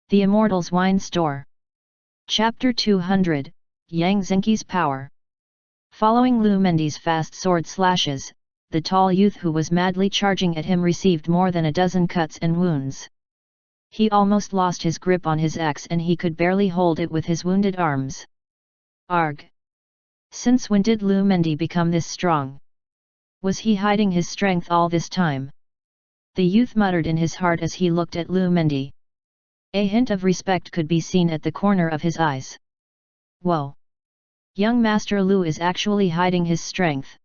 The Immortal's Wine Store. Chapter 200, Yang Zenki's Power. Following Lu Mendi's fast sword slashes, the tall youth who was madly charging at him received more than a dozen cuts and wounds. He almost lost his grip on his axe and he could barely hold it with his wounded arms. Arg! Since when did Lu Mendi become this strong? Was he hiding his strength all this time? The youth muttered in his heart as he looked at Lu Mendi. A hint of respect could be seen at the corner of his eyes. Whoa! Young Master Lu is actually hiding his strength.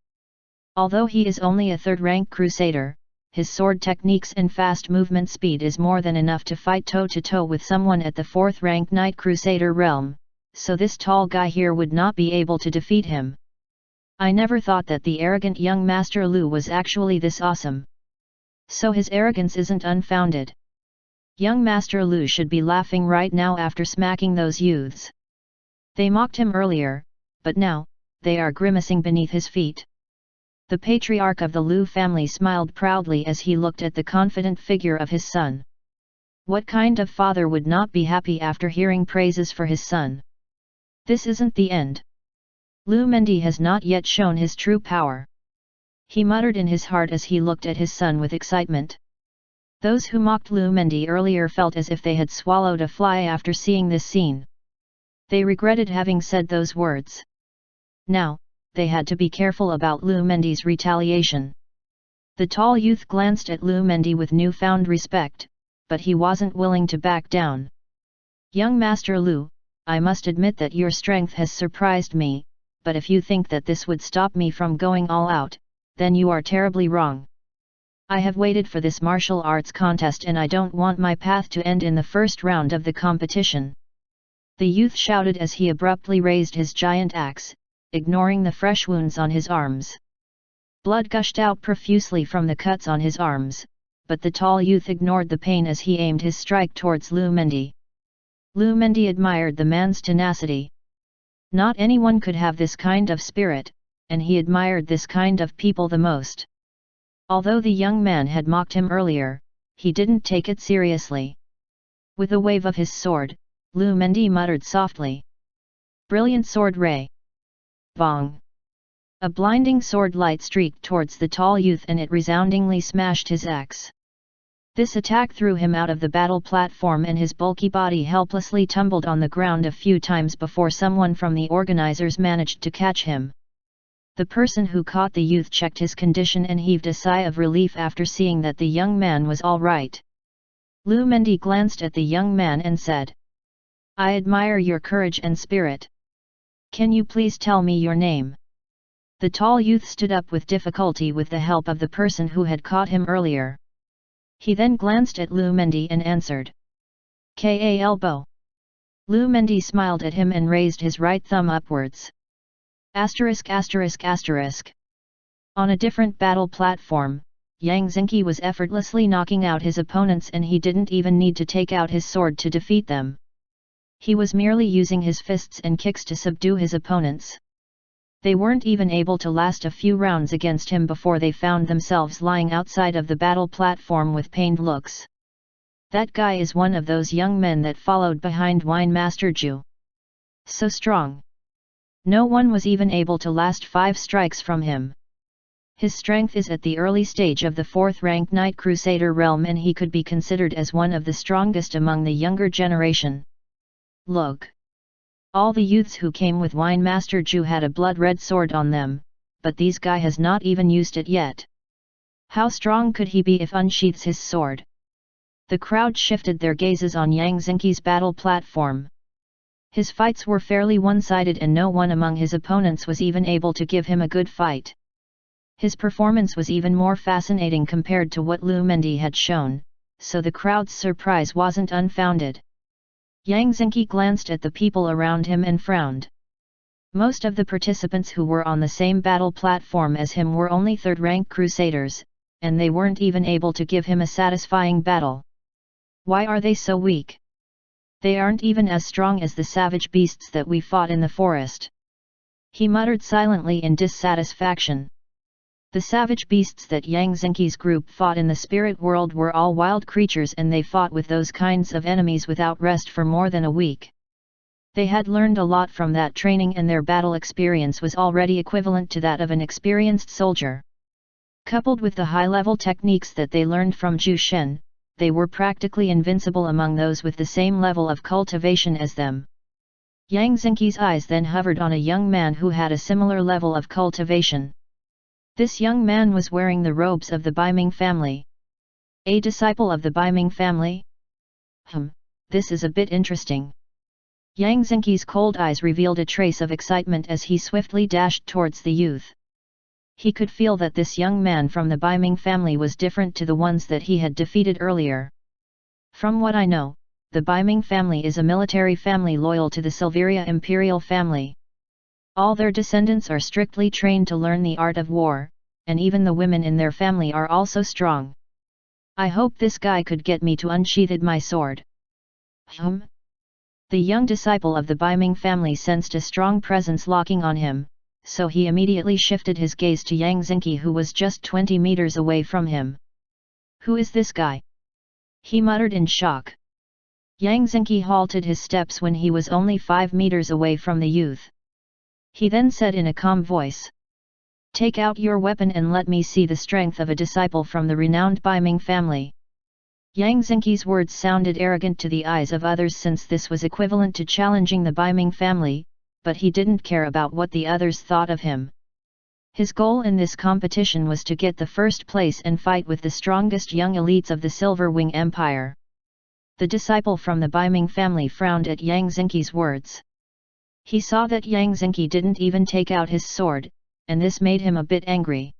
Although he is only a third-rank crusader, his sword techniques and fast movement speed is more than enough to fight toe-to-toe with someone at the fourth-rank Knight Crusader realm, so this tall guy here would not be able to defeat him. I never thought that the arrogant young Master Lu was actually this awesome. So his arrogance isn't unfounded. Young Master Lu should be laughing right now after smacking those youths. They mocked him earlier, but now, they are grimacing beneath his feet. The patriarch of the Lu family smiled proudly as he looked at the confident figure of his son. What kind of father would not be happy after hearing praises for his son? This isn't the end. Lu Mendi has not yet shown his true power. He muttered in his heart as he looked at his son with excitement. Those who mocked Lu Mendi earlier felt as if they had swallowed a fly after seeing this scene. They regretted having said those words. Now, they had to be careful about Lu Mendi's retaliation. The tall youth glanced at Lu Mendi with newfound respect, but he wasn't willing to back down. Young Master Lu, I must admit that your strength has surprised me, but if you think that this would stop me from going all out, then you are terribly wrong. I have waited for this martial arts contest and I don't want my path to end in the first round of the competition. The youth shouted as he abruptly raised his giant axe, ignoring the fresh wounds on his arms. Blood gushed out profusely from the cuts on his arms, but the tall youth ignored the pain as he aimed his strike towards Lu Mendi. Lu Mendi admired the man's tenacity. Not anyone could have this kind of spirit, and he admired this kind of people the most. Although the young man had mocked him earlier, he didn't take it seriously. With a wave of his sword, Lu Mendi muttered softly. Brilliant sword ray! Bong! A blinding sword light streaked towards the tall youth and it resoundingly smashed his axe. This attack threw him out of the battle platform and his bulky body helplessly tumbled on the ground a few times before someone from the organizers managed to catch him. The person who caught the youth checked his condition and heaved a sigh of relief after seeing that the young man was all right. Lu Mendi glanced at the young man and said, I admire your courage and spirit. Can you please tell me your name? The tall youth stood up with difficulty with the help of the person who had caught him earlier. He then glanced at Lu Mendi and answered. Ka elbow. Lu Mendi smiled at him and raised his right thumb upwards. Asterisk asterisk asterisk. On a different battle platform, Yang Zenki was effortlessly knocking out his opponents and he didn't even need to take out his sword to defeat them. He was merely using his fists and kicks to subdue his opponents. They weren't even able to last a few rounds against him before they found themselves lying outside of the battle platform with pained looks. That guy is one of those young men that followed behind Wine Master Ju. So strong. No one was even able to last 5 strikes from him. His strength is at the early stage of the 4th-rank Knight Crusader realm and he could be considered as one of the strongest among the younger generation. Look! All the youths who came with Wine Master Ju had a blood-red sword on them, but these guy has not even used it yet. How strong could he be if unsheaths his sword? The crowd shifted their gazes on Yang Zenki's battle platform. His fights were fairly one-sided and no one among his opponents was even able to give him a good fight. His performance was even more fascinating compared to what Lu Mendi had shown, so the crowd's surprise wasn't unfounded. Yang Zenki glanced at the people around him and frowned. Most of the participants who were on the same battle platform as him were only third-rank crusaders, and they weren't even able to give him a satisfying battle. Why are they so weak? They aren't even as strong as the savage beasts that we fought in the forest. He muttered silently in dissatisfaction. The savage beasts that Yang Zenki's group fought in the spirit world were all wild creatures, and they fought with those kinds of enemies without rest for more than a week. They had learned a lot from that training, and their battle experience was already equivalent to that of an experienced soldier. Coupled with the high-level techniques that they learned from Zhu Shen, they were practically invincible among those with the same level of cultivation as them. Yang Zenki's eyes then hovered on a young man who had a similar level of cultivation. This young man was wearing the robes of the Baiming family. A disciple of the Baiming family? This is a bit interesting. Yang Zenki's cold eyes revealed a trace of excitement as he swiftly dashed towards the youth. He could feel that this young man from the Baiming family was different to the ones that he had defeated earlier. From what I know, the Baiming family is a military family loyal to the Silveria imperial family. All their descendants are strictly trained to learn the art of war, and even the women in their family are also strong. I hope this guy could get me to unsheathe my sword. The young disciple of the Baiming family sensed a strong presence locking on him, so he immediately shifted his gaze to Yang Zenki, who was just 20 meters away from him. Who is this guy? He muttered in shock. Yang Zenki halted his steps when he was only 5 meters away from the youth. He then said in a calm voice, "Take out your weapon and let me see the strength of a disciple from the renowned Baiming family." Yang Zenki's words sounded arrogant to the eyes of others, since this was equivalent to challenging the Baiming family, but he didn't care about what the others thought of him. His goal in this competition was to get the first place and fight with the strongest young elites of the Silver Wing Empire. The disciple from the Baiming family frowned at Yang Zenki's words. He saw that Yang Zenki didn't even take out his sword, and this made him a bit angry.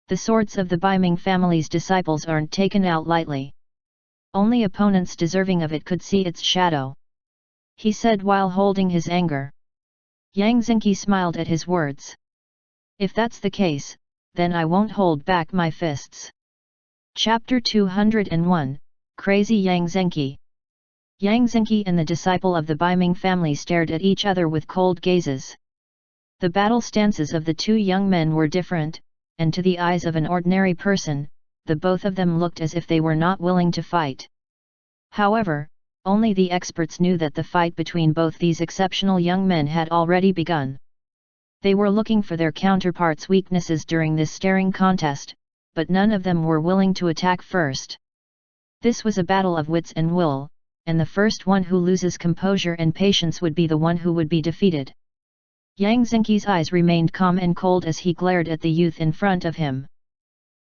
The swords of the Baiming family's disciples aren't taken out lightly. Only opponents deserving of it could see its shadow, he said while holding his anger. Yang Zenki smiled at his words. If that's the case, then I won't hold back my fists. Chapter 201, Crazy Yang Zenki. Yang Zenki and the disciple of the Baiming family stared at each other with cold gazes. The battle stances of the two young men were different, and to the eyes of an ordinary person, the both of them looked as if they were not willing to fight. However, only the experts knew that the fight between both these exceptional young men had already begun. They were looking for their counterparts' weaknesses during this staring contest, but none of them were willing to attack first. This was a battle of wits and will, and the first one who loses composure and patience would be the one who would be defeated. Yang Zenki's eyes remained calm and cold as he glared at the youth in front of him.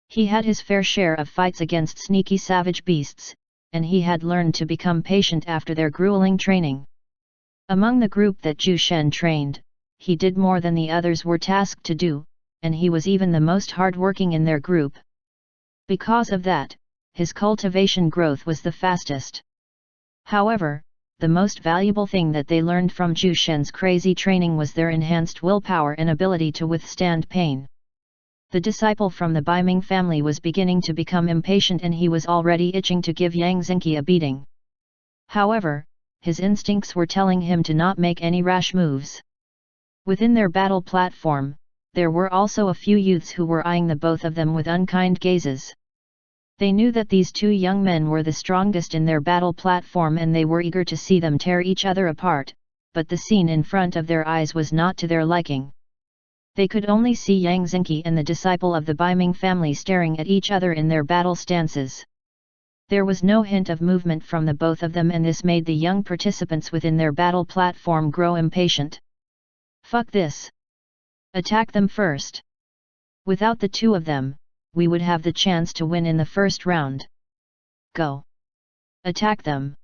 He had his fair share of fights against sneaky savage beasts, and he had learned to become patient after their grueling training. Among the group that Zhu Shen trained, he did more than the others were tasked to do, and he was even the most hard-working in their group. Because of that, his cultivation growth was the fastest. However, the most valuable thing that they learned from Zhu Shen's crazy training was their enhanced willpower and ability to withstand pain. The disciple from the Baiming family was beginning to become impatient, and he was already itching to give Yang Zenki a beating. However, his instincts were telling him to not make any rash moves. Within their battle platform, there were also a few youths who were eyeing the both of them with unkind gazes. They knew that these two young men were the strongest in their battle platform, and they were eager to see them tear each other apart, but the scene in front of their eyes was not to their liking. They could only see Yang Zenki and the disciple of the Baiming family staring at each other in their battle stances. There was no hint of movement from the both of them, and this made the young participants within their battle platform grow impatient. Fuck this! Attack them first! Without the two of them, we would have the chance to win in the first round. Go! Attack them!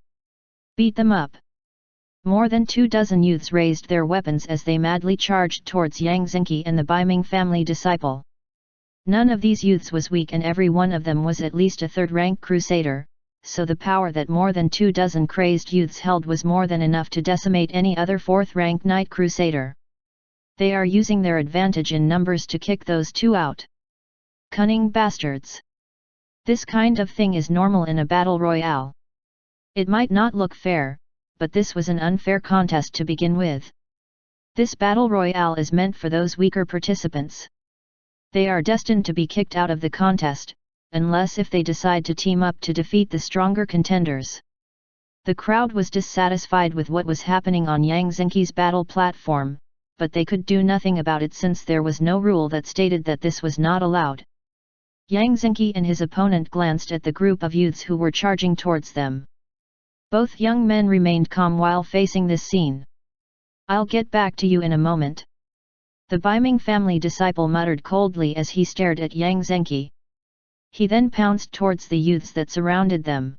Beat them up! More than 24 youths raised their weapons as they madly charged towards Yang Zenki and the Baiming family disciple. None of these youths was weak, and every one of them was at least a third-rank crusader, so the power that more than 24 crazed youths held was more than enough to decimate any other fourth-rank knight crusader. They are using their advantage in numbers to kick those two out. Cunning bastards! This kind of thing is normal in a battle royale. It might not look fair, but this was an unfair contest to begin with. This battle royale is meant for those weaker participants. They are destined to be kicked out of the contest, unless if they decide to team up to defeat the stronger contenders. The crowd was dissatisfied with what was happening on Yang Zenki's battle platform, but they could do nothing about it since there was no rule that stated that this was not allowed. Yang Zenki and his opponent glanced at the group of youths who were charging towards them. Both young men remained calm while facing this scene. "I'll get back to you in a moment," the Baiming family disciple muttered coldly as he stared at Yang Zenki. He then pounced towards the youths that surrounded them.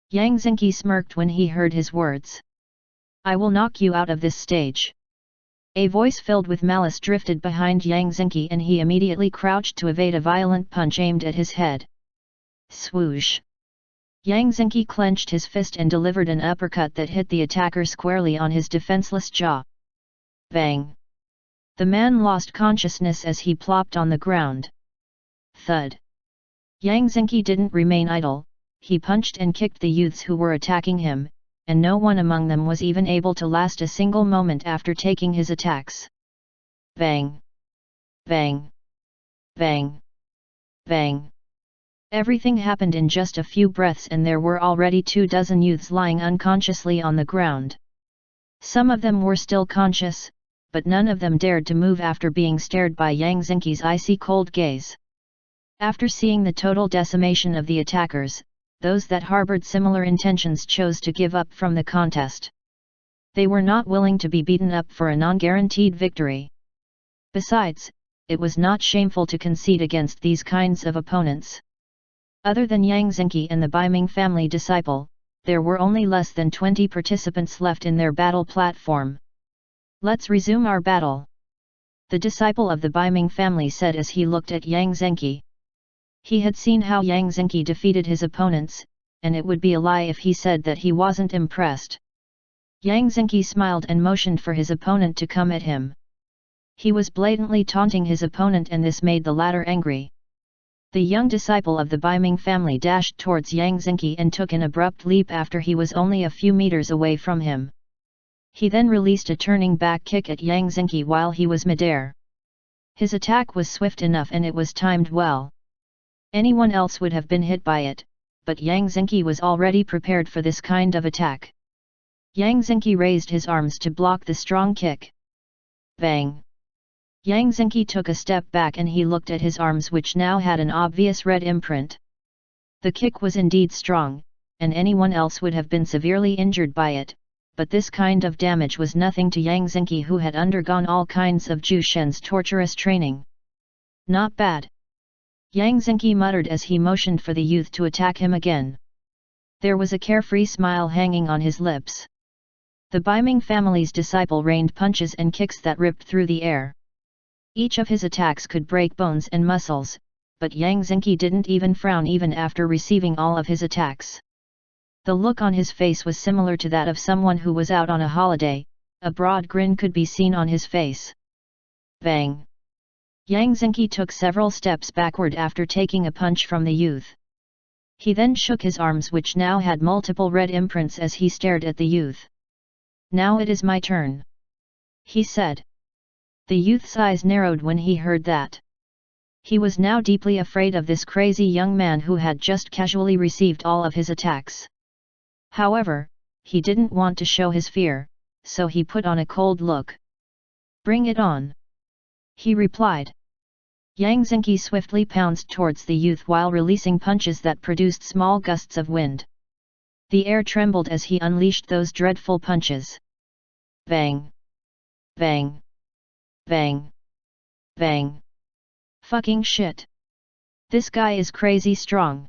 Yang Zenki smirked when he heard his words. "I will knock you out of this stage." A voice filled with malice drifted behind Yang Zenki and he immediately crouched to evade a violent punch aimed at his head. Swoosh! Yang Zenki clenched his fist and delivered an uppercut that hit the attacker squarely on his defenseless jaw. Bang! The man lost consciousness as he plopped on the ground. Thud! Yang Zenki didn't remain idle, he punched and kicked the youths who were attacking him, and no one among them was even able to last a single moment after taking his attacks. Bang! Bang! Bang! Bang! Everything happened in just a few breaths and there were already 24 youths lying unconsciously on the ground. Some of them were still conscious, but none of them dared to move after being stared by Yang Zenki's icy cold gaze. After seeing the total decimation of the attackers, those that harbored similar intentions chose to give up from the contest. They were not willing to be beaten up for a non-guaranteed victory. Besides, it was not shameful to concede against these kinds of opponents. Other than Yang Zenki and the Baiming family disciple, there were only less than 20 participants left in their battle platform. "Let's resume our battle," the disciple of the Baiming family said as he looked at Yang Zenki. He had seen how Yang Zenki defeated his opponents, and it would be a lie if he said that he wasn't impressed. Yang Zenki smiled and motioned for his opponent to come at him. He was blatantly taunting his opponent and this made the latter angry. The young disciple of the Baiming family dashed towards Yang Zenki and took an abrupt leap after he was only a few meters away from him. He then released a turning back kick at Yang Zenki while he was midair. His attack was swift enough and it was timed well. Anyone else would have been hit by it, but Yang Zenki was already prepared for this kind of attack. Yang Zenki raised his arms to block the strong kick. Bang! Yang Zenki took a step back and he looked at his arms which now had an obvious red imprint. The kick was indeed strong, and anyone else would have been severely injured by it, but this kind of damage was nothing to Yang Zenki who had undergone all kinds of Zhu Shen's torturous training. Not bad. Yang Zenki muttered as he motioned for the youth to attack him again. There was a carefree smile hanging on his lips. The Baiming family's disciple rained punches and kicks that ripped through the air. Each of his attacks could break bones and muscles, but Yang Zenki didn't even frown even after receiving all of his attacks. The look on his face was similar to that of someone who was out on a holiday, a broad grin could be seen on his face. Bang! Yang Zenki took several steps backward after taking a punch from the youth. He then shook his arms which now had multiple red imprints as he stared at the youth. "Now it is my turn," he said. The youth's eyes narrowed when he heard that. He was now deeply afraid of this crazy young man who had just casually received all of his attacks. However, he didn't want to show his fear, so he put on a cold look. "Bring it on," he replied. Yang Zenki swiftly pounced towards the youth while releasing punches that produced small gusts of wind. The air trembled as he unleashed those dreadful punches. Bang! Bang! Bang! Bang! Fucking shit! This guy is crazy strong.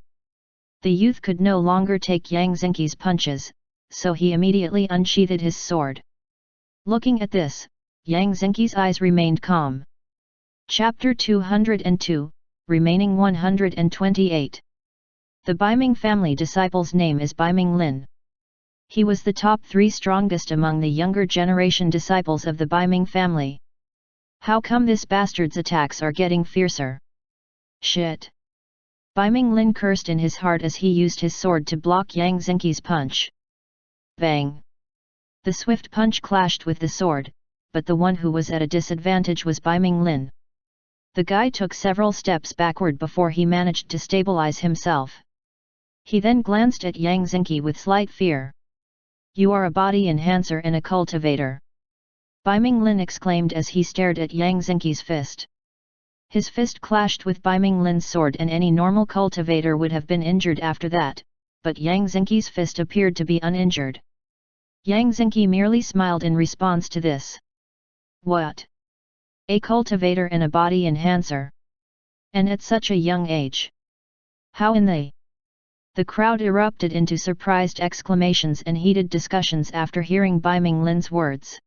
The youth could no longer take Yang Zenki's punches, so he immediately unsheathed his sword. Looking at this, Yang Zenki's eyes remained calm. Chapter 202, Remaining 128. The Baiming family disciple's name is Baiming Lin. He was the top 3 strongest among the younger generation disciples of the Baiming family. How come this bastard's attacks are getting fiercer? Shit! Baiming Lin cursed in his heart as he used his sword to block Yang Zenki's punch. Bang! The swift punch clashed with the sword, but the one who was at a disadvantage was Baiming Lin. The guy took several steps backward before he managed to stabilize himself. He then glanced at Yang Zenki with slight fear. "You are a body enhancer and a cultivator," Bai Minglin exclaimed as he stared at Yang Zenki's fist. His fist clashed with Bai Minglin's sword and any normal cultivator would have been injured after that, but Yang Zenki's fist appeared to be uninjured. Yang Zenki merely smiled in response to this. "What? A cultivator and a body enhancer? And at such a young age? How in The crowd erupted into surprised exclamations and heated discussions after hearing Bai Minglin's words.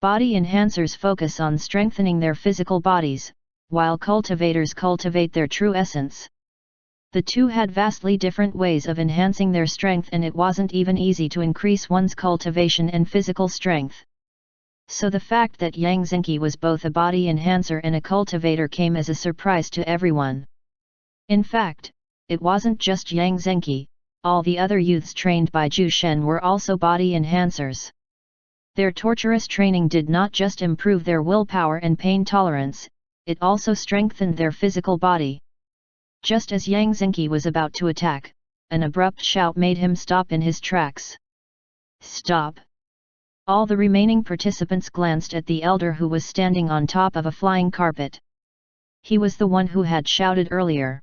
Body enhancers focus on strengthening their physical bodies, while cultivators cultivate their true essence. The two had vastly different ways of enhancing their strength, and it wasn't even easy to increase one's cultivation and physical strength. So the fact that Yang Zenki was both a body enhancer and a cultivator came as a surprise to everyone. In fact, it wasn't just Yang Zenki, all the other youths trained by Zhu Shen were also body enhancers. Their torturous training did not just improve their willpower and pain tolerance, it also strengthened their physical body. Just as Yang Zenki was about to attack, an abrupt shout made him stop in his tracks. "Stop!" All the remaining participants glanced at the elder who was standing on top of a flying carpet. He was the one who had shouted earlier.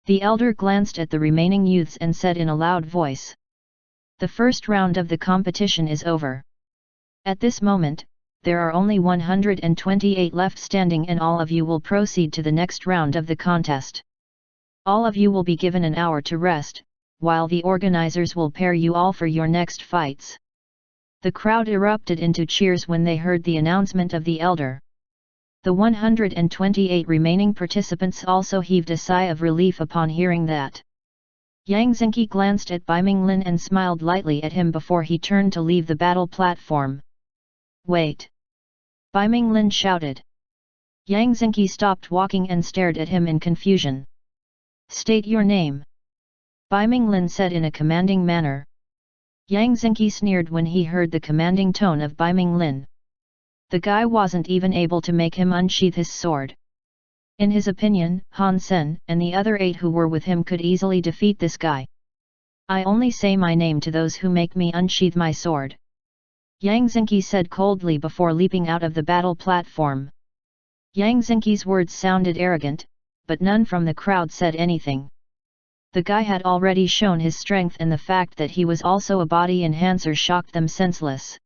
The elder glanced at the remaining youths and said in a loud voice, "The first round of the competition is over. At this moment, there are only 128 left standing and all of you will proceed to the next round of the contest. All of you will be given an hour to rest, while the organizers will pair you all for your next fights." The crowd erupted into cheers when they heard the announcement of the elder. The 128 remaining participants also heaved a sigh of relief upon hearing that. Yang Zenki glanced at Bai Minglin and smiled lightly at him before he turned to leave the battle platform. "Wait!" Bai Minglin shouted. Yang Zenki stopped walking and stared at him in confusion. "State your name," Bai Minglin said in a commanding manner. Yang Zenki sneered when he heard the commanding tone of Bai Minglin. The guy wasn't even able to make him unsheath his sword. In his opinion, Han Sen and the other 8 who were with him could easily defeat this guy. "I only say my name to those who make me unsheath my sword," Yang Zenki said coldly before leaping out of the battle platform. Yang Zenki's words sounded arrogant, but none from the crowd said anything. The guy had already shown his strength, and the fact that he was also a body enhancer shocked them senseless.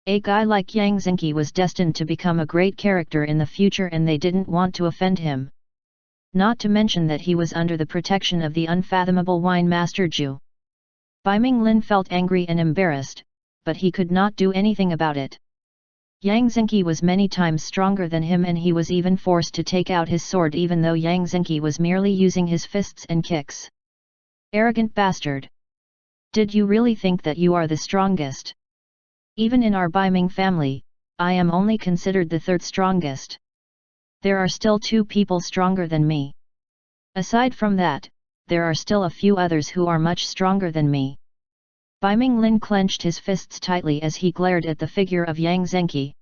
A guy like Yang Zenki was destined to become a great character in the future, and they didn't want to offend him. Not to mention that he was under the protection of the unfathomable wine master Zhu. Bai Minglin felt angry and embarrassed, but he could not do anything about it. Yang Zenki was many times stronger than him, and he was even forced to take out his sword even though Yang Zenki was merely using his fists and kicks. "Arrogant bastard! Did you really think that you are the strongest? Even in our Bai Ming family, I am only considered the 3rd strongest. There are still 2 people stronger than me. Aside from that, there are still a few others who are much stronger than me." Bai Minglin clenched his fists tightly as he glared at the figure of Yang Zenki.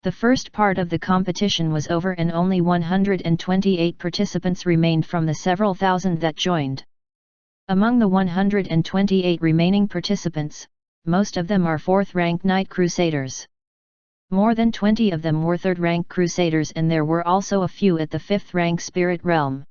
The first part of the competition was over and only 128 participants remained from the several thousand that joined. Among the 128 remaining participants, most of them are 4th-rank Knight Crusaders. More than 20 of them were 3rd-rank Crusaders, and there were also a few at the 5th-rank Spirit Realm.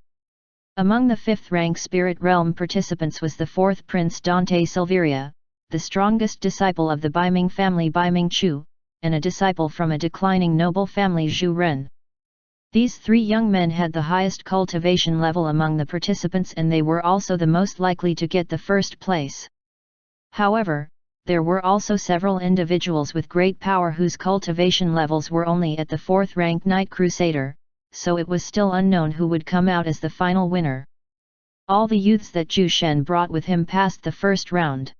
Among the 5th-rank Spirit Realm participants was the 4th Prince Dante Silveria, the strongest disciple of the Bai Ming family Bai Ming Chu, and a disciple from a declining noble family Zhu Ren. These 3 young men had the highest cultivation level among the participants, and they were also the most likely to get the first place. However, there were also several individuals with great power whose cultivation levels were only at the 4th-rank Knight Crusader, so it was still unknown who would come out as the final winner. All the youths that Zhu Shen brought with him passed the first round.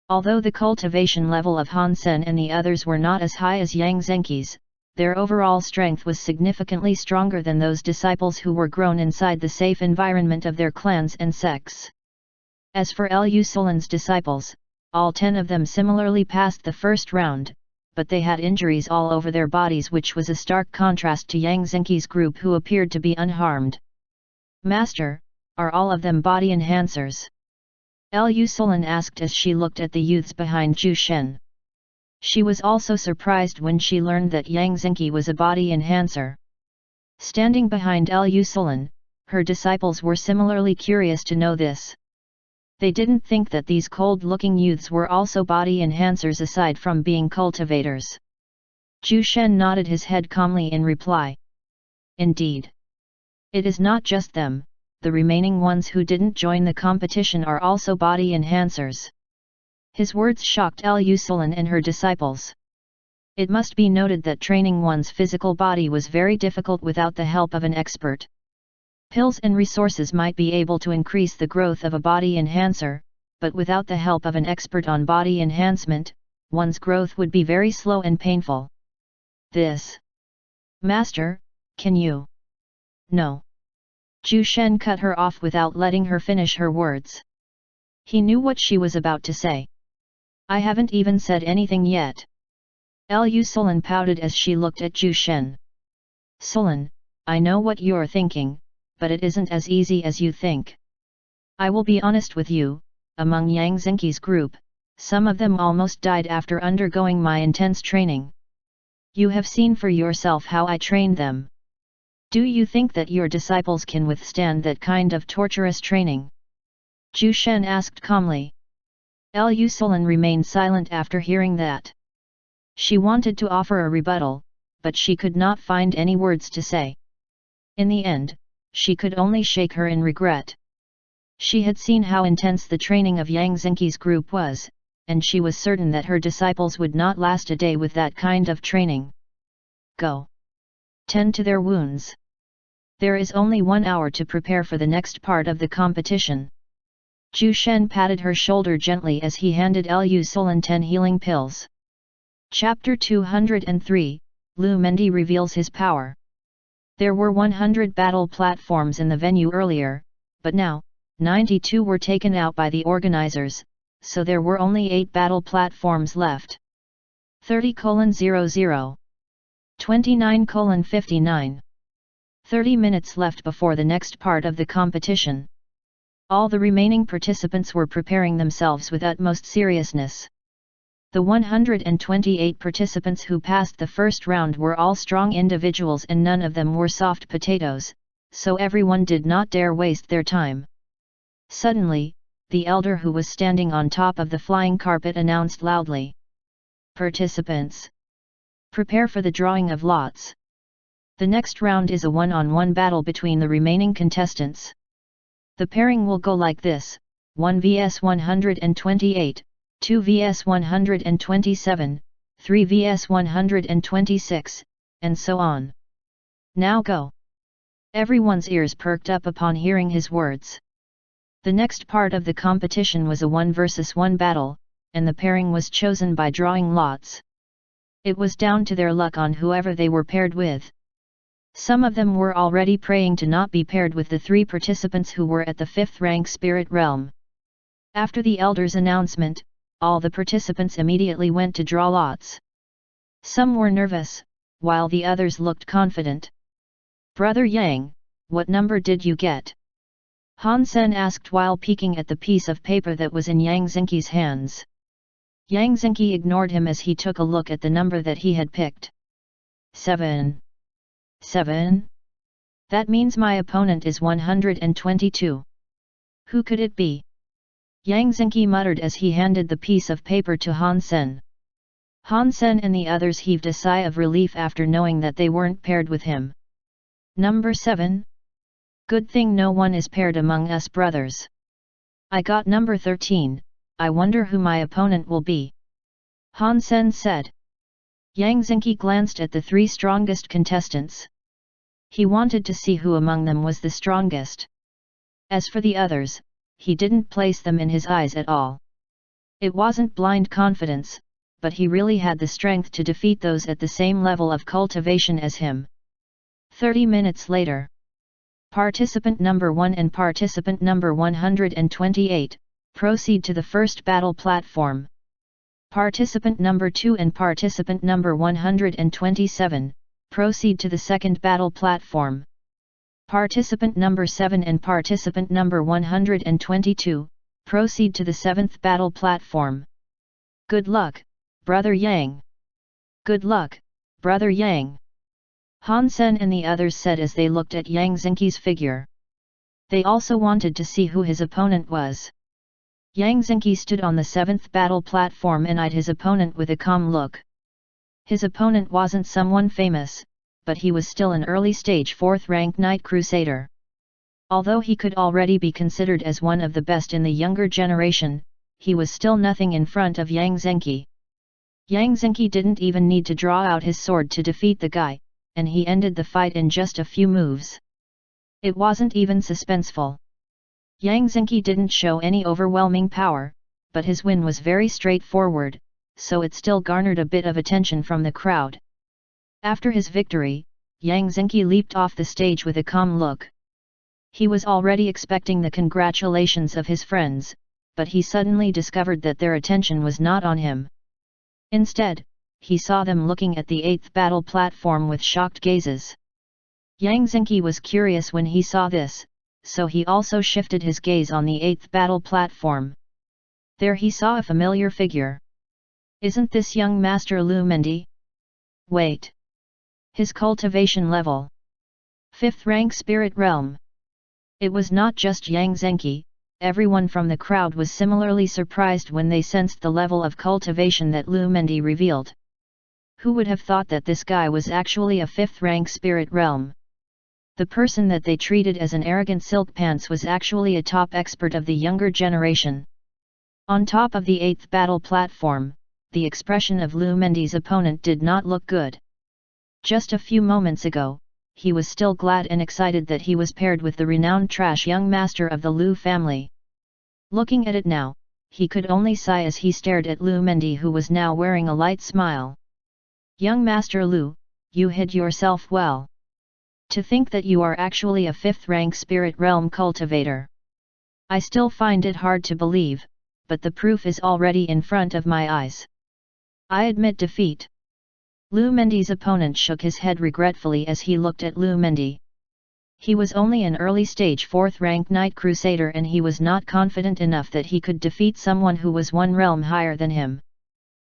Although the cultivation level of Han Sen and the others were not as high as Yang Zenki's, their overall strength was significantly stronger than those disciples who were grown inside the safe environment of their clans and sects. As for Lu Solan's disciples, all 10 of them similarly passed the first round, but they had injuries all over their bodies, which was a stark contrast to Yang Zenki's group, who appeared to be unharmed. "Master, are all of them body enhancers?" Lu Sulan asked as she looked at the youths behind Zhu Shen. She was also surprised when she learned that Yang Zenki was a body enhancer. Standing behind Lu Sulan, her disciples were similarly curious to know this. They didn't think that these cold-looking youths were also body enhancers aside from being cultivators. Zhu Shen nodded his head calmly in reply. "Indeed. It is not just them, the remaining ones who didn't join the competition are also body enhancers." His words shocked Lu Sulan and her disciples. It must be noted that training one's physical body was very difficult without the help of an expert. Pills and resources might be able to increase the growth of a body enhancer, but without the help of an expert on body enhancement, one's growth would be very slow and painful. "This. Master, can you?" "No." Zhu Shen cut her off without letting her finish her words. He knew what she was about to say. "I haven't even said anything yet." Lu Sulan pouted as she looked at Zhu Shen. "Sulan, I know what you're thinking, but it isn't as easy as you think. I will be honest with you, among Yang Zenki's group, some of them almost died after undergoing my intense training. You have seen for yourself how I trained them. Do you think that your disciples can withstand that kind of torturous training?" Zhu Shen asked calmly. Lu Sulan remained silent after hearing that. She wanted to offer a rebuttal, but she could not find any words to say. In the end, she could only shake her in regret. She had seen how intense the training of Yang Zenki's group was, and she was certain that her disciples would not last a day with that kind of training. "Go. Tend to their wounds. There is only 1 hour to prepare for the next part of the competition." Zhu Shen patted her shoulder gently as he handed Lu Sulan 10 healing pills. Chapter 203, Lu Mendi reveals his power. There were 100 battle platforms in the venue earlier, but now, 92 were taken out by the organizers, so there were only 8 battle platforms left. 30:00. 29:59. 30 minutes left before the next part of the competition. All the remaining participants were preparing themselves with utmost seriousness. The 128 participants who passed the first round were all strong individuals and none of them were soft potatoes, so everyone did not dare waste their time. Suddenly, the elder who was standing on top of the flying carpet announced loudly, "Participants! Prepare for the drawing of lots. The next round is a one-on-one battle between the remaining contestants. The pairing will go like this: 1 vs 128, 2 vs 127, 3 vs 126, and so on. Now go." Everyone's ears perked up upon hearing his words. The next part of the competition was a 1 versus 1 battle, and the pairing was chosen by drawing lots. It was down to their luck on whoever they were paired with. Some of them were already praying to not be paired with the 3 participants who were at the 5th rank spirit realm. After the elder's announcement, all the participants immediately went to draw lots. Some were nervous, while the others looked confident. "Brother Yang, what number did you get?" Han Sen asked while peeking at the piece of paper that was in Yang Zenki's hands. Yang Zenki ignored him as he took a look at the number that he had picked. 7. 7? That means my opponent is 122. Who could it be? Yang Zenki muttered as he handed the piece of paper to Han Sen. Han Sen and the others heaved a sigh of relief after knowing that they weren't paired with him. Number 7? Good thing no one is paired among us brothers. I got number 13, I wonder who my opponent will be. Han Sen said. Yang Zenki glanced at the 3 strongest contestants. He wanted to see who among them was the strongest. As for the others, he didn't place them in his eyes at all. It wasn't blind confidence, but he really had the strength to defeat those at the same level of cultivation as him. 30 minutes later. Participant number 1 and participant number 128, proceed to the first battle platform. Participant number 2 and participant number 127, proceed to the second battle platform. Participant number 7 and participant number 122, proceed to the seventh battle platform. Good luck, Brother Yang. Good luck, Brother Yang. Han Sen and the others said as they looked at Yang Zinqi's figure. They also wanted to see who his opponent was. Yang Zinqi stood on the seventh battle platform and eyed his opponent with a calm look. His opponent wasn't someone famous, but he was still an early-stage 4th-rank Knight Crusader. Although he could already be considered as one of the best in the younger generation, he was still nothing in front of Yang Zinqi. Yang Zinqi didn't even need to draw out his sword to defeat the guy, and he ended the fight in just a few moves. It wasn't even suspenseful. Yang Zinqi didn't show any overwhelming power, but his win was very straightforward, so it still garnered a bit of attention from the crowd. After his victory, Yang Zinqi leaped off the stage with a calm look. He was already expecting the congratulations of his friends, but he suddenly discovered that their attention was not on him. Instead, he saw them looking at the eighth battle platform with shocked gazes. Yang Zinqi was curious when he saw this, so he also shifted his gaze on the eighth battle platform. There he saw a familiar figure. Isn't this young Master Lu Mendi? Wait. His cultivation level. 5th rank Spirit Realm. It was not just Yang Zinqi, everyone from the crowd was similarly surprised when they sensed the level of cultivation that Lu Mendi revealed. Who would have thought that this guy was actually a 5th rank Spirit Realm? The person that they treated as an arrogant silk pants was actually a top expert of the younger generation. On top of the 8th battle platform, the expression of Lu Mendi's opponent did not look good. Just a few moments ago, he was still glad and excited that he was paired with the renowned trash young master of the Lu family. Looking at it now, he could only sigh as he stared at Lu Mendi, who was now wearing a light smile. Young Master Lu, you hid yourself well. To think that you are actually a 5th rank Spirit Realm cultivator. I still find it hard to believe, but the proof is already in front of my eyes. I admit defeat. Lu Mendi's opponent shook his head regretfully as he looked at Lu Mendi. He was only an early stage 4th rank Knight Crusader and he was not confident enough that he could defeat someone who was one realm higher than him.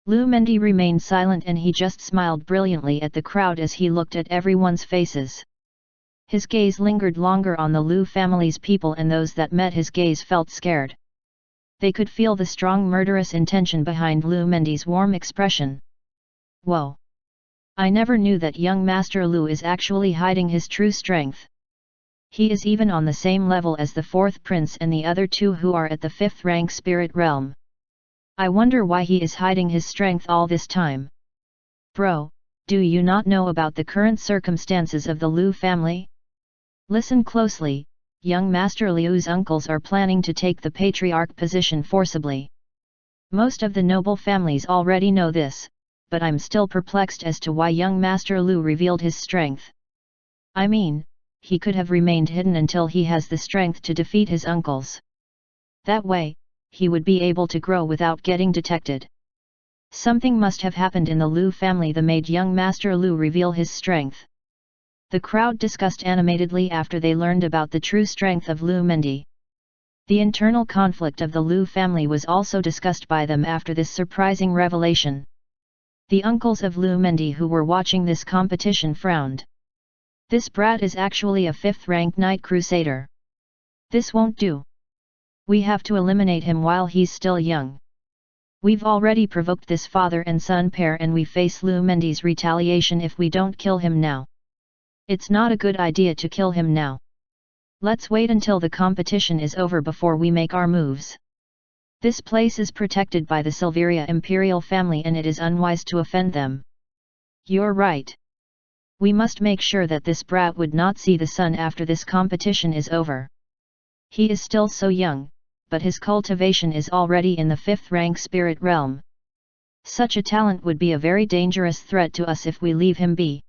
Lu Mendi remained silent and he just smiled brilliantly at the crowd as he looked at everyone's faces. His gaze lingered longer on the Lu family's people and those that met his gaze felt scared. They could feel the strong murderous intention behind Lu Mendi's warm expression. Whoa! I never knew that young Master Lu is actually hiding his true strength. He is even on the same level as the 4th prince and the other two who are at the 5th rank Spirit Realm. I wonder why he is hiding his strength all this time. Bro, do you not know about the current circumstances of the Lu family? Listen closely, young Master Liu's uncles are planning to take the patriarch position forcibly. Most of the noble families already know this, but I'm still perplexed as to why young Master Lu revealed his strength. I mean, he could have remained hidden until he has the strength to defeat his uncles. That way, he would be able to grow without getting detected. Something must have happened in the Lu family that made young Master Lu reveal his strength. The crowd discussed animatedly after they learned about the true strength of Lu Mendi. The internal conflict of the Lu family was also discussed by them after this surprising revelation. The uncles of Lu Mendi who were watching this competition frowned. This brat is actually a 5th rank Knight Crusader. This won't do. We have to eliminate him while he's still young. We've already provoked this father and son pair and we face Lu Mendi's retaliation if we don't kill him now. It's not a good idea to kill him now. Let's wait until the competition is over before we make our moves. This place is protected by the Silveria imperial family and it is unwise to offend them. You're right. We must make sure that this brat would not see the sun after this competition is over. He is still so young, but his cultivation is already in the 5th rank Spirit Realm. Such a talent would be a very dangerous threat to us if we leave him be.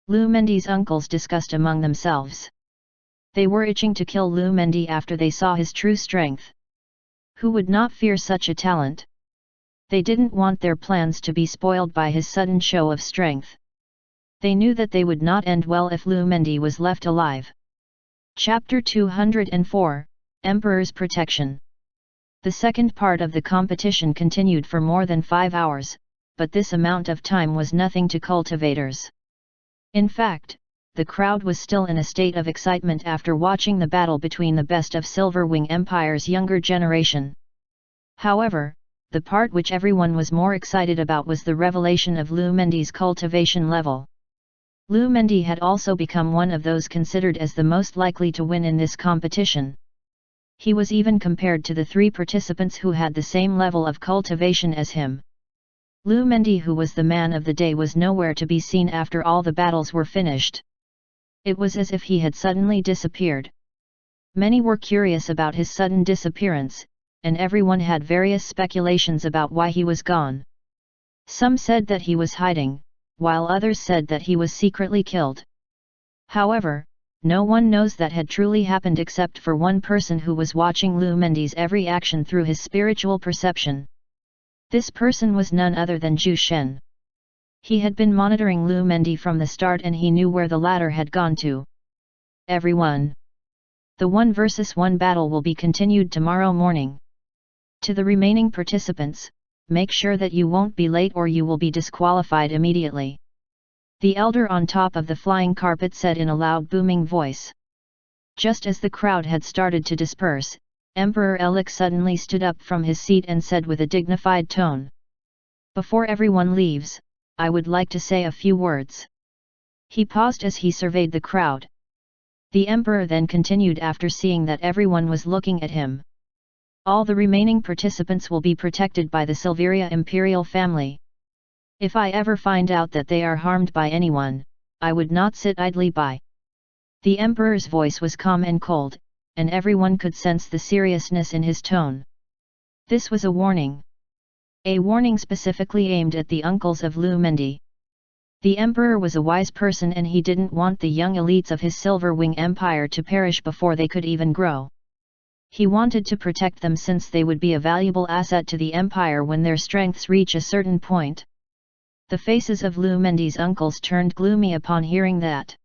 Lu Mendi's uncles discussed among themselves. They were itching to kill Lu Mendi after they saw his true strength. Who would not fear such a talent? They didn't want their plans to be spoiled by his sudden show of strength. They knew that they would not end well if Lu Mendi was left alive. Chapter 204, Emperor's Protection. The second part of the competition continued for more than 5 hours, but this amount of time was nothing to cultivators. In fact, the crowd was still in a state of excitement after watching the battle between the best of Silverwing Empire's younger generation. However, the part which everyone was more excited about was the revelation of Lu Mendi's cultivation level. Lu Mendi had also become one of those considered as the most likely to win in this competition. He was even compared to the 3 participants who had the same level of cultivation as him. Lu Mendi, who was the man of the day, was nowhere to be seen after all the battles were finished. It was as if he had suddenly disappeared. Many were curious about his sudden disappearance, and everyone had various speculations about why he was gone. Some said that he was hiding, while others said that he was secretly killed. However, no one knows that had truly happened except for one person who was watching Lu Mendi's every action through his spiritual perception. This person was none other than Zhu Shen. He had been monitoring Lu Mendi from the start and he knew where the latter had gone to. Everyone! The 1 versus 1 battle will be continued tomorrow morning. To the remaining participants, make sure that you won't be late or you will be disqualified immediately. The elder on top of the flying carpet said in a loud booming voice. Just as the crowd had started to disperse, Emperor Elik suddenly stood up from his seat and said with a dignified tone. Before everyone leaves, I would like to say a few words. He paused as he surveyed the crowd. The emperor then continued after seeing that everyone was looking at him. All the remaining participants will be protected by the Silveria imperial family. If I ever find out that they are harmed by anyone, I would not sit idly by. The emperor's voice was calm and cold, and everyone could sense the seriousness in his tone. This was a warning. A warning specifically aimed at the uncles of Lu Mendi. The emperor was a wise person and he didn't want the young elites of his Silverwing Empire to perish before they could even grow. He wanted to protect them since they would be a valuable asset to the empire when their strengths reach a certain point. The faces of Lu Mendi's uncles turned gloomy upon hearing that.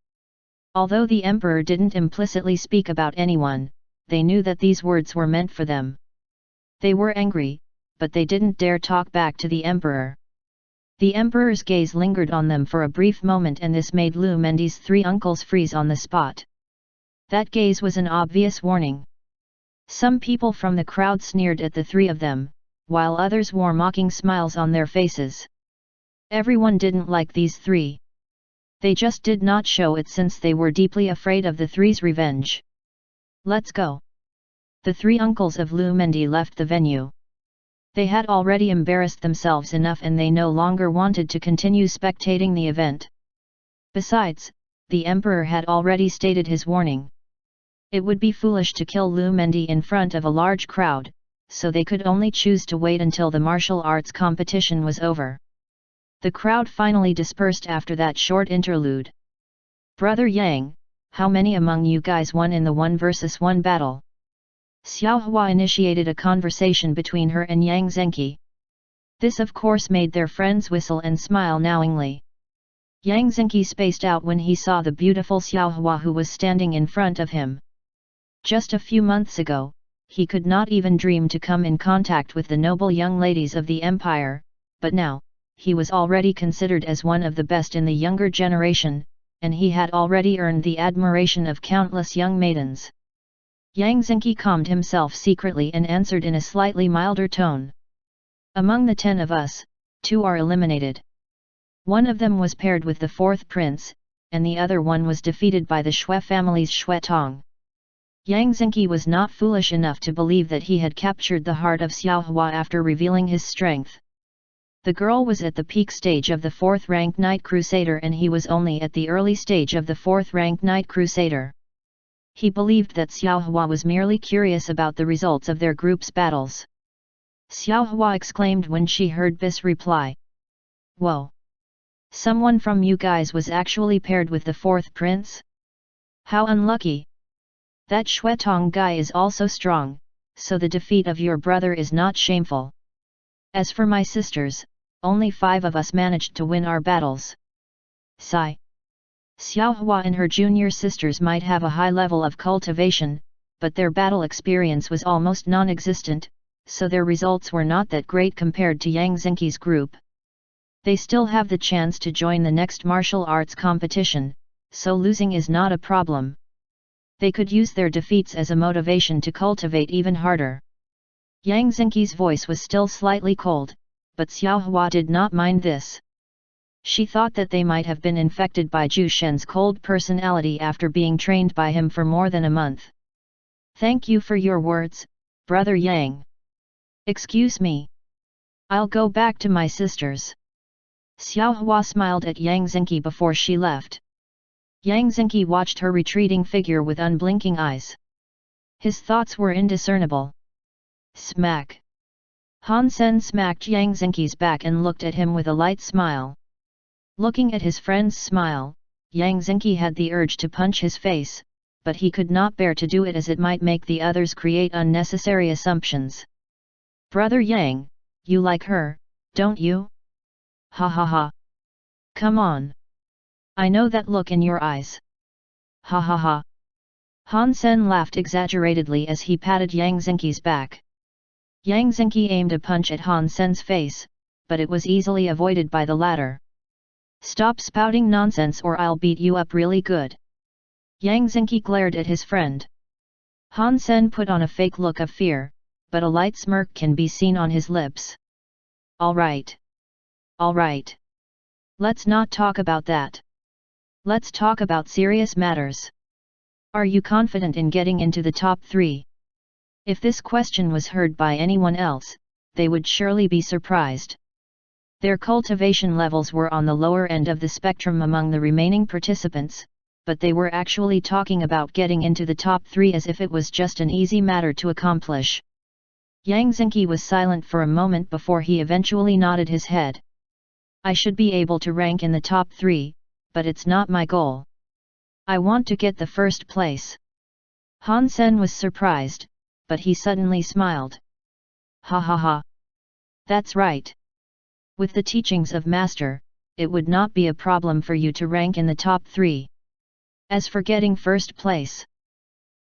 Although the emperor didn't implicitly speak about anyone, they knew that these words were meant for them. They were angry, but they didn't dare talk back to the emperor. The emperor's gaze lingered on them for a brief moment and this made Lu Mendi's 3 uncles freeze on the spot. That gaze was an obvious warning. Some people from the crowd sneered at the 3 of them, while others wore mocking smiles on their faces. Everyone didn't like these 3. They just did not show it since they were deeply afraid of the 3's revenge. Let's go. The 3 uncles of Lu Mendi left the venue. They had already embarrassed themselves enough and they no longer wanted to continue spectating the event. Besides, the emperor had already stated his warning. It would be foolish to kill Lu Mendi in front of a large crowd, so they could only choose to wait until the martial arts competition was over. The crowd finally dispersed after that short interlude. Brother Yang, how many among you guys won in the 1 versus 1 battle? Xiaohua initiated a conversation between her and Yang Zhenqi. This of course made their friends whistle and smile knowingly. Yang Zhenqi spaced out when he saw the beautiful Xiaohua who was standing in front of him. Just a few months ago, he could not even dream to come in contact with the noble young ladies of the empire, but now, he was already considered as one of the best in the younger generation, and he had already earned the admiration of countless young maidens. Yang Zhenqi calmed himself secretly and answered in a slightly milder tone. Among the 10 of us, 2 are eliminated. One of them was paired with the 4th prince, and the other one was defeated by the Shui family's Shui Tong. Yang Zhenqi was not foolish enough to believe that he had captured the heart of Xiaohua after revealing his strength. The girl was at the peak stage of the 4th rank Knight Crusader and he was only at the early stage of the 4th rank Knight Crusader. He believed that Xiaohua was merely curious about the results of their group's battles. Xiaohua exclaimed when she heard this reply. Whoa! Someone from you guys was actually paired with the 4th prince? How unlucky! That Shuetong guy is also strong, so the defeat of your brother is not shameful. As for my sisters, only 5 of us managed to win our battles. Sigh. Xiao Hua and her junior sisters might have a high level of cultivation, but their battle experience was almost non-existent, so their results were not that great compared to Yang Zengqi's group. They still have the chance to join the next martial arts competition, so losing is not a problem. They could use their defeats as a motivation to cultivate even harder. Yang Zengqi's voice was still slightly cold, but Xiao Hua did not mind this. She thought that they might have been infected by Zhu Shen's cold personality after being trained by him for more than a month. Thank you for your words, Brother Yang. Excuse me. I'll go back to my sisters. Xiao Hua smiled at Yang Zengqi before she left. Yang Zengqi watched her retreating figure with unblinking eyes. His thoughts were indiscernible. Smack. Han Sen smacked Yang Zengqi's back and looked at him with a light smile. Looking at his friend's smile, Yang Zengqi had the urge to punch his face, but he could not bear to do it as it might make the others create unnecessary assumptions. Brother Yang, you like her, don't you? Ha ha ha. Come on. I know that look in your eyes. Ha ha ha. Han Sen laughed exaggeratedly as he patted Yang Zengqi's back. Yang Zengqi aimed a punch at Han Sen's face, but it was easily avoided by the latter. Stop spouting nonsense or I'll beat you up really good. Yang Zengqi glared at his friend. Han Sen put on a fake look of fear, but a light smirk can be seen on his lips. All right. All right. Let's not talk about that. Let's talk about serious matters. Are you confident in getting into the top 3? If this question was heard by anyone else, they would surely be surprised. Their cultivation levels were on the lower end of the spectrum among the remaining participants, but they were actually talking about getting into the top 3 as if it was just an easy matter to accomplish. Yang Zengqi was silent for a moment before he eventually nodded his head. I should be able to rank in the top 3, but it's not my goal. I want to get the first place. Han Sen was surprised, but he suddenly smiled. Ha ha ha. That's right. With the teachings of Master, it would not be a problem for you to rank in the top 3. As for getting first place,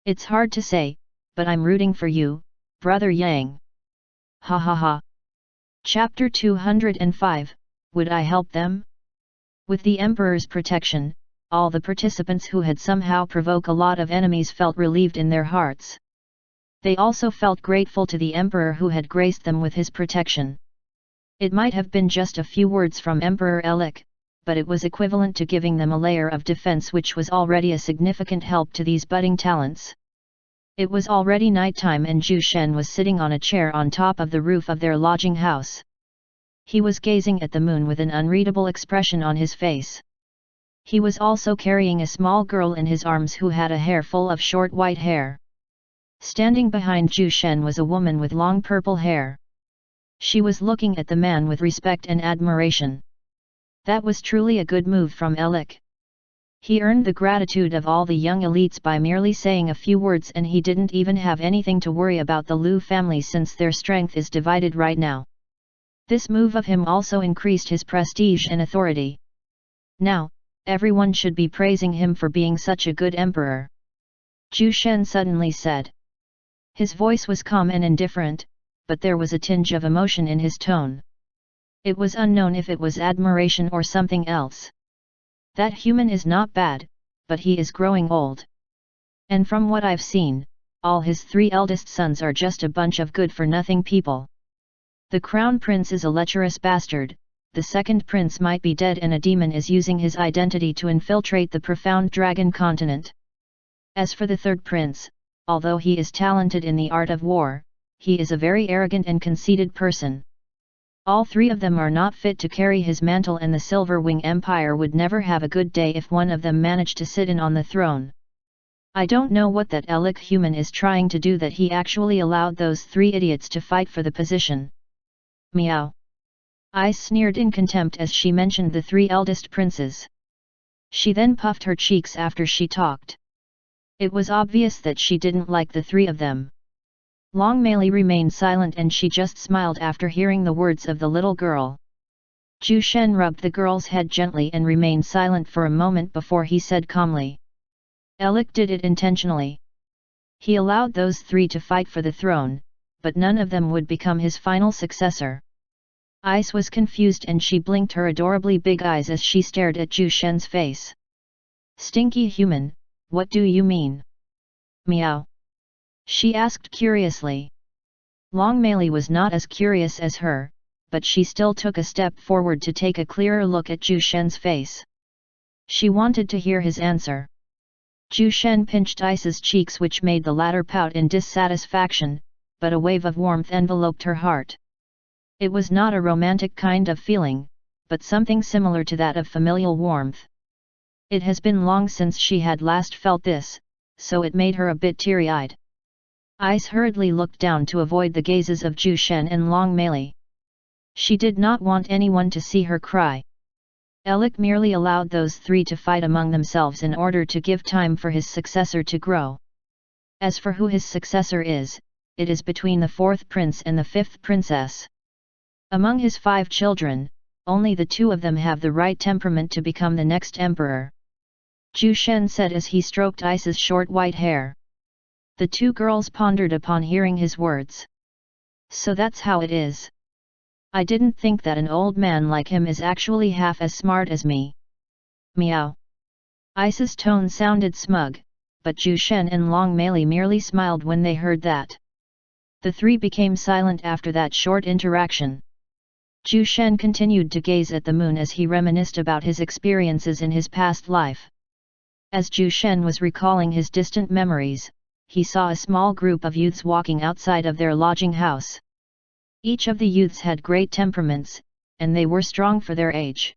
it's hard to say, but I'm rooting for you, Brother Yang. Ha ha ha. Chapter 205, Would I help them? With the Emperor's protection, all the participants who had somehow provoked a lot of enemies felt relieved in their hearts. They also felt grateful to the Emperor who had graced them with his protection. It might have been just a few words from Emperor Elik, but it was equivalent to giving them a layer of defense which was already a significant help to these budding talents. It was already nighttime and Zhu Shen was sitting on a chair on top of the roof of their lodging house. He was gazing at the moon with an unreadable expression on his face. He was also carrying a small girl in his arms who had a hair full of short white hair. Standing behind Zhu Shen was a woman with long purple hair. She was looking at the man with respect and admiration. That was truly a good move from Elik. He earned the gratitude of all the young elites by merely saying a few words, and he didn't even have anything to worry about the Liu family since their strength is divided right now. This move of him also increased his prestige and authority. Now, everyone should be praising him for being such a good emperor. Zhu Shen suddenly said. His voice was calm and indifferent, but there was a tinge of emotion in his tone. It was unknown if it was admiration or something else. That human is not bad, but he is growing old. And from what I've seen, all his 3 eldest sons are just a bunch of good-for-nothing people. The crown prince is a lecherous bastard, the second prince might be dead and a demon is using his identity to infiltrate the profound dragon continent. As for the third prince, although he is talented in the art of war, he is a very arrogant and conceited person. All 3 of them are not fit to carry his mantle, and the Silver Wing Empire would never have a good day if one of them managed to sit in on the throne. I don't know what that Elik human is trying to do that he actually allowed those 3 idiots to fight for the position. Meow. I sneered in contempt as she mentioned the 3 eldest princes. She then puffed her cheeks after she talked. It was obvious that she didn't like the 3 of them. Long Meili remained silent and she just smiled after hearing the words of the little girl. Zhu Shen rubbed the girl's head gently and remained silent for a moment before he said calmly. Elik did it intentionally. He allowed those three to fight for the throne, but none of them would become his final successor. Ice was confused and she blinked her adorably big eyes as she stared at Zhu Shen's face. Stinky human, what do you mean? Meow. She asked curiously. Long Meili was not as curious as her, but she still took a step forward to take a clearer look at Zhu Shen's face. She wanted to hear his answer. Zhu Shen pinched Ice's cheeks which made the latter pout in dissatisfaction, but a wave of warmth enveloped her heart. It was not a romantic kind of feeling, but something similar to that of familial warmth. It has been long since she had last felt this, so it made her a bit teary-eyed. Ice hurriedly looked down to avoid the gazes of Zhu Shen and Long Meili. She did not want anyone to see her cry. Elik merely allowed those three to fight among themselves in order to give time for his successor to grow. As for who his successor is, it is between the fourth prince and the fifth princess. Among his 5 children, only the 2 of them have the right temperament to become the next emperor. Zhu Shen said as he stroked Ice's short white hair. The 2 girls pondered upon hearing his words. So that's how it is. I didn't think that an old man like him is actually half as smart as me. Meow. Ice's tone sounded smug, but Zhu Shen and Long Meili merely smiled when they heard that. The 3 became silent after that short interaction. Zhu Shen continued to gaze at the moon as he reminisced about his experiences in his past life. As Zhu Shen was recalling his distant memories, he saw a small group of youths walking outside of their lodging house. Each of the youths had great temperaments, and they were strong for their age.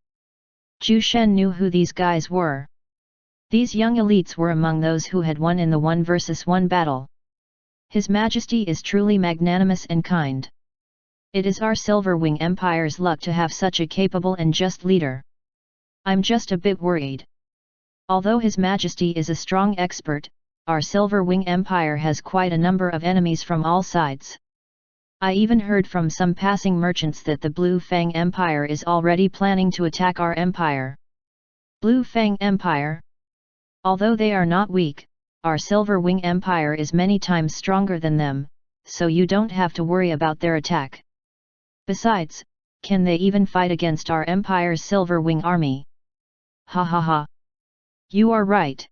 Zhu Shen knew who these guys were. These young elites were among those who had won in the 1 versus 1 battle. His Majesty is truly magnanimous and kind. It is our Silverwing Empire's luck to have such a capable and just leader. I'm just a bit worried. Although His Majesty is a strong expert, our Silverwing Empire has quite a number of enemies from all sides. I even heard from some passing merchants that the Blue Fang Empire is already planning to attack our empire. Blue Fang Empire? Although they are not weak, our Silverwing Empire is many times stronger than them, so you don't have to worry about their attack. Besides, can they even fight against our empire's Silverwing army? Ha ha ha. You are right.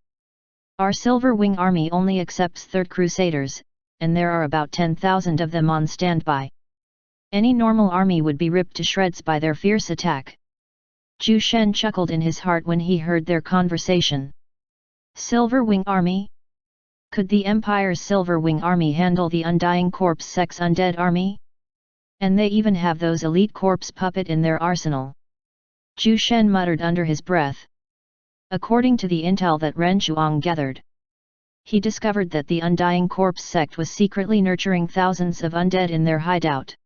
Our Silverwing army only accepts Third Crusaders, and there are about 10,000 of them on standby. Any normal army would be ripped to shreds by their fierce attack. Zhu Shen chuckled in his heart when he heard their conversation. Silverwing army? Could the Empire's Silverwing army handle the Undying Corpse Sect's undead army? And they even have those elite corpse puppet in their arsenal. Zhu Shen muttered under his breath. According to the intel that Ren Zhuang gathered, he discovered that the Undying Corpse sect was secretly nurturing thousands of undead in their hideout.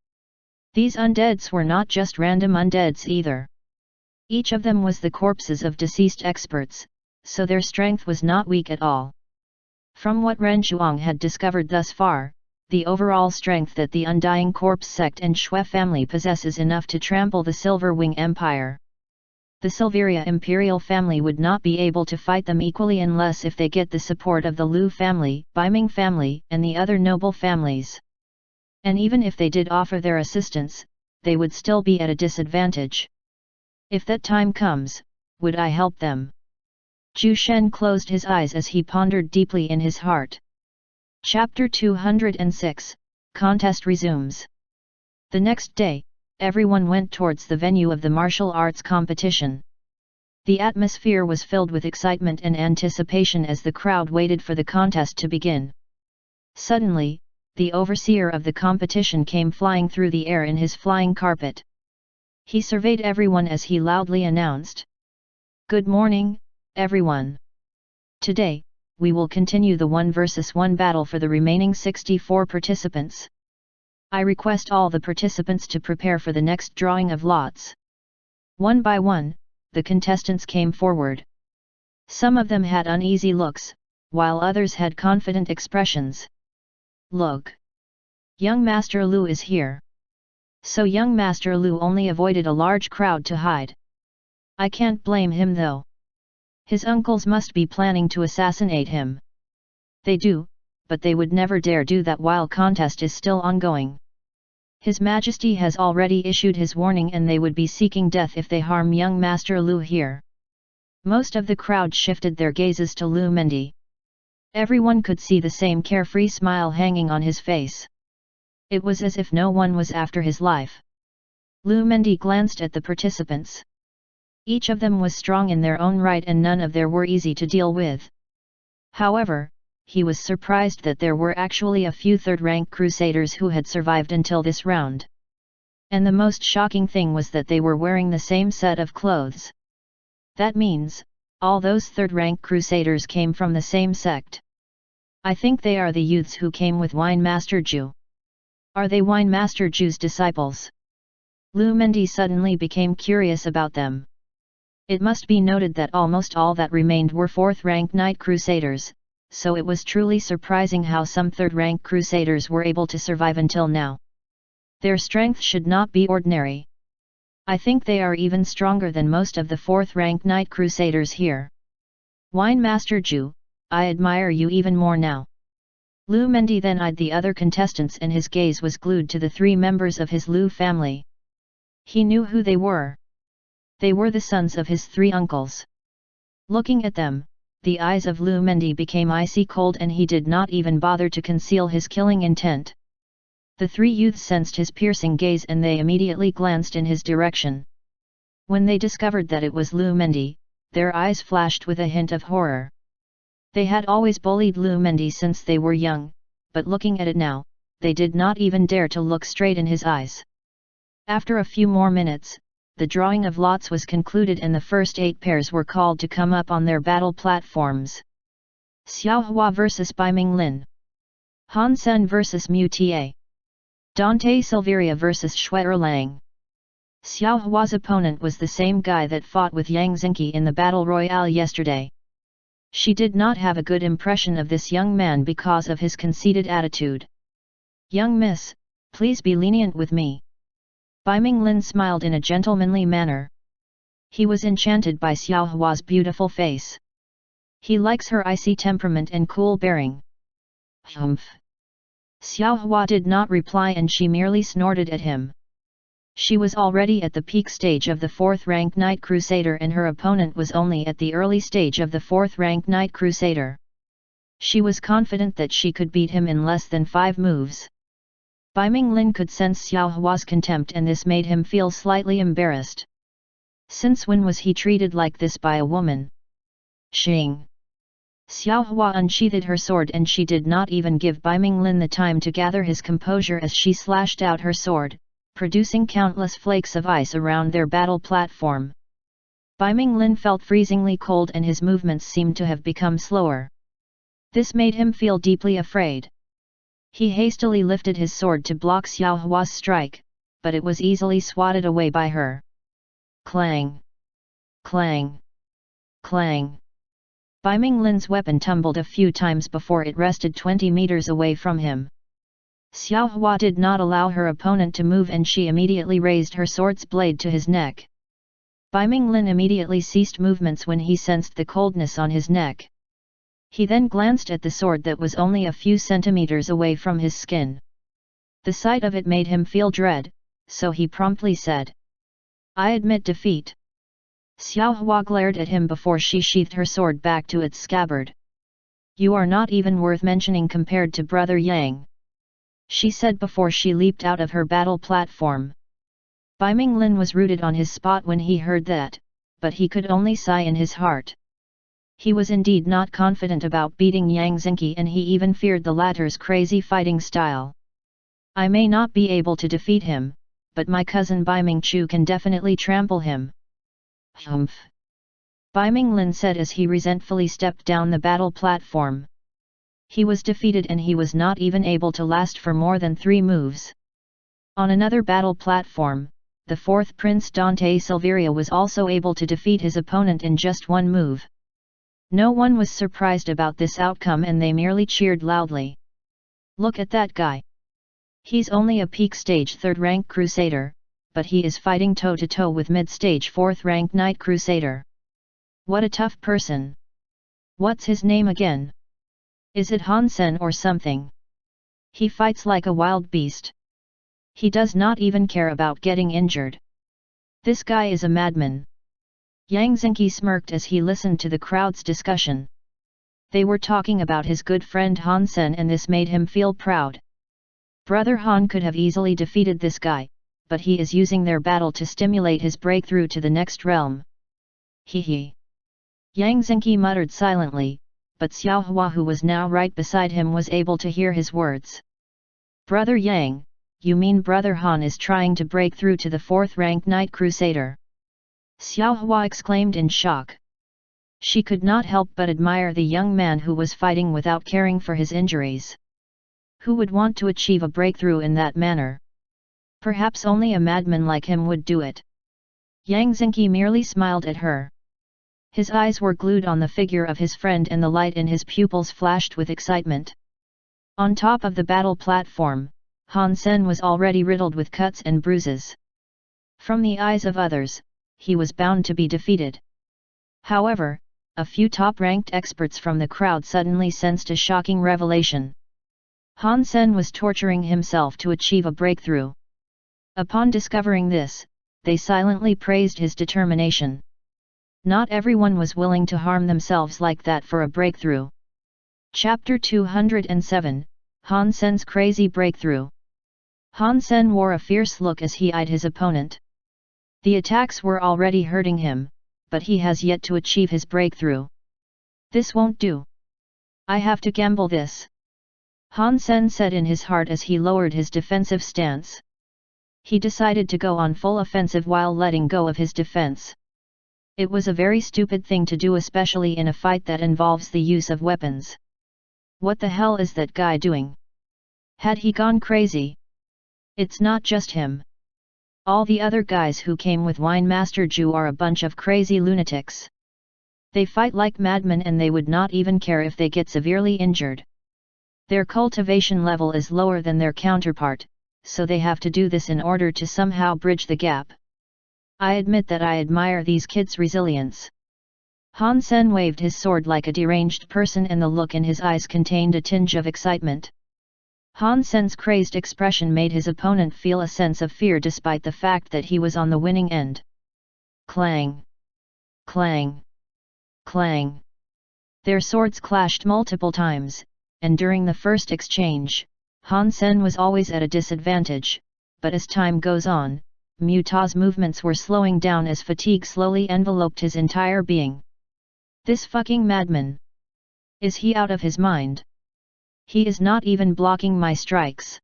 These undeads were not just random undeads either. Each of them was the corpses of deceased experts, so their strength was not weak at all. From what Ren Zhuang had discovered thus far, the overall strength that the Undying Corpse sect and Shui family possess is enough to trample the Silverwing Empire. The Silveria imperial family would not be able to fight them equally unless if they get the support of the Lu family, Baiming family, and the other noble families. And even if they did offer their assistance, they would still be at a disadvantage. If that time comes, would I help them? Zhu Shen closed his eyes as he pondered deeply in his heart. Chapter 206, Contest resumes. The next day, everyone went towards the venue of the martial arts competition. The atmosphere was filled with excitement and anticipation as the crowd waited for the contest to begin. Suddenly, the overseer of the competition came flying through the air in his flying carpet. He surveyed everyone as he loudly announced. Good morning, everyone. Today, we will continue the 1 versus 1 battle for the remaining 64 participants. I request all the participants to prepare for the next drawing of lots. One by one, the contestants came forward. Some of them had uneasy looks, while others had confident expressions. Look! Young Master Lu is here. So young Master Lu only avoided a large crowd to hide. I can't blame him though. His uncles must be planning to assassinate him. They do, but they would never dare do that while contest is still ongoing. His Majesty has already issued his warning and they would be seeking death if they harm young Master Lu here. Most of the crowd shifted their gazes to Lu Mendi. Everyone could see the same carefree smile hanging on his face. It was as if no one was after his life. Lu Mendi glanced at the participants. Each of them was strong in their own right and none of them were easy to deal with. However, he was surprised that there were actually a few third-rank crusaders who had survived until this round. And the most shocking thing was that they were wearing the same set of clothes. That means, all those third-rank crusaders came from the same sect. I think they are the youths who came with Wine Master Ju. Are they Wine Master Ju's disciples? Lu Mendi suddenly became curious about them. It must be noted that almost all that remained were fourth-rank knight crusaders, so it was truly surprising how some third-rank crusaders were able to survive until now. Their strength should not be ordinary. I think they are even stronger than most of the fourth-rank knight crusaders here. Wine Master Ju, I admire you even more now. Lu Mendi then eyed the other contestants and his gaze was glued to the three members of his Lu family. He knew who they were. They were the sons of his three uncles. Looking at them, the eyes of Lu Mendi became icy cold and he did not even bother to conceal his killing intent. The three youths sensed his piercing gaze and they immediately glanced in his direction. When they discovered that it was Lu Mendi, their eyes flashed with a hint of horror. They had always bullied Lu Mendi since they were young, but looking at it now, they did not even dare to look straight in his eyes. After a few more minutes, the drawing of lots was concluded and the first 8 pairs were called to come up on their battle platforms. Xiao Hua vs Bai Minglin. Han Sen vs Mu Ta. Dante Silveria vs Shui Erlang. Xiao Hua's opponent was the same guy that fought with Yang Xingqi in the battle royale yesterday. She did not have a good impression of this young man because of his conceited attitude. Young miss, please be lenient with me. Bai Minglin smiled in a gentlemanly manner. He was enchanted by Xiao Hua's beautiful face. He likes her icy temperament and cool bearing. Humph. Xiao Hua did not reply and she merely snorted at him. She was already at the peak stage of the 4th-rank Knight Crusader and her opponent was only at the early stage of the 4th-rank Knight Crusader. She was confident that she could beat him in less than 5 moves. Bai Minglin could sense Xiao Hua's contempt and this made him feel slightly embarrassed. Since when was he treated like this by a woman? Xing. Xiao Hua unsheathed her sword and she did not even give Bai Minglin the time to gather his composure as she slashed out her sword, producing countless flakes of ice around their battle platform. Bai Minglin felt freezingly cold and his movements seemed to have become slower. This made him feel deeply afraid. He hastily lifted his sword to block Xiao Hua's strike, but it was easily swatted away by her. Clang! Clang! Clang! Bai Minglin's weapon tumbled a few times before it rested 20 meters away from him. Xiao Hua did not allow her opponent to move and she immediately raised her sword's blade to his neck. Bai Minglin immediately ceased movements when he sensed the coldness on his neck. He then glanced at the sword that was only a few centimeters away from his skin. The sight of it made him feel dread, so he promptly said, "I admit defeat." Xiao Hua glared at him before she sheathed her sword back to its scabbard. "You are not even worth mentioning compared to Brother Yang," she said before she leaped out of her battle platform. Bai Minglin was rooted on his spot when he heard that, but he could only sigh in his heart. He was indeed not confident about beating Yang Xingqi and he even feared the latter's crazy fighting style. "I may not be able to defeat him, but my cousin Bai Mingchu can definitely trample him." Humph! Bai Minglin said as he resentfully stepped down the battle platform. He was defeated and he was not even able to last for more than 3 moves. On another battle platform, the 4th Prince Dante Silveria was also able to defeat his opponent in just 1 move. No one was surprised about this outcome and they merely cheered loudly. "Look at that guy. He's only a peak stage 3rd rank crusader, but he is fighting toe-to-toe with mid-stage 4th rank knight crusader. What a tough person. What's his name again? Is it Hansen or something? He fights like a wild beast. He does not even care about getting injured. This guy is a madman. Yang Zhenqi smirked as he listened to the crowd's discussion. They were talking about his good friend Hansen, and this made him feel proud. Brother Han could have easily defeated this guy, but he is using their battle to stimulate his breakthrough to the next realm. Hee. Yang Zhenqi muttered silently, but Xiao Hua, who was now right beside him, was able to hear his words. Brother Yang, you mean Brother Han is trying to break through to the 4th rank knight crusader? Xiao Hua exclaimed in shock. She could not help but admire the young man who was fighting without caring for his injuries. Who would want to achieve a breakthrough in that manner? Perhaps only a madman like him would do it. Yang Zhenqi merely smiled at her. His eyes were glued on the figure of his friend, and the light in his pupils flashed with excitement. On top of the battle platform, Hansen was already riddled with cuts and bruises. From the eyes of others, he was bound to be defeated. However, a few top-ranked experts from the crowd suddenly sensed a shocking revelation. Hansen was torturing himself to achieve a breakthrough. Upon discovering this, they silently praised his determination. Not everyone was willing to harm themselves like that for a breakthrough. Chapter 207, Hansen's Crazy Breakthrough. Hansen wore a fierce look as he eyed his opponent. The attacks were already hurting him, but he has yet to achieve his breakthrough. This won't do. I have to gamble this. Hansen said in his heart as he lowered his defensive stance. He decided to go on full offensive while letting go of his defense. It was a very stupid thing to do, especially in a fight that involves the use of weapons. What the hell is that guy doing? Had he gone crazy? It's not just him. All the other guys who came with Wine Master Zhu are a bunch of crazy lunatics. They fight like madmen, and they would not even care if they get severely injured. Their cultivation level is lower than their counterpart, so they have to do this in order to somehow bridge the gap. I admit that I admire these kids' resilience. Hansen waved his sword like a deranged person, and the look in his eyes contained a tinge of excitement. Hansen's crazed expression made his opponent feel a sense of fear despite the fact that he was on the winning end. Clang! Clang! Clang! Their swords clashed multiple times, and during the first exchange, Hansen was always at a disadvantage, but as time goes on, Muta's movements were slowing down as fatigue slowly enveloped his entire being. This fucking madman! Is he out of his mind? He is not even blocking my strikes.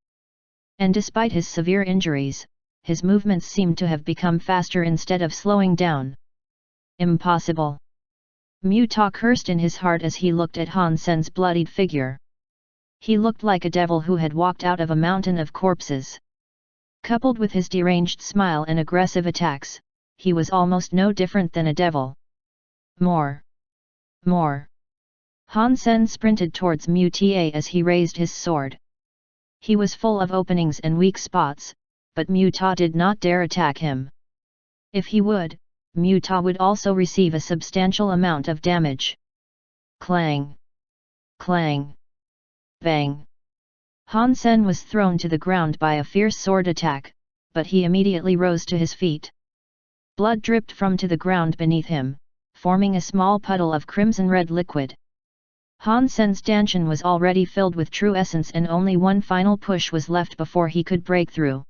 And despite his severe injuries, his movements seemed to have become faster instead of slowing down. Impossible! Muta cursed in his heart as he looked at Hansen's bloodied figure. He looked like a devil who had walked out of a mountain of corpses. Coupled with his deranged smile and aggressive attacks, he was almost no different than a devil. More! More! Hansen sprinted towards Muta as he raised his sword. He was full of openings and weak spots, but Muta did not dare attack him. If he would, Muta would also receive a substantial amount of damage. Clang! Clang! Bang! Hansen was thrown to the ground by a fierce sword attack, but he immediately rose to his feet. Blood dripped from to the ground beneath him, forming a small puddle of crimson-red liquid. Hansen's dantian was already filled with true essence, and only one final push was left before he could break through.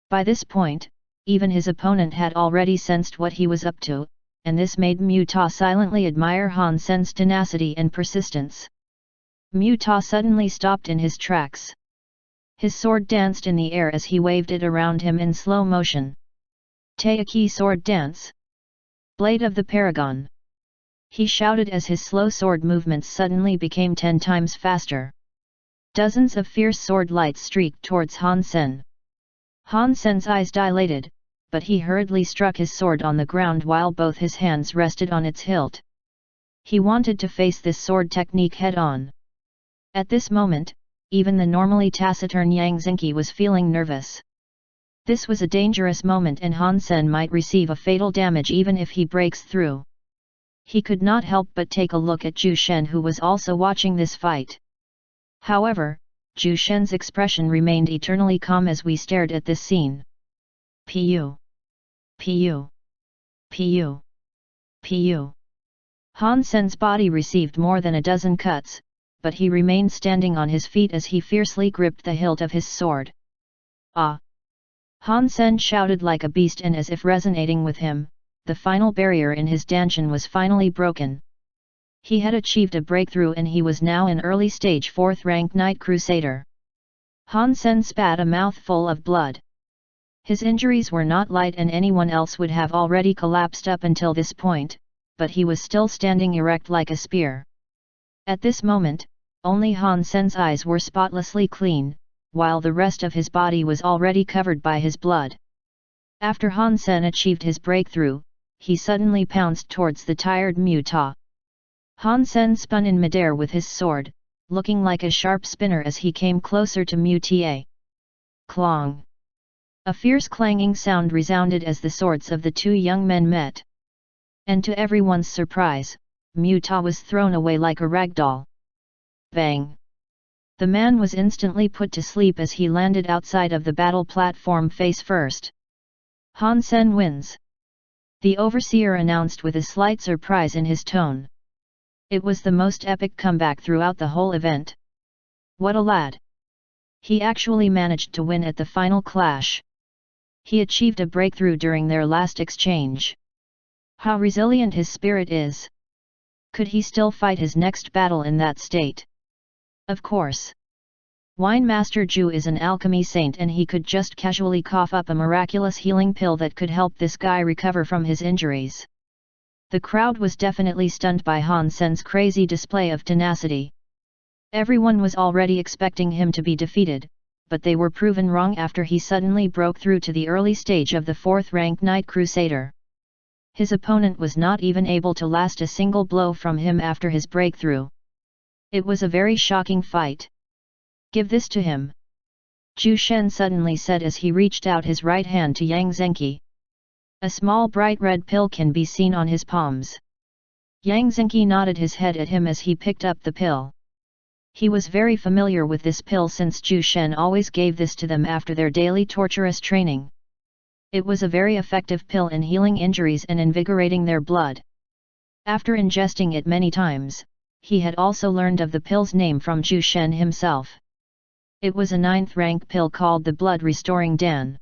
By this point, even his opponent had already sensed what he was up to, and this made Muta silently admire Hansen's tenacity and persistence. Muta suddenly stopped in his tracks. His sword danced in the air as he waved it around him in slow motion. Taiki sword dance! Blade of the Paragon! He shouted as his slow sword movements suddenly became 10 times faster. Dozens of fierce sword lights streaked towards Hansen. Hansen's eyes dilated, but he hurriedly struck his sword on the ground while both his hands rested on its hilt. He wanted to face this sword technique head-on. At this moment, even the normally taciturn Yang Zhenqi was feeling nervous. This was a dangerous moment and Han Sen might receive a fatal damage even if he breaks through. He could not help but take a look at Zhu Shen, who was also watching this fight. However, Zhu Shen's expression remained eternally calm as we stared at this scene. Pu. Pu. Pu. Pu. Han Sen's body received more than a dozen cuts, but he remained standing on his feet as he fiercely gripped the hilt of his sword. Ah! Han Sen shouted like a beast, and as if resonating with him, the final barrier in his dantian was finally broken. He had achieved a breakthrough and he was now an early stage 4th rank Knight Crusader. Han Sen spat a mouthful of blood. His injuries were not light and anyone else would have already collapsed up until this point, but he was still standing erect like a spear. At this moment, only Han Sen's eyes were spotlessly clean, while the rest of his body was already covered by his blood. After Han Sen achieved his breakthrough, he suddenly pounced towards the tired Mu Ta. Han Sen spun in midair with his sword, looking like a sharp spinner as he came closer to Mu Ta. Clong! A fierce clanging sound resounded as the swords of the two young men met. And to everyone's surprise, Mu Ta was thrown away like a rag doll. Bang! The man was instantly put to sleep as he landed outside of the battle platform face first. Han Sen wins. The overseer announced with a slight surprise in his tone. It was the most epic comeback throughout the whole event. What a lad! He actually managed to win at the final clash. He achieved a breakthrough during their last exchange. How resilient his spirit is! Could he still fight his next battle in that state? Of course. Wine Master Zhu is an alchemy saint and he could just casually cough up a miraculous healing pill that could help this guy recover from his injuries. The crowd was definitely stunned by Han Sen's crazy display of tenacity. Everyone was already expecting him to be defeated, but they were proven wrong after he suddenly broke through to the early stage of the 4th rank Knight Crusader. His opponent was not even able to last a single blow from him after his breakthrough. It was a very shocking fight. Give this to him. Zhu Shen suddenly said as he reached out his right hand to Yang Zhenqi. A small bright red pill can be seen on his palms. Yang Zhenqi nodded his head at him as he picked up the pill. He was very familiar with this pill since Zhu Shen always gave this to them after their daily torturous training. It was a very effective pill in healing injuries and invigorating their blood. After ingesting it many times, he had also learned of the pill's name from Zhu Shen himself. It was a 9th rank pill called the Blood Restoring Dan.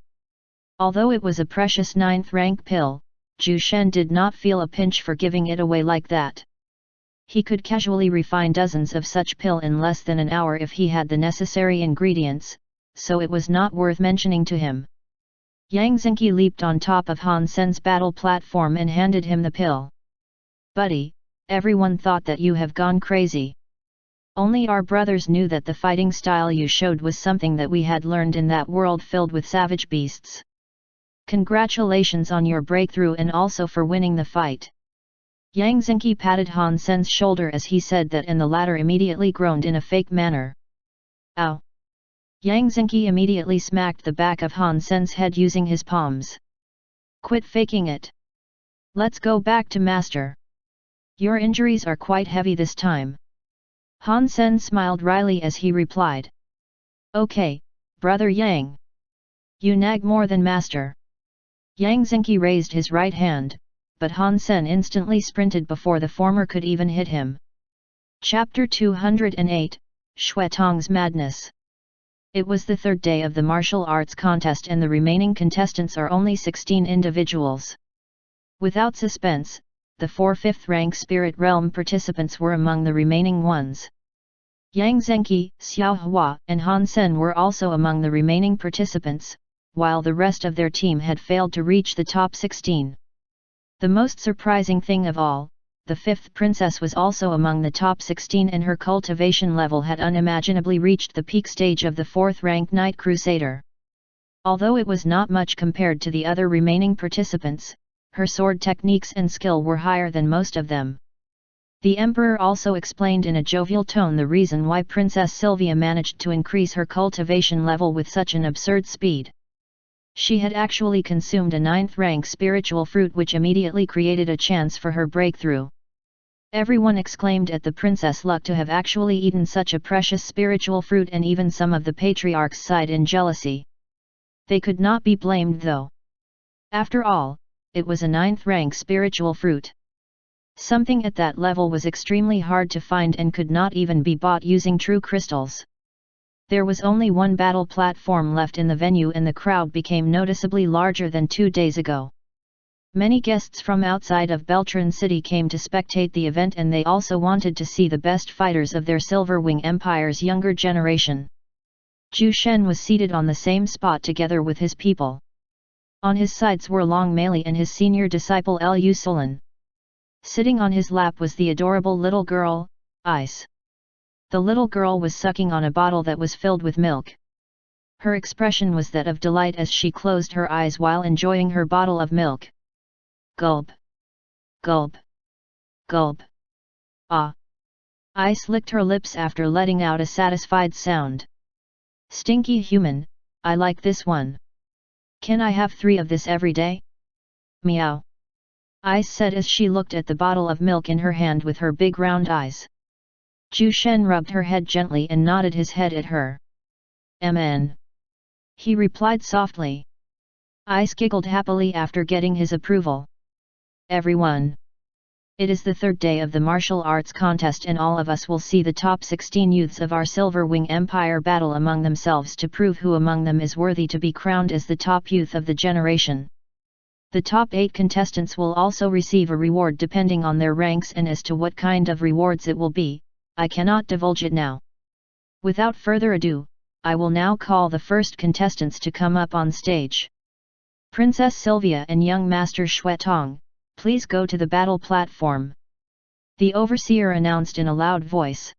Although it was a precious 9th rank pill, Zhu Shen did not feel a pinch for giving it away like that. He could casually refine dozens of such pill in less than an hour if he had the necessary ingredients, so it was not worth mentioning to him. Yang Zhenqi leaped on top of Han Sen's battle platform and handed him the pill. Buddy, everyone thought that you have gone crazy. Only our brothers knew that the fighting style you showed was something that we had learned in that world filled with savage beasts. Congratulations on your breakthrough and also for winning the fight. Yang Zhenqi patted Han Sen's shoulder as he said that, and the latter immediately groaned in a fake manner. Ow! Yang Zhenqi immediately smacked the back of Han Sen's head using his palms. Quit faking it. Let's go back to Master. Your injuries are quite heavy this time. Han Sen smiled wryly as he replied. Okay, brother Yang. You nag more than Master. Yang Zhenqi raised his right hand, but Han Sen instantly sprinted before the former could even hit him. Chapter 208, Xue Tong's Madness. It was the third day of the martial arts contest and the remaining contestants are only 16 individuals. Without suspense, the 4 5th rank Spirit Realm participants were among the remaining ones. Yang Zhenqi, Xiao Hua, and Han Sen were also among the remaining participants, while the rest of their team had failed to reach the top 16. The most surprising thing of all, the 5th princess was also among the top 16 and her cultivation level had unimaginably reached the peak stage of the 4th rank Knight Crusader. Although it was not much compared to the other remaining participants, her sword techniques and skill were higher than most of them. The Emperor also explained in a jovial tone the reason why Princess Sylvia managed to increase her cultivation level with such an absurd speed. She had actually consumed a 9th-rank spiritual fruit which immediately created a chance for her breakthrough. Everyone exclaimed at the princess' luck to have actually eaten such a precious spiritual fruit, and even some of the patriarchs sighed in jealousy. They could not be blamed though. After all, it was a 9th-rank spiritual fruit. Something at that level was extremely hard to find and could not even be bought using true crystals. There was only one battle platform left in the venue and the crowd became noticeably larger than 2 days ago. Many guests from outside of Beltran City came to spectate the event, and they also wanted to see the best fighters of their Silverwing Empire's younger generation. Zhu Shen was seated on the same spot together with his people. On his sides were Long Meili and his senior disciple Lu Sulan. Sitting on his lap was the adorable little girl, Ice. The little girl was sucking on a bottle that was filled with milk. Her expression was that of delight as she closed her eyes while enjoying her bottle of milk. Gulp. Gulp. Gulp. Ah. Ice licked her lips after letting out a satisfied sound. Stinky human, I like this one. Can I have 3 of this every day? Meow. Ice said as she looked at the bottle of milk in her hand with her big round eyes. Zhu Shen rubbed her head gently and nodded his head at her. "Mn." He replied softly. Ice giggled happily after getting his approval. "Everyone. It is the 3rd day of the martial arts contest and all of us will see the top 16 youths of our Silverwing Empire battle among themselves to prove who among them is worthy to be crowned as the top youth of the generation. The top 8 contestants will also receive a reward depending on their ranks, and as to what kind of rewards it will be, I cannot divulge it now. Without further ado, I will now call the first contestants to come up on stage. Princess Sylvia and young Master Xuetong, please go to the battle platform," the overseer announced in a loud voice.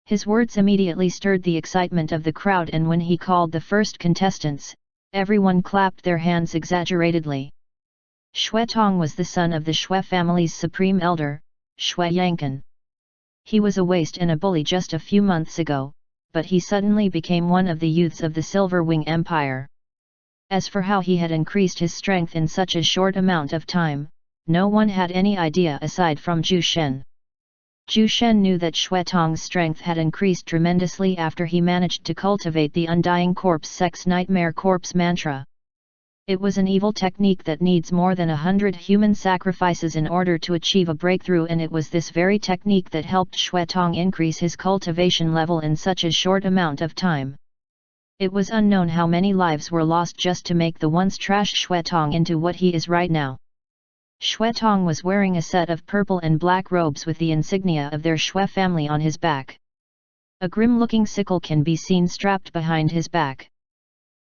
His words immediately stirred the excitement of the crowd, and when he called the first contestants, everyone clapped their hands exaggeratedly. Xuetong was the son of the Xue family's supreme elder, Xue Yankan. He was a waste and a bully just a few months ago, but he suddenly became one of the youths of the Silverwing Empire. As for how he had increased his strength in such a short amount of time, no one had any idea aside from Zhu Shen. Zhu Shen knew that Xuetong's strength had increased tremendously after he managed to cultivate the Undying Corpse Sex Nightmare Corpse mantra. It was an evil technique that needs more than 100 human sacrifices in order to achieve a breakthrough, and it was this very technique that helped Xuetong increase his cultivation level in such a short amount of time. It was unknown how many lives were lost just to make the once trashed Xuetong into what he is right now. Xuetong was wearing a set of purple and black robes with the insignia of their Xue family on his back. A grim-looking sickle can be seen strapped behind his back.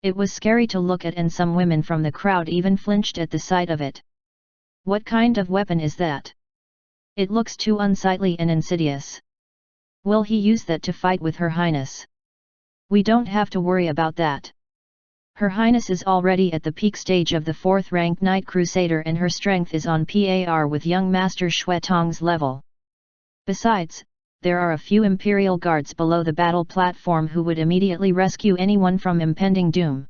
It was scary to look at, and some women from the crowd even flinched at the sight of it. What kind of weapon is that? It looks too unsightly and insidious. Will he use that to fight with Her Highness? We don't have to worry about that. Her Highness is already at the peak stage of the 4th-rank Knight Crusader, and her strength is on par with young Master Xuetong's level. Besides, there are a few Imperial guards below the battle platform who would immediately rescue anyone from impending doom.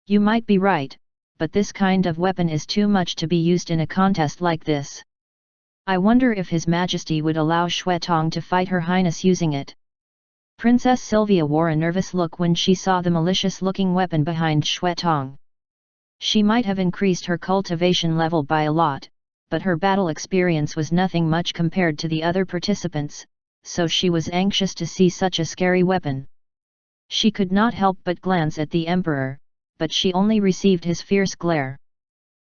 You might be right, but this kind of weapon is too much to be used in a contest like this. I wonder if His Majesty would allow Xuetong to fight Her Highness using it. Princess Sylvia wore a nervous look when she saw the malicious-looking weapon behind Xuetong. She might have increased her cultivation level by a lot, but her battle experience was nothing much compared to the other participants, so she was anxious to see such a scary weapon. She could not help but glance at the Emperor, but she only received his fierce glare.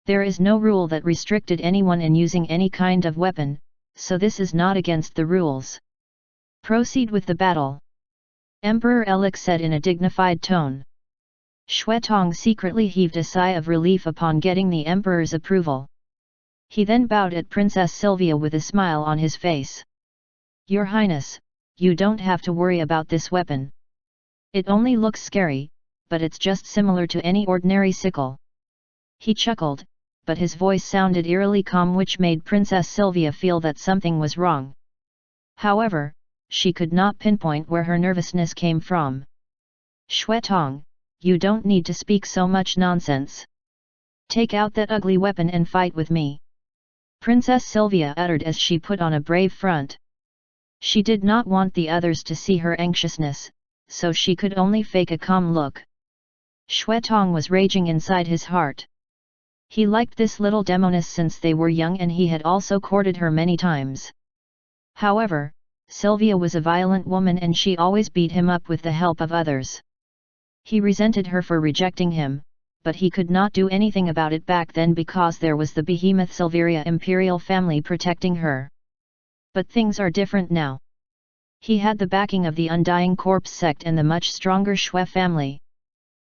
There is no rule that restricted anyone in using any kind of weapon, so this is not against the rules. Proceed with the battle, Emperor Elix said in a dignified tone. Xuetong secretly heaved a sigh of relief upon getting the Emperor's approval. He then bowed at Princess Sylvia with a smile on his face. Your Highness, you don't have to worry about this weapon. It only looks scary, but it's just similar to any ordinary sickle. He chuckled, but his voice sounded eerily calm, which made Princess Sylvia feel that something was wrong. However, she could not pinpoint where her nervousness came from. "Xuetong, you don't need to speak so much nonsense. Take out that ugly weapon and fight with me," Princess Sylvia uttered as she put on a brave front. She did not want the others to see her anxiousness, so she could only fake a calm look. Xuetong was raging inside his heart. He liked this little demoness since they were young, and he had also courted her many times. However, Sylvia was a violent woman and she always beat him up with the help of others. He resented her for rejecting him, but he could not do anything about it back then because there was the behemoth Silveria imperial family protecting her. But things are different now. He had the backing of the Undying Corpse sect and the much stronger Shui family.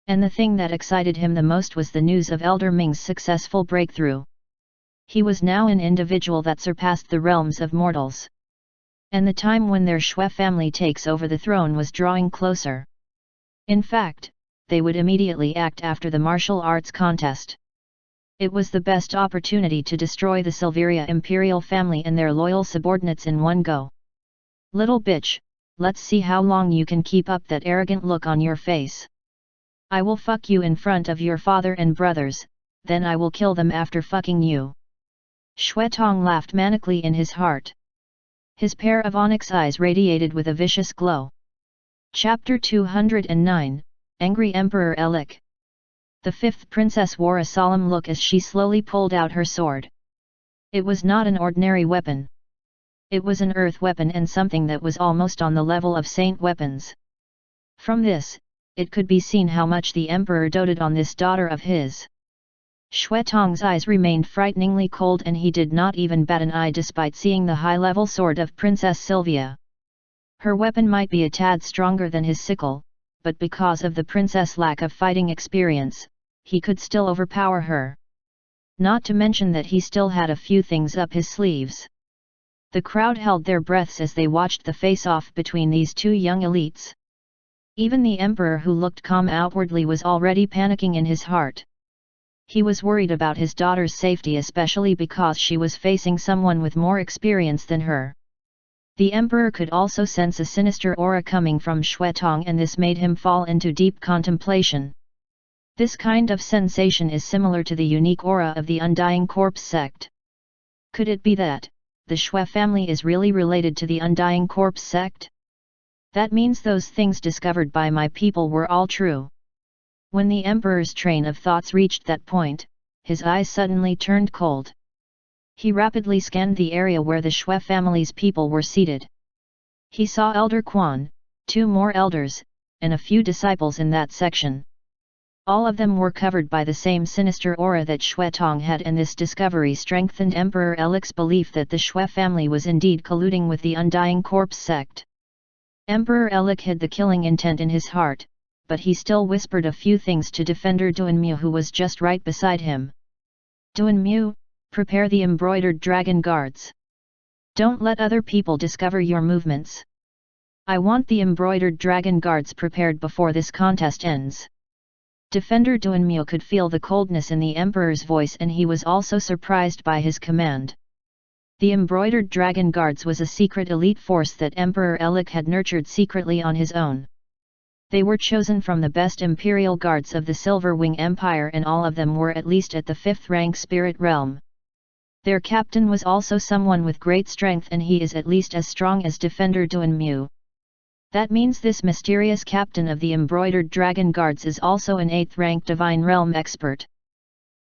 And the thing that excited him the most was the news of Elder Ming's successful breakthrough. He was now an individual that surpassed the realms of mortals. And the time when their Shui family takes over the throne was drawing closer. In fact, they would immediately act after the martial arts contest. It was the best opportunity to destroy the Silveria imperial family and their loyal subordinates in one go. "Little bitch, let's see how long you can keep up that arrogant look on your face. I will fuck you in front of your father and brothers, then I will kill them after fucking you." Xuetong laughed manically in his heart. His pair of onyx eyes radiated with a vicious glow. Chapter 209, Angry Emperor Elik. The fifth princess wore a solemn look as she slowly pulled out her sword. It was not an ordinary weapon. It was an earth weapon and something that was almost on the level of saint weapons. From this, it could be seen how much the emperor doted on this daughter of his. Xuetong's eyes remained frighteningly cold and he did not even bat an eye despite seeing the high-level sword of Princess Sylvia. Her weapon might be a tad stronger than his sickle, but because of the princess' lack of fighting experience, he could still overpower her. Not to mention that he still had a few things up his sleeves. The crowd held their breaths as they watched the face-off between these two young elites. Even the emperor, who looked calm outwardly, was already panicking in his heart. He was worried about his daughter's safety, especially because she was facing someone with more experience than her. The emperor could also sense a sinister aura coming from Xuetong, and this made him fall into deep contemplation. This kind of sensation is similar to the unique aura of the Undying Corpse sect. Could it be that the Shui family is really related to the Undying Corpse sect? That means those things discovered by my people were all true. When the emperor's train of thoughts reached that point, his eyes suddenly turned cold. He rapidly scanned the area where the Shui family's people were seated. He saw Elder Quan, 2 more elders, and a few disciples in that section. All of them were covered by the same sinister aura that Xuetong had, and this discovery strengthened Emperor Elik's belief that the Shui family was indeed colluding with the Undying Corpse sect. Emperor Elik hid the killing intent in his heart, but he still whispered a few things to Defender Duanmu, who was just right beside him. "Duanmu, prepare the embroidered dragon guards. Don't let other people discover your movements. I want the embroidered dragon guards prepared before this contest ends." Defender Duanmu could feel the coldness in the emperor's voice, and he was also surprised by his command. The embroidered dragon guards was a secret elite force that Emperor Elik had nurtured secretly on his own. They were chosen from the best imperial guards of the Silver Wing Empire, and all of them were at least at the 5th rank spirit realm. Their captain was also someone with great strength, and he is at least as strong as Defender Duanmu. That means this mysterious captain of the embroidered dragon guards is also an 8th rank divine realm expert.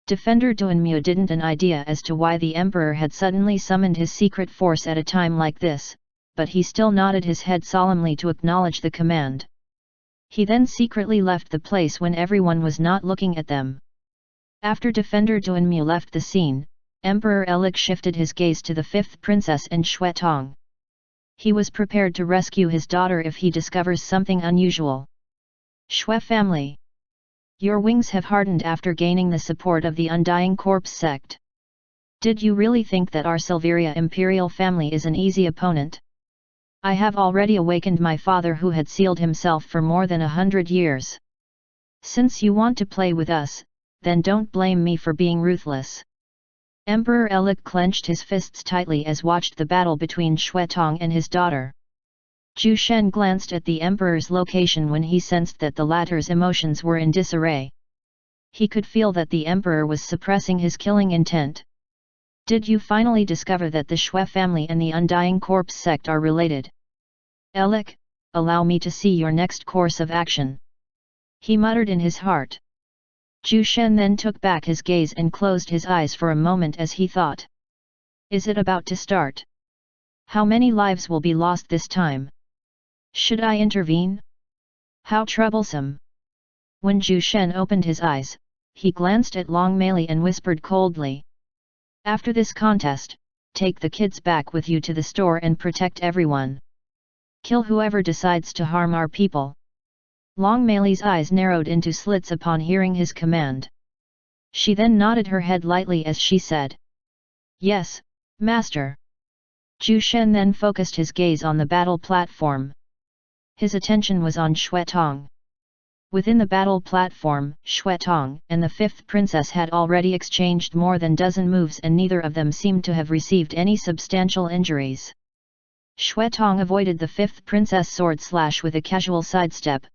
Defender Duanmu didn't an idea as to why the emperor had suddenly summoned his secret force at a time like this, but he still nodded his head solemnly to acknowledge the command. He then secretly left the place when everyone was not looking at them. After Defender Duanmu left the scene, Emperor Elik shifted his gaze to the 5th princess and Xuetong. He was prepared to rescue his daughter if he discovers something unusual. "Shui family. Your wings have hardened after gaining the support of the Undying Corpse sect. Did you really think that our Silveria imperial family is an easy opponent? I have already awakened my father, who had sealed himself for more than 100 years. Since you want to play with us, then don't blame me for being ruthless." Emperor Elik clenched his fists tightly as watched the battle between Xuetong and his daughter. Zhu Shen glanced at the emperor's location when he sensed that the latter's emotions were in disarray. He could feel that the emperor was suppressing his killing intent. Did you finally discover that the Xue family and the Undying Corpse sect are related? Elik, allow me to see your next course of action. He muttered in his heart. Zhu Shen then took back his gaze and closed his eyes for a moment as he thought. Is it about to start? How many lives will be lost this time? Should I intervene? How troublesome! When Zhu Shen opened his eyes, he glanced at Long Meili and whispered coldly. After this contest, take the kids back with you to the store and protect everyone. Kill whoever decides to harm our people. Long Meili's eyes narrowed into slits upon hearing his command. She then nodded her head lightly as she said. Yes, Master. Zhu Shen then focused his gaze on the battle platform. His attention was on Xuetong. Within the battle platform, Xuetong and the fifth princess had already exchanged more than dozen moves and neither of them seemed to have received any substantial injuries. Xuetong avoided the fifth princess sword slash with a casual sidestep.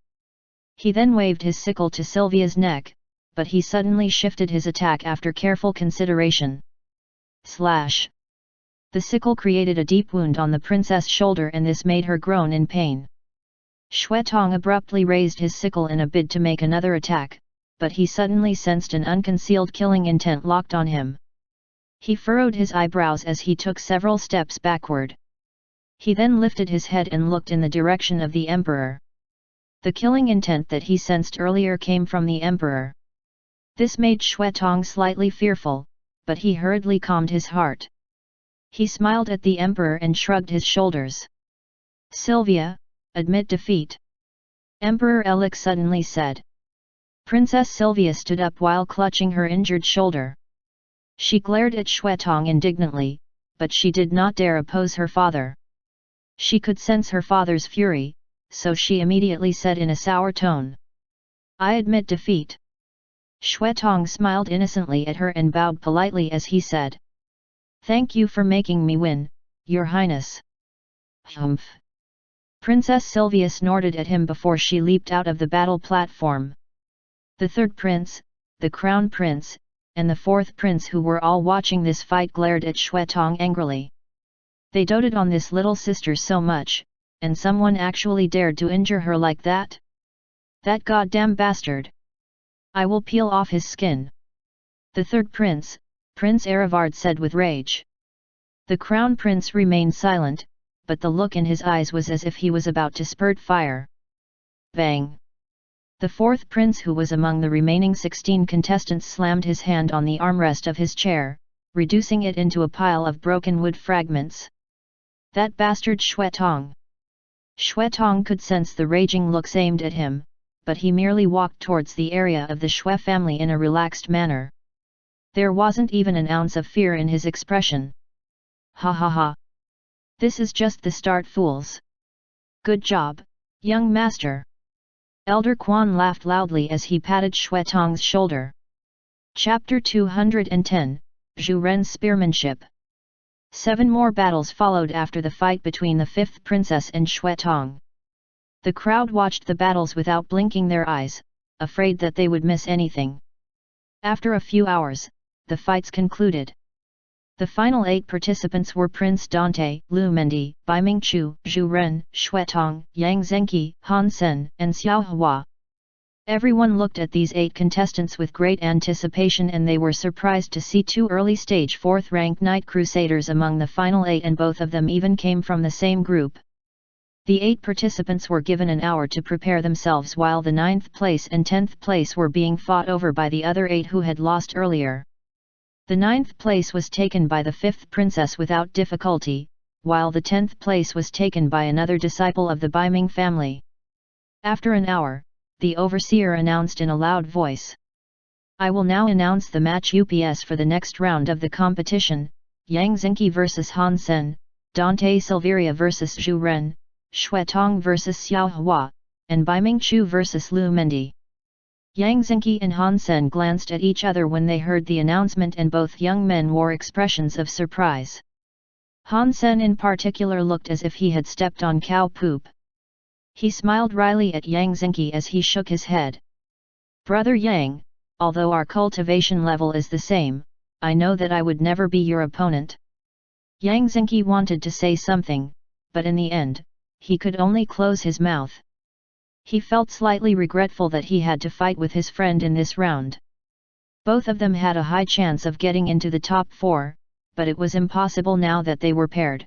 He then waved his sickle to Sylvia's neck, but he suddenly shifted his attack after careful consideration. Slash! The sickle created a deep wound on the princess' shoulder and this made her groan in pain. Xuetong abruptly raised his sickle in a bid to make another attack, but he suddenly sensed an unconcealed killing intent locked on him. He furrowed his eyebrows as he took several steps backward. He then lifted his head and looked in the direction of the emperor. The killing intent that he sensed earlier came from the emperor. This made Xuetong slightly fearful, but he hurriedly calmed his heart. He smiled at the emperor and shrugged his shoulders. Sylvia, admit defeat. Emperor Elik suddenly said. Princess Sylvia stood up while clutching her injured shoulder. She glared at Xuetong indignantly, but she did not dare oppose her father. She could sense her father's fury, so she immediately said in a sour tone. I admit defeat. Xuetong smiled innocently at her and bowed politely as he said. Thank you for making me win, Your Highness. Humph. Princess Sylvia snorted at him before she leaped out of the battle platform. The third prince, the crown prince, and the fourth prince who were all watching this fight glared at Xuetong angrily. They doted on this little sister so much, and someone actually dared to injure her like that? That goddamn bastard! I will peel off his skin. The third prince, Prince Arivard said with rage. The crown prince remained silent, but the look in his eyes was as if he was about to spurt fire. Bang! The fourth prince who was among the remaining 16 contestants slammed his hand on the armrest of his chair, reducing it into a pile of broken wood fragments. That bastard Xuetong! Xuetong could sense the raging looks aimed at him, but he merely walked towards the area of the Xue family in a relaxed manner. There wasn't even an ounce of fear in his expression. Ha ha ha! This is just the start, fools! Good job, young master! Elder Quan laughed loudly as he patted Xuetong's shoulder. Chapter 210, Zhu Ren's Spearmanship. 7 more battles followed after the fight between the fifth princess and Xuetong. The crowd watched the battles without blinking their eyes, afraid that they would miss anything. After a few hours, the fights concluded. The final 8 participants were Prince Dante, Lu Mendi, Bai Mingchu, Zhu Ren, Xuetong, Yang Zhenqi, Han Sen, and Xiao Hua. Everyone looked at these 8 contestants with great anticipation and they were surprised to see 2 early-stage 4th-ranked Knight Crusaders among the final 8 and both of them even came from the same group. The 8 participants were given an hour to prepare themselves while the 9th place and 10th place were being fought over by the other 8 who had lost earlier. The 9th place was taken by the 5th princess without difficulty, while the 10th place was taken by another disciple of the Baiming family. After an hour, the overseer announced in a loud voice. I will now announce the match UPS for the next round of the competition, Yang Zhenqi vs Han Sen, Dante Silveria vs Zhu Ren, Xuetong vs Xiao Hua, and Bai Mingchu vs Lu Mendi. Yang Zhenqi and Han Sen glanced at each other when they heard the announcement, and both young men wore expressions of surprise. Han Sen in particular looked as if he had stepped on cow poop. He smiled wryly at Yang Zhenqi as he shook his head. "Brother Yang, although our cultivation level is the same, I know that I would never be your opponent." Yang Zhenqi wanted to say something, but in the end, he could only close his mouth. He felt slightly regretful that he had to fight with his friend in this round. Both of them had a high chance of getting into the top 4, but it was impossible now that they were paired.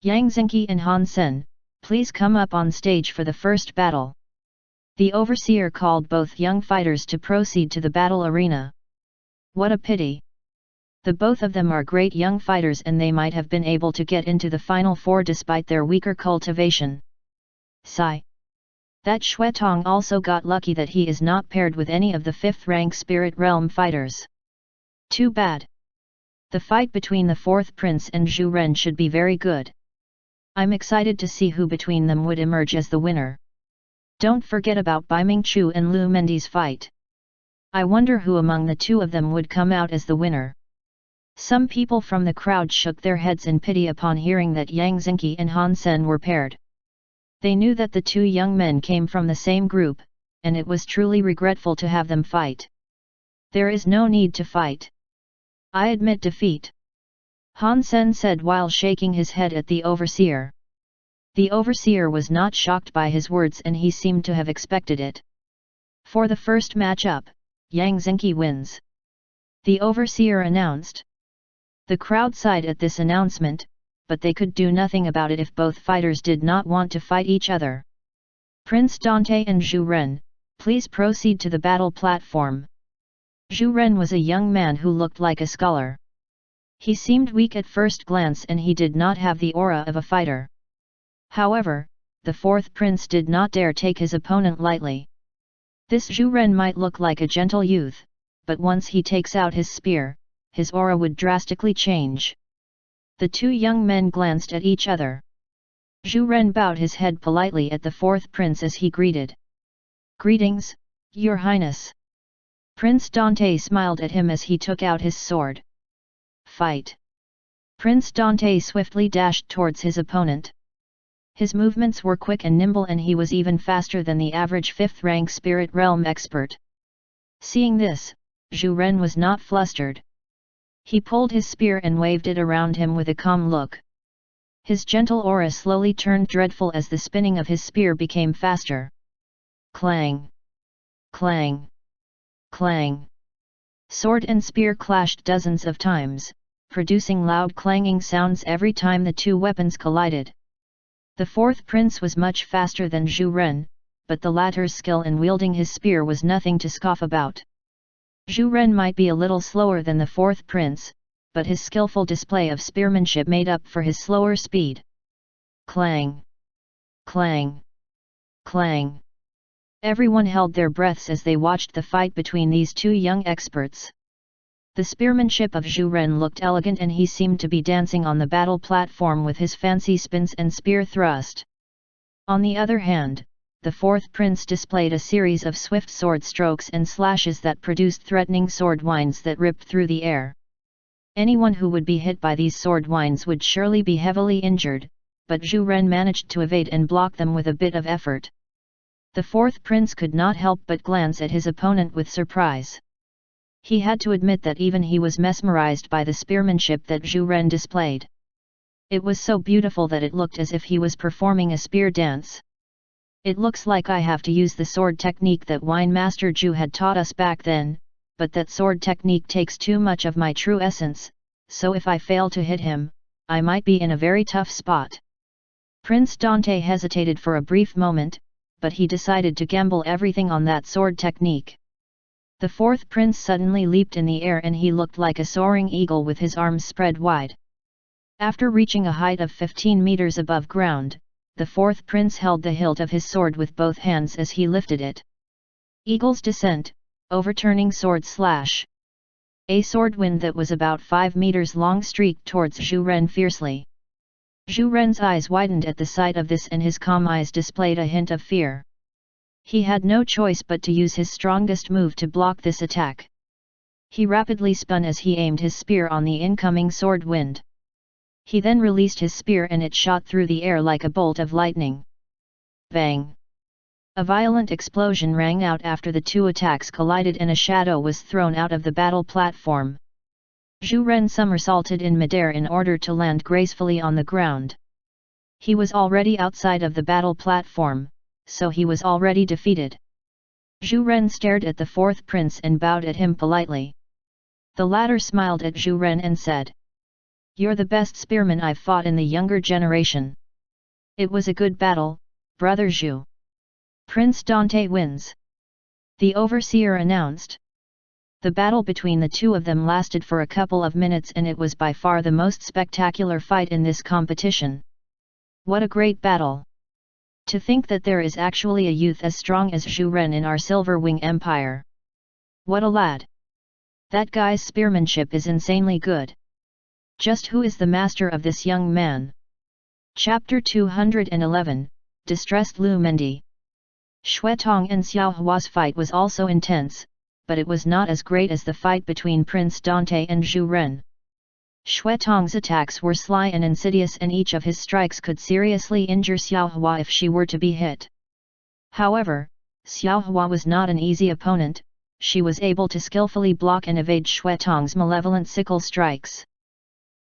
"Yang Zhenqi and Han Sen, please come up on stage for the first battle." The overseer called both young fighters to proceed to the battle arena. What a pity! The both of them are great young fighters, and they might have been able to get into the final 4 despite their weaker cultivation. Sigh. That Xuetong also got lucky that he is not paired with any of the 5th rank Spirit Realm fighters. Too bad. The fight between the 4th Prince and Zhu Ren should be very good. I'm excited to see who between them would emerge as the winner. Don't forget about Bai Mingchu and Lu Mendi's fight. I wonder who among the two of them would come out as the winner. Some people from the crowd shook their heads in pity upon hearing that Yang Zhenqi and Han Sen were paired. They knew that the two young men came from the same group, and it was truly regretful to have them fight. There is no need to fight. I admit defeat. Han Sen said while shaking his head at the overseer. The overseer was not shocked by his words, and he seemed to have expected it. For the first matchup, Yang Zhenqi wins. The overseer announced. The crowd sighed at this announcement, but they could do nothing about it if both fighters did not want to fight each other. "Prince Dante and Zhu Ren, please proceed to the battle platform." Zhu Ren was a young man who looked like a scholar. He seemed weak at first glance, and he did not have the aura of a fighter. However, the 4th prince did not dare take his opponent lightly. This Zhu Ren might look like a gentle youth, but once he takes out his spear, his aura would drastically change. The two young men glanced at each other. Zhu Ren bowed his head politely at the 4th prince as he greeted. "Greetings, Your Highness." Prince Dante smiled at him as he took out his sword. "Fight!" Prince Dante swiftly dashed towards his opponent. His movements were quick and nimble, and he was even faster than the average 5th rank Spirit Realm expert. Seeing this, Zhu Ren was not flustered. He pulled his spear and waved it around him with a calm look. His gentle aura slowly turned dreadful as the spinning of his spear became faster. Clang! Clang! Clang! Sword and spear clashed dozens of times, producing loud clanging sounds every time the two weapons collided. The 4th prince was much faster than Zhu Ren, but the latter's skill in wielding his spear was nothing to scoff about. Zhu Ren might be a little slower than the 4th prince, but his skillful display of spearmanship made up for his slower speed. Clang! Clang! Clang! Everyone held their breaths as they watched the fight between these two young experts. The spearmanship of Zhu Ren looked elegant, and he seemed to be dancing on the battle platform with his fancy spins and spear thrust. On the other hand, the 4th prince displayed a series of swift sword strokes and slashes that produced threatening sword winds that ripped through the air. Anyone who would be hit by these sword winds would surely be heavily injured, but Zhu Ren managed to evade and block them with a bit of effort. The 4th prince could not help but glance at his opponent with surprise. He had to admit that even he was mesmerized by the spearmanship that Zhu Ren displayed. It was so beautiful that it looked as if he was performing a spear dance. "It looks like I have to use the sword technique that Wine Master Zhu had taught us back then, but that sword technique takes too much of my true essence, so if I fail to hit him, I might be in a very tough spot." Prince Dante hesitated for a brief moment, but he decided to gamble everything on that sword technique. The 4th prince suddenly leaped in the air, and he looked like a soaring eagle with his arms spread wide. After reaching a height of 15 meters above ground, the 4th prince held the hilt of his sword with both hands as he lifted it. Eagle's descent, overturning sword slash. A sword wind that was about 5 meters long streaked towards Zhu Ren fiercely. Zhu Ren's eyes widened at the sight of this, and his calm eyes displayed a hint of fear. He had no choice but to use his strongest move to block this attack. He rapidly spun as he aimed his spear on the incoming sword wind. He then released his spear and it shot through the air like a bolt of lightning. Bang! A violent explosion rang out after the two attacks collided and a shadow was thrown out of the battle platform. Zhu Ren somersaulted in midair in order to land gracefully on the ground. He was already outside of the battle platform, so he was already defeated. Zhu Ren stared at the fourth prince and bowed at him politely. The latter smiled at Zhu Ren and said, "You're the best spearman I've fought in the younger generation. It was a good battle, brother Zhu. Prince Dante wins," the overseer announced. The battle between the two of them lasted for a couple of minutes and it was by far the most spectacular fight in this competition. What a great battle! To think that there is actually a youth as strong as Zhu Ren in our Silver Wing Empire. What a lad! That guy's spearmanship is insanely good. Just who is the master of this young man? Chapter 211, Distressed Lu Mendi. Xuetong and Xiao Hua's fight was also intense, but it was not as great as the fight between Prince Dante and Zhu Ren. Xuetong's attacks were sly and insidious and each of his strikes could seriously injure Xiao Hua if she were to be hit. However, Xiao Hua was not an easy opponent, she was able to skillfully block and evade Xuetong's malevolent sickle strikes.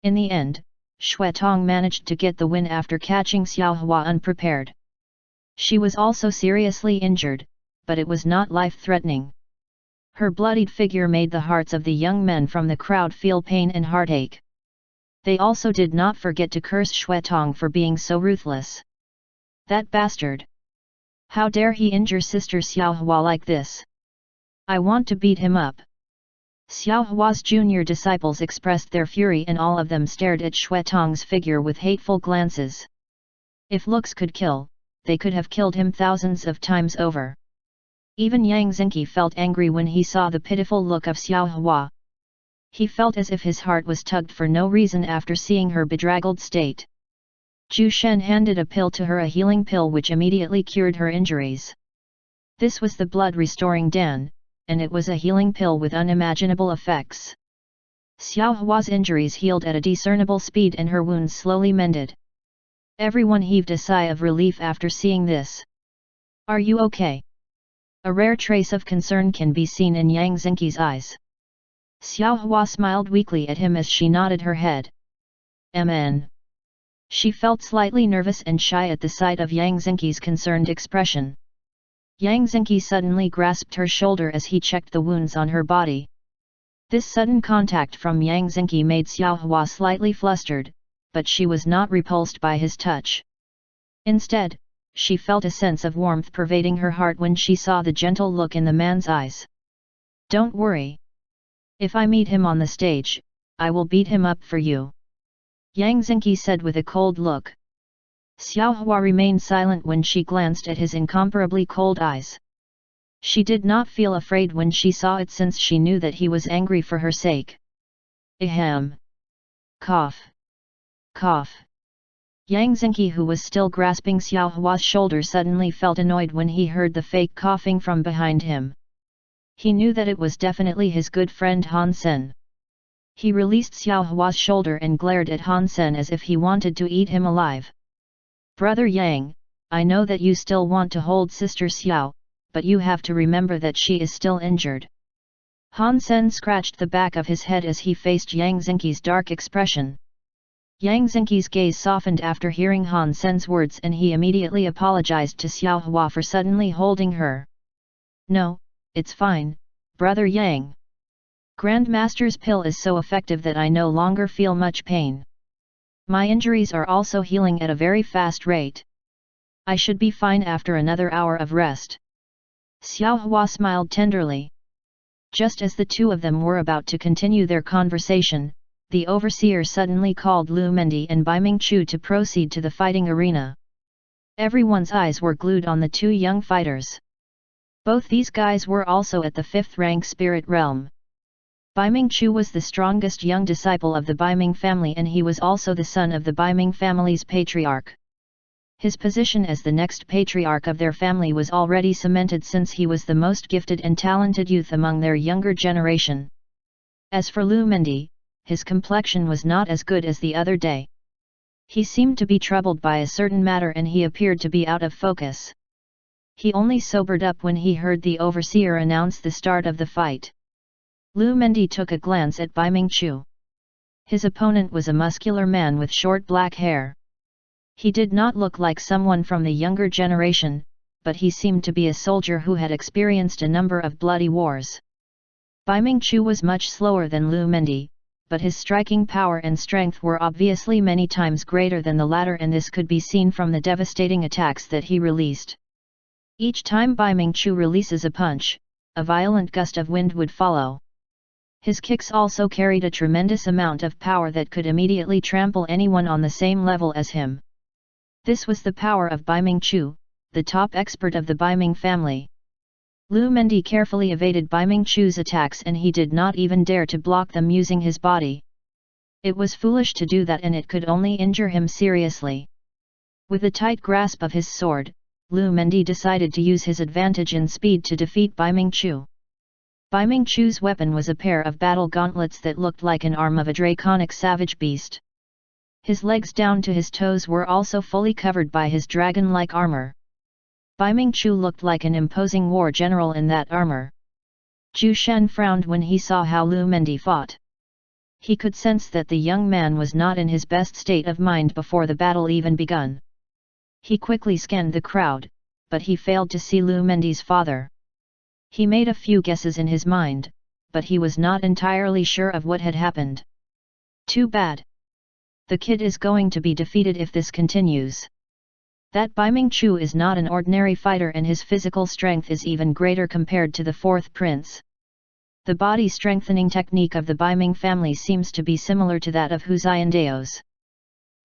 In the end, Xuetong managed to get the win after catching Xiao Hua unprepared. She was also seriously injured, but it was not life-threatening. Her bloodied figure made the hearts of the young men from the crowd feel pain and heartache. They also did not forget to curse Xuetong for being so ruthless. That bastard! How dare he injure Sister Xiao Hua like this? I want to beat him up. Xiao Hua's junior disciples expressed their fury and all of them stared at Xuetong's figure with hateful glances. If looks could kill, they could have killed him thousands of times over. Even Yang Zhenqi felt angry when he saw the pitiful look of Xiao Hua. He felt as if his heart was tugged for no reason after seeing her bedraggled state. Zhu Shen handed a pill to her, a healing pill which immediately cured her injuries. This was the blood-restoring Dan, and it was a healing pill with unimaginable effects. Xiao Hua's injuries healed at a discernible speed and her wounds slowly mended. Everyone heaved a sigh of relief after seeing this. "Are you okay?" A rare trace of concern can be seen in Yang Zhenqi's eyes. Xiao Hua smiled weakly at him as she nodded her head. "Mn." She felt slightly nervous and shy at the sight of Yang Zhenqi's concerned expression. Yang Zhenqi suddenly grasped her shoulder as he checked the wounds on her body. This sudden contact from Yang Zhenqi made Xiao Hua slightly flustered, but she was not repulsed by his touch. Instead, she felt a sense of warmth pervading her heart when she saw the gentle look in the man's eyes. "Don't worry. If I meet him on the stage, I will beat him up for you," Yang Zhenqi said with a cold look. Xiao Hua remained silent when she glanced at his incomparably cold eyes. She did not feel afraid when she saw it since she knew that he was angry for her sake. Ahem. Cough. Cough. Yang Zhenqi, who was still grasping Xiao Hua's shoulder, suddenly felt annoyed when he heard the fake coughing from behind him. He knew that it was definitely his good friend Han Sen. He released Xiao Hua's shoulder and glared at Han Sen as if he wanted to eat him alive. "Brother Yang, I know that you still want to hold Sister Xiao, but you have to remember that she is still injured." Han Sen scratched the back of his head as he faced Yang Zhenqi's dark expression. Yang Zhenqi's gaze softened after hearing Han Sen's words and he immediately apologized to Xiao Hua for suddenly holding her. "No, it's fine, Brother Yang. Grandmaster's pill is so effective that I no longer feel much pain. My injuries are also healing at a very fast rate. I should be fine after another hour of rest." Xiao Hua smiled tenderly. Just as the two of them were about to continue their conversation, the overseer suddenly called Lu Mendi and Bai Mingchu to proceed to the fighting arena. Everyone's eyes were glued on the two young fighters. Both these guys were also at the 5th rank spirit realm. Bai Mingchu was the strongest young disciple of the Bai Ming family and he was also the son of the Bai Ming family's patriarch. His position as the next patriarch of their family was already cemented since he was the most gifted and talented youth among their younger generation. As for Lu Mendi, his complexion was not as good as the other day. He seemed to be troubled by a certain matter and he appeared to be out of focus. He only sobered up when he heard the overseer announce the start of the fight. Lu Mendi took a glance at Bai Mingchu. His opponent was a muscular man with short black hair. He did not look like someone from the younger generation, but he seemed to be a soldier who had experienced a number of bloody wars. Bai Mingchu was much slower than Lu Mendi, but his striking power and strength were obviously many times greater than the latter, and this could be seen from the devastating attacks that he released. Each time Bai Mingchu releases a punch, a violent gust of wind would follow. His kicks also carried a tremendous amount of power that could immediately trample anyone on the same level as him. This was the power of Bai Mingchu, the top expert of the Bai Ming family. Lu Mendi carefully evaded Bai Mingchu's attacks and he did not even dare to block them using his body. It was foolish to do that and it could only injure him seriously. With a tight grasp of his sword, Lu Mendi decided to use his advantage in speed to defeat Bai Mingchu. Bai Mingchu's weapon was a pair of battle gauntlets that looked like an arm of a draconic savage beast. His legs down to his toes were also fully covered by his dragon-like armor. Bai Mingchu looked like an imposing war general in that armor. Zhu Shen frowned when he saw how Lu Mendi fought. He could sense that the young man was not in his best state of mind before the battle even begun. He quickly scanned the crowd, but he failed to see Lu Mendi's father. He made a few guesses in his mind, but he was not entirely sure of what had happened. Too bad. The kid is going to be defeated if this continues. That Bai Mingchu is not an ordinary fighter and his physical strength is even greater compared to the fourth prince. The body strengthening technique of the Bai Ming family seems to be similar to that of Huzayandao's.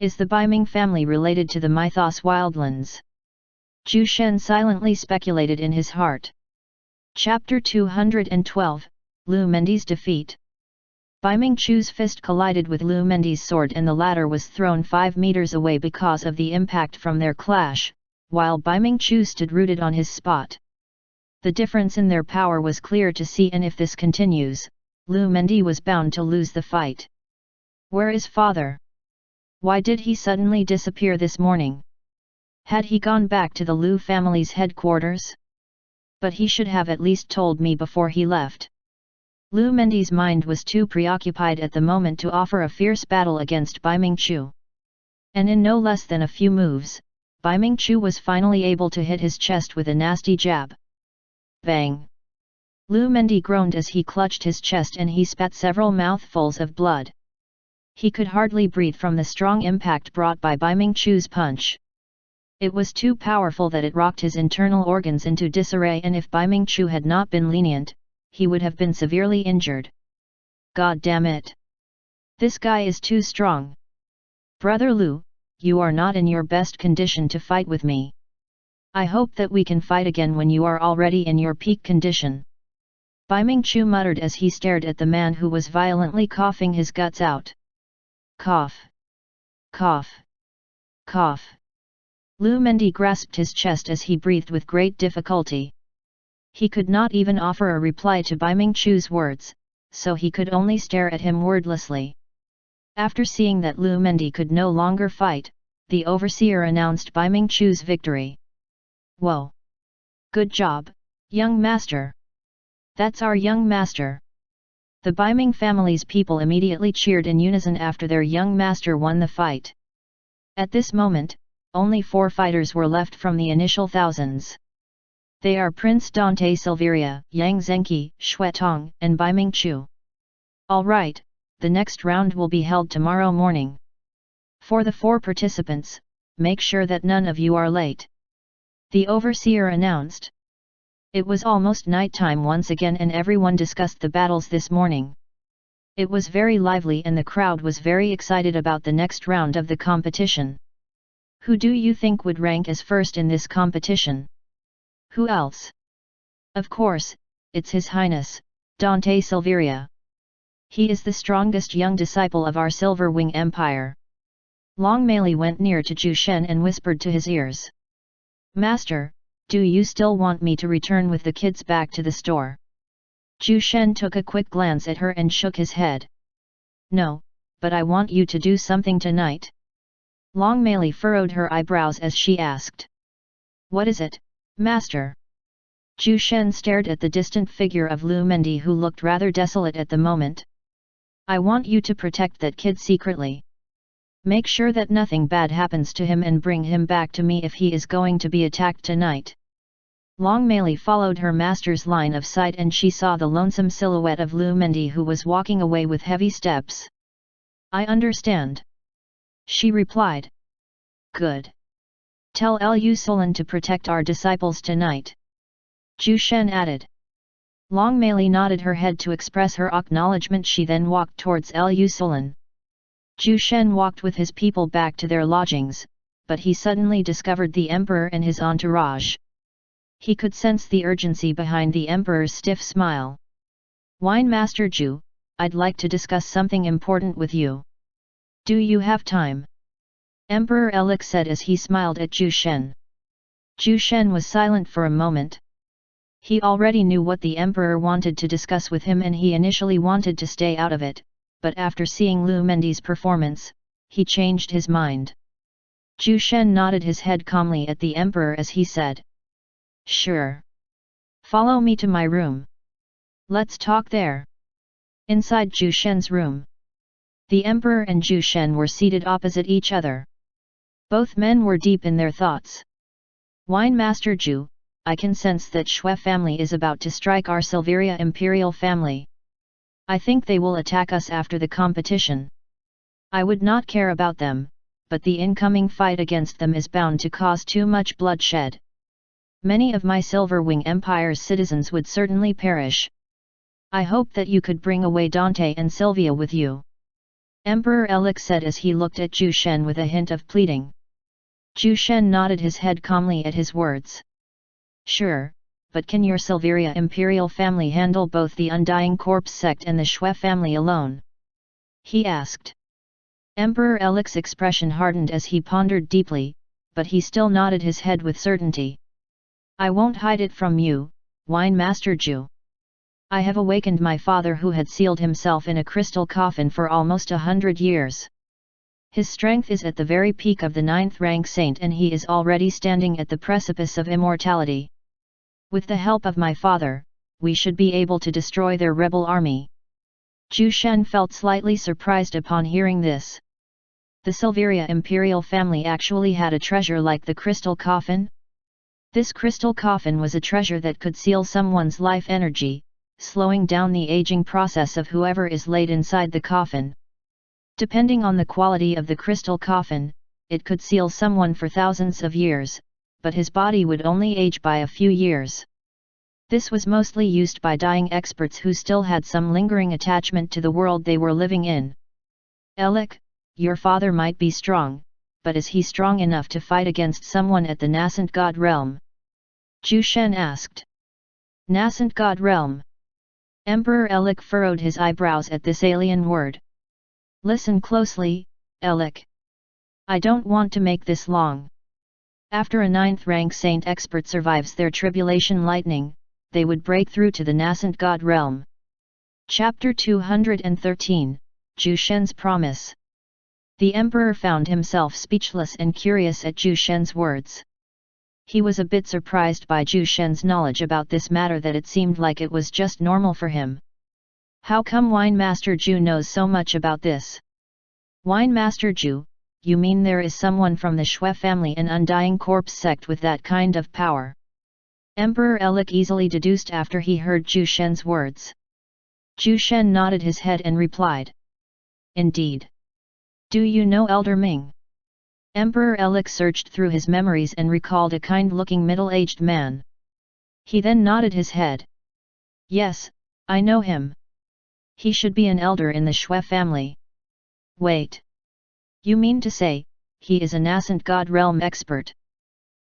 Is the Bai Ming family related to the Mythos wildlands? Zhu Shen silently speculated in his heart. Chapter 212, Lu Mendi's defeat. Bai Mingchu's fist collided with Lu Mendi's sword and the latter was thrown 5 meters away because of the impact from their clash, while Bai Mingchu stood rooted on his spot. The difference in their power was clear to see, and if this continues, Lu Mendi was bound to lose the fight. Where is father? Why did he suddenly disappear this morning? Had he gone back to the Lu family's headquarters? But he should have at least told me before he left. Lu Mendi's mind was too preoccupied at the moment to offer a fierce battle against Bai Mingchu. And in no less than a few moves, Bai Mingchu was finally able to hit his chest with a nasty jab. Bang! Lu Mendi groaned as he clutched his chest and he spat several mouthfuls of blood. He could hardly breathe from the strong impact brought by Bai Mingchu's punch. It was too powerful that it rocked his internal organs into disarray, and if Bai Mingchu had not been lenient, he would have been severely injured. God damn it! This guy is too strong. Brother Lu, you are not in your best condition to fight with me. I hope that we can fight again when you are already in your peak condition. Bai Mingchu muttered as he stared at the man who was violently coughing his guts out. Cough. Cough. Cough. Lu Mendi grasped his chest as he breathed with great difficulty. He could not even offer a reply to Bai Mingchu's words, so he could only stare at him wordlessly. After seeing that Lu Mendi could no longer fight, the overseer announced Bai Mingchu's victory. Whoa! Good job, young master! That's our young master! The Bai Ming family's people immediately cheered in unison after their young master won the fight. At this moment, only 4 fighters were left from the initial thousands. They are Prince Dante Silveria, Yang Zhenqi, Xue Tong, and Bai Mingchu. Alright, the next round will be held tomorrow morning. For the 4 participants, make sure that none of you are late. The overseer announced. It was almost nighttime once again and everyone discussed the battles this morning. It was very lively and the crowd was very excited about the next round of the competition. Who do you think would rank as first in this competition? Who else? Of course, it's His Highness, Dante Silveria. He is the strongest young disciple of our Silver Wing Empire. Long Mei went near to Zhu Shen and whispered to his ears. Master, do you still want me to return with the kids back to the store? Zhu Shen took a quick glance at her and shook his head. No, but I want you to do something tonight. Long Mei furrowed her eyebrows as she asked. What is it, Master? Zhu Shen stared at the distant figure of Lu Mendi, who looked rather desolate at the moment. I want you to protect that kid secretly. Make sure that nothing bad happens to him and bring him back to me if he is going to be attacked tonight. Long Mei followed her master's line of sight and she saw the lonesome silhouette of Lu Mendi, who was walking away with heavy steps. I understand. She replied. Good. Tell Lu Solan to protect our disciples tonight. Zhu Shen added. Long Mei nodded her head to express her acknowledgement. She then walked towards Lu Solan. Zhu Shen walked with his people back to their lodgings, but he suddenly discovered the emperor and his entourage. He could sense the urgency behind the emperor's stiff smile. Wine Master Zhu, I'd like to discuss something important with you. Do you have time? Emperor Elik said as he smiled at Zhu Shen. Zhu Shen was silent for a moment. He already knew what the emperor wanted to discuss with him and he initially wanted to stay out of it, but after seeing Lu Mendi's performance, he changed his mind. Zhu Shen nodded his head calmly at the emperor as he said. Sure. Follow me to my room. Let's talk there. Inside Zhu Shen's room, the emperor and Zhu Shen were seated opposite each other. Both men were deep in their thoughts. Wine Master Zhu, I can sense that Shui family is about to strike our Silveria imperial family. I think they will attack us after the competition. I would not care about them, but the incoming fight against them is bound to cause too much bloodshed. Many of my Silverwing Empire's citizens would certainly perish. I hope that you could bring away Dante and Sylvia with you. Emperor Elik said as he looked at Zhu Shen with a hint of pleading. Zhu Shen nodded his head calmly at his words. Sure, but can your Silveria imperial family handle both the Undying Corpse sect and the Shui family alone? He asked. Emperor Elik's expression hardened as he pondered deeply, but he still nodded his head with certainty. I won't hide it from you, Wine Master Zhu. I have awakened my father, who had sealed himself in a crystal coffin for almost 100 years. His strength is at the very peak of the 9th rank saint and he is already standing at the precipice of immortality. With the help of my father, we should be able to destroy their rebel army. Zhu Shen felt slightly surprised upon hearing this. The Silveria imperial family actually had a treasure like the crystal coffin? This crystal coffin was a treasure that could seal someone's life energy, slowing down the aging process of whoever is laid inside the coffin. Depending on the quality of the crystal coffin, it could seal someone for thousands of years, but his body would only age by a few years. This was mostly used by dying experts who still had some lingering attachment to the world they were living in. Elik, your father might be strong, but is he strong enough to fight against someone at the nascent god realm? Zhu Shen asked. Nascent god realm? Emperor Elik furrowed his eyebrows at this alien word. Listen closely, Elik. I don't want to make this long. After a 9th rank saint expert survives their tribulation lightning, they would break through to the nascent god realm. Chapter 213, Zhu Shen's Promise. The emperor found himself speechless and curious at Zhu Shen's words. He was a bit surprised by Zhu Shen's knowledge about this matter, that it seemed like it was just normal for him. How come Wine Master Zhu knows so much about this? Wine Master Zhu, you mean there is someone from the Shui family and Undying Corpse sect with that kind of power? Emperor Elik easily deduced after he heard Zhu Shen's words. Zhu Shen nodded his head and replied. Indeed. Do you know Elder Ming? Emperor Elik searched through his memories and recalled a kind-looking middle-aged man. He then nodded his head. Yes, I know him. He should be an elder in the Shui family. Wait. You mean to say, he is a nascent god realm expert?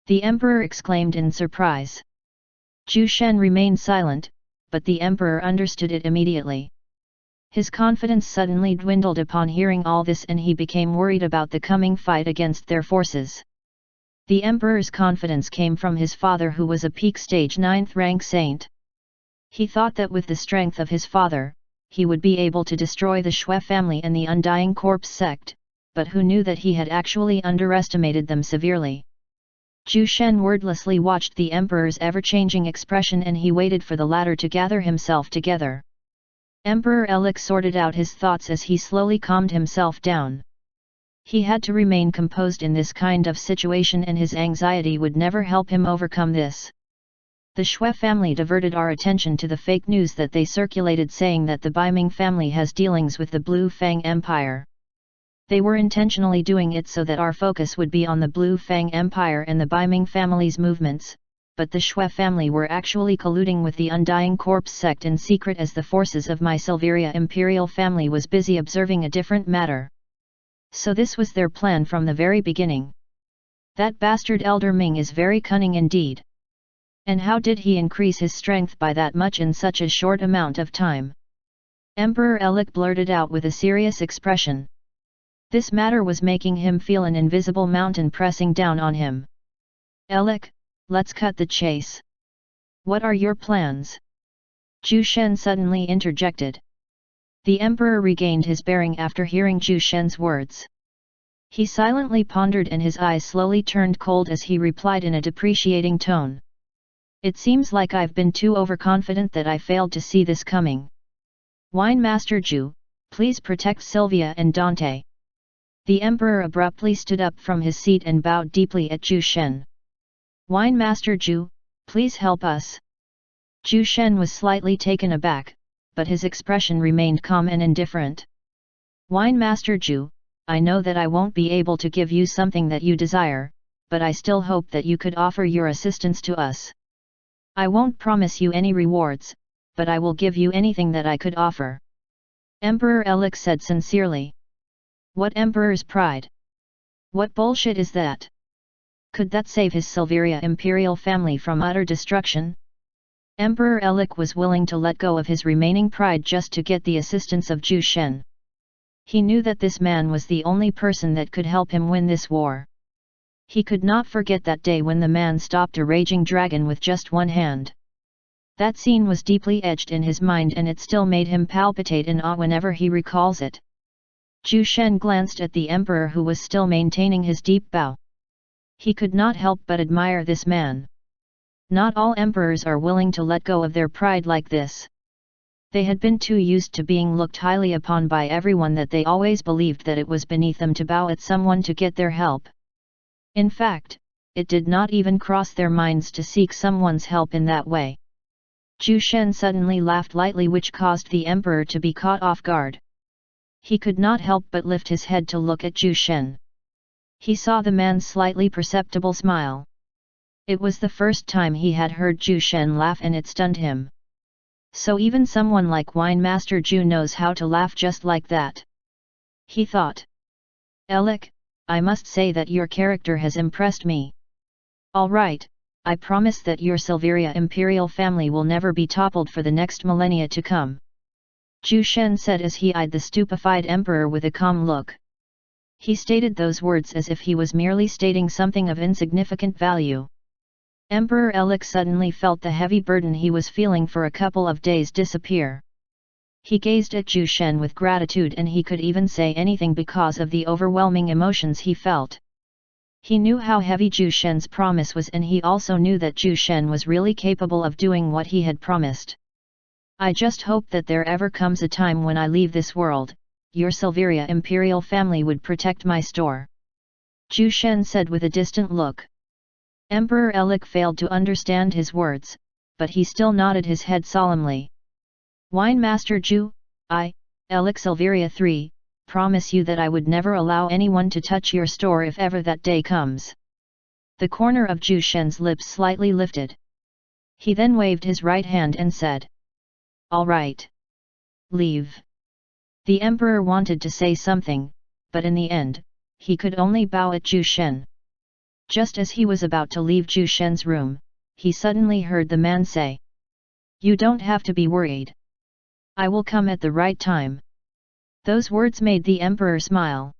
The emperor exclaimed in surprise. Zhu Shen remained silent, but the emperor understood it immediately. His confidence suddenly dwindled upon hearing all this, and he became worried about the coming fight against their forces. The emperor's confidence came from his father, who was a peak stage 9th rank saint. He thought that with the strength of his father, he would be able to destroy the Shui family and the Undying Corpse sect, but who knew that he had actually underestimated them severely. Zhu Shen wordlessly watched the emperor's ever-changing expression, and he waited for the latter to gather himself together. Emperor Elik sorted out his thoughts as he slowly calmed himself down. He had to remain composed in this kind of situation, and his anxiety would never help him overcome this. The Shui family diverted our attention to the fake news that they circulated saying that the Baiming family has dealings with the Blue Fang Empire. They were intentionally doing it so that our focus would be on the Blue Fang Empire and the Baiming family's movements, but the Shui family were actually colluding with the Undying Corpse sect in secret, as the forces of my Silveria imperial family was busy observing a different matter. So this was their plan from the very beginning. That bastard Elder Ming is very cunning indeed. And how did he increase his strength by that much in such a short amount of time? Emperor Elik blurted out with a serious expression. This matter was making him feel an invisible mountain pressing down on him. Elik, let's cut the chase. What are your plans? Zhu Shen suddenly interjected. The emperor regained his bearing after hearing Zhu Shen's words. He silently pondered, and his eyes slowly turned cold as he replied in a depreciating tone. It seems like I've been too overconfident, that I failed to see this coming. Wine Master Zhu, please protect Sylvia and Dante. The emperor abruptly stood up from his seat and bowed deeply at Zhu Shen. Wine Master Zhu, please help us. Zhu Shen was slightly taken aback, but his expression remained calm and indifferent. Wine Master Zhu, I know that I won't be able to give you something that you desire, but I still hope that you could offer your assistance to us. I won't promise you any rewards, but I will give you anything that I could offer. Emperor Elik said sincerely. What emperor's pride? What bullshit is that? Could that save his Silveria imperial family from utter destruction? Emperor Elik was willing to let go of his remaining pride just to get the assistance of Zhu Shen. He knew that this man was the only person that could help him win this war. He could not forget that day when the man stopped a raging dragon with just one hand. That scene was deeply etched in his mind, and it still made him palpitate in awe whenever he recalls it. Zhu Shen glanced at the emperor, who was still maintaining his deep bow. He could not help but admire this man. Not all emperors are willing to let go of their pride like this. They had been too used to being looked highly upon by everyone that they always believed that it was beneath them to bow at someone to get their help. In fact, it did not even cross their minds to seek someone's help in that way. Zhu Shen suddenly laughed lightly, which caused the emperor to be caught off guard. He could not help but lift his head to look at Zhu Shen. He saw the man's slightly perceptible smile. It was the first time he had heard Zhu Shen laugh, and it stunned him. So even someone like Wine Master Zhu knows how to laugh just like that. He thought. Elik, I must say that your character has impressed me. All right, I promise that your Silveria imperial family will never be toppled for the next millennia to come. Zhu Shen said as he eyed the stupefied emperor with a calm look. He stated those words as if he was merely stating something of insignificant value. Emperor Elik suddenly felt the heavy burden he was feeling for a couple of days disappear. He gazed at Zhu Shen with gratitude, and he could even say anything because of the overwhelming emotions he felt. He knew how heavy Zhu Shen's promise was, and he also knew that Zhu Shen was really capable of doing what he had promised. I just hope that there ever comes a time when I leave this world, your Silveria imperial family would protect my store. Zhu Shen said with a distant look. Emperor Elik failed to understand his words, but he still nodded his head solemnly. Wine Master Zhu, I, Elik Silveria III, promise you that I would never allow anyone to touch your store if ever that day comes. The corner of Zhu Shen's lips slightly lifted. He then waved his right hand and said. All right. Leave. The emperor wanted to say something, but in the end, he could only bow at Zhu Shen. Just as he was about to leave Zhu Shen's room, he suddenly heard the man say. You don't have to be worried. I will come at the right time. Those words made the emperor smile.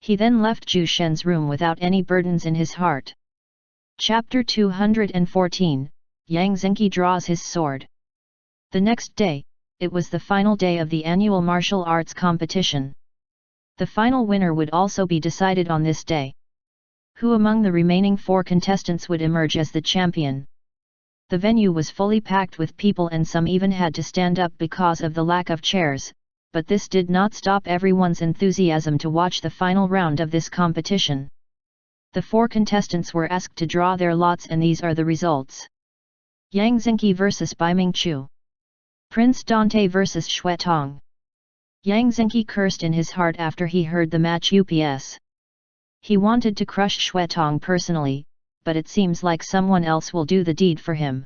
He then left Zhu Shen's room without any burdens in his heart. Chapter 214, Yang Zhenqi draws his sword. The next day, it was the final day of the annual martial arts competition. The final winner would also be decided on this day. Who among the remaining 4 contestants would emerge as the champion? The venue was fully packed with people and some even had to stand up because of the lack of chairs, but this did not stop everyone's enthusiasm to watch the final round of this competition. The 4 contestants were asked to draw their lots and these are the results. Yang Zhenqi vs Bai Mingqiu. Prince Dante vs Xue Tong. Yang Zhenqi cursed in his heart after he heard the match UPS. He wanted to crush Xue Tong personally, but it seems like someone else will do the deed for him.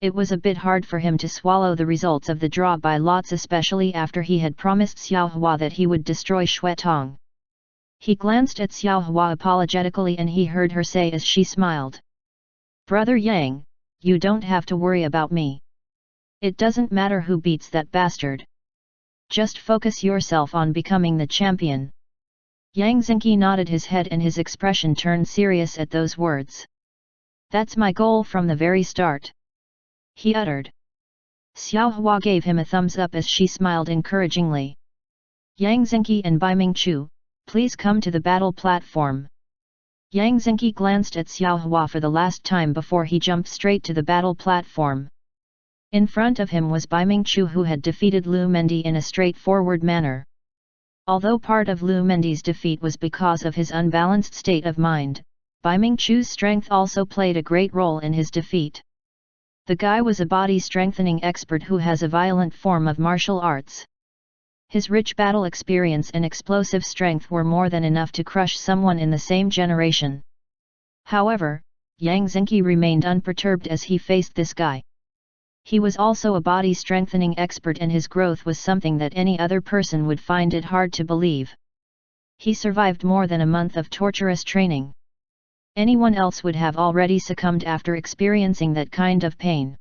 It was a bit hard for him to swallow the results of the draw by lots, especially after he had promised Xiao Hua that he would destroy Xue Tong. He glanced at Xiao Hua apologetically and he heard her say as she smiled. "Brother Yang, you don't have to worry about me. It doesn't matter who beats that bastard. Just focus yourself on becoming the champion." Yang Zhenqi nodded his head and his expression turned serious at those words. "That's my goal from the very start," he uttered. Xiao Hua gave him a thumbs up as she smiled encouragingly. "Yang Zhenqi and Bai Mingqiu, please come to the battle platform." Yang Zhenqi glanced at Xiao Hua for the last time before he jumped straight to the battle platform. In front of him was Bai Mingqiu, who had defeated Lu Mendi in a straightforward manner. Although part of Lu Mendi's defeat was because of his unbalanced state of mind, Bai Mingqiu's strength also played a great role in his defeat. The guy was a body-strengthening expert who has a violent form of martial arts. His rich battle experience and explosive strength were more than enough to crush someone in the same generation. However, Yang Zhenqi remained unperturbed as he faced this guy. He was also a body-strengthening expert and his growth was something that any other person would find it hard to believe. He survived more than a month of torturous training. Anyone else would have already succumbed after experiencing that kind of pain.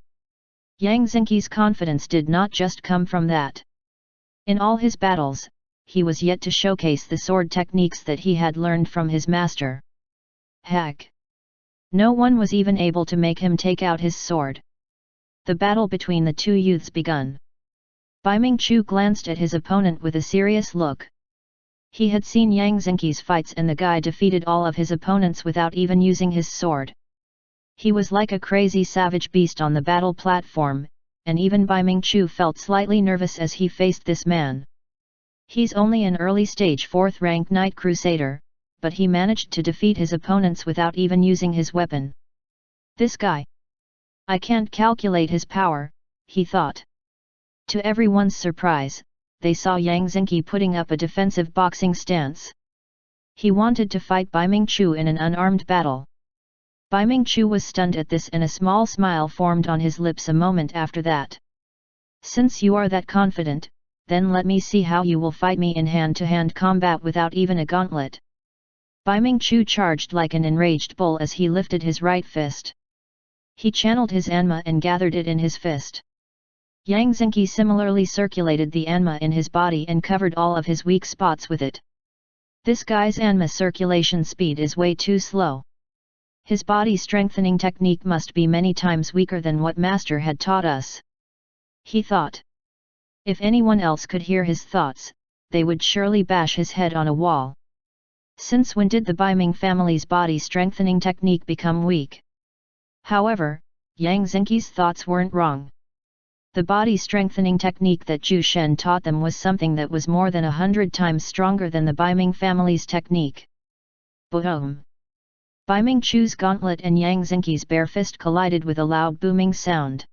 Yang Zhenqi's confidence did not just come from that. In all his battles, he was yet to showcase the sword techniques that he had learned from his master. Heck! No one was even able to make him take out his sword. The battle between the 2 youths begun. Bai Mingqiu glanced at his opponent with a serious look. He had seen Yang Zhenqi's fights and the guy defeated all of his opponents without even using his sword. He was like a crazy savage beast on the battle platform, and even Bai Mingqiu felt slightly nervous as he faced this man. He's only an early stage 4th rank Knight Crusader, but he managed to defeat his opponents without even using his weapon. This guy. I can't calculate his power, he thought. To everyone's surprise, they saw Yang Zhenqi putting up a defensive boxing stance. He wanted to fight Bai Mingqiu in an unarmed battle. Bai Mingqiu was stunned at this and a small smile formed on his lips a moment after that. "Since you are that confident, then let me see how you will fight me in hand-to-hand combat without even a gauntlet." Bai Mingqiu charged like an enraged bull as he lifted his right fist. He channeled his Anma and gathered it in his fist. Yang Zhenqi similarly circulated the Anma in his body and covered all of his weak spots with it. This guy's Anma circulation speed is way too slow. His body strengthening technique must be many times weaker than what Master had taught us. He thought. If anyone else could hear his thoughts, they would surely bash his head on a wall. Since when did the Baiming family's body strengthening technique become weak? However, Yang Zhenqi's thoughts weren't wrong. The body strengthening technique that Zhu Shen taught them was something that was more than 100 times stronger than the Baiming family's technique. Boom! Bai Mingqiu's gauntlet and Yang Zhenqi's bare fist collided with a loud booming sound.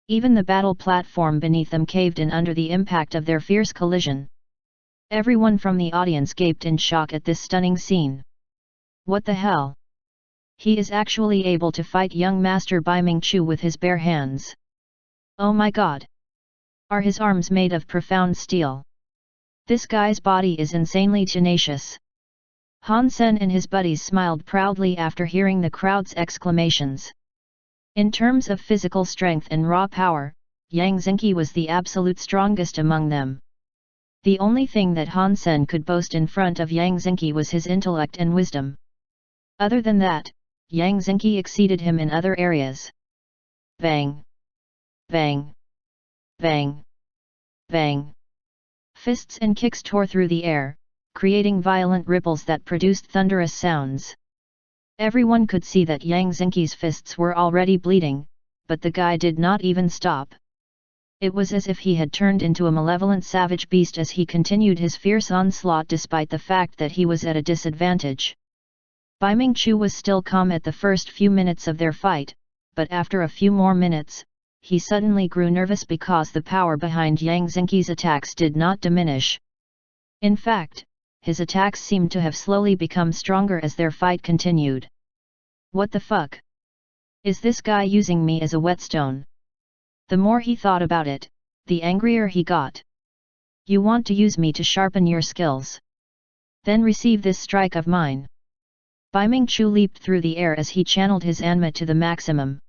Even the battle platform beneath them caved in under the impact of their fierce collision. Everyone from the audience gaped in shock at this stunning scene. What the hell? He is actually able to fight young Master Bai Mingqiu with his bare hands. Oh my god! Are his arms made of profound steel? This guy's body is insanely tenacious. Han Sen and his buddies smiled proudly after hearing the crowd's exclamations. In terms of physical strength and raw power, Yang Zengqi was the absolute strongest among them. The only thing that Han Sen could boast in front of Yang Zengqi was his intellect and wisdom. Other than that, Yang Zengqi exceeded him in other areas. Bang! Bang! Bang! Bang! Fists and kicks tore through the air, creating violent ripples that produced thunderous sounds. Everyone could see that Yang Zengqi's fists were already bleeding, but the guy did not even stop. It was as if he had turned into a malevolent savage beast as he continued his fierce onslaught despite the fact that he was at a disadvantage. Bai Mingchu was still calm at the first few minutes of their fight, but after a few more minutes, he suddenly grew nervous because the power behind Yang Zengqi's attacks did not diminish. In fact, his attacks seemed to have slowly become stronger as their fight continued. What the fuck? Is this guy using me as a whetstone? The more he thought about it, the angrier he got. You want to use me to sharpen your skills? Then receive this strike of mine. Bai Mingchu leaped through the air as he channeled his Anma to the maximum.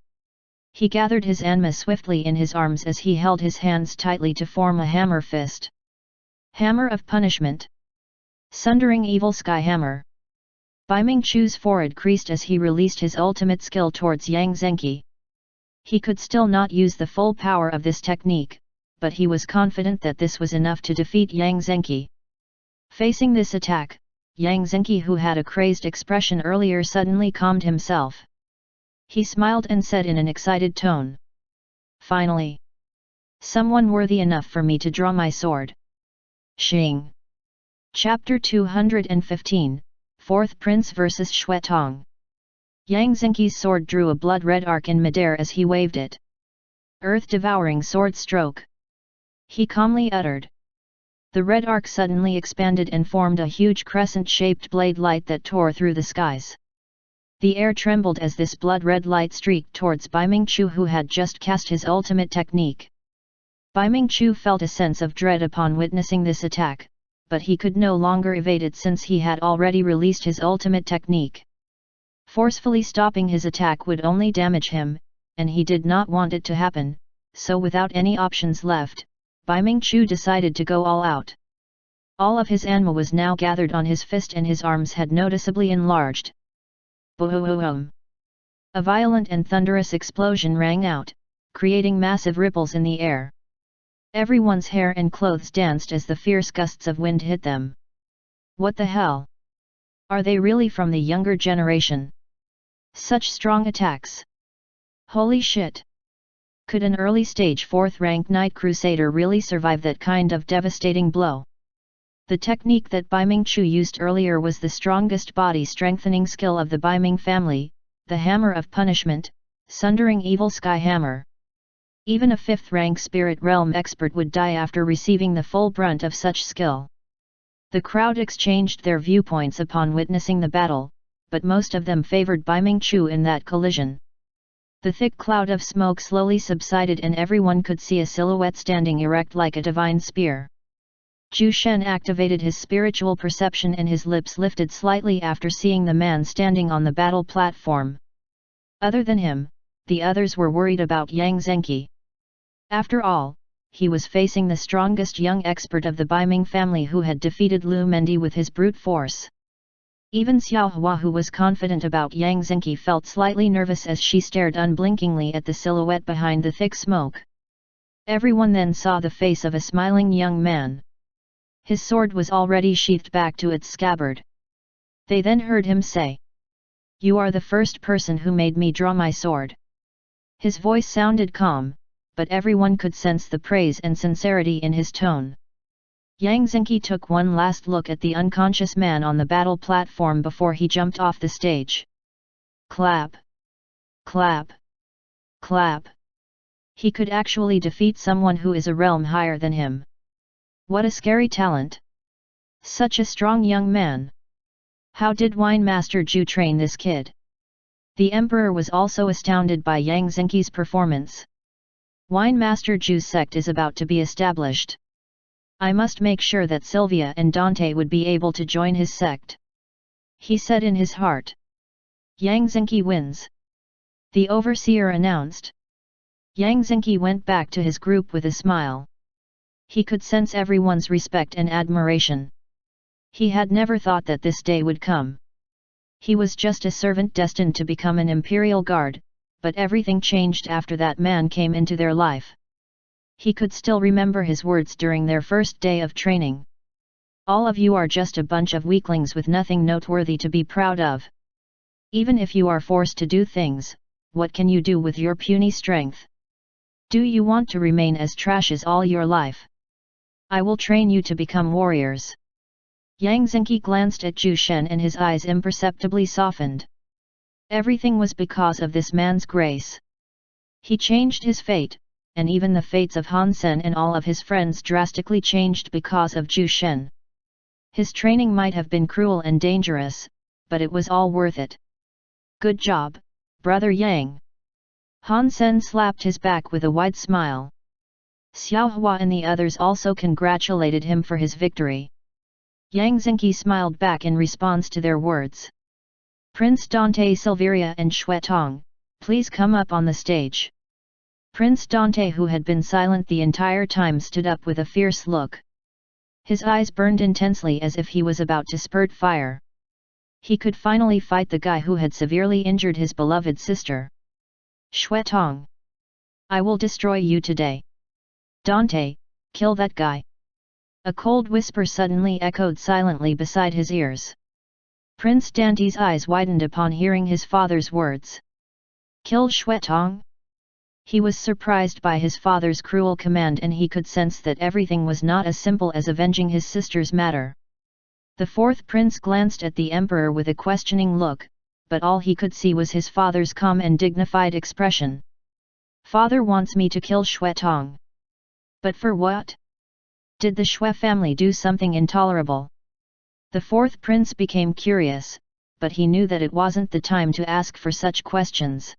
He gathered his Anma swiftly in his arms as he held his hands tightly to form a hammer fist. Hammer of Punishment. Sundering Evil Sky Hammer. Bai Mingchu's forehead creased as he released his ultimate skill towards Yang Zengqi. He could still not use the full power of this technique, but he was confident that this was enough to defeat Yang Zengqi. Facing this attack, Yang Zengqi, who had a crazed expression earlier, suddenly calmed himself. He smiled and said in an excited tone, "Finally! Someone worthy enough for me to draw my sword." Xing. Chapter 215, Fourth Prince vs. Xuetong. Yang Zengqi's sword drew a blood-red arc in midair as he waved it. Earth-devouring sword stroke. He calmly uttered. The red arc suddenly expanded and formed a huge crescent-shaped blade light that tore through the skies. The air trembled as this blood-red light streaked towards Bai Mingchu, who had just cast his ultimate technique. Bai Mingchu felt a sense of dread upon witnessing this attack, but he could no longer evade it since he had already released his ultimate technique. Forcefully stopping his attack would only damage him, and he did not want it to happen, so without any options left, Bai Mingchu decided to go all out. All of his Anma was now gathered on his fist and his arms had noticeably enlarged. Boom! A violent and thunderous explosion rang out, creating massive ripples in the air. Everyone's hair and clothes danced as the fierce gusts of wind hit them. What the hell? Are they really from the younger generation? Such strong attacks! Holy shit! Could an early stage 4th rank Knight Crusader really survive that kind of devastating blow? The technique that Bai Mingchu used earlier was the strongest body strengthening skill of the Bai Ming family, the Hammer of Punishment, Sundering Evil Sky Hammer. Even a 5th rank Spirit Realm expert would die after receiving the full brunt of such skill. The crowd exchanged their viewpoints upon witnessing the battle, but most of them favored Bai Mingchu in that collision. The thick cloud of smoke slowly subsided and everyone could see a silhouette standing erect like a divine spear. Zhu Shen activated his spiritual perception and his lips lifted slightly after seeing the man standing on the battle platform. Other than him, the others were worried about Yang Zengqi. After all, he was facing the strongest young expert of the Bai Ming family who had defeated Lu Mendi with his brute force. Even Xiao Hua, who was confident about Yang Zengqi, felt slightly nervous as she stared unblinkingly at the silhouette behind the thick smoke. Everyone then saw the face of a smiling young man. His sword was already sheathed back to its scabbard. They then heard him say, "You are the first person who made me draw my sword." His voice sounded calm, but everyone could sense the praise and sincerity in his tone. Yang Zengqi took one last look at the unconscious man on the battle platform before he jumped off the stage. Clap! Clap! Clap! He could actually defeat someone who is a realm higher than him. What a scary talent! Such a strong young man! How did Wine Master Zhu train this kid? The emperor was also astounded by Yang Zengqi's performance. Wine Master Zhu's sect is about to be established. I must make sure that Sylvia and Dante would be able to join his sect. He said in his heart. Yang Zengqi wins. The overseer announced. Yang Zengqi went back to his group with a smile. He could sense everyone's respect and admiration. He had never thought that this day would come. He was just a servant destined to become an imperial guard, but everything changed after that man came into their life. He could still remember his words during their first day of training. All of you are just a bunch of weaklings with nothing noteworthy to be proud of. Even if you are forced to do things, what can you do with your puny strength? Do you want to remain as trash as all your life? I will train you to become warriors. Yang Zengqi glanced at Zhu Shen and his eyes imperceptibly softened. Everything was because of this man's grace. He changed his fate, and even the fates of Han Sen and all of his friends drastically changed because of Zhu Shen. His training might have been cruel and dangerous, but it was all worth it. Good job, Brother Yang. Han Sen slapped his back with a wide smile. Xiao Hua and the others also congratulated him for his victory. Yang Zengqi smiled back in response to their words. Prince Dante Silveria and Xue Tong, please come up on the stage. Prince Dante, who had been silent the entire time, stood up with a fierce look. His eyes burned intensely as if he was about to spurt fire. He could finally fight the guy who had severely injured his beloved sister. Xue Tong. I will destroy you today. Dante, kill that guy. A cold whisper suddenly echoed silently beside his ears. Prince Dante's eyes widened upon hearing his father's words. Kill Xue Tong? He was surprised by his father's cruel command, and he could sense that everything was not as simple as avenging his sister's matter. The fourth prince glanced at the emperor with a questioning look, but all he could see was his father's calm and dignified expression. Father wants me to kill Xue Tong. But for what? Did the Xue family do something intolerable? The fourth prince became curious, but he knew that it wasn't the time to ask for such questions.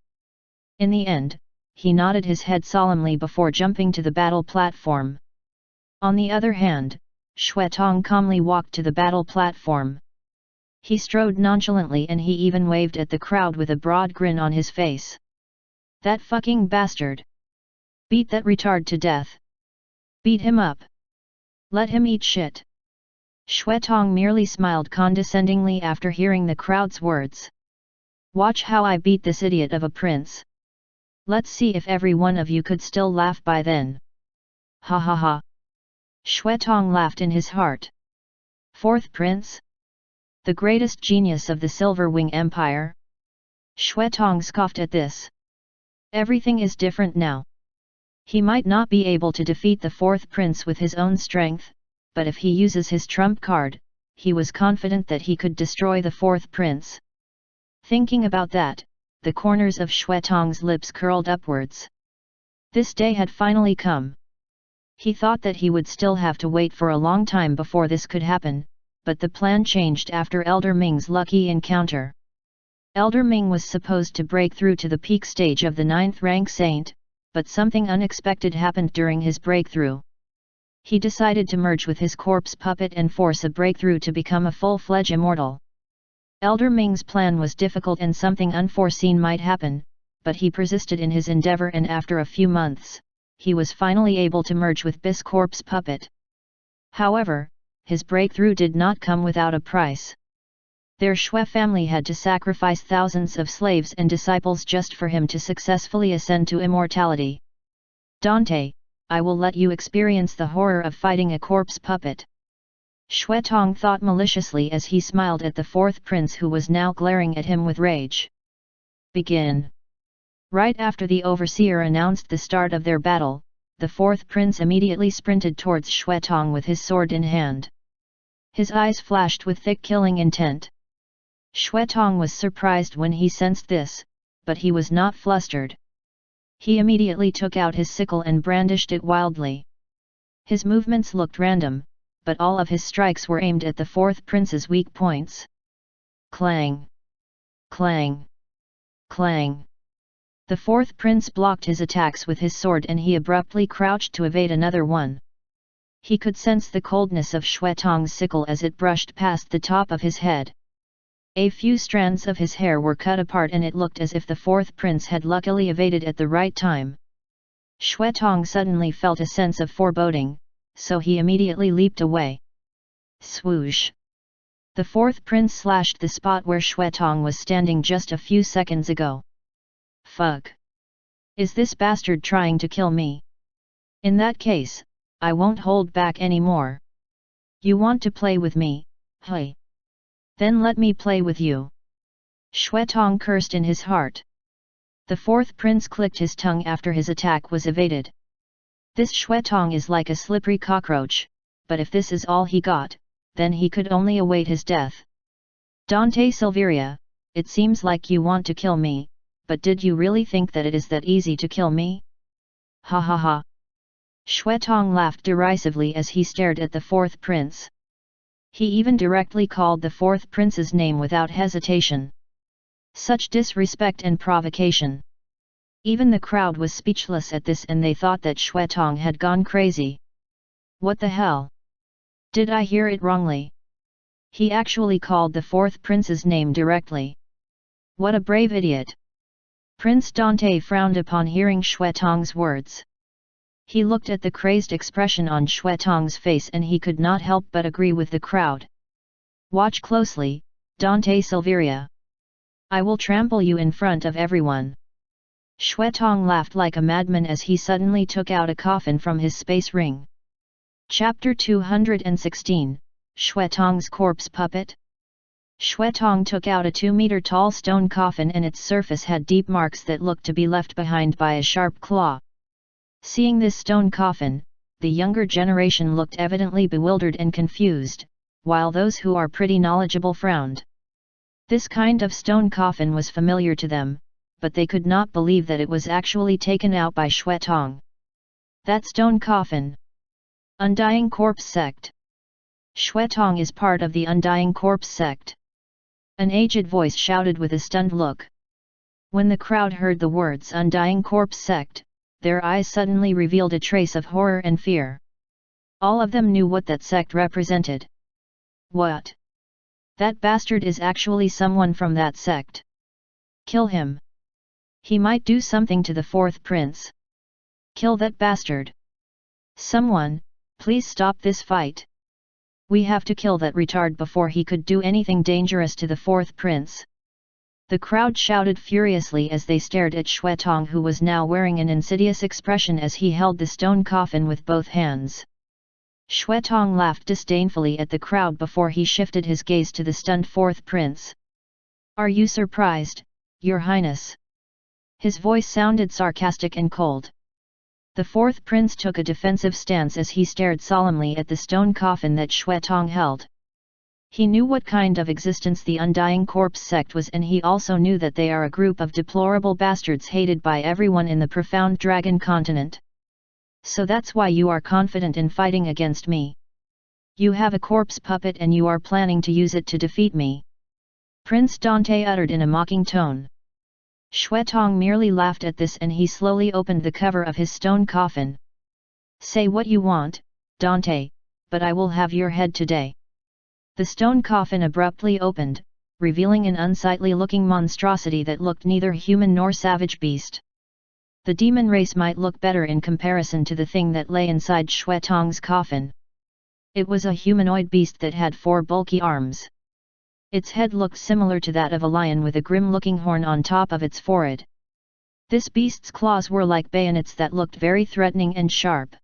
In the end, he nodded his head solemnly before jumping to the battle platform. On the other hand, Xue Tong calmly walked to the battle platform. He strode nonchalantly and he even waved at the crowd with a broad grin on his face. That fucking bastard! Beat that retard to death! Beat him up! Let him eat shit! Xue Tong merely smiled condescendingly after hearing the crowd's words. Watch how I beat this idiot of a prince! Let's see if every one of you could still laugh by then. Ha ha ha! Xue Tong laughed in his heart. Fourth prince? The greatest genius of the Silver Wing Empire? Xue Tong scoffed at this. Everything is different now. He might not be able to defeat the fourth prince with his own strength, but if he uses his trump card, he was confident that he could destroy the fourth prince. Thinking about that, the corners of Xue Tong's lips curled upwards. This day had finally come. He thought that he would still have to wait for a long time before this could happen, but the plan changed after Elder Ming's lucky encounter. Elder Ming was supposed to break through to the peak stage of the 9th rank saint, but something unexpected happened during his breakthrough. He decided to merge with his corpse puppet and force a breakthrough to become a full-fledged immortal. Elder Ming's plan was difficult and something unforeseen might happen, but he persisted in his endeavor, and after a few months, he was finally able to merge with Bis corpse puppet. However, his breakthrough did not come without a price. Their Xue family had to sacrifice thousands of slaves and disciples just for him to successfully ascend to immortality. Dante, I will let you experience the horror of fighting a corpse puppet. Xue Tong thought maliciously as he smiled at the fourth prince, who was now glaring at him with rage. Begin. Right after the overseer announced the start of their battle, the fourth prince immediately sprinted towards Xue Tong with his sword in hand. His eyes flashed with thick killing intent. Xue Tong was surprised when he sensed this, but he was not flustered. He immediately took out his sickle and brandished it wildly. His movements looked random, but all of his strikes were aimed at the fourth prince's weak points. Clang! Clang! Clang! The fourth prince blocked his attacks with his sword and he abruptly crouched to evade another one. He could sense the coldness of Xue Tong's sickle as it brushed past the top of his head. A few strands of his hair were cut apart and it looked as if the fourth prince had luckily evaded at the right time. Xuetong suddenly felt a sense of foreboding, so he immediately leaped away. Swoosh! The fourth prince slashed the spot where Xuetong was standing just a few seconds ago. Fuck! Is this bastard trying to kill me? In that case, I won't hold back anymore. You want to play with me, hey? Then let me play with you. Xuetong cursed in his heart. The fourth prince clicked his tongue after his attack was evaded. This Xuetong is like a slippery cockroach, but if this is all he got, then he could only await his death. Dante Silveria, it seems like you want to kill me, but did you really think that it is that easy to kill me? Ha ha ha. Xuetong laughed derisively as he stared at the fourth prince. He even directly called the fourth prince's name without hesitation. Such disrespect and provocation. Even the crowd was speechless at this and they thought that Xuetong had gone crazy. What the hell? Did I hear it wrongly? He actually called the fourth prince's name directly. What a brave idiot! Prince Dante frowned upon hearing Xuetong's words. He looked at the crazed expression on Xuetong's face and he could not help but agree with the crowd. Watch closely, Dante Silveria. I will trample you in front of everyone. Xuetong laughed like a madman as he suddenly took out a coffin from his space ring. Chapter 216, Xuetong's Corpse Puppet. Xuetong took out a 2-meter-tall stone coffin and its surface had deep marks that looked to be left behind by a sharp claw. Seeing this stone coffin, the younger generation looked evidently bewildered and confused, while those who are pretty knowledgeable frowned. This kind of stone coffin was familiar to them, but they could not believe that it was actually taken out by Xuetong. That stone coffin. Undying Corpse Sect. Xuetong is part of the Undying Corpse Sect. An aged voice shouted with a stunned look. When the crowd heard the words Undying Corpse Sect, their eyes suddenly revealed a trace of horror and fear. All of them knew what that sect represented. What? That bastard is actually someone from that sect. Kill him. He might do something to the fourth prince. Kill that bastard. Someone, please stop this fight. We have to kill that retard before he could do anything dangerous to the fourth prince. The crowd shouted furiously as they stared at Xuetong, who was now wearing an insidious expression as he held the stone coffin with both hands. Xuetong laughed disdainfully at the crowd before he shifted his gaze to the stunned fourth prince. Are you surprised, Your Highness? His voice sounded sarcastic and cold. The fourth prince took a defensive stance as he stared solemnly at the stone coffin that Xuetong held. He knew what kind of existence the Undying Corpse Sect was, and he also knew that they are a group of deplorable bastards hated by everyone in the profound Dragon Continent. So that's why you are confident in fighting against me. You have a corpse puppet and you are planning to use it to defeat me. Prince Dante uttered in a mocking tone. Xuetong merely laughed at this and he slowly opened the cover of his stone coffin. Say what you want, Dante, but I will have your head today. The stone coffin abruptly opened, revealing an unsightly-looking monstrosity that looked neither human nor savage beast. The demon race might look better in comparison to the thing that lay inside Xuetong's coffin. It was a humanoid beast that had 4 bulky arms. Its head looked similar to that of a lion with a grim-looking horn on top of its forehead. This beast's claws were like bayonets that looked very threatening and sharp.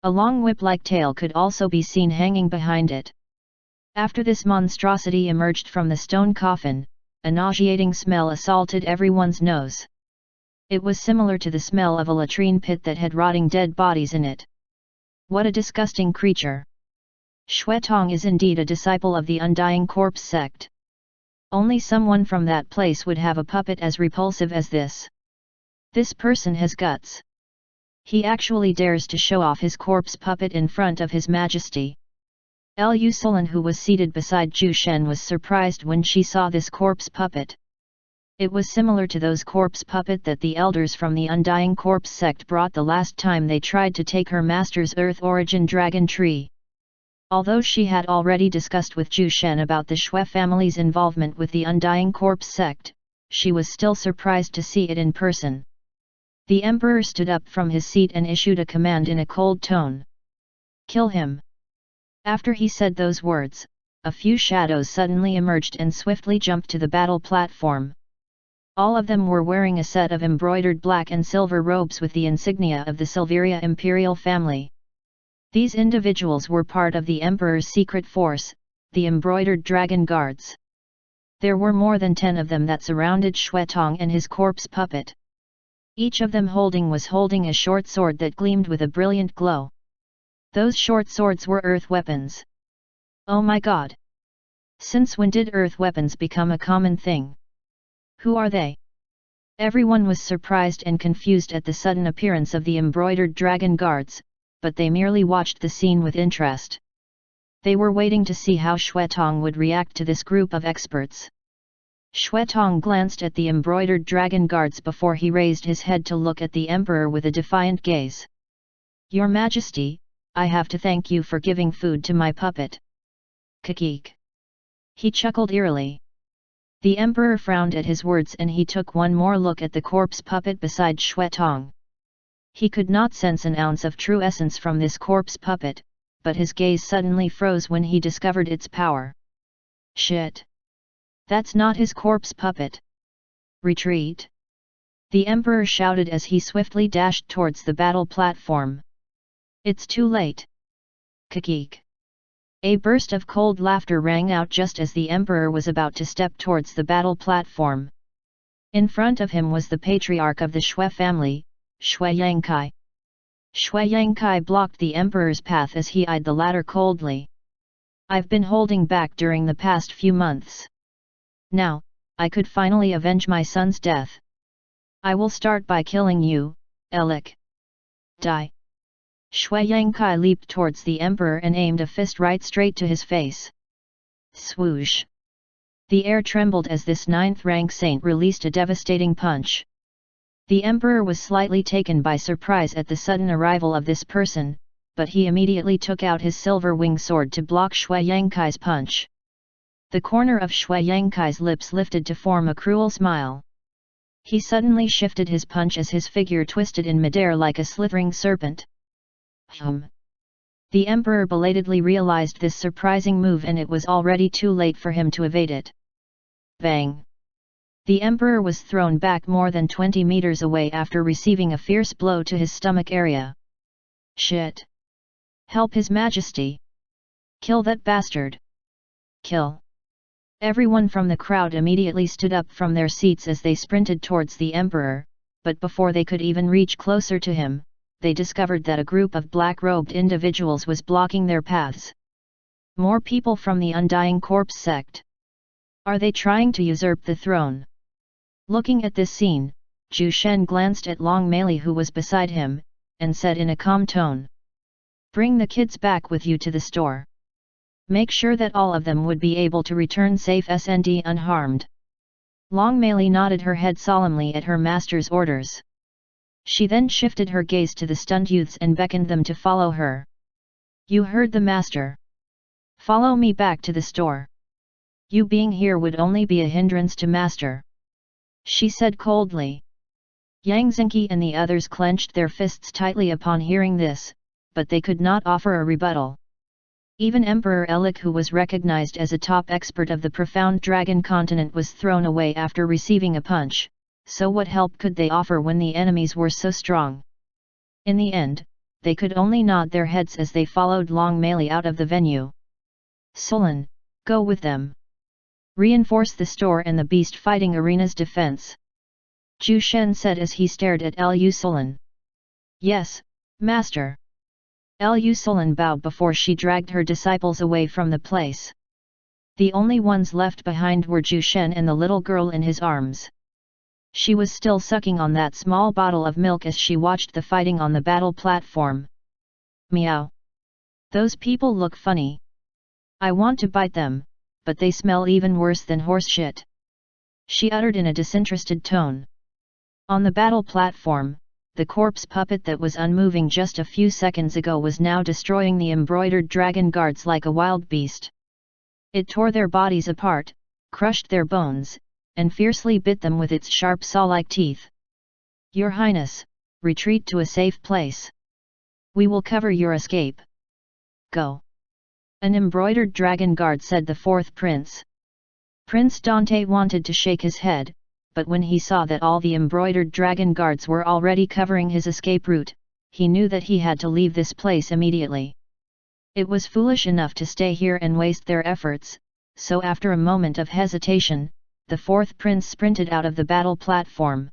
A long whip-like tail could also be seen hanging behind it. After this monstrosity emerged from the stone coffin, a nauseating smell assaulted everyone's nose. It was similar to the smell of a latrine pit that had rotting dead bodies in it. What a disgusting creature! Xuetong is indeed a disciple of the Undying Corpse Sect. Only someone from that place would have a puppet as repulsive as this. This person has guts. He actually dares to show off his corpse puppet in front of His Majesty. Lu Solon, who was seated beside Zhu Shen, was surprised when she saw this corpse puppet. It was similar to those corpse puppet that the elders from the Undying Corpse Sect brought the last time they tried to take her master's Earth Origin Dragon Tree. Although she had already discussed with Zhu Shen about the Shui family's involvement with the Undying Corpse Sect, she was still surprised to see it in person. The emperor stood up from his seat and issued a command in a cold tone. "Kill him." After he said those words, a few shadows suddenly emerged and swiftly jumped to the battle platform. All of them were wearing a set of embroidered black and silver robes with the insignia of the Silveria imperial family. These individuals were part of the emperor's secret force, the embroidered dragon guards. There were more than 10 of them that surrounded Xuetong and his corpse puppet. Each of them was holding a short sword that gleamed with a brilliant glow. Those short swords were earth weapons. Oh my god! Since when did earth weapons become a common thing? Who are they? Everyone was surprised and confused at the sudden appearance of the embroidered dragon guards, but they merely watched the scene with interest. They were waiting to see how Xuetong would react to this group of experts. Xuetong glanced at the embroidered dragon guards before he raised his head to look at the emperor with a defiant gaze. "Your Majesty, I have to thank you for giving food to my puppet." "Kikik." He chuckled eerily. The emperor frowned at his words and he took one more look at the corpse puppet beside Xuetong. He could not sense an ounce of true essence from this corpse puppet, but his gaze suddenly froze when he discovered its power. "Shit! That's not his corpse puppet. Retreat!" the emperor shouted as he swiftly dashed towards the battle platform. "It's too late." Kikik. A burst of cold laughter rang out just as the emperor was about to step towards the battle platform. In front of him was the patriarch of the Xue family, Xue Yangkai. Xue Yangkai blocked the emperor's path as he eyed the latter coldly. "I've been holding back during the past few months. Now, I could finally avenge my son's death. I will start by killing you, Elik. Die." Xue Yangkai leaped towards the emperor and aimed a fist right straight to his face. Swoosh! The air trembled as this 9th-rank saint released a devastating punch. The emperor was slightly taken by surprise at the sudden arrival of this person, but he immediately took out his silver wing sword to block Xue Yangkai's punch. The corner of Xue Yangkai's lips lifted to form a cruel smile. He suddenly shifted his punch as his figure twisted in midair like a slithering serpent. The emperor belatedly realized this surprising move and it was already too late for him to evade it. Bang! The emperor was thrown back more than 20 meters away after receiving a fierce blow to his stomach area. Shit! Help His Majesty! Kill that bastard! Kill! Everyone from the crowd immediately stood up from their seats as they sprinted towards the emperor, but before they could even reach closer to him, they discovered that a group of black-robed individuals was blocking their paths. More people from the Undying Corpse sect. Are they trying to usurp the throne? Looking at this scene, Zhu Shen glanced at Long Meili who was beside him, and said in a calm tone. "Bring the kids back with you to the store. Make sure that all of them would be able to return safe and unharmed." Long Meili nodded her head solemnly at her master's orders. She then shifted her gaze to the stunned youths and beckoned them to follow her. "You heard the master. Follow me back to the store. You being here would only be a hindrance to master," she said coldly. Yang Zhenqi and the others clenched their fists tightly upon hearing this, but they could not offer a rebuttal. Even Emperor Elik, who was recognized as a top expert of the profound dragon continent, was thrown away after receiving a punch, so what help could they offer when the enemies were so strong? In the end, they could only nod their heads as they followed Long Meili out of the venue. "Sulan, go with them. Reinforce the store and the beast fighting arena's defense," Zhu Shen said as he stared at Lu Sulan. "Yes, master." Lu Sulan bowed before she dragged her disciples away from the place. The only ones left behind were Zhu Shen and the little girl in his arms. She was still sucking on that small bottle of milk as she watched the fighting on the battle platform. "Meow. Those people look funny. I want to bite them, but they smell even worse than horse shit," she uttered in a disinterested tone. On the battle platform, the corpse puppet that was unmoving just a few seconds ago was now destroying the embroidered dragon guards like a wild beast. It tore their bodies apart, crushed their bones, and fiercely bit them with its sharp saw-like teeth. "Your Highness, retreat to a safe place. We will cover your escape. Go. An embroidered dragon guard said the fourth prince. Prince Dante wanted to shake his head, but when he saw that all the embroidered dragon guards were already covering his escape route, he knew that he had to leave this place immediately. It was foolish enough to stay here and waste their efforts, so after a moment of hesitation, the fourth prince sprinted out of the battle platform.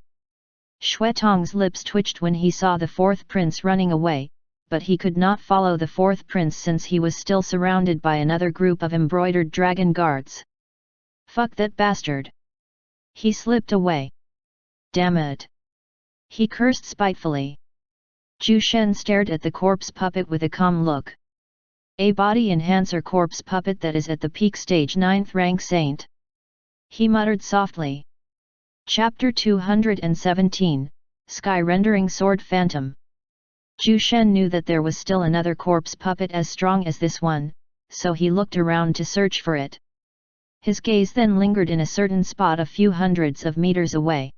Shui Tong's lips twitched when he saw the fourth prince running away, but he could not follow the fourth prince since he was still surrounded by another group of embroidered dragon guards. Fuck that bastard! He slipped away. Damn it! He cursed spitefully. Zhu Shen stared at the corpse puppet with a calm look. A body enhancer corpse puppet that is at the peak stage 9th rank saint. He muttered softly. Chapter 217, Sky Rendering Sword Phantom. Zhu Shen knew that there was still another corpse puppet as strong as this one, so he looked around to search for it. His gaze then lingered in a certain spot a few hundreds of meters away.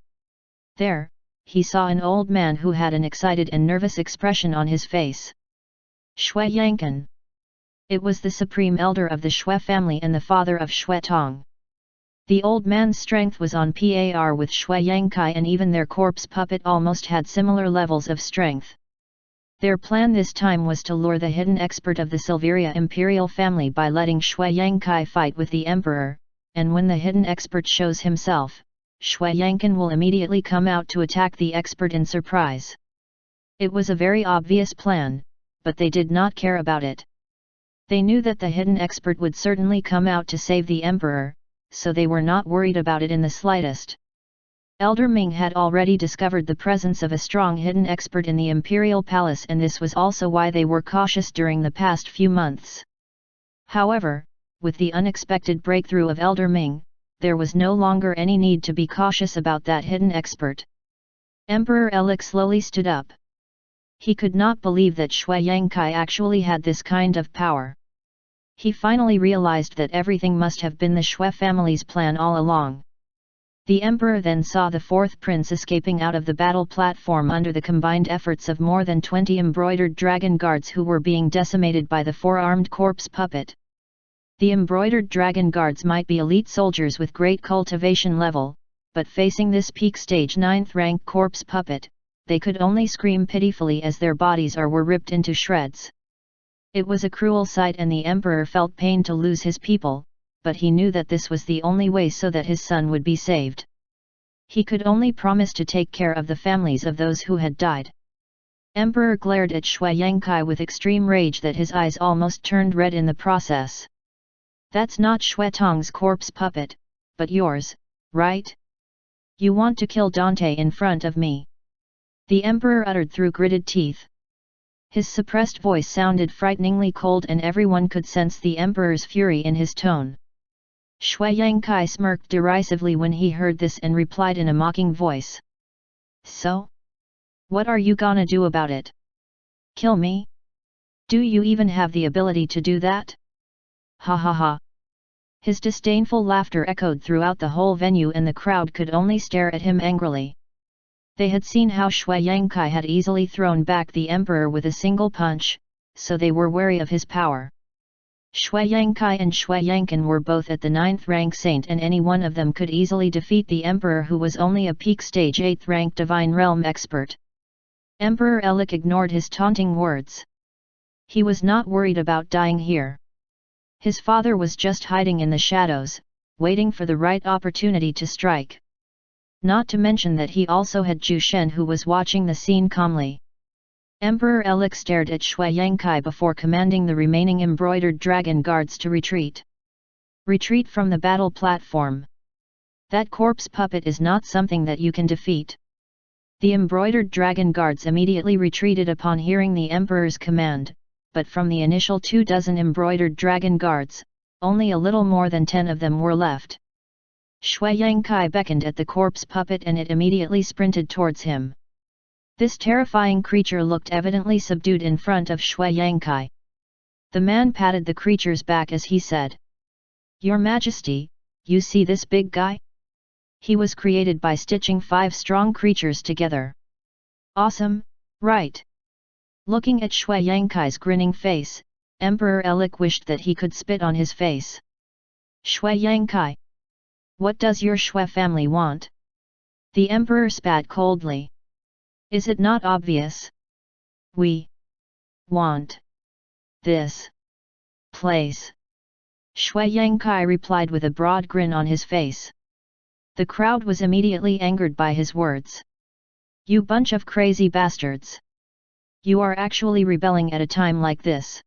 There, he saw an old man who had an excited and nervous expression on his face. Shui Yankan. It was the supreme elder of the Shui family and the father of Shui Tong. The old man's strength was on par with Shui Yangkai, and even their corpse puppet almost had similar levels of strength. Their plan this time was to lure the hidden expert of the Silveria imperial family by letting Shui Yangkai fight with the emperor, and when the hidden expert shows himself, Shui Yankan will immediately come out to attack the expert in surprise. It was a very obvious plan, but they did not care about it. They knew that the hidden expert would certainly come out to save the emperor, so they were not worried about it in the slightest. Elder Ming had already discovered the presence of a strong hidden expert in the imperial palace, and this was also why they were cautious during the past few months. However, with the unexpected breakthrough of Elder Ming, there was no longer any need to be cautious about that hidden expert. Emperor Elik slowly stood up. He could not believe that Shui Yangkai actually had this kind of power. He finally realized that everything must have been the Shui family's plan all along. The emperor then saw the fourth prince escaping out of the battle platform under the combined efforts of more than 20 embroidered dragon guards who were being decimated by the four-armed corpse puppet. The embroidered dragon guards might be elite soldiers with great cultivation level, but facing this peak stage 9th rank corpse puppet, they could only scream pitifully as their bodies were ripped into shreds. It was a cruel sight, and the emperor felt pain to lose his people, but he knew that this was the only way so that his son would be saved. He could only promise to take care of the families of those who had died. Emperor glared at Shui Yangkai with extreme rage that his eyes almost turned red in the process. That's not Shui Tong's corpse puppet, but yours, right? You want to kill Dante in front of me? The emperor uttered through gritted teeth. His suppressed voice sounded frighteningly cold, and everyone could sense the emperor's fury in his tone. Shui Yangkai smirked derisively when he heard this and replied in a mocking voice. So? What are you gonna do about it? Kill me? Do you even have the ability to do that? Ha ha ha. His disdainful laughter echoed throughout the whole venue, and the crowd could only stare at him angrily. They had seen how Shui Yangkai had easily thrown back the emperor with a single punch, so they were wary of his power. Shui Yangkai and Shui Yankan were both at the 9th rank saint, and any one of them could easily defeat the emperor, who was only a peak stage 8th rank divine realm expert. Emperor Elik ignored his taunting words. He was not worried about dying here. His father was just hiding in the shadows, waiting for the right opportunity to strike. Not to mention that he also had Zhu Shen, who was watching the scene calmly. Emperor Elik stared at Shui Yangkai before commanding the remaining embroidered dragon guards to retreat. Retreat from the battle platform. That corpse puppet is not something that you can defeat. The embroidered dragon guards immediately retreated upon hearing the emperor's command, but from the initial 24 embroidered dragon guards, only a little more than 10 of them were left. Shui Yangkai beckoned at the corpse puppet, and it immediately sprinted towards him. This terrifying creature looked evidently subdued in front of Shui Yangkai. The man patted the creature's back as he said, "Your Majesty, you see this big guy? He was created by stitching 5 strong creatures together. Awesome, right? Looking at Shui Yangkai's grinning face, Emperor Elik wished that he could spit on his face. Shui Yangkai, what does your Shui family want? The emperor spat coldly. Is it not obvious? We want this place. Shui Yangkai replied with a broad grin on his face. The crowd was immediately angered by his words. You bunch of crazy bastards! You are actually rebelling at a time like this.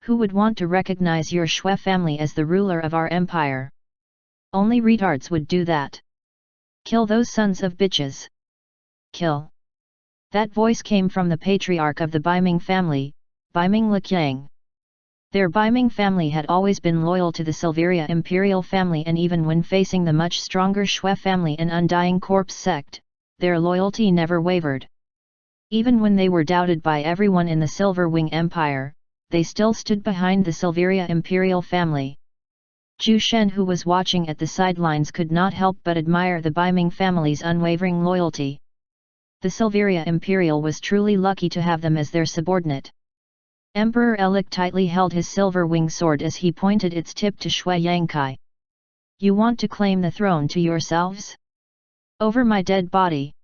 Who would want to recognize your Shui family as the ruler of our empire? Only retards would do that. Kill those sons of bitches! Kill! That voice came from the patriarch of the Baiming family, Baiming Liqiang. Their Baiming family had always been loyal to the Silveria imperial family, and even when facing the much stronger Shui family and Undying Corpse sect, their loyalty never wavered. Even when they were doubted by everyone in the Silver Wing Empire, they still stood behind the Silveria imperial family. Zhu Shen, who was watching at the sidelines, could not help but admire the Baiming family's unwavering loyalty. The Silveria Imperial was truly lucky to have them as their subordinate. Emperor Elik tightly held his silver wing sword as he pointed its tip to Shui Yangkai. You want to claim the throne to yourselves? Over my dead body!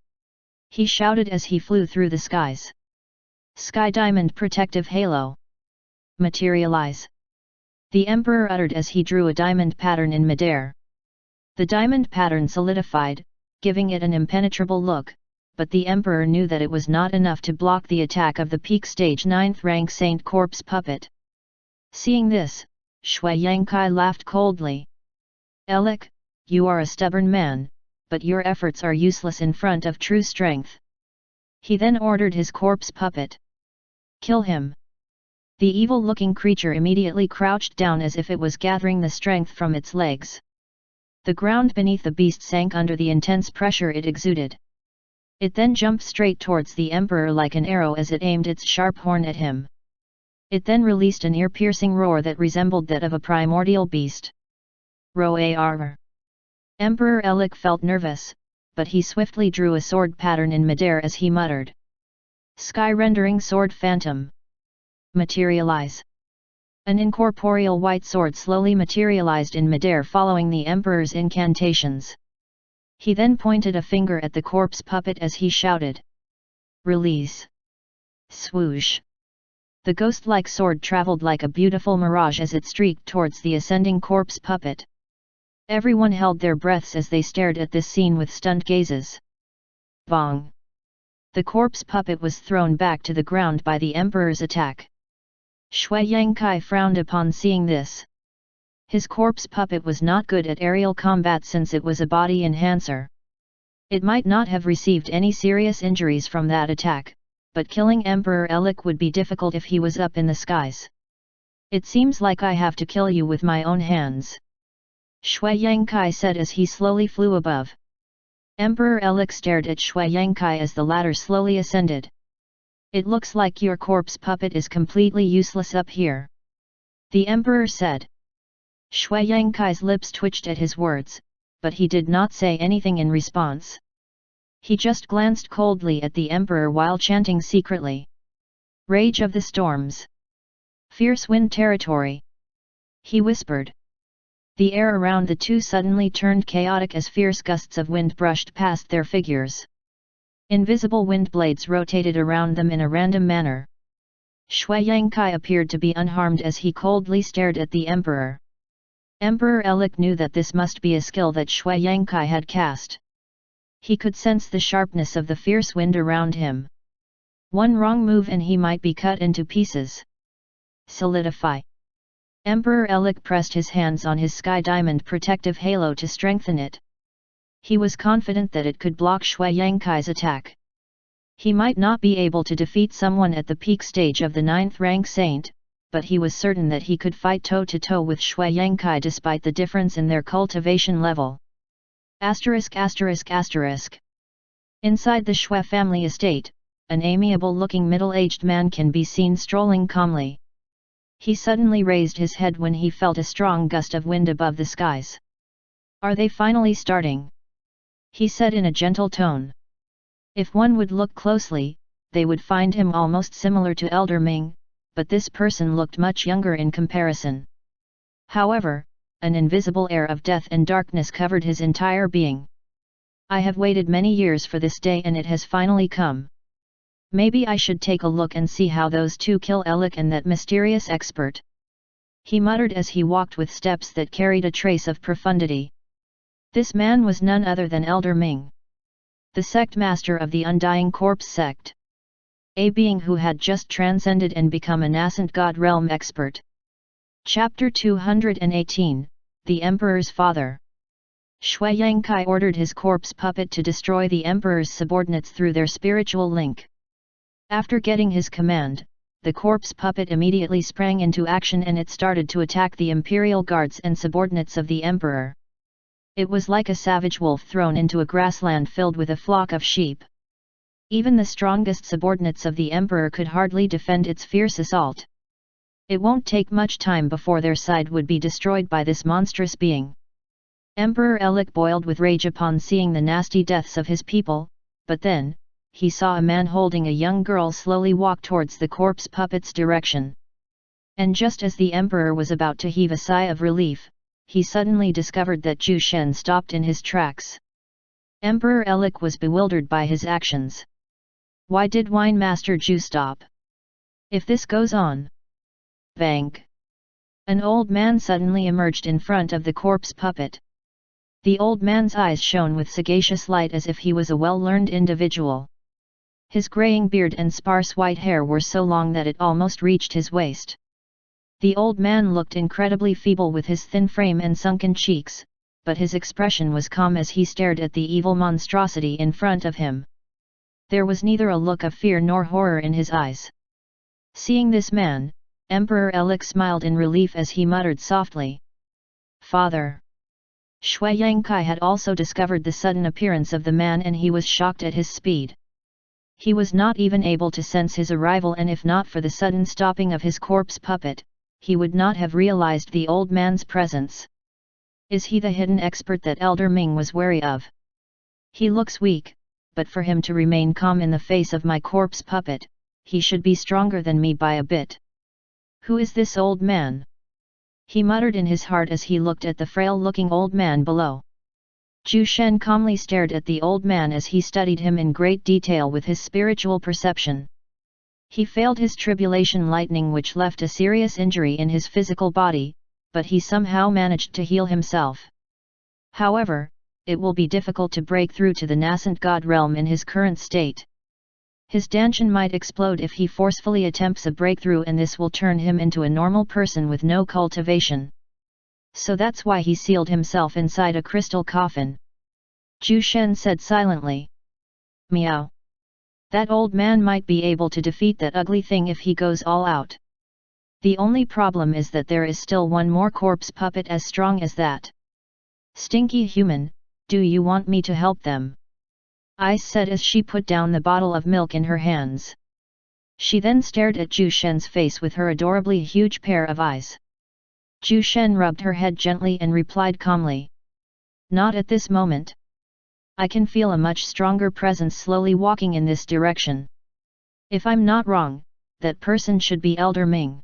He shouted as he flew through the skies. Sky Diamond Protective Halo. Materialize! The Emperor uttered as he drew a diamond pattern in midair. The diamond pattern solidified, giving it an impenetrable look, but the Emperor knew that it was not enough to block the attack of the peak stage 9th rank Saint Corpse puppet. Seeing this, Shui Yangkai laughed coldly. Elik, you are a stubborn man, but your efforts are useless in front of true strength. He then ordered his corpse puppet. Kill him! The evil-looking creature immediately crouched down as if it was gathering the strength from its legs. The ground beneath the beast sank under the intense pressure it exuded. It then jumped straight towards the Emperor like an arrow as it aimed its sharp horn at him. It then released an ear-piercing roar that resembled that of a primordial beast. Roar! Emperor Elik felt nervous, but he swiftly drew a sword pattern in midair as he muttered. Sky-rendering sword phantom. Materialize! An incorporeal white sword slowly materialized in midair following the Emperor's incantations. He then pointed a finger at the corpse puppet as he shouted. Release! Swoosh! The ghost-like sword traveled like a beautiful mirage as it streaked towards the ascending corpse puppet. Everyone held their breaths as they stared at this scene with stunned gazes. Bong! The corpse puppet was thrown back to the ground by the Emperor's attack. Shui Yangkai frowned upon seeing this. His corpse puppet was not good at aerial combat since it was a body enhancer. It might not have received any serious injuries from that attack, but killing Emperor Elik would be difficult if he was up in the skies. It seems like I have to kill you with my own hands. Shui Yangkai said as he slowly flew above. Emperor Elik stared at Shui Yangkai as the latter slowly ascended. It looks like your corpse puppet is completely useless up here. The Emperor said. Shui Yangkai's lips twitched at his words, but he did not say anything in response. He just glanced coldly at the Emperor while chanting secretly. Rage of the Storms. Fierce Wind Territory. He whispered. The air around the two suddenly turned chaotic as fierce gusts of wind brushed past their figures. Invisible wind blades rotated around them in a random manner. Shui Yangkai appeared to be unharmed as he coldly stared at the Emperor. Emperor Elik knew that this must be a skill that Shui Yangkai had cast. He could sense the sharpness of the fierce wind around him. One wrong move and he might be cut into pieces. Solidify. Emperor Elik pressed his hands on his Sky Diamond protective halo to strengthen it. He was confident that it could block Shui Yangkai's attack. He might not be able to defeat someone at the peak stage of the 9th rank saint, but he was certain that he could fight toe-to-toe with Shui Yangkai despite the difference in their cultivation level. Inside the Shui family estate, an amiable-looking middle-aged man can be seen strolling calmly. He suddenly raised his head when he felt a strong gust of wind above the skies. Are they finally starting? He said in a gentle tone. If one would look closely, they would find him almost similar to Elder Ming, but this person looked much younger in comparison. However, an invisible air of death and darkness covered his entire being. I have waited many years for this day and it has finally come. Maybe I should take a look and see how those two kill Elik and that mysterious expert. He muttered as he walked with steps that carried a trace of profundity. This man was none other than Elder Ming, the sect master of the Undying Corpse sect. A being who had just transcended and become a nascent god realm expert. Chapter 218, The Emperor's Father. Shui Yangkai ordered his corpse puppet to destroy the Emperor's subordinates through their spiritual link. After getting his command, the corpse puppet immediately sprang into action and it started to attack the imperial guards and subordinates of the Emperor. It was like a savage wolf thrown into a grassland filled with a flock of sheep. Even the strongest subordinates of the Emperor could hardly defend its fierce assault. It won't take much time before their side would be destroyed by this monstrous being. Emperor Elik boiled with rage upon seeing the nasty deaths of his people, but then, he saw a man holding a young girl slowly walk towards the corpse puppet's direction. And just as the Emperor was about to heave a sigh of relief, he suddenly discovered that Zhu Shen stopped in his tracks. Emperor Elik was bewildered by his actions. Why did Wine Master Zhu stop? If this goes on... Bang! An old man suddenly emerged in front of the corpse puppet. The old man's eyes shone with sagacious light as if he was a well-learned individual. His graying beard and sparse white hair were so long that it almost reached his waist. The old man looked incredibly feeble with his thin frame and sunken cheeks, but his expression was calm as he stared at the evil monstrosity in front of him. There was neither a look of fear nor horror in his eyes. Seeing this man, Emperor Elik smiled in relief as he muttered softly, "Father." Shui Yangkai had also discovered the sudden appearance of the man and he was shocked at his speed. He was not even able to sense his arrival, and if not for the sudden stopping of his corpse puppet, he would not have realized the old man's presence. Is he the hidden expert that Elder Ming was wary of? He looks weak, but for him to remain calm in the face of my corpse puppet, he should be stronger than me by a bit. Who is this old man? He muttered in his heart as he looked at the frail-looking old man below. Zhu Shen calmly stared at the old man as he studied him in great detail with his spiritual perception. He failed his tribulation lightning which left a serious injury in his physical body, but he somehow managed to heal himself. However, it will be difficult to break through to the nascent god realm in his current state. His Danshan might explode if he forcefully attempts a breakthrough, and this will turn him into a normal person with no cultivation. So that's why he sealed himself inside a crystal coffin. Zhu Shen said silently. Meow. That old man might be able to defeat that ugly thing if he goes all out. The only problem is that there is still one more corpse puppet as strong as that. Stinky human, do you want me to help them? I said as she put down the bottle of milk in her hands. She then stared at Zhu Shen's face with her adorably huge pair of eyes. Zhu Shen rubbed her head gently and replied calmly. Not at this moment. I can feel a much stronger presence slowly walking in this direction. If I'm not wrong, that person should be Elder Ming.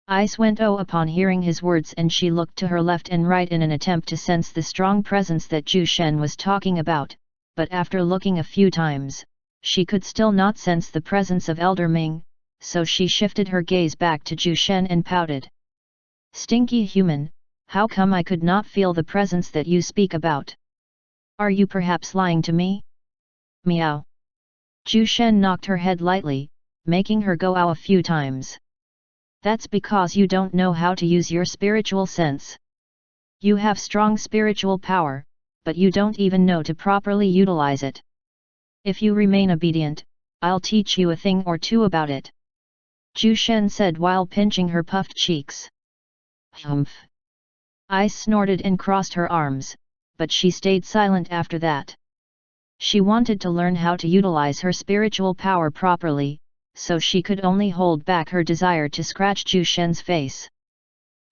Ice went upon hearing his words, and she looked to her left and right in an attempt to sense the strong presence that Zhu Shen was talking about, but after looking a few times, she could still not sense the presence of Elder Ming, so she shifted her gaze back to Zhu Shen and pouted. Stinky human, how come I could not feel the presence that you speak about? Are you perhaps lying to me? Meow. Zhu Shen knocked her head lightly, making her go ow a few times. That's because you don't know how to use your spiritual sense. You have strong spiritual power, but you don't even know to properly utilize it. If you remain obedient, I'll teach you a thing or two about it. Zhu Shen said while pinching her puffed cheeks. Humph. I snorted and crossed her arms, but she stayed silent after that. She wanted to learn how to utilize her spiritual power properly, so she could only hold back her desire to scratch Zhu Shen's face.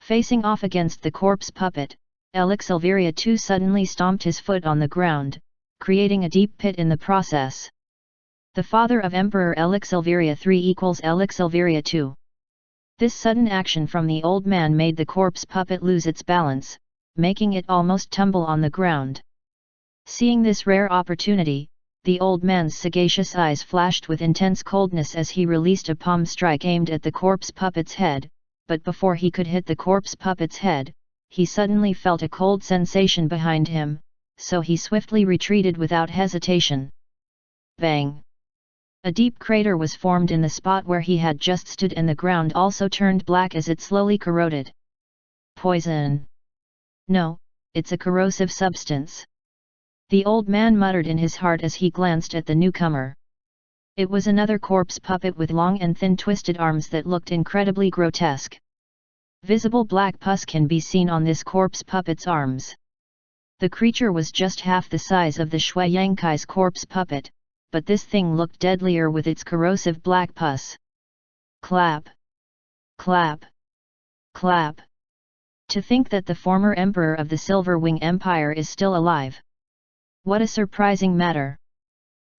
Facing off against the corpse puppet, Elik Silveria too suddenly stomped his foot on the ground, creating a deep pit in the process. The father of Emperor Elik Silveria 3 equals Elik Silveria 2. This sudden action from the old man made the corpse puppet lose its balance, making it almost tumble on the ground. Seeing this rare opportunity, the old man's sagacious eyes flashed with intense coldness as he released a palm strike aimed at the corpse puppet's head, but before he could hit the corpse puppet's head, he suddenly felt a cold sensation behind him, so he swiftly retreated without hesitation. Bang! A deep crater was formed in the spot where he had just stood, and the ground also turned black as it slowly corroded. Poison! No, it's a corrosive substance. The old man muttered in his heart as he glanced at the newcomer. It was another corpse puppet with long and thin twisted arms that looked incredibly grotesque. Visible black pus can be seen on this corpse puppet's arms. The creature was just half the size of the Shui Yankai's corpse puppet, but this thing looked deadlier with its corrosive black pus. Clap! Clap! Clap! To think that the former emperor of the Silver Wing Empire is still alive. What a surprising matter!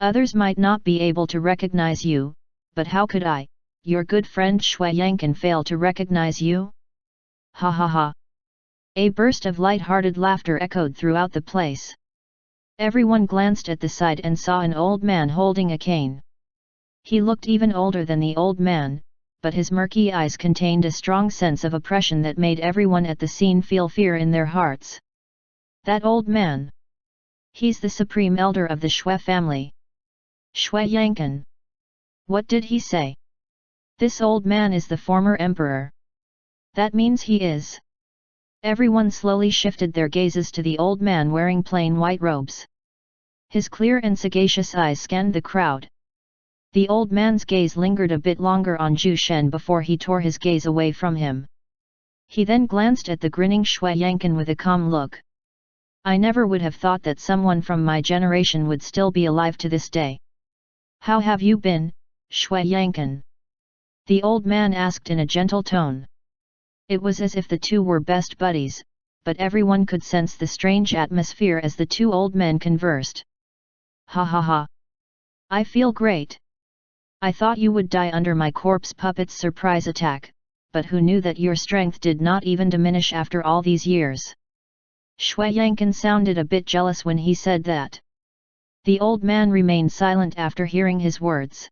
Others might not be able to recognize you, but how could I, your good friend Shui Yankin, fail to recognize you? Ha ha ha! A burst of light-hearted laughter echoed throughout the place. Everyone glanced at the side and saw an old man holding a cane. He looked even older than the old man, but his murky eyes contained a strong sense of oppression that made everyone at the scene feel fear in their hearts. That old man! He's the supreme elder of the Shui family. Shui Yankin. What did he say? This old man is the former emperor. That means he is. Everyone slowly shifted their gazes to the old man wearing plain white robes. His clear and sagacious eyes scanned the crowd. The old man's gaze lingered a bit longer on Zhu Shen before he tore his gaze away from him. He then glanced at the grinning Shui Yankin with a calm look. I never would have thought that someone from my generation would still be alive to this day. How have you been, Shui Yankin? The old man asked in a gentle tone. It was as if the two were best buddies, but everyone could sense the strange atmosphere as the two old men conversed. Ha ha ha! I feel great. I thought you would die under my corpse puppet's surprise attack, but who knew that your strength did not even diminish after all these years? Shui Yankin sounded a bit jealous when he said that. The old man remained silent after hearing his words.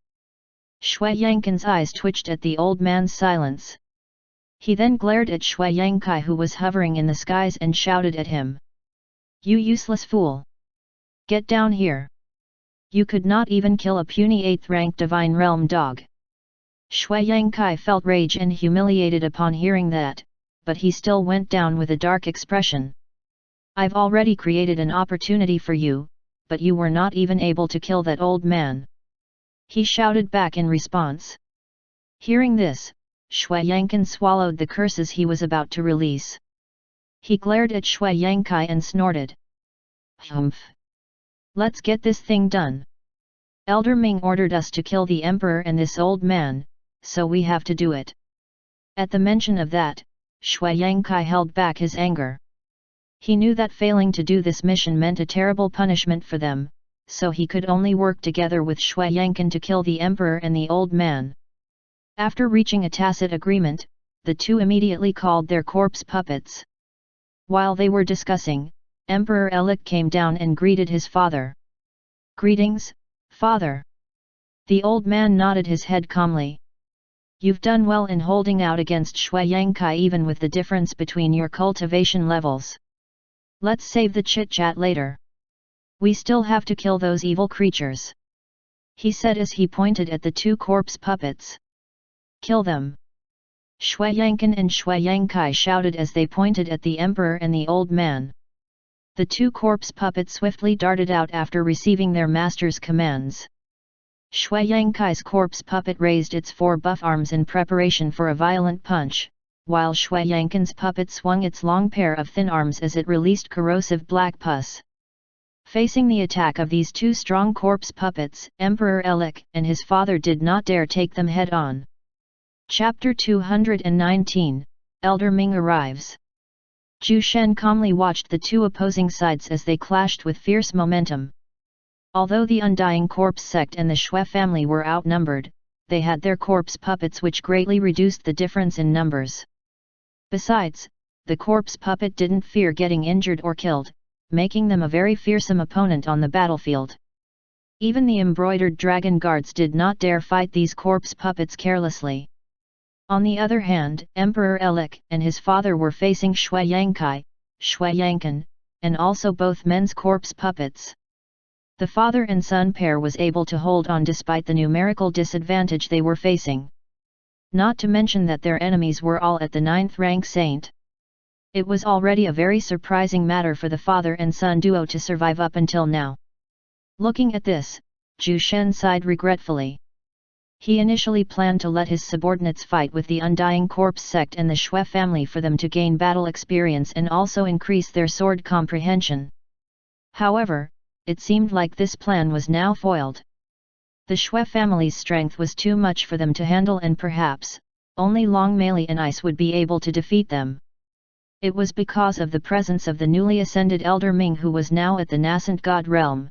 Shui Yankin's eyes twitched at the old man's silence. He then glared at Shui Yankai, who was hovering in the skies, and shouted at him. You useless fool! Get down here! You could not even kill a puny 8th-rank Divine Realm dog. Shui Yankai felt rage and humiliated upon hearing that, but he still went down with a dark expression. I've already created an opportunity for you, but you were not even able to kill that old man. He shouted back in response. Hearing this, Shui Yankin swallowed the curses he was about to release. He glared at Shui Yankai and snorted. Humph! Let's get this thing done. Elder Ming ordered us to kill the emperor and this old man, so we have to do it. At the mention of that, Shui Yankai held back his anger. He knew that failing to do this mission meant a terrible punishment for them, so he could only work together with Shui Yankin to kill the emperor and the old man. After reaching a tacit agreement, the two immediately called their corpse puppets. While they were discussing, Emperor Elik came down and greeted his father. Greetings, father. The old man nodded his head calmly. You've done well in holding out against Shui Yankai even with the difference between your cultivation levels. Let's save the chit-chat later. We still have to kill those evil creatures. He said as he pointed at the two corpse puppets. Kill them! Shui Yankin and Shui Yankai shouted as they pointed at the emperor and the old man. The two corpse puppets swiftly darted out after receiving their master's commands. Shui Yankai's corpse puppet raised its four buff arms in preparation for a violent punch, while Shui Yankin's puppet swung its long pair of thin arms as it released corrosive black pus. Facing the attack of these two strong corpse puppets, Emperor Elik and his father did not dare take them head-on. Chapter 219, Elder Ming arrives. Zhu Shen calmly watched the two opposing sides as they clashed with fierce momentum. Although the Undying Corpse sect and the Shui family were outnumbered, they had their corpse puppets which greatly reduced the difference in numbers. Besides, the corpse puppet didn't fear getting injured or killed, making them a very fearsome opponent on the battlefield. Even the embroidered dragon guards did not dare fight these corpse puppets carelessly. On the other hand, Emperor Elik and his father were facing Shui Yangkai, Shui Yankan, and also both men's corpse puppets. The father and son pair was able to hold on despite the numerical disadvantage they were facing. Not to mention that their enemies were all at the 9th rank saint. It was already a very surprising matter for the father and son duo to survive up until now. Looking at this, Zhu Shen sighed regretfully. He initially planned to let his subordinates fight with the Undying Corpse sect and the Shui family for them to gain battle experience and also increase their sword comprehension. However, it seemed like this plan was now foiled. The Shui family's strength was too much for them to handle, and perhaps, only Long Meili and Ice would be able to defeat them. It was because of the presence of the newly ascended Elder Ming, who was now at the nascent god realm.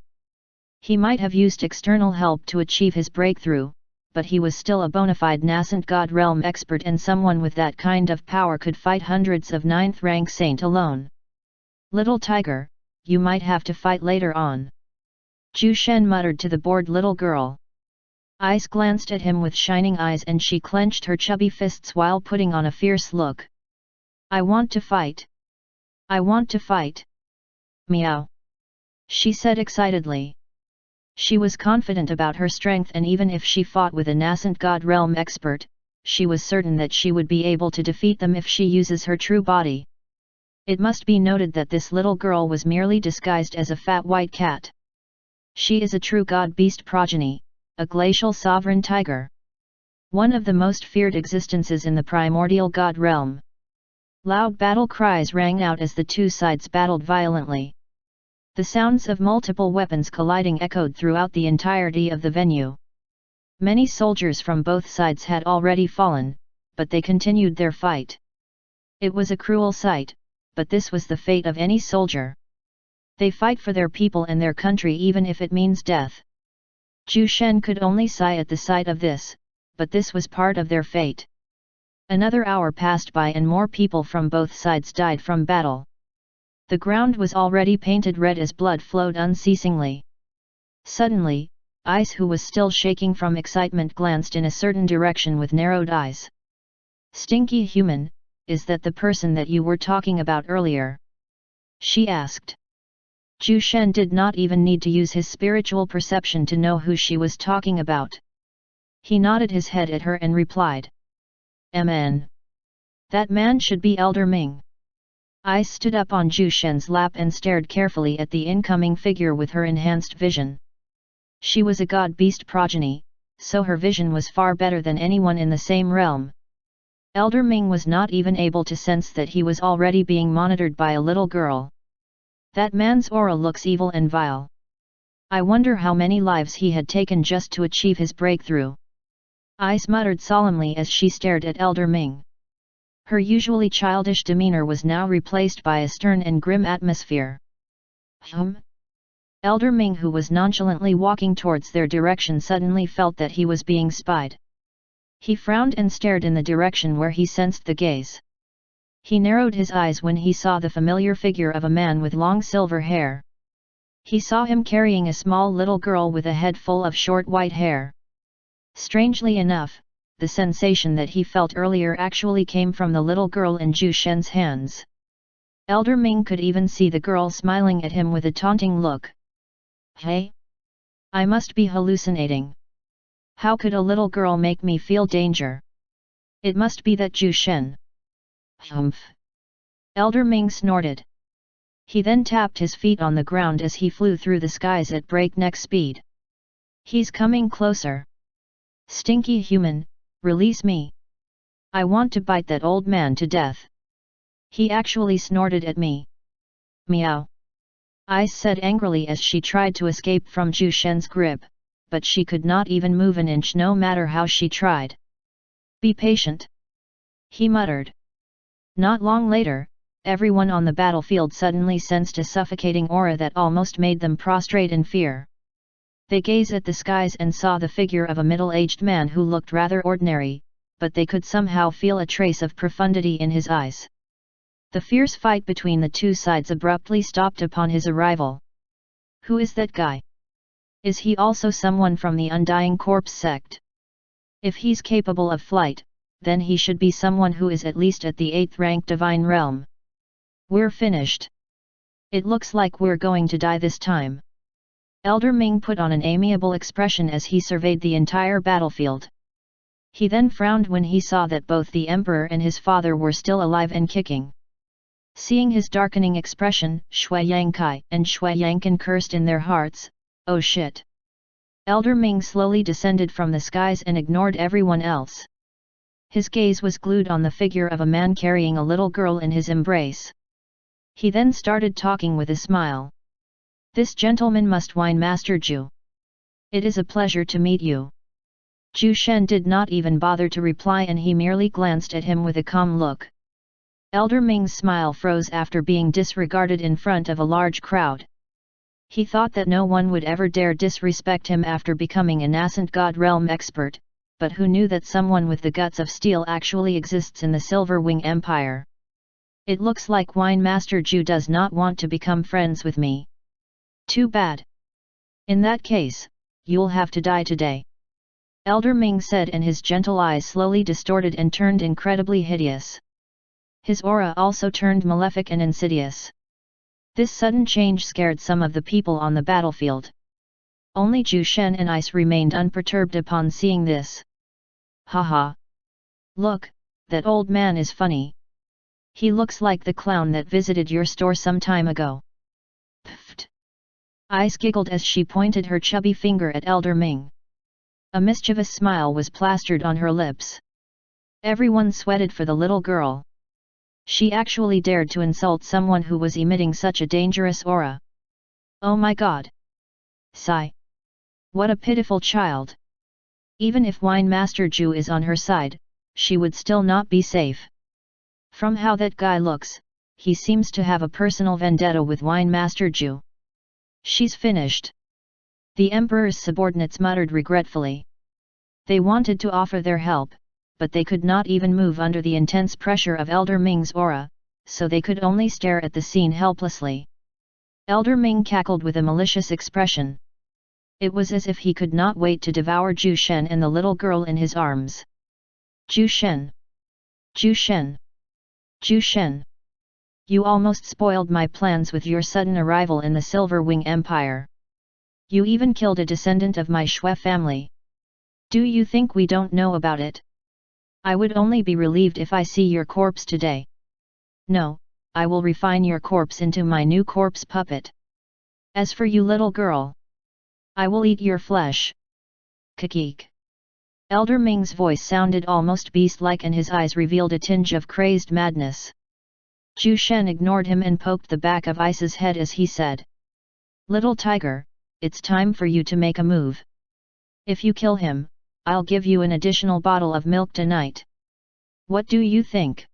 He might have used external help to achieve his breakthrough, but he was still a bona fide nascent god realm expert, and someone with that kind of power could fight hundreds of 9th rank saint alone. Little tiger, you might have to fight later on. Zhu Shen muttered to the bored little girl. Ice glanced at him with shining eyes and she clenched her chubby fists while putting on a fierce look. I want to fight. I want to fight. Meow. She said excitedly. She was confident about her strength, and even if she fought with a nascent god realm expert, she was certain that she would be able to defeat them if she uses her true body. It must be noted that this little girl was merely disguised as a fat white cat. She is a true god-beast progeny, a glacial sovereign tiger. One of the most feared existences in the primordial god realm. Loud battle cries rang out as the two sides battled violently. The sounds of multiple weapons colliding echoed throughout the entirety of the venue. Many soldiers from both sides had already fallen, but they continued their fight. It was a cruel sight, but this was the fate of any soldier. They fight for their people and their country even if it means death. Zhu Shen could only sigh at the sight of this, but this was part of their fate. Another hour passed by and more people from both sides died from battle. The ground was already painted red as blood flowed unceasingly. Suddenly, Ice, who was still shaking from excitement, glanced in a certain direction with narrowed eyes. Stinky human, is that the person that you were talking about earlier? She asked. Zhu Shen did not even need to use his spiritual perception to know who she was talking about. He nodded his head at her and replied. "MN. That man should be Elder Ming." Ice stood up on Zhu Shen's lap and stared carefully at the incoming figure with her enhanced vision. She was a god-beast progeny, so her vision was far better than anyone in the same realm. Elder Ming was not even able to sense that he was already being monitored by a little girl. That man's aura looks evil and vile. I wonder how many lives he had taken just to achieve his breakthrough. Ice muttered solemnly as she stared at Elder Ming. Her usually childish demeanor was now replaced by a stern and grim atmosphere. Elder Ming, who was nonchalantly walking towards their direction, suddenly felt that he was being spied. He frowned and stared in the direction where he sensed the gaze. He narrowed his eyes when he saw the familiar figure of a man with long silver hair. He saw him carrying a small little girl with a head full of short white hair. Strangely enough, the sensation that he felt earlier actually came from the little girl in Zhu Shen's hands. Elder Ming could even see the girl smiling at him with a taunting look. Hey! I must be hallucinating. How could a little girl make me feel danger? It must be that Zhu Shen. Humph! Elder Ming snorted. He then tapped his feet on the ground as he flew through the skies at breakneck speed. He's coming closer. Stinky human, release me. I want to bite that old man to death. He actually snorted at me. Meow. Ice said angrily as she tried to escape from Zhu Shen's grip, but she could not even move an inch no matter how she tried. Be patient. He muttered. Not long later, everyone on the battlefield suddenly sensed a suffocating aura that almost made them prostrate in fear. They gazed at the skies and saw the figure of a middle-aged man who looked rather ordinary, but they could somehow feel a trace of profundity in his eyes. The fierce fight between the two sides abruptly stopped upon his arrival. Who is that guy? Is he also someone from the Undying Corpse sect? If he's capable of flight, then he should be someone who is at least at the 8th rank divine realm. We're finished. It looks like we're going to die this time. Elder Ming put on an amiable expression as he surveyed the entire battlefield. He then frowned when he saw that both the emperor and his father were still alive and kicking. Seeing his darkening expression, Shui Yangkai and Shui Yankan cursed in their hearts, "Oh shit." Elder Ming slowly descended from the skies and ignored everyone else. His gaze was glued on the figure of a man carrying a little girl in his embrace. He then started talking with a smile. "This gentleman must wine Master Zhu. It is a pleasure to meet you." Zhu Shen did not even bother to reply and he merely glanced at him with a calm look. Elder Ming's smile froze after being disregarded in front of a large crowd. He thought that no one would ever dare disrespect him after becoming a nascent God Realm expert, but who knew that someone with the guts of steel actually exists in the Silver Wing Empire? "It looks like Wine Master Zhu does not want to become friends with me. Too bad. In that case, you'll have to die today." Elder Ming said, and his gentle eyes slowly distorted and turned incredibly hideous. His aura also turned malefic and insidious. This sudden change scared some of the people on the battlefield. Only Zhu Shen and Ice remained unperturbed upon seeing this. "Haha! Look, that old man is funny. He looks like the clown that visited your store some time ago." Pfft! Ice giggled as she pointed her chubby finger at Elder Ming. A mischievous smile was plastered on her lips. Everyone sweated for the little girl. She actually dared to insult someone who was emitting such a dangerous aura. Oh my god! Sigh! What a pitiful child! Even if Wine Master Zhu is on her side, she would still not be safe. From how that guy looks, he seems to have a personal vendetta with Wine Master Zhu. She's finished. The Emperor's subordinates muttered regretfully. They wanted to offer their help, but they could not even move under the intense pressure of Elder Ming's aura, so they could only stare at the scene helplessly. Elder Ming cackled with a malicious expression. It was as if he could not wait to devour Zhu Shen and the little girl in his arms. "Zhu Shen! Zhu Shen! Zhu Shen! You almost spoiled my plans with your sudden arrival in the Silver Wing Empire. You even killed a descendant of my Shui family. Do you think we don't know about it? I would only be relieved if I see your corpse today. No, I will refine your corpse into my new corpse puppet. As for you little girl, I will eat your flesh." Kikik. Elder Ming's voice sounded almost beast-like and his eyes revealed a tinge of crazed madness. Zhu Shen ignored him and poked the back of Ice's head as he said, "Little tiger, it's time for you to make a move. If you kill him, I'll give you an additional bottle of milk tonight. What do you think?"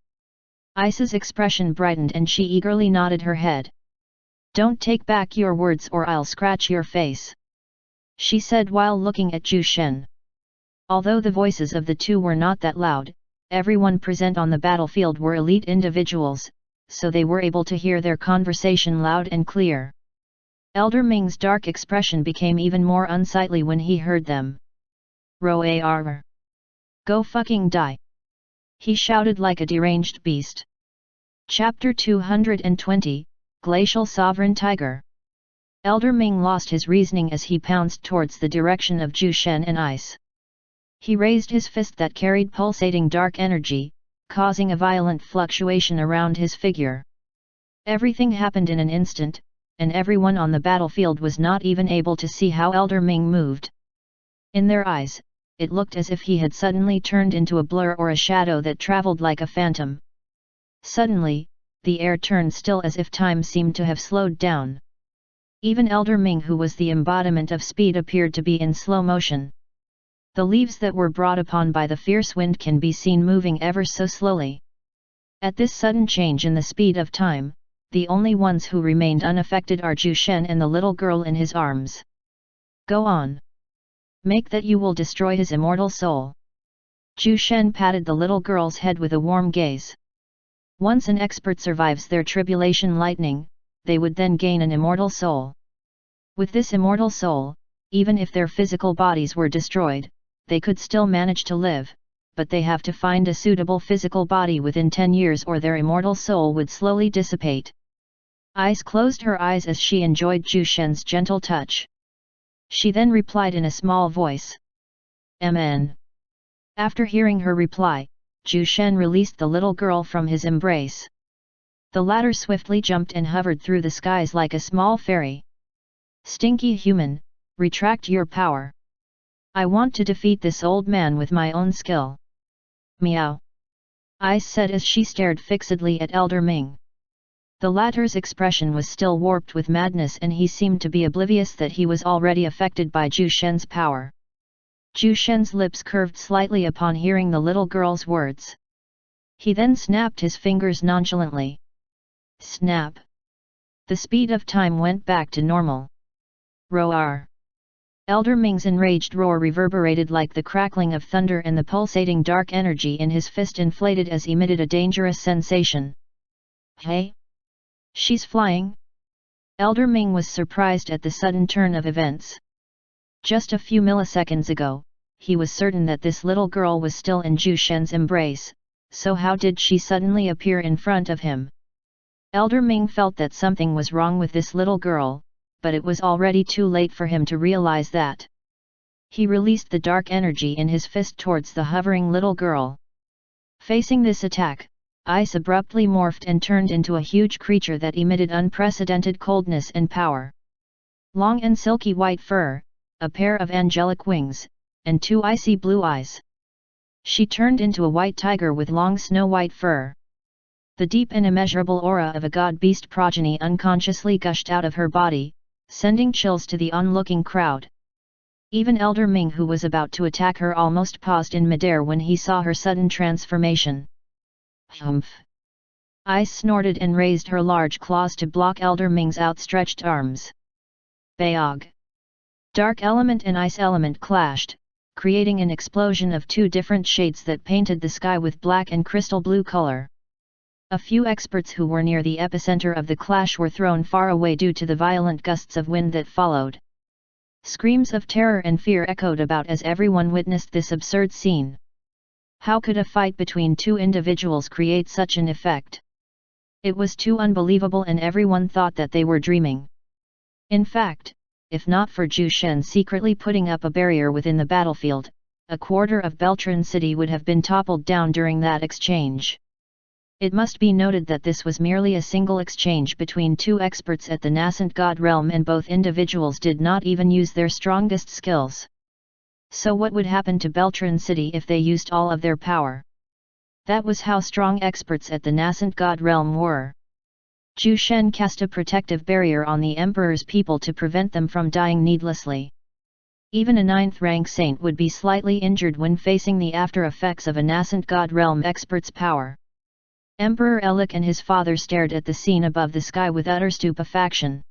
Ice's expression brightened and she eagerly nodded her head. "Don't take back your words or I'll scratch your face," she said while looking at Zhu Shen. Although the voices of the two were not that loud, everyone present on the battlefield were elite individuals, so they were able to hear their conversation loud and clear. Elder Ming's dark expression became even more unsightly when he heard them. "Roar! Go fucking die!" he shouted like a deranged beast. Chapter 220, Glacial Sovereign Tiger. Elder Ming lost his reasoning as he pounced towards the direction of Zhu Shen and Ice. He raised his fist that carried pulsating dark energy, causing a violent fluctuation around his figure. Everything happened in an instant, and everyone on the battlefield was not even able to see how Elder Ming moved. In their eyes, it looked as if he had suddenly turned into a blur or a shadow that traveled like a phantom. Suddenly, the air turned still as if time seemed to have slowed down. Even Elder Ming, who was the embodiment of speed, appeared to be in slow motion. The leaves that were brought upon by the fierce wind can be seen moving ever so slowly. At this sudden change in the speed of time, the only ones who remained unaffected are Zhu Shen and the little girl in his arms. Go on. Make that you will destroy his immortal soul. Zhu Shen patted the little girl's head with a warm gaze. Once an expert survives their tribulation lightning, they would then gain an immortal soul. With this immortal soul, even if their physical bodies were destroyed, they could still manage to live, but they have to find a suitable physical body within 10 years or their immortal soul would slowly dissipate. Ice closed her eyes as she enjoyed Zhu Shen's gentle touch. She then replied in a small voice. Mn. After hearing her reply, Zhu Shen released the little girl from his embrace. The latter swiftly jumped and hovered through the skies like a small fairy. Stinky human, retract your power. I want to defeat this old man with my own skill. Meow. Ice said as she stared fixedly at Elder Ming. The latter's expression was still warped with madness and he seemed to be oblivious that he was already affected by Zhu Shen's power. Zhu Shen's lips curved slightly upon hearing the little girl's words. He then snapped his fingers nonchalantly. Snap! The speed of time went back to normal. Roar! Elder Ming's enraged roar reverberated like the crackling of thunder and the pulsating dark energy in his fist inflated as emitted a dangerous sensation. Hey! She's flying? Elder Ming was surprised at the sudden turn of events. Just a few milliseconds ago, he was certain that this little girl was still in Zhu Shen's embrace, so how did she suddenly appear in front of him? Elder Ming felt that something was wrong with this little girl, but it was already too late for him to realize that. He released the dark energy in his fist towards the hovering little girl. Facing this attack, Ice abruptly morphed and turned into a huge creature that emitted unprecedented coldness and power. Long and silky white fur, a pair of angelic wings, and 2 icy blue eyes. She turned into a white tiger with long snow-white fur. The deep and immeasurable aura of a god-beast progeny unconsciously gushed out of her body, sending chills to the onlooking crowd. Even Elder Ming, who was about to attack her, almost paused in midair when he saw her sudden transformation. Humph! Ice snorted and raised her large claws to block Elder Ming's outstretched arms. Bayog! Dark element and ice element clashed, creating an explosion of 2 different shades that painted the sky with black and crystal blue color. A few experts who were near the epicenter of the clash were thrown far away due to the violent gusts of wind that followed. Screams of terror and fear echoed about as everyone witnessed this absurd scene. How could a fight between 2 individuals create such an effect? It was too unbelievable and everyone thought that they were dreaming. In fact, if not for Zhu Shen secretly putting up a barrier within the battlefield, a quarter of Beltran City would have been toppled down during that exchange. It must be noted that this was merely a single exchange between 2 experts at the nascent god realm and both individuals did not even use their strongest skills. So what would happen to Beltran City if they used all of their power? That was how strong experts at the nascent god realm were. Zhu Shen cast a protective barrier on the Emperor's people to prevent them from dying needlessly. Even a 9th-rank saint would be slightly injured when facing the after-effects of a nascent god realm expert's power. Emperor Elik and his father stared at the scene above the sky with utter stupefaction.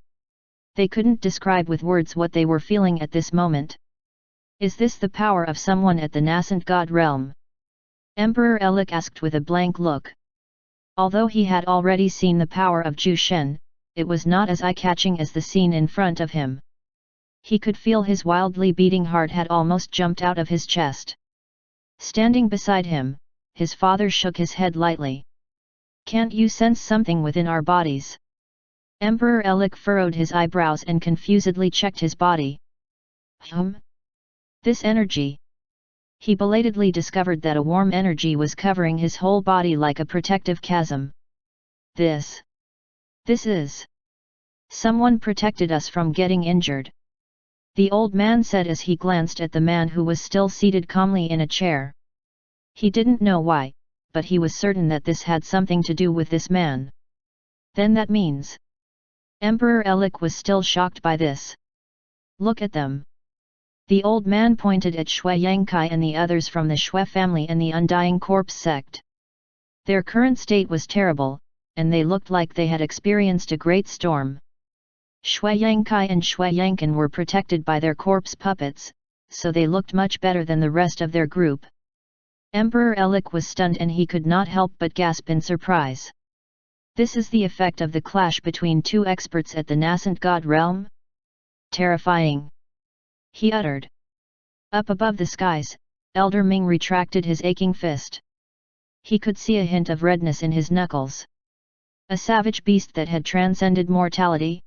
They couldn't describe with words what they were feeling at this moment. Is this the power of someone at the nascent god realm? Emperor Elik asked with a blank look. Although he had already seen the power of Zhu Shen, it was not as eye-catching as the scene in front of him. He could feel his wildly beating heart had almost jumped out of his chest. Standing beside him, his father shook his head lightly. Can't you sense something within our bodies? Emperor Elik furrowed his eyebrows and confusedly checked his body. This energy. He belatedly discovered that a warm energy was covering his whole body like a protective chasm. This is. Someone protected us from getting injured. The old man said as he glanced at the man who was still seated calmly in a chair. He didn't know why, but he was certain that this had something to do with this man. Then that means. Emperor Elik was still shocked by this. Look at them. The old man pointed at Shui Yangkai and the others from the Shui family and the Undying Corpse sect. Their current state was terrible, and they looked like they had experienced a great storm. Shui Yangkai and Shui Yankan were protected by their corpse puppets, so they looked much better than the rest of their group. Emperor Elik was stunned and he could not help but gasp in surprise. This is the effect of the clash between two experts at the nascent god realm? Terrifying! He uttered. Up above the skies, Elder Ming retracted his aching fist. He could see a hint of redness in his knuckles. A savage beast that had transcended mortality?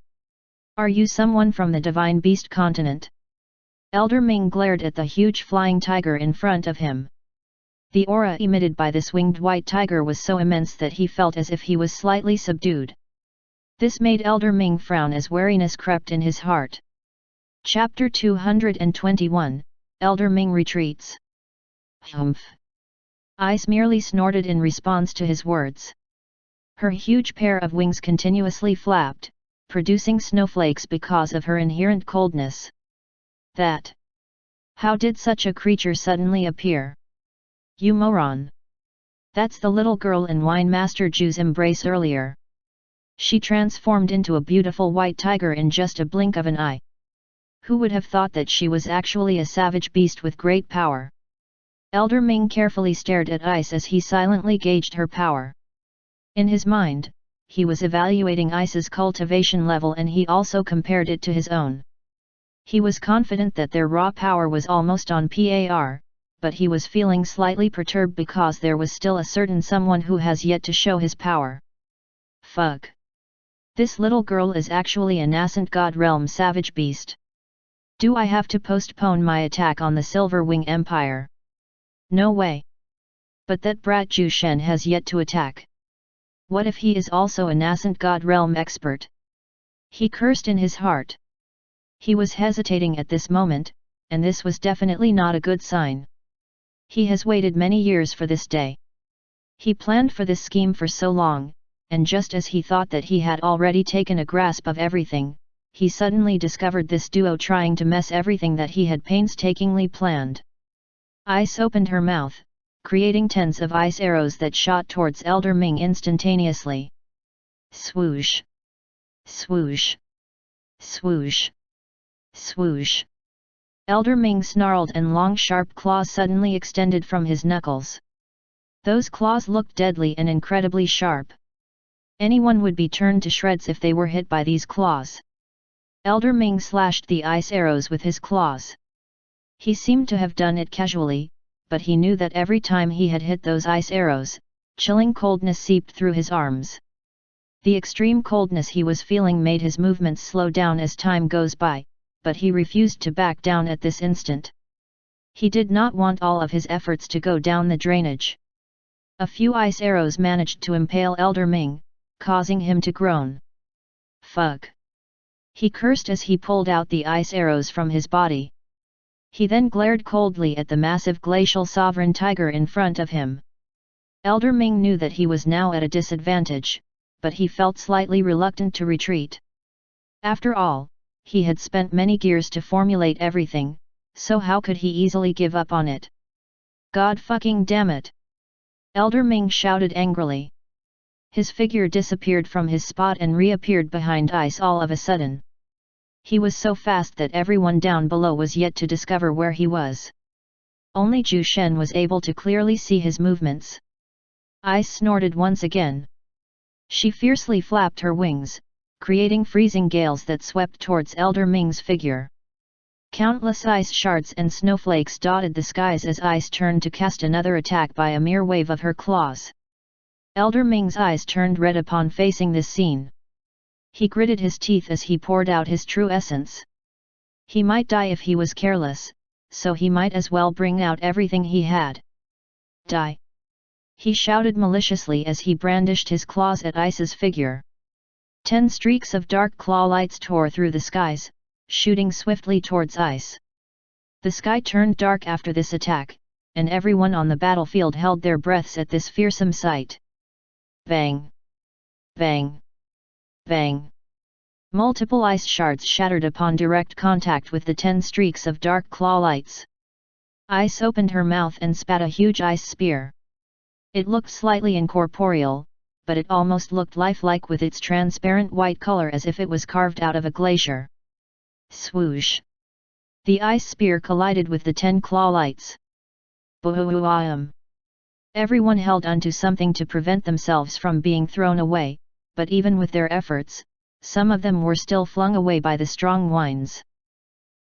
Are you someone from the divine beast continent? Elder Ming glared at the huge flying tiger in front of him. The aura emitted by this winged white tiger was so immense that he felt as if he was slightly subdued. This made Elder Ming frown as wariness crept in his heart. Chapter 221, Elder Ming retreats. Humph! Ice merely snorted in response to his words. Her huge pair of wings continuously flapped, producing snowflakes because of her inherent coldness. That! How did such a creature suddenly appear? You moron! That's the little girl in Wine Master Ju's embrace earlier. She transformed into a beautiful white tiger in just a blink of an eye. Who would have thought that she was actually a savage beast with great power? Elder Ming carefully stared at Ice as he silently gauged her power. In his mind, he was evaluating Ice's cultivation level and he also compared it to his own. He was confident that their raw power was almost on par, but he was feeling slightly perturbed because there was still a certain someone who has yet to show his power. Fuck! This little girl is actually a nascent god realm savage beast. Do I have to postpone my attack on the Silver Wing Empire? No way! But that brat Ju Shen has yet to attack. What if he is also a nascent god realm expert? He cursed in his heart. He was hesitating at this moment, and this was definitely not a good sign. He has waited many years for this day. He planned for this scheme for so long, and just as he thought that he had already taken a grasp of everything, he suddenly discovered this duo trying to mess everything that he had painstakingly planned. Ice opened her mouth, creating tens of ice arrows that shot towards Elder Ming instantaneously. Swoosh! Swoosh! Swoosh! Swoosh! Elder Ming snarled and long sharp claws suddenly extended from his knuckles. Those claws looked deadly and incredibly sharp. Anyone would be turned to shreds if they were hit by these claws. Elder Ming slashed the ice arrows with his claws. He seemed to have done it casually, but he knew that every time he had hit those ice arrows, chilling coldness seeped through his arms. The extreme coldness he was feeling made his movements slow down as time goes by, but he refused to back down at this instant. He did not want all of his efforts to go down the drainage. A few ice arrows managed to impale Elder Ming, causing him to groan. Fuck! He cursed as he pulled out the ice arrows from his body. He then glared coldly at the massive glacial sovereign tiger in front of him. Elder Ming knew that he was now at a disadvantage, but he felt slightly reluctant to retreat. After all, he had spent many years to formulate everything, so how could he easily give up on it? God fucking damn it! Elder Ming shouted angrily. His figure disappeared from his spot and reappeared behind Ice all of a sudden. He was so fast that everyone down below was yet to discover where he was. Only Ju Shen was able to clearly see his movements. Ice snorted once again. She fiercely flapped her wings, creating freezing gales that swept towards Elder Ming's figure. Countless ice shards and snowflakes dotted the skies as Ice turned to cast another attack by a mere wave of her claws. Elder Ming's eyes turned red upon facing this scene. He gritted his teeth as he poured out his true essence. He might die if he was careless, so he might as well bring out everything he had. Die! He shouted maliciously as he brandished his claws at Ice's figure. 10 streaks of dark claw lights tore through the skies, shooting swiftly towards Ice. The sky turned dark after this attack, and everyone on the battlefield held their breaths at this fearsome sight. Bang! Bang! Bang! Multiple ice shards shattered upon direct contact with the 10 streaks of dark claw lights. Ice opened her mouth and spat a huge ice spear. It looked slightly incorporeal, but it almost looked lifelike with its transparent white color as if it was carved out of a glacier. Swoosh! The ice spear collided with the 10 claw lights. Boom! Everyone held onto something to prevent themselves from being thrown away, but even with their efforts, some of them were still flung away by the strong winds.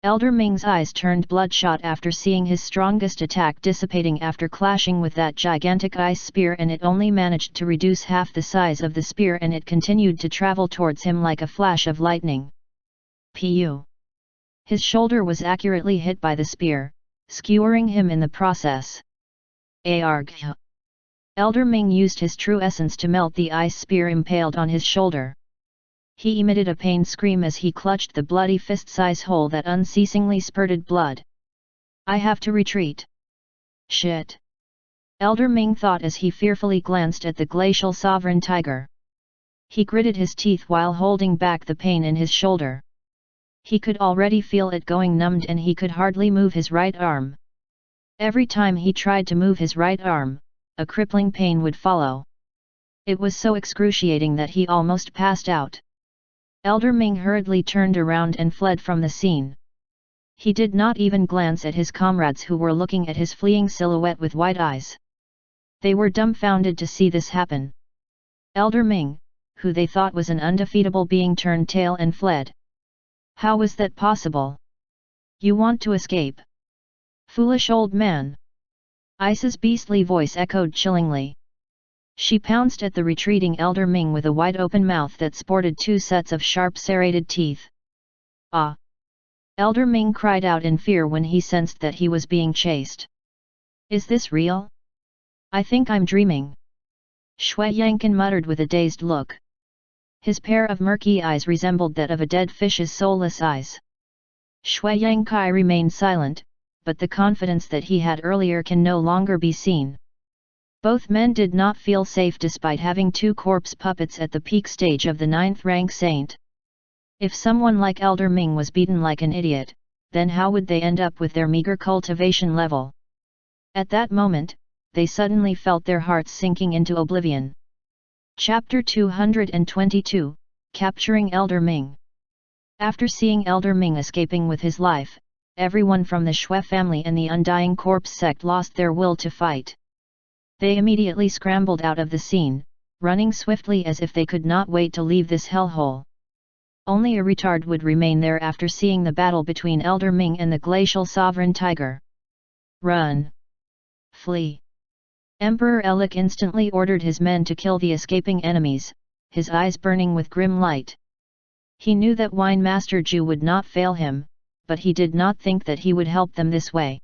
Elder Ming's eyes turned bloodshot after seeing his strongest attack dissipating after clashing with that gigantic ice spear, and it only managed to reduce half the size of the spear, and it continued to travel towards him like a flash of lightning. Pu! His shoulder was accurately hit by the spear, skewering him in the process. Arg! Elder Ming used his true essence to melt the ice spear impaled on his shoulder. He emitted a pain scream as he clutched the bloody fist-size hole that unceasingly spurted blood. I have to retreat. Shit! Elder Ming thought as he fearfully glanced at the glacial sovereign tiger. He gritted his teeth while holding back the pain in his shoulder. He could already feel it going numbed, and he could hardly move his right arm. Every time he tried to move his right arm, a crippling pain would follow. It was so excruciating that he almost passed out. Elder Ming hurriedly turned around and fled from the scene. He did not even glance at his comrades who were looking at his fleeing silhouette with wide eyes. They were dumbfounded to see this happen. Elder Ming, who they thought was an undefeatable being, turned tail and fled. How was that possible? You want to escape? Foolish old man! Ice's beastly voice echoed chillingly. She pounced at the retreating Elder Ming with a wide-open mouth that sported 2 sets of sharp serrated teeth. Ah! Elder Ming cried out in fear when he sensed that he was being chased. Is this real? I think I'm dreaming. Shui Yankin muttered with a dazed look. His pair of murky eyes resembled that of a dead fish's soulless eyes. Shui Yangkai remained silent, but the confidence that he had earlier can no longer be seen. Both men did not feel safe despite having 2 corpse puppets at the peak stage of the 9th rank saint. If someone like Elder Ming was beaten like an idiot, then how would they end up with their meager cultivation level? At that moment, they suddenly felt their hearts sinking into oblivion. Chapter 222, Capturing Elder Ming. After seeing Elder Ming escaping with his life, everyone from the Shui family and the Undying Corpse sect lost their will to fight. They immediately scrambled out of the scene, running swiftly as if they could not wait to leave this hellhole. Only a retard would remain there after seeing the battle between Elder Ming and the glacial sovereign tiger. Run! Flee! Emperor Elik instantly ordered his men to kill the escaping enemies, his eyes burning with grim light. He knew that Wine Master Zhu would not fail him, but he did not think that he would help them this way.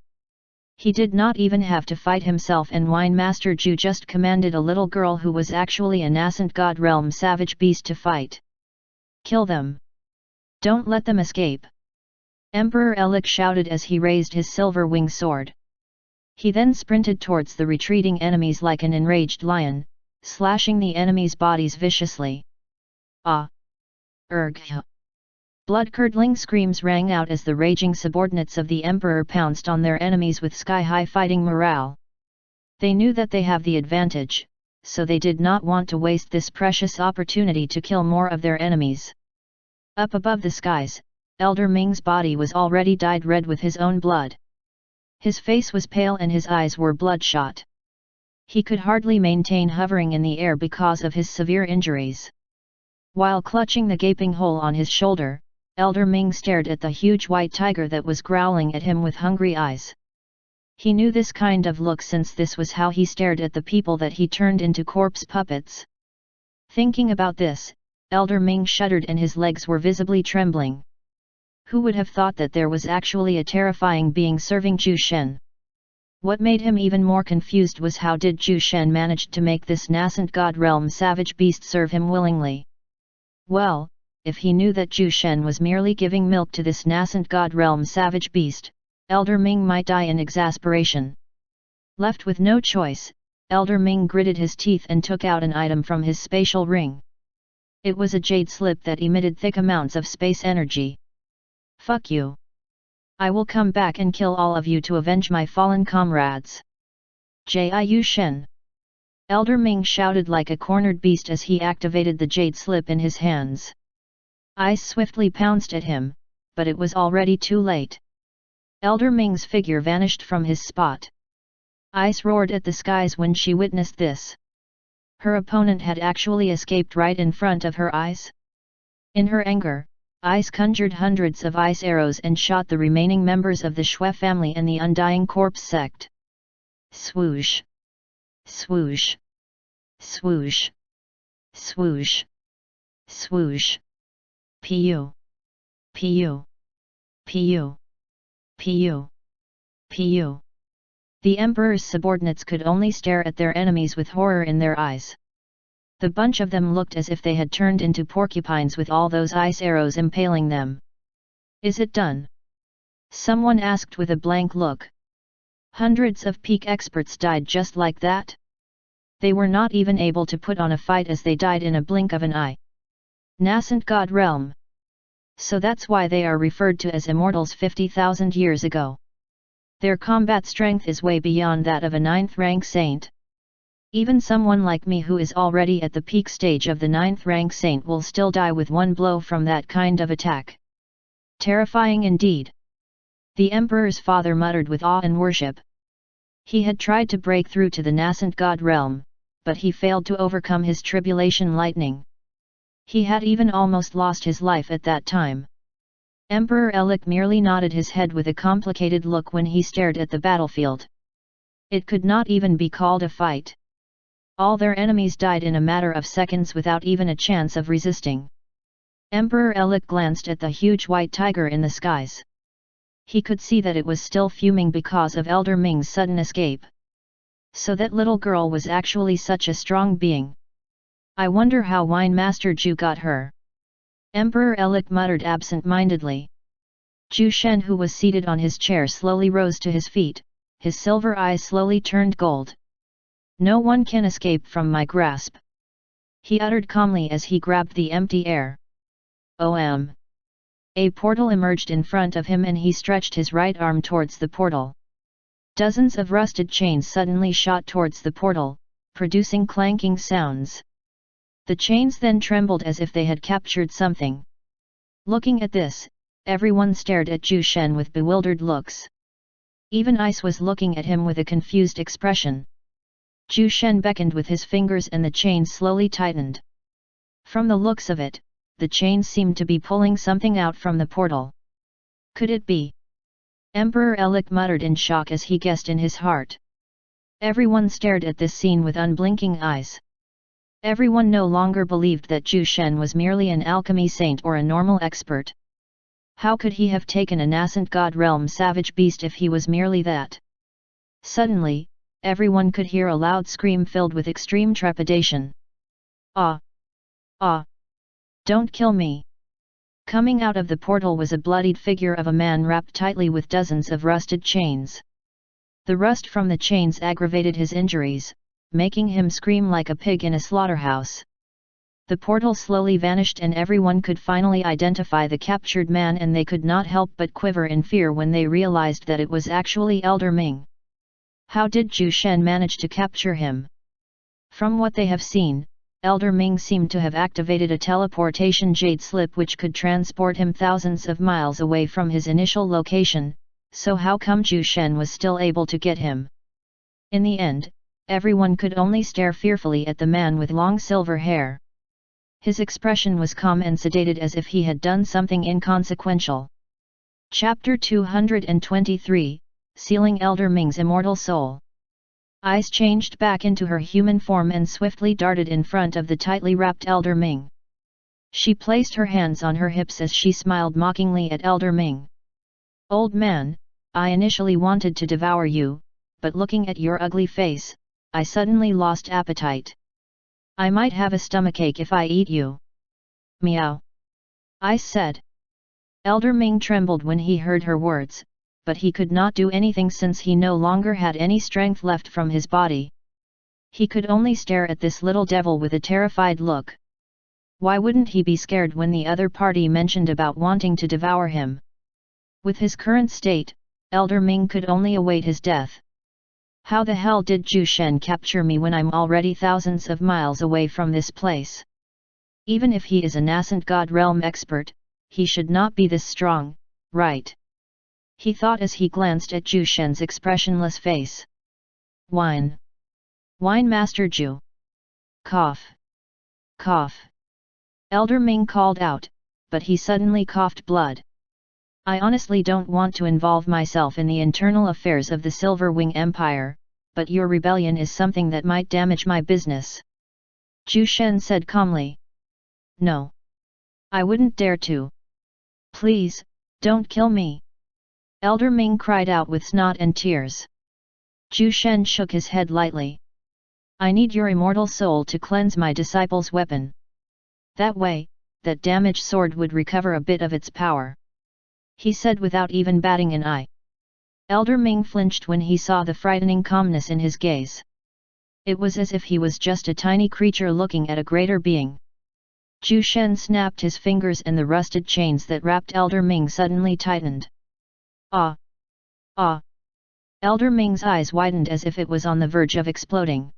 He did not even have to fight himself, and Wine Master Zhu just commanded a little girl who was actually a nascent god realm savage beast to fight. Kill them! Don't let them escape! Emperor Elik shouted as he raised his silver wing sword. He then sprinted towards the retreating enemies like an enraged lion, slashing the enemies' bodies viciously. Ah! Erg! Blood-curdling screams rang out as the raging subordinates of the Emperor pounced on their enemies with sky-high fighting morale. They knew that they have the advantage, so they did not want to waste this precious opportunity to kill more of their enemies. Up above the skies, Elder Ming's body was already dyed red with his own blood. His face was pale and his eyes were bloodshot. He could hardly maintain hovering in the air because of his severe injuries. While clutching the gaping hole on his shoulder, Elder Ming stared at the huge white tiger that was growling at him with hungry eyes. He knew this kind of look since this was how he stared at the people that he turned into corpse puppets. Thinking about this, Elder Ming shuddered and his legs were visibly trembling. Who would have thought that there was actually a terrifying being serving Zhu Shen? What made him even more confused was how did Zhu Shen manage to make this nascent god realm savage beast serve him willingly? Well, if he knew that Zhu Shen was merely giving milk to this nascent god realm savage beast, Elder Ming might die in exasperation. Left with no choice, Elder Ming gritted his teeth and took out an item from his spatial ring. It was a jade slip that emitted thick amounts of space energy. Fuck you! I will come back and kill all of you to avenge my fallen comrades. Jiu Shen. Elder Ming shouted like a cornered beast as he activated the jade slip in his hands. Ice swiftly pounced at him, but it was already too late. Elder Ming's figure vanished from his spot. Ice roared at the skies when she witnessed this. Her opponent had actually escaped right in front of her eyes. In her anger, Ice conjured hundreds of ice arrows and shot the remaining members of the Shui family and the Undying Corpse sect. Swoosh! Swoosh! Swoosh! Swoosh! Swoosh! Pu! Pu! Pu! Pu! Pu! The Emperor's subordinates could only stare at their enemies with horror in their eyes. The bunch of them looked as if they had turned into porcupines with all those ice arrows impaling them. Is it done? Someone asked with a blank look. Hundreds of peak experts died just like that? They were not even able to put on a fight as they died in a blink of an eye. Nascent God Realm. So that's why they are referred to as immortals 50,000 years ago. Their combat strength is way beyond that of a 9th rank saint. Even someone like me who is already at the peak stage of the 9th rank saint will still die with one blow from that kind of attack. Terrifying indeed. The Emperor's father muttered with awe and worship. He had tried to break through to the nascent God realm, but he failed to overcome his tribulation lightning. He had even almost lost his life at that time. Emperor Elik merely nodded his head with a complicated look when he stared at the battlefield. It could not even be called a fight. All their enemies died in a matter of seconds without even a chance of resisting. Emperor Elik glanced at the huge white tiger in the skies. He could see that it was still fuming because of Elder Ming's sudden escape. So that little girl was actually such a strong being. I wonder how Wine Master Zhu got her. Emperor Elik muttered absent-mindedly. Zhu Shen, who was seated on his chair, slowly rose to his feet, his silver eyes slowly turned gold. No one can escape from my grasp. He uttered calmly as he grabbed the empty air. OM. A portal emerged in front of him and he stretched his right arm towards the portal. Dozens of rusted chains suddenly shot towards the portal, producing clanking sounds. The chains then trembled as if they had captured something. Looking at this, everyone stared at Zhu Shen with bewildered looks. Even Ice was looking at him with a confused expression. Zhu Shen beckoned with his fingers and the chains slowly tightened. From the looks of it, the chains seemed to be pulling something out from the portal. Could it be? Emperor Elik muttered in shock as he guessed in his heart. Everyone stared at this scene with unblinking eyes. Everyone no longer believed that Zhu Shen was merely an alchemy saint or a normal expert. How could he have taken a nascent God realm savage beast if he was merely that? Suddenly, everyone could hear a loud scream filled with extreme trepidation. Ah! Ah! Don't kill me! Coming out of the portal was a bloodied figure of a man wrapped tightly with dozens of rusted chains. The rust from the chains aggravated his injuries, making him scream like a pig in a slaughterhouse. The portal slowly vanished and everyone could finally identify the captured man, and they could not help but quiver in fear when they realized that it was actually Elder Ming. How did Zhu Shen manage to capture him? From what they have seen, Elder Ming seemed to have activated a teleportation jade slip which could transport him thousands of miles away from his initial location, so how come Zhu Shen was still able to get him? In the end, everyone could only stare fearfully at the man with long silver hair. His expression was calm and sedated as if he had done something inconsequential. Chapter 223, Sealing Elder Ming's Immortal Soul. Ice changed back into her human form and swiftly darted in front of the tightly wrapped Elder Ming. She placed her hands on her hips as she smiled mockingly at Elder Ming. Old man, I initially wanted to devour you, but looking at your ugly face, I suddenly lost appetite. I might have a stomachache if I eat you. Meow. Ice said. Elder Ming trembled when he heard her words, but he could not do anything since he no longer had any strength left from his body. He could only stare at this little devil with a terrified look. Why wouldn't he be scared when the other party mentioned about wanting to devour him? With his current state, Elder Ming could only await his death. How the hell did Zhu Shen capture me when I'm already thousands of miles away from this place? Even if he is a nascent god realm expert, he should not be this strong, right? He thought as he glanced at Zhu Shen's expressionless face. Wine. Wine Master Zhu. Cough. Cough. Elder Ming called out, but he suddenly coughed blood. I honestly don't want to involve myself in the internal affairs of the Silver Wing Empire, but your rebellion is something that might damage my business. Zhu Shen said calmly. No. I wouldn't dare to. Please, don't kill me. Elder Ming cried out with snot and tears. Zhu Shen shook his head lightly. I need your immortal soul to cleanse my disciple's weapon. That way, that damaged sword would recover a bit of its power. He said without even batting an eye. Elder Ming flinched when he saw the frightening calmness in his gaze. It was as if he was just a tiny creature looking at a greater being. Zhu Shen snapped his fingers and the rusted chains that wrapped Elder Ming suddenly tightened. Ah! Ah! Elder Ming's eyes widened as if it was on the verge of exploding.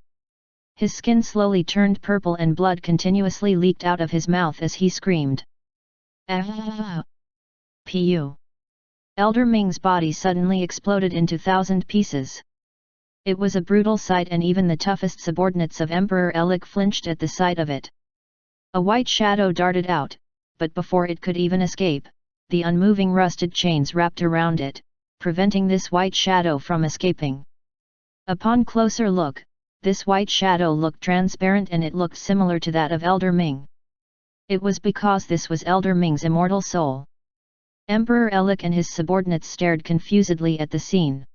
His skin slowly turned purple and blood continuously leaked out of his mouth as he screamed. Ah! Pu! Elder Ming's body suddenly exploded into 1,000 pieces. It was a brutal sight and even the toughest subordinates of Emperor Elik flinched at the sight of it. A white shadow darted out, but before it could even escape, the unmoving rusted chains wrapped around it, preventing this white shadow from escaping. Upon closer look, this white shadow looked transparent and it looked similar to that of Elder Ming. It was because this was Elder Ming's immortal soul. Emperor Elik and his subordinates stared confusedly at the scene.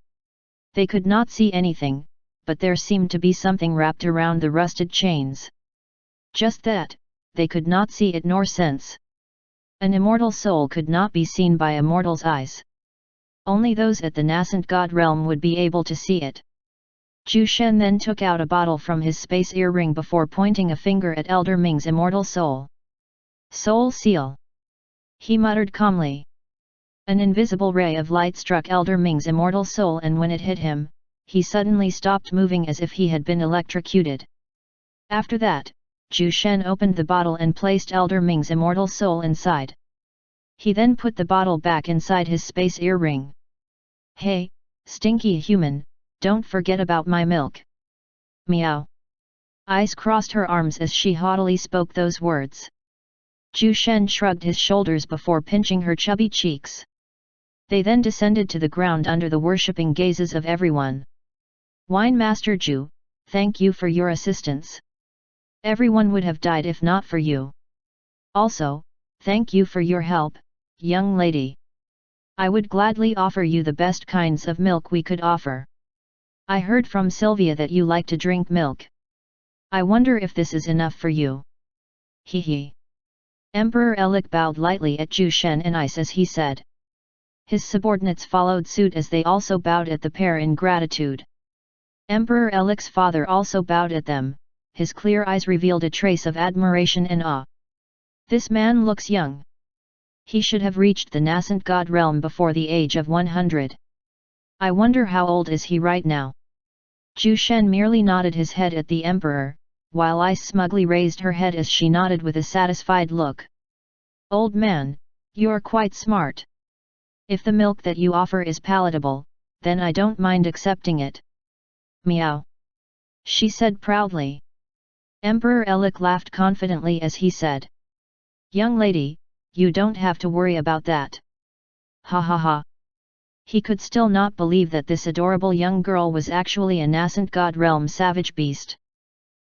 They could not see anything, but there seemed to be something wrapped around the rusted chains. Just that, they could not see it nor sense. An immortal soul could not be seen by a mortal's eyes. Only those at the nascent god realm would be able to see it. Zhu Shen then took out a bottle from his space earring before pointing a finger at Elder Ming's immortal soul. Soul seal. He muttered calmly. An invisible ray of light struck Elder Ming's immortal soul and when it hit him, he suddenly stopped moving as if he had been electrocuted. After that, Zhu Shen opened the bottle and placed Elder Ming's immortal soul inside. He then put the bottle back inside his space earring. Hey, stinky human, don't forget about my milk. Meow. Eyes crossed her arms as she haughtily spoke those words. Zhu Shen shrugged his shoulders before pinching her chubby cheeks. They then descended to the ground under the worshipping gazes of everyone. Wine Master Zhu, thank you for your assistance. Everyone would have died if not for you. Also, thank you for your help, young lady. I would gladly offer you the best kinds of milk we could offer. I heard from Sylvia that you like to drink milk. I wonder if this is enough for you. Hee. Emperor Elik bowed lightly at Zhu Shen and Ice as he said. His subordinates followed suit as they also bowed at the pair in gratitude. Emperor Elik's father also bowed at them, his clear eyes revealed a trace of admiration and awe. This man looks young. He should have reached the nascent god realm before the age of 100. I wonder how old is he right now? Zhu Shen merely nodded his head at the emperor, while Ice smugly raised her head as she nodded with a satisfied look. Old man, you're quite smart. If the milk that you offer is palatable, then I don't mind accepting it. Meow. She said proudly. Emperor Elik laughed confidently as he said. Young lady, you don't have to worry about that. Ha ha ha. He could still not believe that this adorable young girl was actually a nascent god realm savage beast.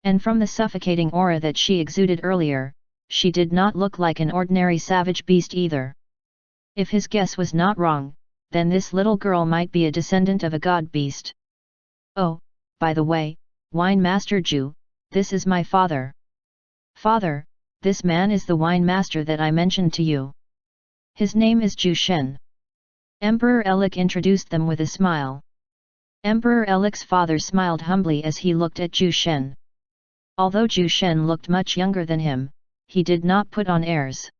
And from the suffocating aura that she exuded earlier, she did not look like an ordinary savage beast either. If his guess was not wrong, then this little girl might be a descendant of a god beast. Oh, by the way, Wine Master Zhu, this is my father. Father, this man is the wine master that I mentioned to you. His name is Zhu Shen. Emperor Elik introduced them with a smile. Emperor Elik's father smiled humbly as he looked at Zhu Shen. Although Zhu Shen looked much younger than him, he did not put on airs.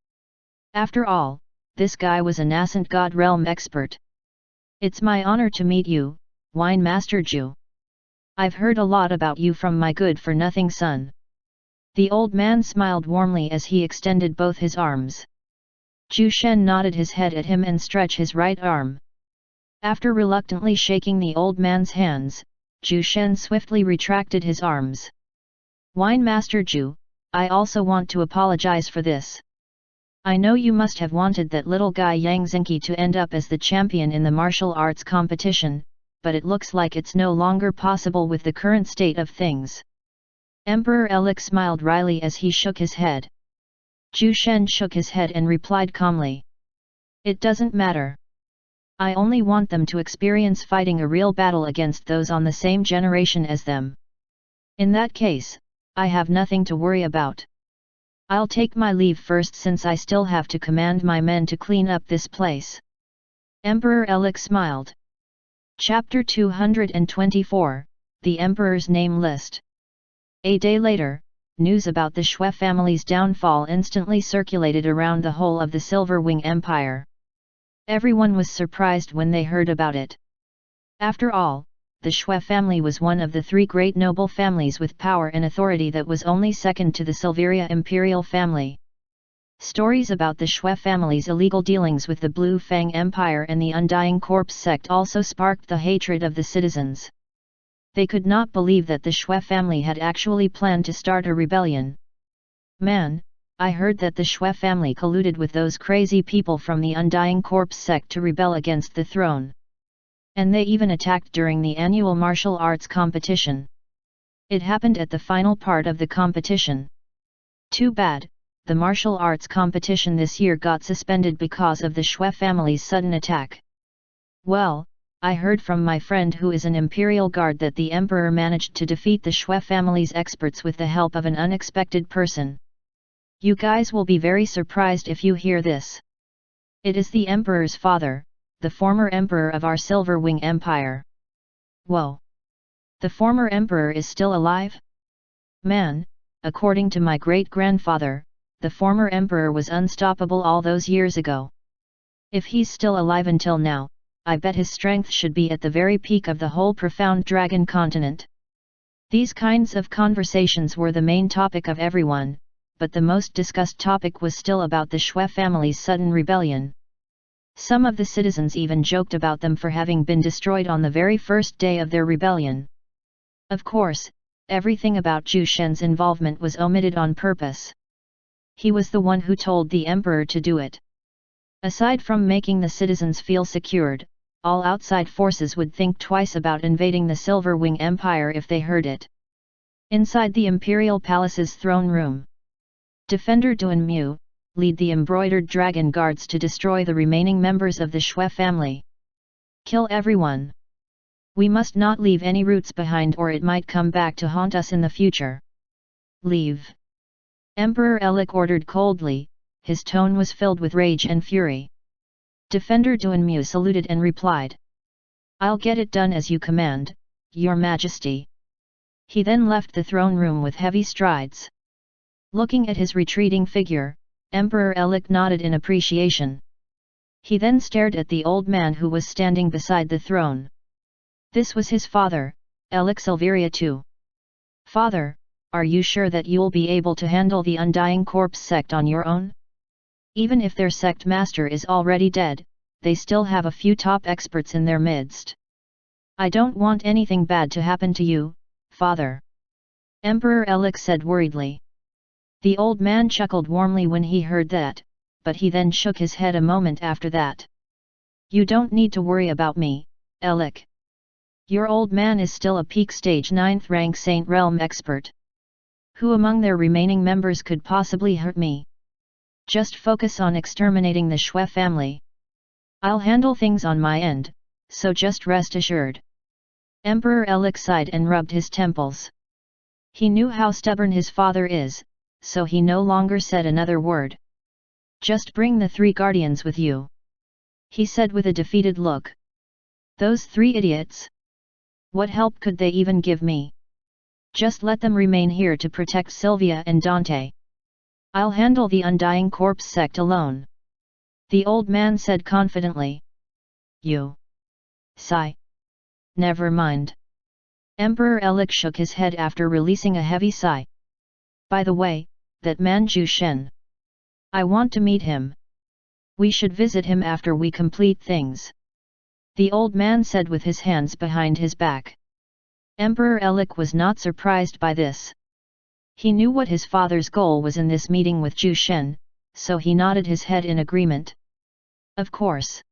After all, this guy was a nascent god realm expert. It's my honor to meet you, Wine Master Zhu. I've heard a lot about you from my good-for-nothing son. The old man smiled warmly as he extended both his arms. Zhu Shen nodded his head at him and stretched his right arm. After reluctantly shaking the old man's hands, Zhu Shen swiftly retracted his arms. Wine Master Zhu, I also want to apologize for this. I know you must have wanted that little guy Yang Zhenqi to end up as the champion in the martial arts competition, but it looks like it's no longer possible with the current state of things. Emperor Elik smiled wryly as he shook his head. Zhu Shen shook his head and replied calmly. It doesn't matter. I only want them to experience fighting a real battle against those on the same generation as them. In that case, I have nothing to worry about. I'll take my leave first since I still have to command my men to clean up this place. Emperor Elik smiled. Chapter 224, The Emperor's Name List. A day later, news about the Shui family's downfall instantly circulated around the whole of the Silver Wing Empire. Everyone was surprised when they heard about it. After all, the Shui family was one of the three great noble families with power and authority that was only second to the Silveria imperial family. Stories about the Shui family's illegal dealings with the Blue Fang Empire and the Undying Corpse sect also sparked the hatred of the citizens. They could not believe that the Shui family had actually planned to start a rebellion. Man, I heard that the Shui family colluded with those crazy people from the Undying Corpse sect to rebel against the throne. And they even attacked during the annual martial arts competition. It happened at the final part of the competition. Too bad, the martial arts competition this year got suspended because of the Shui family's sudden attack. Well, I heard from my friend who is an imperial guard that the emperor managed to defeat the Shui family's experts with the help of an unexpected person. You guys will be very surprised if you hear this. It is the emperor's father, the former emperor of our Silver Wing Empire. Whoa! The former emperor is still alive? Man, according to my great-grandfather, the former emperor was unstoppable all those years ago. If he's still alive until now, I bet his strength should be at the very peak of the whole profound dragon continent. These kinds of conversations were the main topic of everyone, but the most discussed topic was still about the Shui family's sudden rebellion. Some of the citizens even joked about them for having been destroyed on the very first day of their rebellion. Of course, everything about Zhu Shen's involvement was omitted on purpose. He was the one who told the emperor to do it. Aside from making the citizens feel secured, all outside forces would think twice about invading the Silver Wing Empire if they heard it. Inside the Imperial Palace's throne room, Defender Duanmu, lead the embroidered dragon guards to destroy the remaining members of the Shui family. Kill everyone. We must not leave any roots behind or it might come back to haunt us in the future. Leave. Emperor Elik ordered coldly, his tone was filled with rage and fury. Defender Duanmu saluted and replied. I'll get it done as you command, Your Majesty. He then left the throne room with heavy strides. Looking at his retreating figure, Emperor Elik nodded in appreciation. He then stared at the old man who was standing beside the throne. This was his father, Elik Silveria II. Father, are you sure that you'll be able to handle the Undying Corpse sect on your own? Even if their sect master is already dead, they still have a few top experts in their midst. I don't want anything bad to happen to you, father. Emperor Elik said worriedly. The old man chuckled warmly when he heard that, but he then shook his head a moment after that. You don't need to worry about me, Elik. Your old man is still a peak stage 9th rank Saint Realm expert. Who among their remaining members could possibly hurt me? Just focus on exterminating the Shui family. I'll handle things on my end, so just rest assured. Emperor Elik sighed and rubbed his temples. He knew how stubborn his father is, so he no longer said another word. Just bring the 3 guardians with you, he said with a defeated look. Those 3 idiots? What help could they even give me? Just let them remain here to protect Sylvia and Dante. I'll handle the Undying Corpse sect alone. The old man said confidently. You. Sigh. Never mind. Emperor Elik shook his head after releasing a heavy sigh. By the way, that man Zhu Shen. I want to meet him. We should visit him after we complete things. The old man said with his hands behind his back. Emperor Elik was not surprised by this. He knew what his father's goal was in this meeting with Zhu Shen, so he nodded his head in agreement. Of course.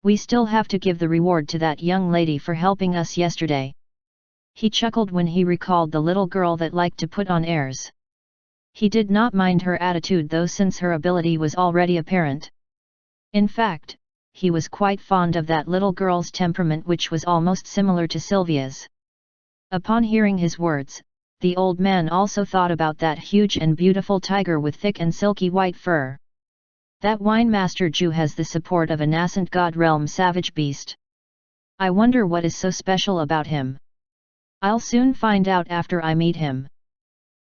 We still have to give the reward to that young lady for helping us yesterday. He chuckled when he recalled the little girl that liked to put on airs. He did not mind her attitude though, since her ability was already apparent. In fact, he was quite fond of that little girl's temperament, which was almost similar to Sylvia's. Upon hearing his words, the old man also thought about that huge and beautiful tiger with thick and silky white fur. That wine master Zhu has the support of a nascent god realm savage beast. I wonder what is so special about him. I'll soon find out after I meet him.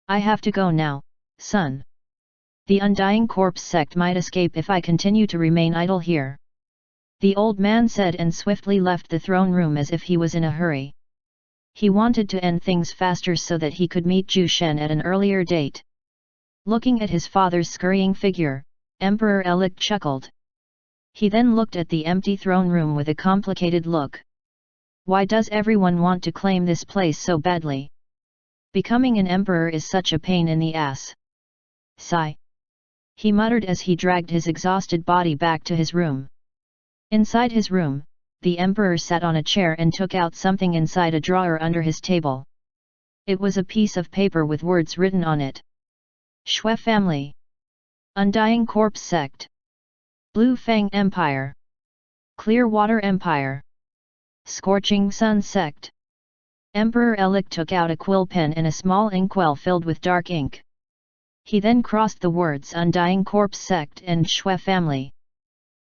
I have to go now, son. The Undying Corpse sect might escape if I continue to remain idle here. The old man said and swiftly left the throne room as if he was in a hurry. He wanted to end things faster so that he could meet Zhu Shen at an earlier date. Looking at his father's scurrying figure, Emperor Elik chuckled. He then looked at the empty throne room with a complicated look. Why does everyone want to claim this place so badly? Becoming an emperor is such a pain in the ass. Sigh. He muttered as he dragged his exhausted body back to his room. Inside his room, the emperor sat on a chair and took out something inside a drawer under his table. It was a piece of paper with words written on it. Shui family. Undying Corpse sect. Blue Fang Empire. Clearwater Empire. Scorching Sun sect. Emperor Elik took out a quill pen and a small inkwell filled with dark ink. He then crossed the words Undying Corpse sect and Shui family.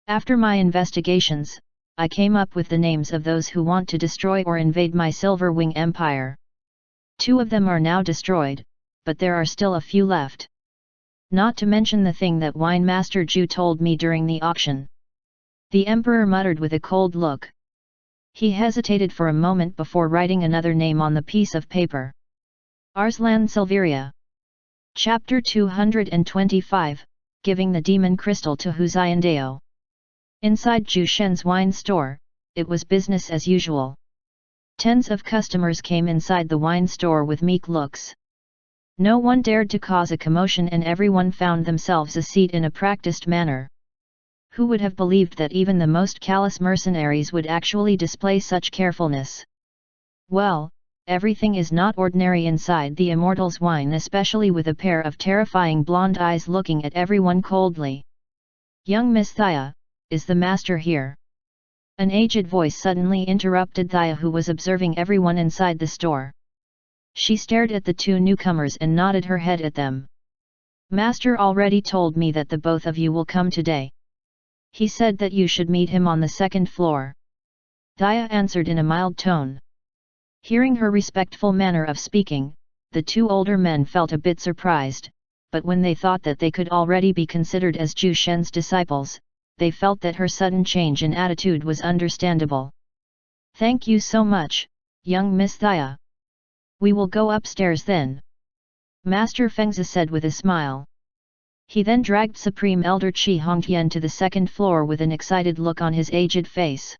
After my investigations, I came up with the names of those who want to destroy or invade my Silver Wing Empire. 2 of them are now destroyed, but there are still a few left. Not to mention the thing that Wine Master Zhu told me during the auction. The Emperor muttered with a cold look. He hesitated for a moment before writing another name on the piece of paper. Arslan Silveria. Chapter 225, Giving the Demon Crystal to Huzaiyandao. Inside Zhu Shen's wine store, it was business as usual. Tens of customers came inside the wine store with meek looks. No one dared to cause a commotion and everyone found themselves a seat in a practiced manner. Who would have believed that even the most callous mercenaries would actually display such carefulness? Well, everything is not ordinary inside the Immortal's wine, especially with a pair of terrifying blonde eyes looking at everyone coldly. Young Miss Thaya, is the master here? An aged voice suddenly interrupted Thaya, who was observing everyone inside the store. She stared at the 2 newcomers and nodded her head at them. Master already told me that the both of you will come today. He said that you should meet him on the 2nd floor. Thaya answered in a mild tone. Hearing her respectful manner of speaking, the 2 older men felt a bit surprised, but when they thought that they could already be considered as Zhu Shen's disciples, they felt that her sudden change in attitude was understandable. Thank you so much, young Miss Thaya. We will go upstairs then. Master Fengzi said with a smile. He then dragged Supreme Elder Qi Hongtian to the 2nd floor with an excited look on his aged face.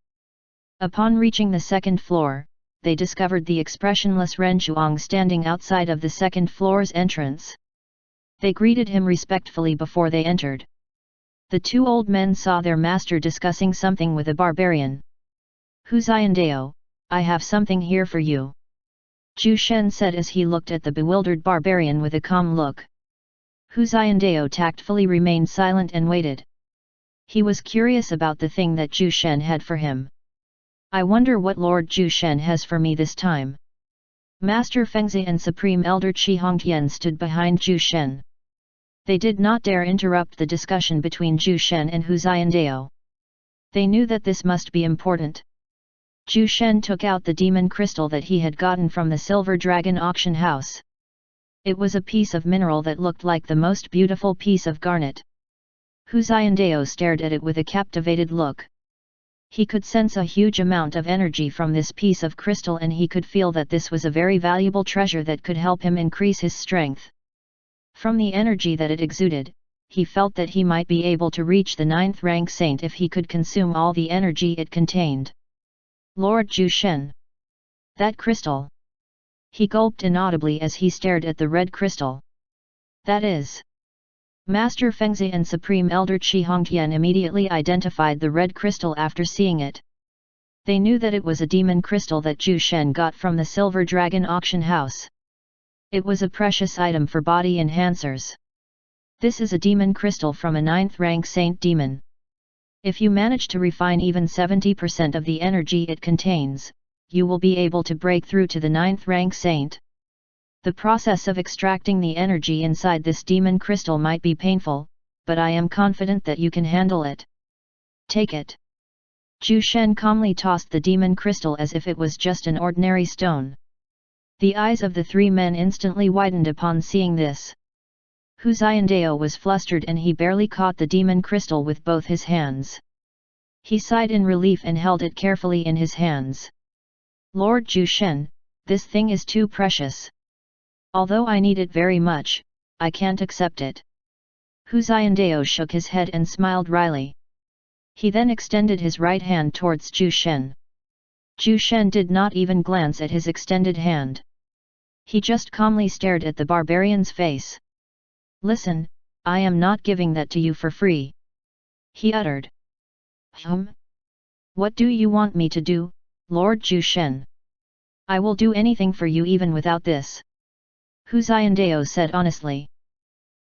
Upon reaching the 2nd floor, they discovered the expressionless Ren Zhuang standing outside of the 2nd floor's entrance. They greeted him respectfully before they entered. The 2 old men saw their master discussing something with a barbarian. Huzaiyandao, I have something here for you. Zhu Shen said as he looked at the bewildered barbarian with a calm look. Huzaiyandao tactfully remained silent and waited. He was curious about the thing that Zhu Shen had for him. I wonder what Lord Zhu Shen has for me this time. Master Fengzi and Supreme Elder Qi Hongtian stood behind Zhu Shen. They did not dare interrupt the discussion between Zhu Shen and Huzaiyandao. They knew that this must be important. Zhu Shen took out the demon crystal that he had gotten from the Silver Dragon auction house. It was a piece of mineral that looked like the most beautiful piece of garnet. Huzaiyandao stared at it with a captivated look. He could sense a huge amount of energy from this piece of crystal, and he could feel that this was a very valuable treasure that could help him increase his strength. From the energy that it exuded, he felt that he might be able to reach the 9th rank saint if he could consume all the energy it contained. Lord Zhu Shen! That crystal! He gulped inaudibly as he stared at the red crystal. That is... Master Fengzi and Supreme Elder Qi Hongtian immediately identified the red crystal after seeing it. They knew that it was a demon crystal that Zhu Shen got from the Silver Dragon auction house. It was a precious item for body enhancers. This is a demon crystal from a 9th rank saint demon. If you manage to refine even 70% of the energy it contains, you will be able to break through to the 9th rank saint. The process of extracting the energy inside this demon crystal might be painful, but I am confident that you can handle it. Take it. Zhu Shen calmly tossed the demon crystal as if it was just an ordinary stone. The eyes of the 3 men instantly widened upon seeing this. Hu Xiandao was flustered and he barely caught the demon crystal with both his hands. He sighed in relief and held it carefully in his hands. Lord Zhu Shen, this thing is too precious. Although I need it very much, I can't accept it. Hu Xiandao shook his head and smiled wryly. He then extended his right hand towards Zhu Shen. Zhu Shen did not even glance at his extended hand. He just calmly stared at the barbarian's face. Listen, I am not giving that to you for free. He uttered. What do you want me to do, Lord Zhu Shen? I will do anything for you even without this. Hu Xiandao said honestly.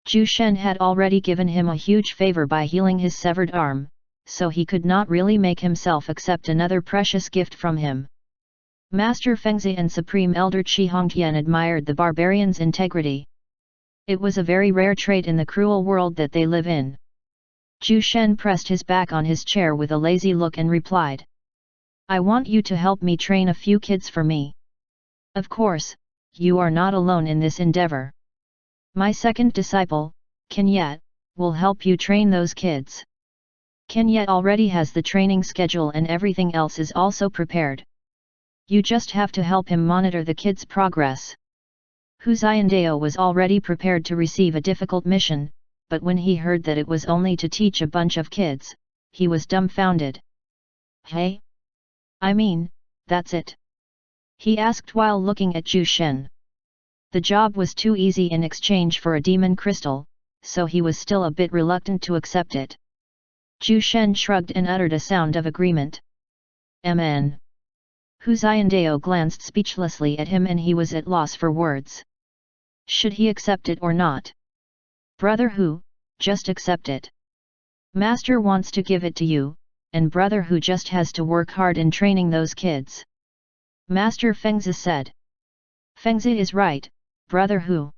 Zhu Shen had already given him a huge favor by healing his severed arm, so he could not really make himself accept another precious gift from him. Master Fengzi and Supreme Elder Qi Hongtian admired the barbarian's integrity. It was a very rare trait in the cruel world that they live in. Zhu Shen pressed his back on his chair with a lazy look and replied. I want you to help me train a few kids for me. Of course, you are not alone in this endeavor. My second disciple, Kenyet, will help you train those kids. Kenyet already has the training schedule and everything else is also prepared. You just have to help him monitor the kids' progress. Hu Xiandao was already prepared to receive a difficult mission, but when he heard that it was only to teach a bunch of kids, he was dumbfounded. Hey? I mean, that's it? He asked while looking at Zhu Shen. The job was too easy in exchange for a demon crystal, so he was still a bit reluctant to accept it. Zhu Shen shrugged and uttered a sound of agreement. Mn. Hu Xiandao glanced speechlessly at him and he was at loss for words. Should he accept it or not? Brother Hu, just accept it. Master wants to give it to you, and Brother Hu just has to work hard in training those kids. Master Fengzi said. Fengzi is right, Brother Hu.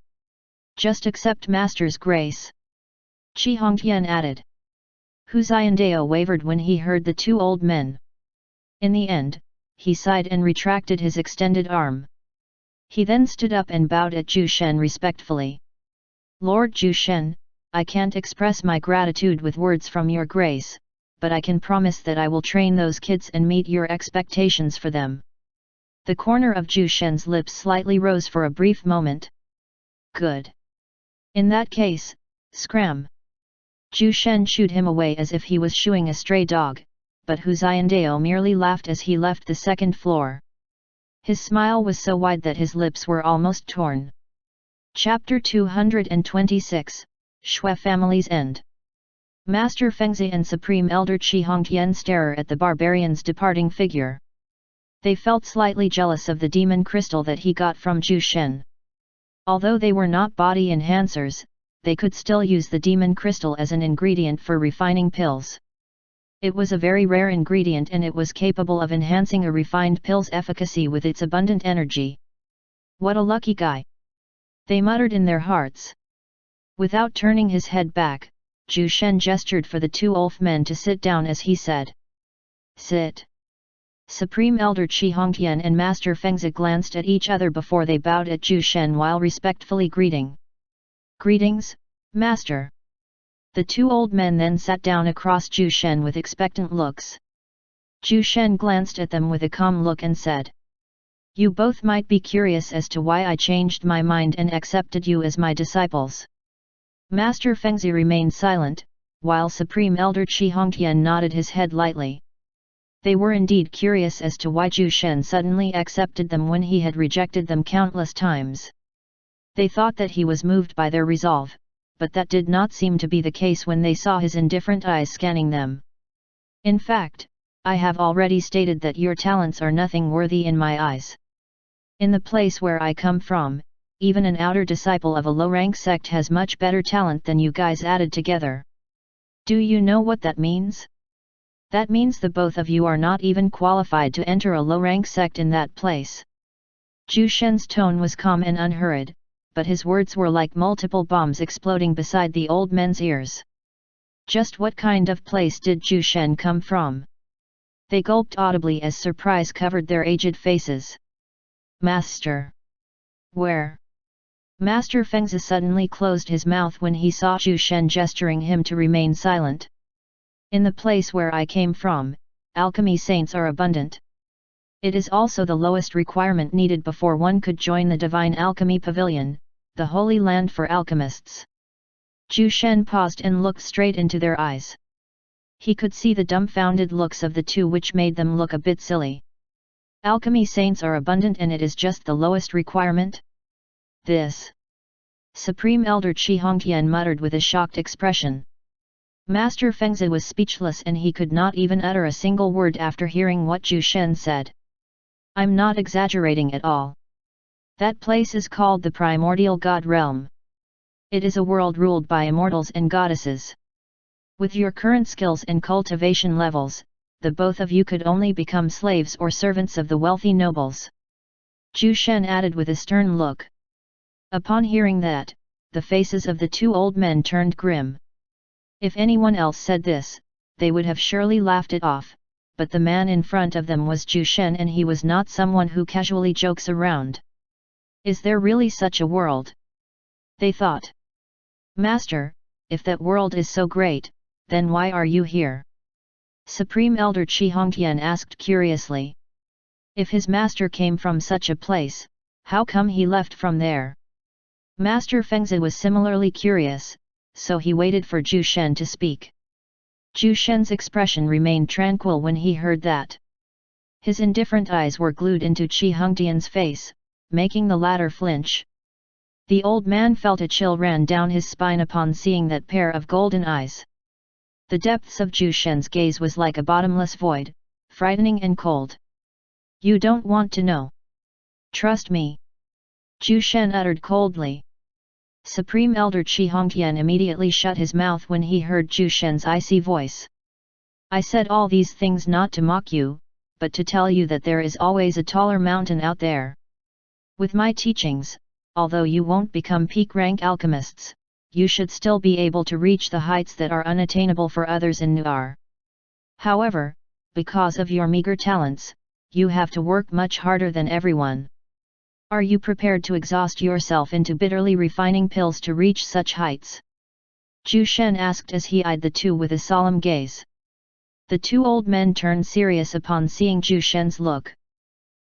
Just accept Master's grace. Qi Hongtian added. Hu Xiandao wavered when he heard the 2 old men. In the end, he sighed and retracted his extended arm. He then stood up and bowed at Zhu Shen respectfully. Lord Zhu Shen, I can't express my gratitude with words from your grace, but I can promise that I will train those kids and meet your expectations for them. The corner of Zhu Shen's lips slightly rose for a brief moment. Good. In that case, scram. Zhu Shen shooed him away as if he was shooing a stray dog, but Hu Xiandao merely laughed as he left the 2nd floor. His smile was so wide that his lips were almost torn. Chapter 226, Shui Family's End. Master Fengzi and Supreme Elder Qi Hongtian stare at the barbarian's departing figure. They felt slightly jealous of the demon crystal that he got from Zhu Shen. Although they were not body enhancers, they could still use the demon crystal as an ingredient for refining pills. It was a very rare ingredient and it was capable of enhancing a refined pill's efficacy with its abundant energy. What a lucky guy! They muttered in their hearts. Without turning his head back, Zhu Shen gestured for the 2 old men to sit down as he said. Sit. Supreme Elder Qi Hongtian and Master Fengzi glanced at each other before they bowed at Zhu Shen while respectfully greeting. Greetings, Master. The 2 old men then sat down across Zhu Shen with expectant looks. Zhu Shen glanced at them with a calm look and said, "You both might be curious as to why I changed my mind and accepted you as my disciples." Master Fengzi remained silent, while Supreme Elder Qi Hongtian nodded his head lightly. They were indeed curious as to why Zhu Shen suddenly accepted them when he had rejected them countless times. They thought that he was moved by their resolve, but that did not seem to be the case when they saw his indifferent eyes scanning them. "In fact, I have already stated that your talents are nothing worthy in my eyes. In the place where I come from, even an outer disciple of a low-rank sect has much better talent than you guys added together. Do you know what that means? That means the both of you are not even qualified to enter a low-rank sect in that place." Zhu Shen's tone was calm and unhurried, but his words were like multiple bombs exploding beside the old men's ears. Just what kind of place did Zhu Shen come from? They gulped audibly as surprise covered their aged faces. "Master! Where?" Master Fengzi suddenly closed his mouth when he saw Zhu Shen gesturing him to remain silent. "In the place where I came from, alchemy saints are abundant. It is also the lowest requirement needed before one could join the Divine Alchemy Pavilion, the holy land for alchemists." Zhu Shen paused and looked straight into their eyes. He could see the dumbfounded looks of the two, which made them look a bit silly. Alchemy saints are abundant and it is just the lowest requirement? This. Supreme Elder Qi Hongtian muttered with a shocked expression. Master Fengzi was speechless and he could not even utter a single word after hearing what Zhu Shen said. "I'm not exaggerating at all. That place is called the Primordial God Realm. It is a world ruled by immortals and goddesses. With your current skills and cultivation levels, the both of you could only become slaves or servants of the wealthy nobles." Zhu Shen added with a stern look. Upon hearing that, the faces of the two old men turned grim. If anyone else said this, they would have surely laughed it off, but the man in front of them was Zhu Shen and he was not someone who casually jokes around. "Is there really such a world?" they thought. "Master, if that world is so great, then why are you here?" Supreme Elder Qi Hongtian asked curiously. If his master came from such a place, how come he left from there? Master Fengzi was similarly curious, so he waited for Zhu Shen to speak. Zhu Shen's expression remained tranquil when he heard that. His indifferent eyes were glued into Qi Hongtian's face, making the latter flinch. The old man felt a chill ran down his spine upon seeing that pair of golden eyes. The depths of Zhu Shen's gaze was like a bottomless void, frightening and cold. "You don't want to know. Trust me," Zhu Shen uttered coldly. Supreme Elder Qi Hongtian immediately shut his mouth when he heard Zhu Shen's icy voice. "I said all these things not to mock you, but to tell you that there is always a taller mountain out there. With my teachings, although you won't become peak-rank alchemists, you should still be able to reach the heights that are unattainable for others in Nuar. However, because of your meager talents, you have to work much harder than everyone. Are you prepared to exhaust yourself into bitterly refining pills to reach such heights?" Zhu Shen asked as he eyed the two with a solemn gaze. The two old men turned serious upon seeing Zhu Shen's look.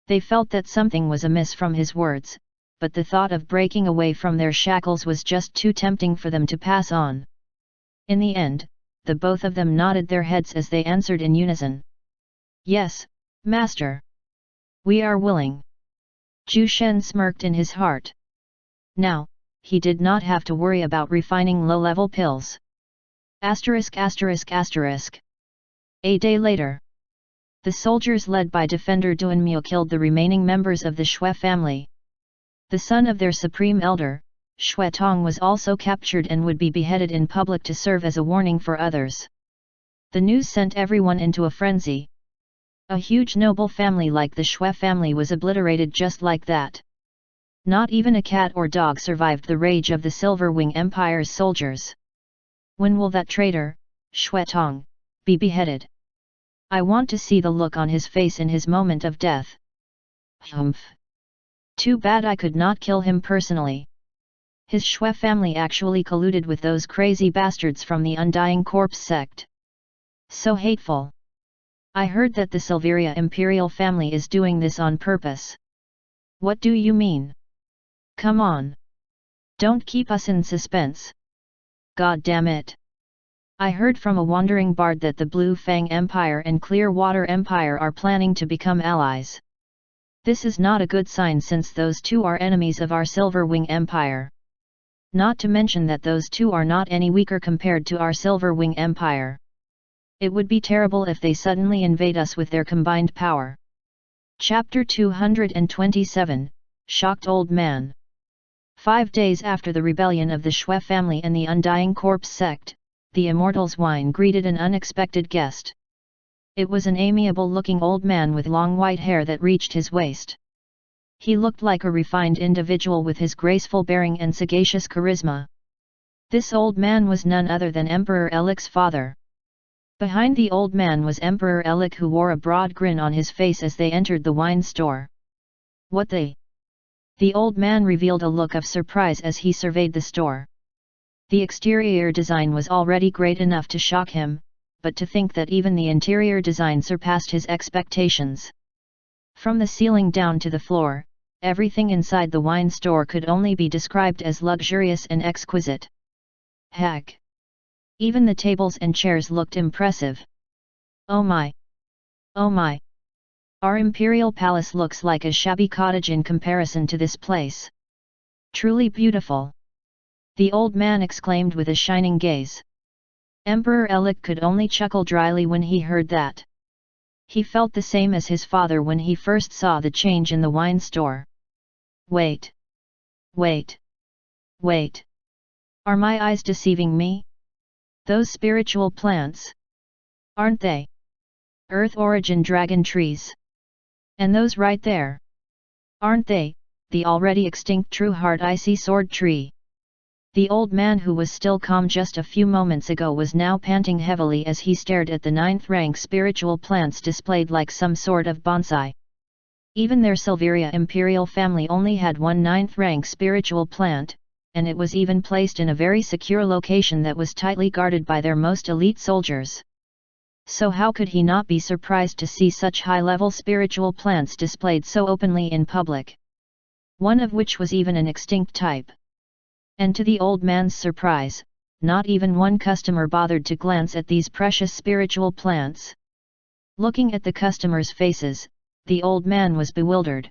They felt that something was amiss from his words, but the thought of breaking away from their shackles was just too tempting for them to pass on. In the end, the both of them nodded their heads as they answered in unison. "Yes, Master. We are willing." Zhu Shen smirked in his heart. Now, he did not have to worry about refining low-level pills. ******. A day later. The soldiers led by Defender Duanmio killed the remaining members of the Xue family. The son of their supreme elder, Xue Tong, was also captured and would be beheaded in public to serve as a warning for others. The news sent everyone into a frenzy. A huge noble family like the Xue family was obliterated just like that. Not even a cat or dog survived the rage of the Silver Wing Empire's soldiers. When will that traitor, Xue Tong, be beheaded? I want to see the look on his face in his moment of death. Humph. Too bad I could not kill him personally. His Xue family actually colluded with those crazy bastards from the Undying Corpse sect. So hateful. I heard that the Silveria imperial family is doing this on purpose. What do you mean? Come on. Don't keep us in suspense. God damn it. I heard from a wandering bard that the Blue Fang Empire and Clearwater Empire are planning to become allies. This is not a good sign since those two are enemies of our Silver Wing Empire. Not to mention that those two are not any weaker compared to our Silver Wing Empire. It would be terrible if they suddenly invade us with their combined power. Chapter 227, Shocked Old Man. 5 days after the rebellion of the Xue family and the Undying Corpse sect, the Immortal's wine greeted an unexpected guest. It was an amiable-looking old man with long white hair that reached his waist. He looked like a refined individual with his graceful bearing and sagacious charisma. This old man was none other than Emperor Elik's father. Behind the old man was Emperor Elik, who wore a broad grin on his face as they entered the wine store. What the? The old man revealed a look of surprise as he surveyed the store. The exterior design was already great enough to shock him, but to think that even the interior design surpassed his expectations. From the ceiling down to the floor, everything inside the wine store could only be described as luxurious and exquisite. Heck! Even the tables and chairs looked impressive. Oh my! Oh my! Our imperial palace looks like a shabby cottage in comparison to this place. Truly beautiful! The old man exclaimed with a shining gaze. Emperor Elik could only chuckle dryly when he heard that. He felt the same as his father when he first saw the change in the wine store. Wait! Wait! Wait! Are my eyes deceiving me? Those spiritual plants? Aren't they? Earth origin dragon trees? And those right there? Aren't they, the already extinct true heart icy sword tree? The old man, who was still calm just a few moments ago, was now panting heavily as he stared at the 9th-rank spiritual plants displayed like some sort of bonsai. Even their Silveria imperial family only had one 9th-rank spiritual plant, and it was even placed in a very secure location that was tightly guarded by their most elite soldiers. So how could he not be surprised to see such high-level spiritual plants displayed so openly in public? One of which was even an extinct type. And to the old man's surprise, not even one customer bothered to glance at these precious spiritual plants. Looking at the customers' faces, the old man was bewildered.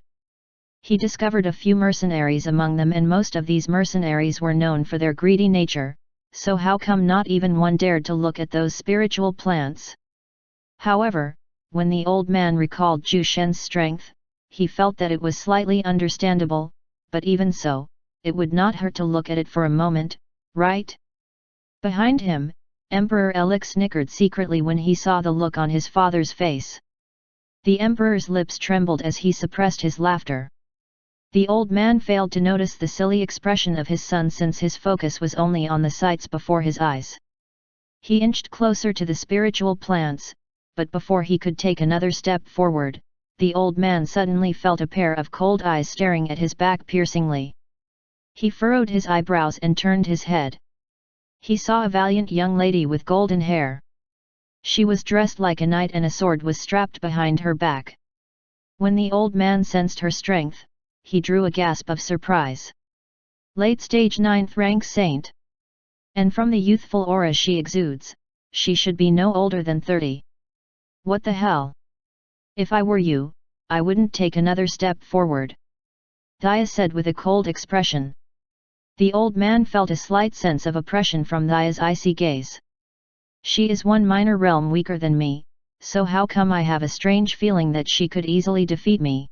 He discovered a few mercenaries among them, and most of these mercenaries were known for their greedy nature, so how come not even one dared to look at those spiritual plants? However, when the old man recalled Zhu Shen's strength, he felt that it was slightly understandable, but even so, it would not hurt to look at it for a moment, right? Behind him, Emperor Elik snickered secretly when he saw the look on his father's face. The emperor's lips trembled as he suppressed his laughter. The old man failed to notice the silly expression of his son since his focus was only on the sights before his eyes. He inched closer to the spiritual plants, but before he could take another step forward, the old man suddenly felt a pair of cold eyes staring at his back piercingly. He furrowed his eyebrows and turned his head. He saw a valiant young lady with golden hair. She was dressed like a knight and a sword was strapped behind her back. When the old man sensed her strength, he drew a gasp of surprise. Late-stage 9th-rank saint. And from the youthful aura she exudes, she should be no older than 30. What the hell? If I were you, I wouldn't take another step forward. Thaya said with a cold expression. The old man felt a slight sense of oppression from Thaya's icy gaze. She is one minor realm weaker than me, so how come I have a strange feeling that she could easily defeat me?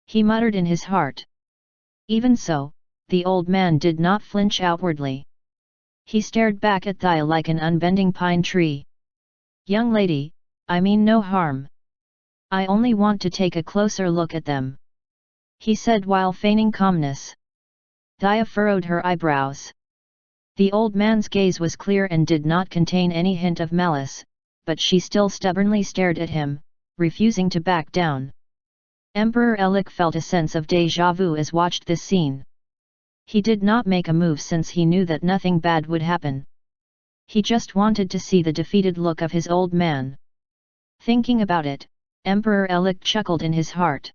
He muttered in his heart. Even so, the old man did not flinch outwardly. He stared back at Thaya like an unbending pine tree. Young lady, I mean no harm. I only want to take a closer look at them, he said while feigning calmness. Thaya furrowed her eyebrows. The old man's gaze was clear and did not contain any hint of malice, but she still stubbornly stared at him, refusing to back down. Emperor Elik felt a sense of déjà vu as watched this scene. He did not make a move since he knew that nothing bad would happen. He just wanted to see the defeated look of his old man. Thinking about it, Emperor Elik chuckled in his heart.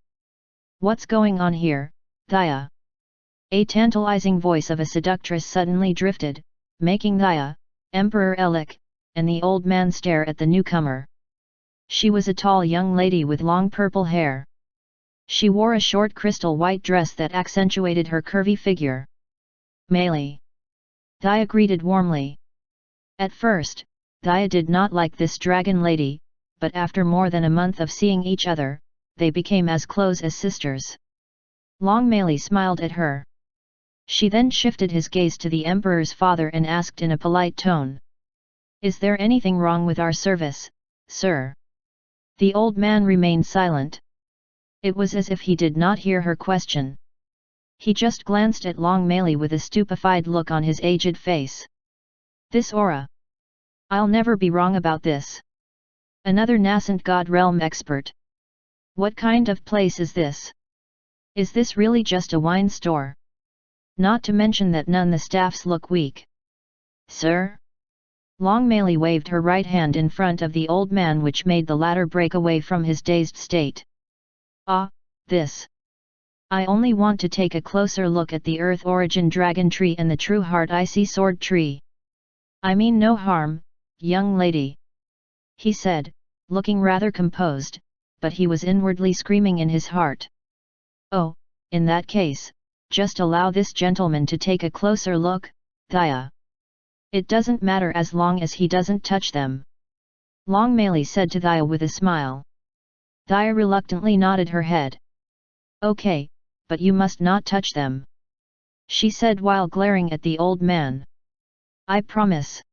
What's going on here, Thaya? A tantalizing voice of a seductress suddenly drifted, making Thaya, Emperor Elik, and the old man stare at the newcomer. She was a tall young lady with long purple hair. She wore a short crystal white dress that accentuated her curvy figure. Meili. Thaya greeted warmly. At first, Thaya did not like this dragon lady, but after more than a month of seeing each other, they became as close as sisters. Long Meili smiled at her. She then shifted his gaze to the emperor's father and asked in a polite tone. Is there anything wrong with our service, sir? The old man remained silent. It was as if he did not hear her question. He just glanced at Long Meili with a stupefied look on his aged face. This aura. I'll never be wrong about this. Another nascent god realm expert. What kind of place is this? Is this really just a wine store? Not to mention that none the staffs look weak. Sir? Long Meili waved her right hand in front of the old man, which made the latter break away from his dazed state. Ah, this. I only want to take a closer look at the Earth Origin Dragon Tree and the True Heart Icy Sword Tree. I mean no harm, young lady. He said, looking rather composed, but he was inwardly screaming in his heart. Oh, in that case, just allow this gentleman to take a closer look, Thaya. It doesn't matter as long as he doesn't touch them. Long Meili said to Thaya with a smile. Thaya reluctantly nodded her head. Okay, but you must not touch them. She said while glaring at the old man. I promise.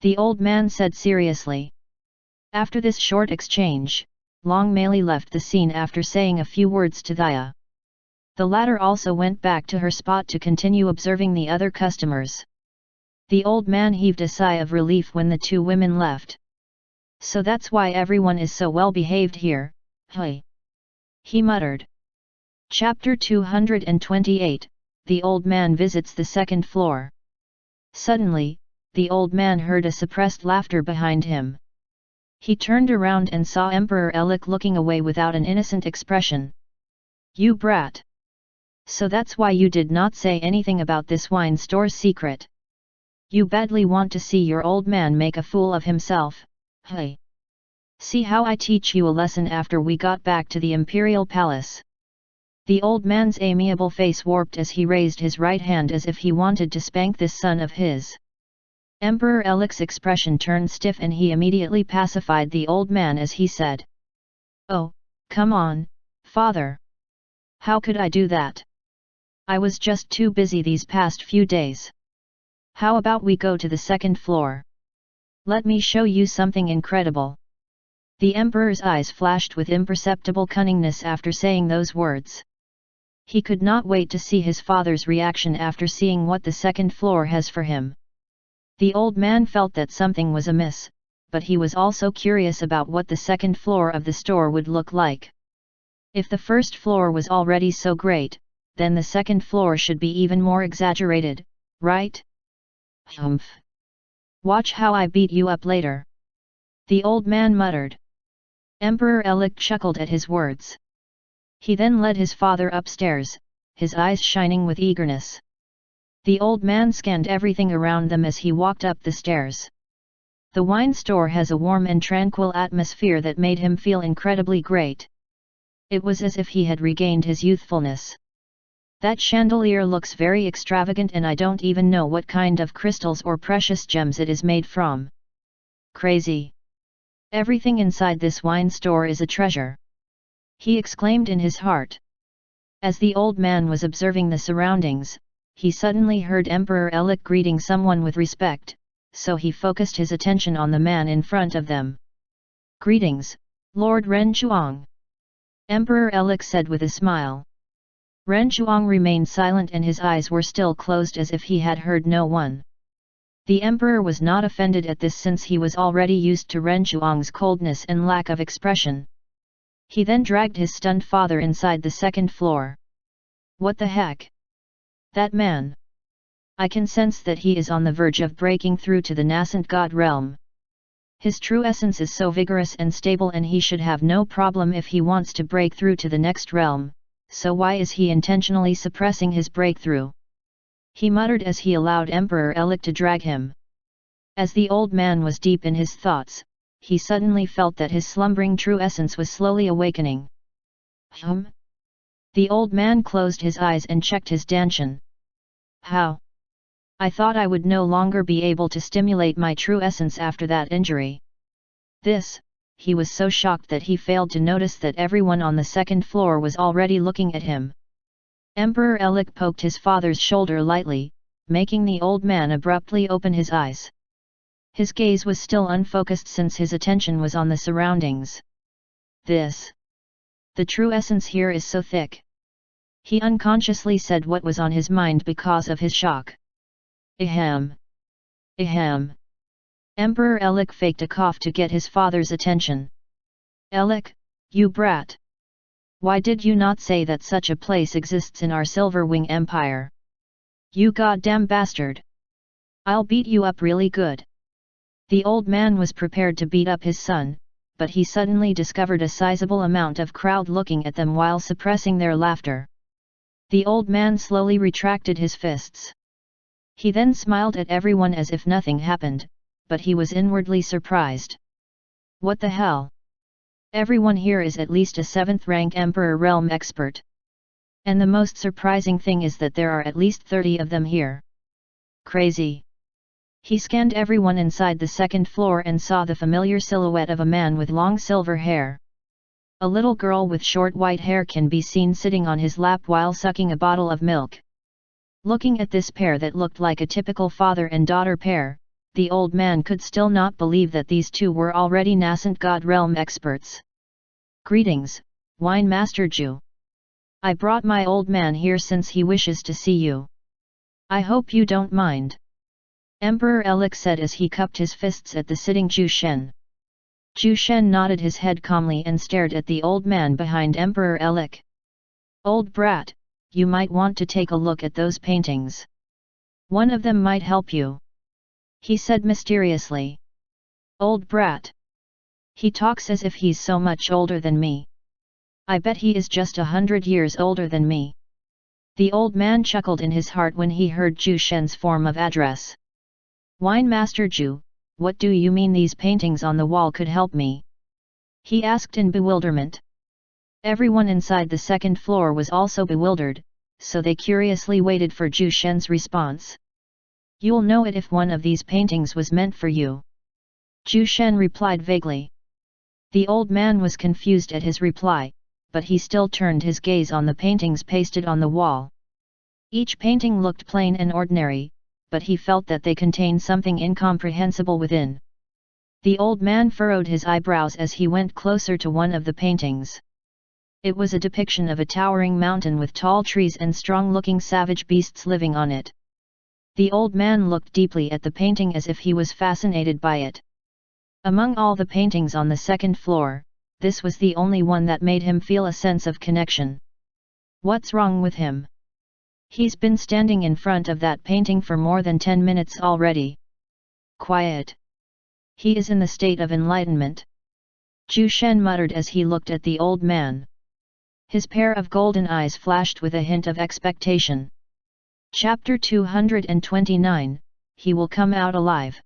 The old man said seriously. After this short exchange, Long Meili left the scene after saying a few words to Thaya. The latter also went back to her spot to continue observing the other customers. The old man heaved a sigh of relief when the two women left. So that's why everyone is so well behaved here, hey? He muttered. Chapter 228, The Old Man Visits the Second Floor. Suddenly, the old man heard a suppressed laughter behind him. He turned around and saw Emperor Elik looking away without an innocent expression. You brat! So that's why you did not say anything about this wine store's secret. You badly want to see your old man make a fool of himself, hey? See how I teach you a lesson after we got back to the Imperial Palace. The old man's amiable face warped as he raised his right hand as if he wanted to spank this son of his. Emperor Elik's expression turned stiff and he immediately pacified the old man as he said. Oh, come on, father. How could I do that? I was just too busy these past few days. How about we go to the second floor? Let me show you something incredible. The emperor's eyes flashed with imperceptible cunningness after saying those words. He could not wait to see his father's reaction after seeing what the second floor has for him. The old man felt that something was amiss, but he was also curious about what the second floor of the store would look like. If the first floor was already so great, then the second floor should be even more exaggerated, right? Humph! Watch how I beat you up later. The old man muttered. Emperor Elik chuckled at his words. He then led his father upstairs, his eyes shining with eagerness. The old man scanned everything around them as he walked up the stairs. The wine store has a warm and tranquil atmosphere that made him feel incredibly great. It was as if he had regained his youthfulness. That chandelier looks very extravagant and I don't even know what kind of crystals or precious gems it is made from. Crazy! Everything inside this wine store is a treasure! He exclaimed in his heart. As the old man was observing the surroundings, he suddenly heard Emperor Elik greeting someone with respect, so he focused his attention on the man in front of them. Greetings, Lord Renchuang. Emperor Elik said with a smile. Renchuang remained silent and his eyes were still closed as if he had heard no one. The emperor was not offended at this since he was already used to Renchuang's coldness and lack of expression. He then dragged his stunned father inside the second floor. What the heck? That man! I can sense that he is on the verge of breaking through to the nascent god realm. His true essence is so vigorous and stable, and he should have no problem if he wants to break through to the next realm, so why is he intentionally suppressing his breakthrough? He muttered as he allowed Emperor Elik to drag him. As the old man was deep in his thoughts, he suddenly felt that his slumbering true essence was slowly awakening. The old man closed his eyes and checked his dantian. How? I thought I would no longer be able to stimulate my true essence after that injury. He was so shocked that he failed to notice that everyone on the second floor was already looking at him. Emperor Elik poked his father's shoulder lightly, making the old man abruptly open his eyes. His gaze was still unfocused since his attention was on the surroundings. The true essence here is so thick. He unconsciously said what was on his mind because of his shock. Ahem. Emperor Elik faked a cough to get his father's attention. Elik, you brat! Why did you not say that such a place exists in our Silverwing Empire? You goddamn bastard! I'll beat you up really good. The old man was prepared to beat up his son, but he suddenly discovered a sizable amount of crowd looking at them while suppressing their laughter. The old man slowly retracted his fists. He then smiled at everyone as if nothing happened, but he was inwardly surprised. What the hell? Everyone here is at least a 7th rank Emperor Realm expert. And the most surprising thing is that there are at least 30 of them here. Crazy. He scanned everyone inside the second floor and saw the familiar silhouette of a man with long silver hair. A little girl with short white hair can be seen sitting on his lap while sucking a bottle of milk. Looking at this pair that looked like a typical father and daughter pair, the old man could still not believe that these two were already nascent God Realm experts. Greetings, Wine Master Ju. I brought my old man here since he wishes to see you. I hope you don't mind. Emperor Elik said as he cupped his fists at the sitting Ju Shen. Ju Shen nodded his head calmly and stared at the old man behind Emperor Elik. Old brat, you might want to take a look at those paintings. One of them might help you. He said mysteriously. Old brat. He talks as if he's so much older than me. I bet he is just 100 years older than me. The old man chuckled in his heart when he heard Ju Shen's form of address. Wine Master Ju, what do you mean these paintings on the wall could help me? He asked in bewilderment. Everyone inside the second floor was also bewildered, so they curiously waited for Ju Shen's response. You'll know it if one of these paintings was meant for you. Ju Shen replied vaguely. The old man was confused at his reply, but he still turned his gaze on the paintings pasted on the wall. Each painting looked plain and ordinary, but he felt that they contained something incomprehensible within. The old man furrowed his eyebrows as he went closer to one of the paintings. It was a depiction of a towering mountain with tall trees and strong-looking savage beasts living on it. The old man looked deeply at the painting as if he was fascinated by it. Among all the paintings on the second floor, this was the only one that made him feel a sense of connection. What's wrong with him? He's been standing in front of that painting for more than 10 minutes already. Quiet. He is in the state of enlightenment. Ju Shen muttered as he looked at the old man. His pair of golden eyes flashed with a hint of expectation. Chapter 229, He will come out alive.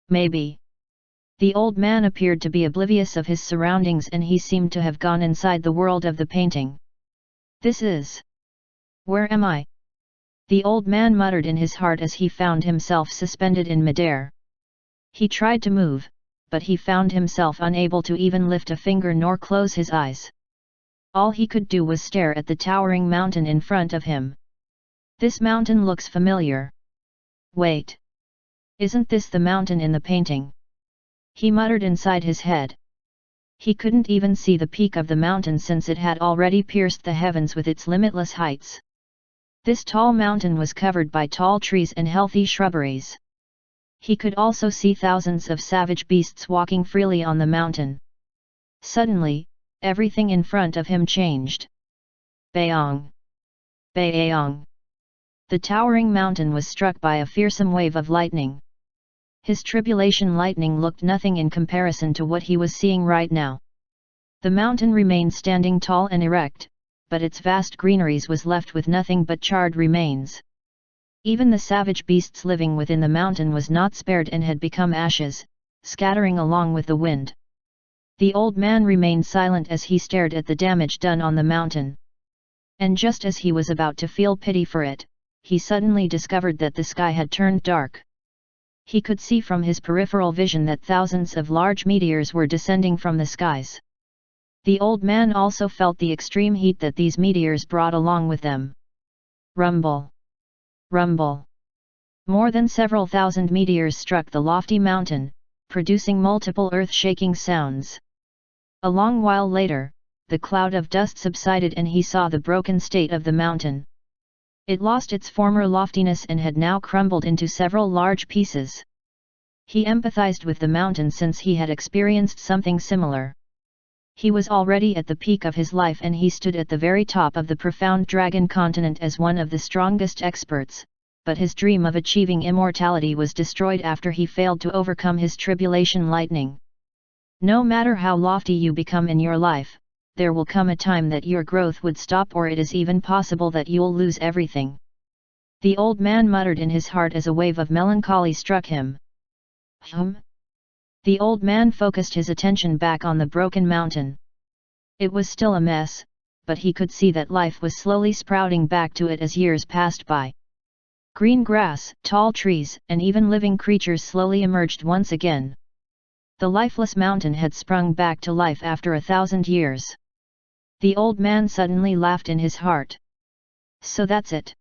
Maybe. The old man appeared to be oblivious of his surroundings and he seemed to have gone inside the world of the painting. This is... Where am I? The old man muttered in his heart as he found himself suspended in midair. He tried to move, but he found himself unable to even lift a finger nor close his eyes. All he could do was stare at the towering mountain in front of him. This mountain looks familiar. Wait. Isn't this the mountain in the painting? He muttered inside his head. He couldn't even see the peak of the mountain since it had already pierced the heavens with its limitless heights. This tall mountain was covered by tall trees and healthy shrubberies. He could also see thousands of savage beasts walking freely on the mountain. Suddenly, everything in front of him changed. Bayong! Bayong! The towering mountain was struck by a fearsome wave of lightning. His tribulation lightning looked nothing in comparison to what he was seeing right now. The mountain remained standing tall and erect, but its vast greeneries was left with nothing but charred remains. Even the savage beasts living within the mountain was not spared and had become ashes, scattering along with the wind. The old man remained silent as he stared at the damage done on the mountain. And just as he was about to feel pity for it, he suddenly discovered that the sky had turned dark. He could see from his peripheral vision that thousands of large meteors were descending from the skies. The old man also felt the extreme heat that these meteors brought along with them. Rumble! Rumble! More than several thousand meteors struck the lofty mountain, producing multiple earth-shaking sounds. A long while later, the cloud of dust subsided and he saw the broken state of the mountain. It lost its former loftiness and had now crumbled into several large pieces. He empathized with the mountain since he had experienced something similar. He was already at the peak of his life and he stood at the very top of the profound dragon continent as one of the strongest experts, but his dream of achieving immortality was destroyed after he failed to overcome his tribulation lightning. No matter how lofty you become in your life, there will come a time that your growth would stop, or it is even possible that you'll lose everything. The old man muttered in his heart as a wave of melancholy struck him. The old man focused his attention back on the broken mountain. It was still a mess, but he could see that life was slowly sprouting back to it as years passed by. Green grass, tall trees, and even living creatures slowly emerged once again. The lifeless mountain had sprung back to life after 1,000 years. The old man suddenly laughed in his heart. So that's it.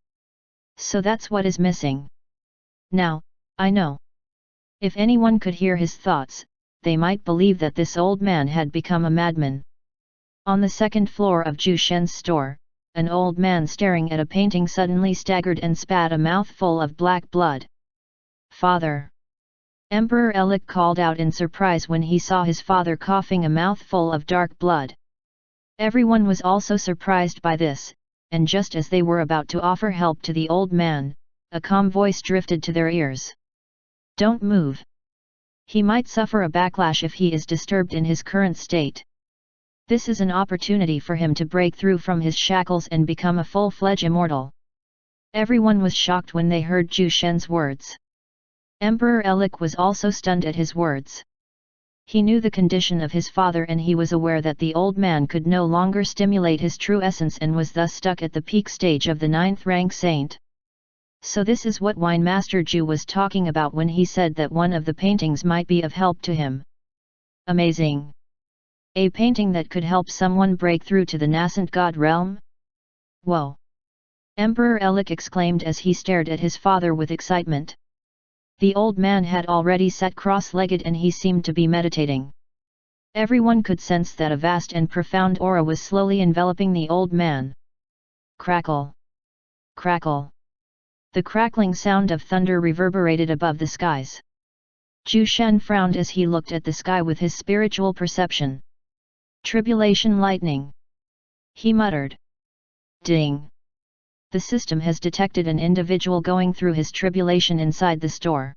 So that's what is missing. Now, I know. If anyone could hear his thoughts, they might believe that this old man had become a madman. On the second floor of Zhu Shen's store, an old man staring at a painting suddenly staggered and spat a mouthful of black blood. Father! Emperor Elik called out in surprise when he saw his father coughing a mouthful of dark blood. Everyone was also surprised by this, and just as they were about to offer help to the old man, a calm voice drifted to their ears. Don't move. He might suffer a backlash if he is disturbed in his current state. This is an opportunity for him to break through from his shackles and become a full-fledged immortal. Everyone was shocked when they heard Zhu Shen's words. Emperor Elik was also stunned at his words. He knew the condition of his father and he was aware that the old man could no longer stimulate his true essence and was thus stuck at the peak stage of the 9th rank saint. So this is what Wine Master Zhu was talking about when he said that one of the paintings might be of help to him. Amazing! A painting that could help someone break through to the nascent god realm? Whoa! Emperor Elik exclaimed as he stared at his father with excitement. The old man had already sat cross-legged and he seemed to be meditating. Everyone could sense that a vast and profound aura was slowly enveloping the old man. Crackle! Crackle! The crackling sound of thunder reverberated above the skies. Zhu Shen frowned as he looked at the sky with his spiritual perception. Tribulation lightning! He muttered. Ding! The system has detected an individual going through his tribulation inside the store.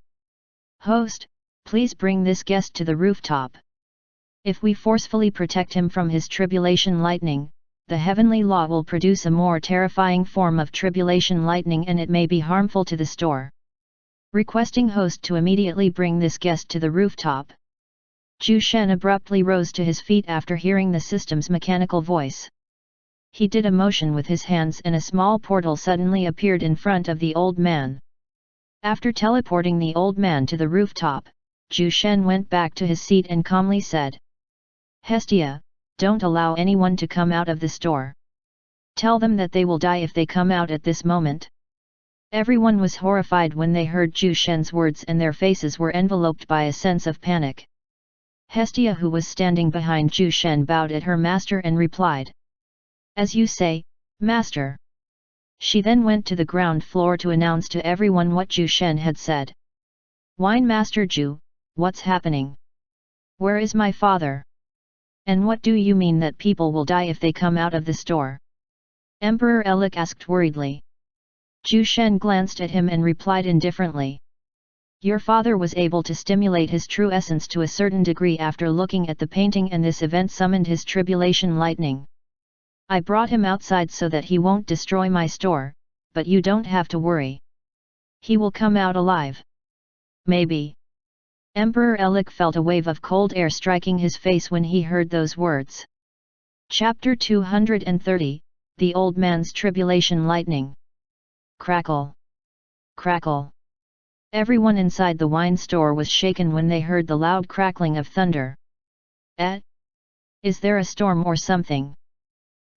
Host, please bring this guest to the rooftop. If we forcefully protect him from his tribulation lightning, the heavenly law will produce a more terrifying form of tribulation lightning and it may be harmful to the store. Requesting host to immediately bring this guest to the rooftop. Zhu Shen abruptly rose to his feet after hearing the system's mechanical voice. He did a motion with his hands and a small portal suddenly appeared in front of the old man. After teleporting the old man to the rooftop, Zhu Shen went back to his seat and calmly said. Hestia, don't allow anyone to come out of the store. Tell them that they will die if they come out at this moment. Everyone was horrified when they heard Zhu Shen's words and their faces were enveloped by a sense of panic. Hestia, who was standing behind Zhu Shen, bowed at her master and replied. As you say, master. She then went to the ground floor to announce to everyone what Zhu Shen had said. Wine Master Zhu, what's happening? Where is my father? And what do you mean that people will die if they come out of the store? Emperor Elik asked worriedly. Zhu Shen glanced at him and replied indifferently. Your father was able to stimulate his true essence to a certain degree after looking at the painting, and this event summoned his tribulation lightning. I brought him outside so that he won't destroy my store, but you don't have to worry. He will come out alive. Maybe. Emperor Elik felt a wave of cold air striking his face when he heard those words. Chapter 230, The Old Man's Tribulation Lightning. Crackle. Crackle. Everyone inside the wine store was shaken when they heard the loud crackling of thunder. Is there a storm or something?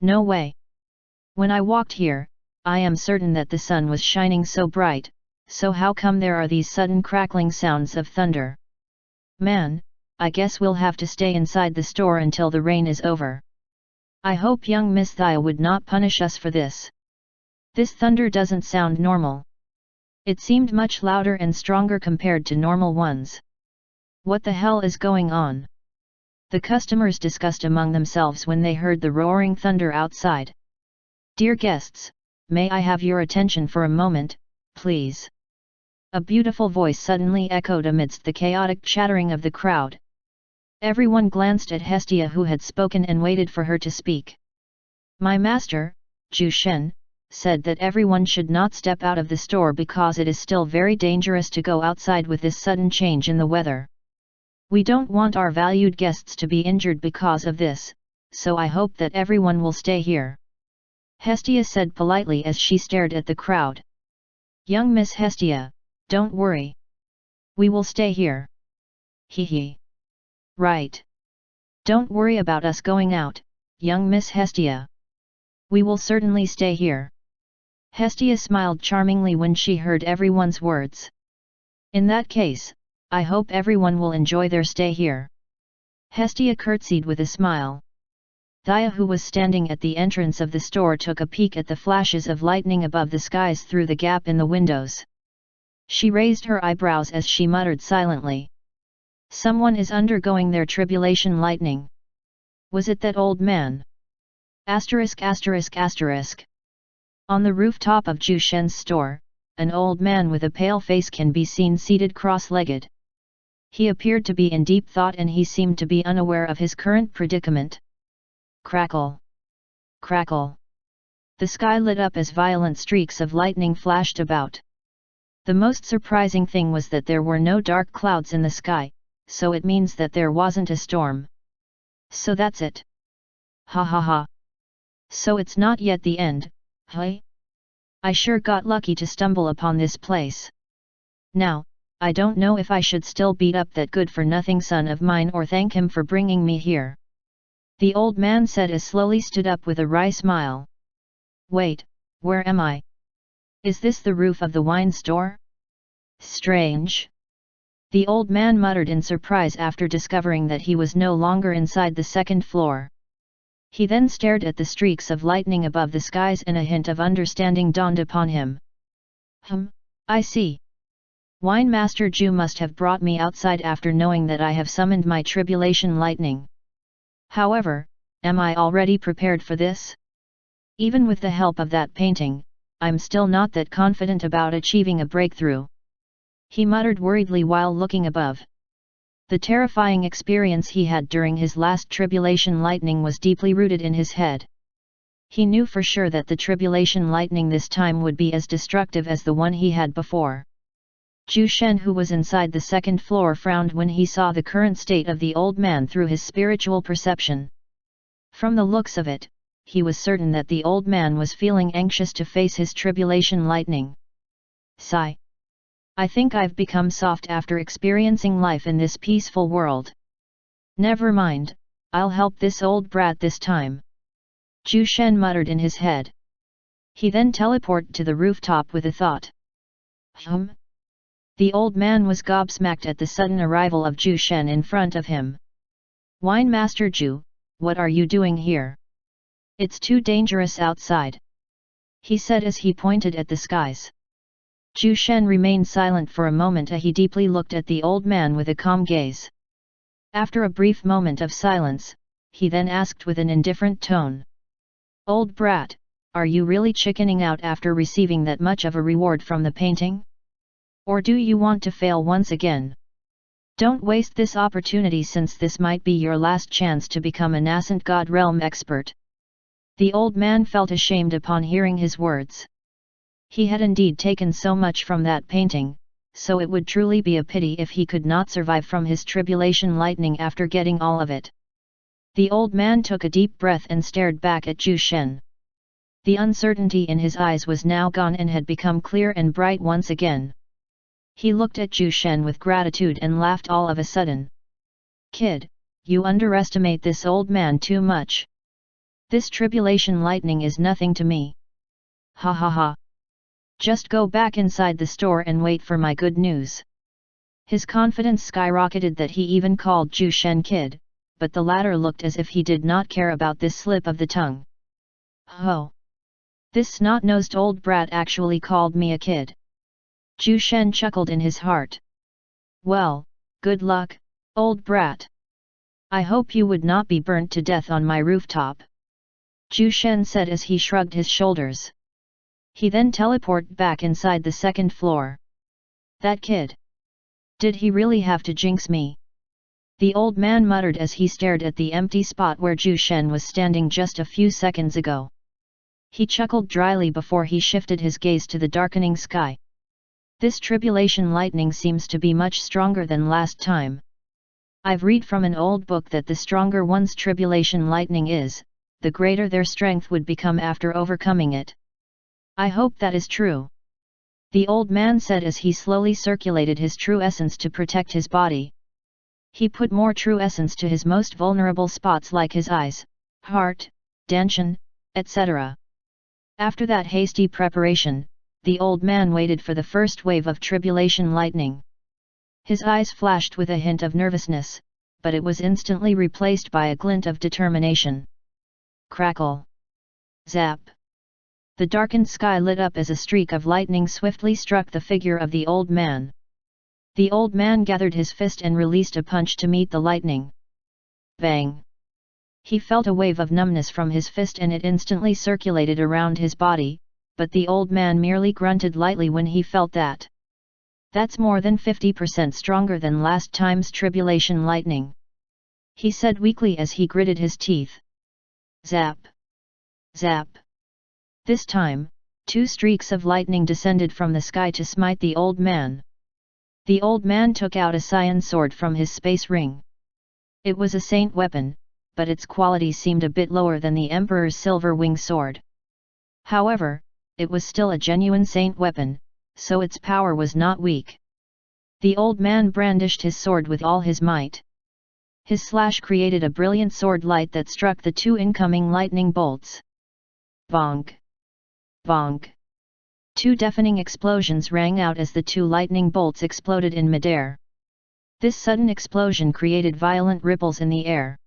No way. When I walked here, I am certain that the sun was shining so bright, so how come there are these sudden crackling sounds of thunder? Man, I guess we'll have to stay inside the store until the rain is over. I hope young Miss Thea would not punish us for this. This thunder doesn't sound normal. It seemed much louder and stronger compared to normal ones. What the hell is going on? The customers discussed among themselves when they heard the roaring thunder outside. Dear guests, may I have your attention for a moment, please? A beautiful voice suddenly echoed amidst the chaotic chattering of the crowd. Everyone glanced at Hestia, who had spoken, and waited for her to speak. My master, Zhu Shen, said that everyone should not step out of the store because it is still very dangerous to go outside with this sudden change in the weather. We don't want our valued guests to be injured because of this, so I hope that everyone will stay here. Hestia said politely as she stared at the crowd. Young Miss Hestia, don't worry. We will stay here. Hee. Right. Don't worry about us going out, young Miss Hestia. We will certainly stay here. Hestia smiled charmingly when she heard everyone's words. In that case, I hope everyone will enjoy their stay here. Hestia curtsied with a smile. Thea, who was standing at the entrance of the store, took a peek at the flashes of lightning above the skies through the gap in the windows. She raised her eyebrows as she muttered silently. Someone is undergoing their tribulation lightning. Was it that old man? Asterisk asterisk asterisk. On the rooftop of Zhu Shen's store, an old man with a pale face can be seen seated cross-legged. He appeared to be in deep thought, and he seemed to be unaware of his current predicament. Crackle! Crackle! The sky lit up as violent streaks of lightning flashed about. The most surprising thing was that there were no dark clouds in the sky, so it means that there wasn't a storm. So that's it. Ha ha ha. So it's not yet the end, hey? I sure got lucky to stumble upon this place. Now, I don't know if I should still beat up that good-for-nothing son of mine or thank him for bringing me here. The old man said as slowly stood up with a wry smile. Wait, where am I? Is this the roof of the wine store? Strange. The old man muttered in surprise after discovering that he was no longer inside the second floor. He then stared at the streaks of lightning above the skies, and a hint of understanding dawned upon him. I see. Wine Master Zhu must have brought me outside after knowing that I have summoned my tribulation lightning. However, am I already prepared for this? Even with the help of that painting, I'm still not that confident about achieving a breakthrough. He muttered worriedly while looking above. The terrifying experience he had during his last tribulation lightning was deeply rooted in his head. He knew for sure that the tribulation lightning this time would be as destructive as the one he had before. Zhu Shen, who was inside the second floor, frowned when he saw the current state of the old man through his spiritual perception. From the looks of it, he was certain that the old man was feeling anxious to face his tribulation lightning. Sigh. I think I've become soft after experiencing life in this peaceful world. Never mind, I'll help this old brat this time. Zhu Shen muttered in his head. He then teleported to the rooftop with a thought. The old man was gobsmacked at the sudden arrival of Zhu Shen in front of him. Wine Master Zhu, what are you doing here? It's too dangerous outside, he said as he pointed at the skies. Zhu Shen remained silent for a moment as he deeply looked at the old man with a calm gaze. After a brief moment of silence, he then asked with an indifferent tone. Old brat, are you really chickening out after receiving that much of a reward from the painting? Or do you want to fail once again? Don't waste this opportunity, since this might be your last chance to become a nascent God realm expert. The old man felt ashamed upon hearing his words. He had indeed taken so much from that painting, so it would truly be a pity if he could not survive from his tribulation lightning after getting all of it. The old man took a deep breath and stared back at Zhu Shen. The uncertainty in his eyes was now gone and had become clear and bright once again. He looked at Zhu Shen with gratitude and laughed all of a sudden. Kid, you underestimate this old man too much. This tribulation lightning is nothing to me. Ha ha ha. Just go back inside the store and wait for my good news. His confidence skyrocketed that he even called Zhu Shen kid, but the latter looked as if he did not care about this slip of the tongue. Ho! This snot-nosed old brat actually called me a kid. Zhu Shen chuckled in his heart. Well, good luck, old brat. I hope you would not be burnt to death on my rooftop. Zhu Shen said as he shrugged his shoulders. He then teleported back inside the second floor. That kid. Did he really have to jinx me? The old man muttered as he stared at the empty spot where Zhu Shen was standing just a few seconds ago. He chuckled dryly before he shifted his gaze to the darkening sky. This tribulation lightning seems to be much stronger than last time. I've read from an old book that the stronger one's tribulation lightning is, the greater their strength would become after overcoming it. I hope that is true. The old man said as he slowly circulated his true essence to protect his body. He put more true essence to his most vulnerable spots like his eyes, heart, dantian, etc. After that hasty preparation, the old man waited for the first wave of tribulation lightning. His eyes flashed with a hint of nervousness, but it was instantly replaced by a glint of determination. Crackle! Zap! The darkened sky lit up as a streak of lightning swiftly struck the figure of the old man. The old man gathered his fist and released a punch to meet the lightning. Bang! He felt a wave of numbness from his fist and it instantly circulated around his body, but the old man merely grunted lightly when he felt that. That's more than 50% stronger than last time's tribulation lightning. He said weakly as he gritted his teeth. Zap! Zap! This time, 2 streaks of lightning descended from the sky to smite the old man. The old man took out a cyan sword from his space ring. It was a saint weapon, but its quality seemed a bit lower than the Emperor's silver wing sword. However, it was still a genuine saint weapon, so its power was not weak. The old man brandished his sword with all his might. His slash created a brilliant sword light that struck the 2 incoming lightning bolts. Bonk! Bonk! 2 deafening explosions rang out as the 2 lightning bolts exploded in midair. This sudden explosion created violent ripples in the air.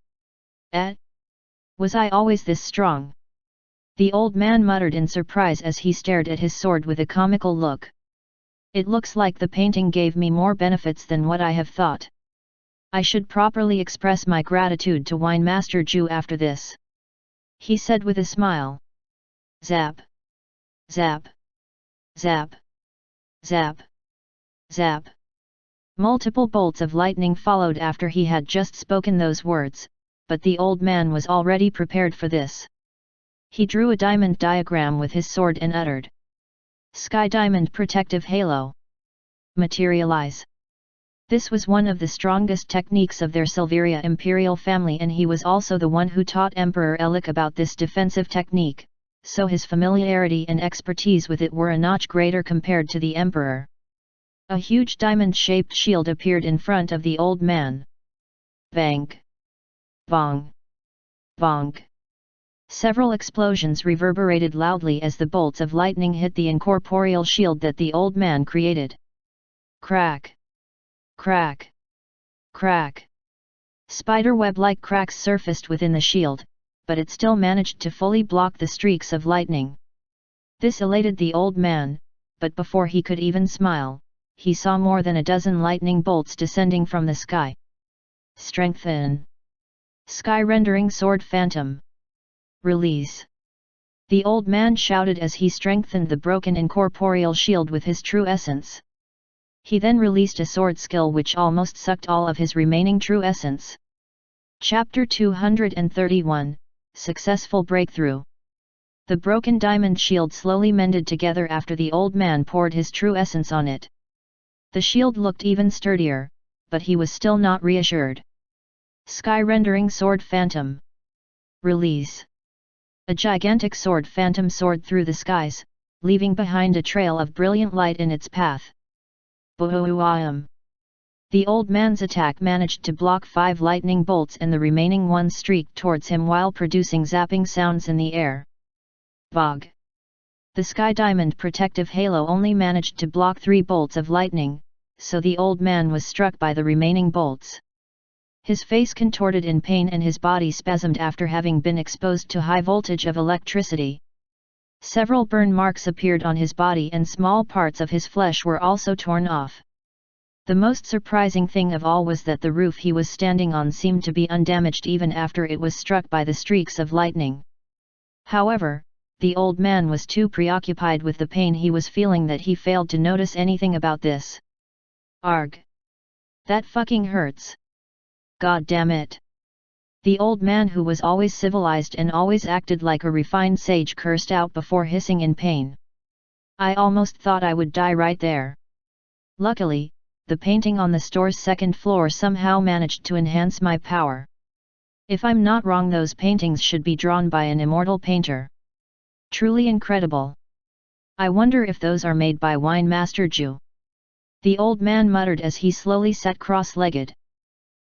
Was I always this strong? The old man muttered in surprise as he stared at his sword with a comical look. It looks like the painting gave me more benefits than what I have thought. I should properly express my gratitude to Wine Master Zhu after this. He said with a smile. Zap! Zap! Zap! Zap! Zap! Multiple bolts of lightning followed after he had just spoken those words, but the old man was already prepared for this. He drew a diamond diagram with his sword and uttered. Sky Diamond Protective Halo. Materialize. This was one of the strongest techniques of their Silveria imperial family, and he was also the one who taught Emperor Elik about this defensive technique, so his familiarity and expertise with it were a notch greater compared to the Emperor. A huge diamond-shaped shield appeared in front of the old man. Bang! Bong! Bonk! Several explosions reverberated loudly as the bolts of lightning hit the incorporeal shield that the old man created. Crack! Crack! Crack! Spiderweb-like cracks surfaced within the shield, but it still managed to fully block the streaks of lightning. This elated the old man, but before he could even smile, he saw more than a dozen lightning bolts descending from the sky. Strengthen! Sky Rendering Sword Phantom! Release! The old man shouted as he strengthened the broken incorporeal shield with his true essence. He then released a sword skill which almost sucked all of his remaining true essence. Chapter 231, Successful Breakthrough. The broken diamond shield slowly mended together after the old man poured his true essence on it. The shield looked even sturdier, but he was still not reassured. Sky Rendering Sword Phantom. Release. A gigantic sword phantom soared through the skies, leaving behind a trail of brilliant light in its path. Boom! The old man's attack managed to block 5 lightning bolts and the remaining one streaked towards him while producing zapping sounds in the air. Bog. The Sky Diamond protective halo only managed to block 3 bolts of lightning, so the old man was struck by the remaining bolts. His face contorted in pain and his body spasmed after having been exposed to high voltage of electricity. Several burn marks appeared on his body and small parts of his flesh were also torn off. The most surprising thing of all was that the roof he was standing on seemed to be undamaged even after it was struck by the streaks of lightning. However, the old man was too preoccupied with the pain he was feeling that he failed to notice anything about this. Arg! That fucking hurts. God damn it! The old man, who was always civilized and always acted like a refined sage, cursed out before hissing in pain. I almost thought I would die right there. Luckily, the painting on the store's second floor somehow managed to enhance my power. If I'm not wrong, those paintings should be drawn by an immortal painter. Truly incredible. I wonder if those are made by Wine Master Ju. The old man muttered as he slowly sat cross-legged.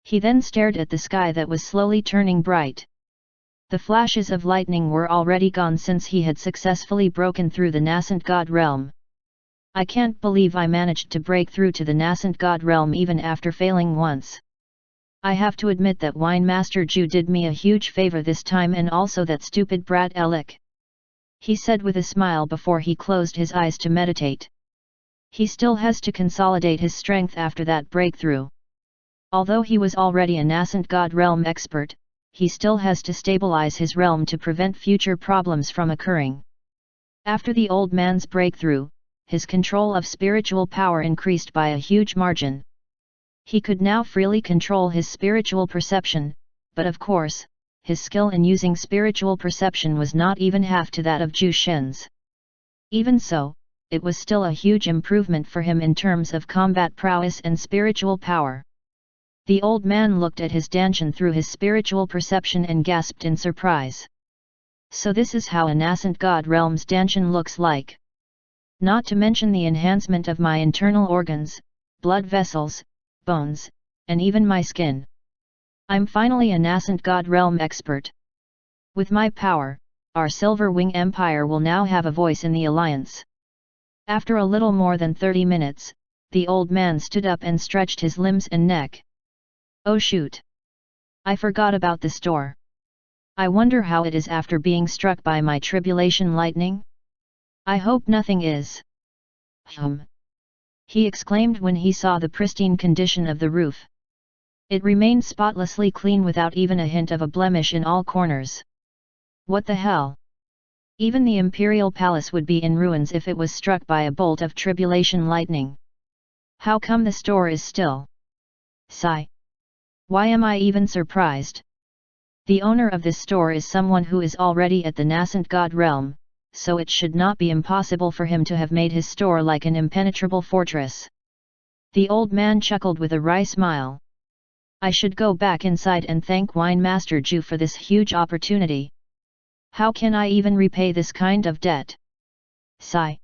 He then stared at the sky that was slowly turning bright. The flashes of lightning were already gone since he had successfully broken through the nascent god realm. I can't believe I managed to break through to the nascent god realm even after failing once. I have to admit that Wine Master Ju did me a huge favor this time, and also that stupid brat Alec. He said with a smile before he closed his eyes to meditate. He still has to consolidate his strength after that breakthrough. Although he was already a nascent god realm expert, he still has to stabilize his realm to prevent future problems from occurring. After the old man's breakthrough, his control of spiritual power increased by a huge margin. He could now freely control his spiritual perception, but of course, his skill in using spiritual perception was not even half to that of Ju Shen's. Even so, it was still a huge improvement for him in terms of combat prowess and spiritual power. The old man looked at his Danshan through his spiritual perception and gasped in surprise. So this is how a nascent god realm's Danshan looks like. Not to mention the enhancement of my internal organs, blood vessels, bones, and even my skin. I'm finally a nascent god realm expert. With my power, our Silver Wing Empire will now have a voice in the alliance. After a little more than 30 minutes, the old man stood up and stretched his limbs and neck. Oh shoot! I forgot about the store. I wonder how it is after being struck by my tribulation lightning? I hope nothing is. He exclaimed when he saw the pristine condition of the roof. It remained spotlessly clean without even a hint of a blemish in all corners. What the hell? Even the Imperial Palace would be in ruins if it was struck by a bolt of tribulation lightning. How come the store is still? Sigh. Why am I even surprised? The owner of this store is someone who is already at the nascent god realm, so it should not be impossible for him to have made his store like an impenetrable fortress. The old man chuckled with a wry smile. I should go back inside and thank Wine Master Ju for this huge opportunity. How can I even repay this kind of debt? Sigh.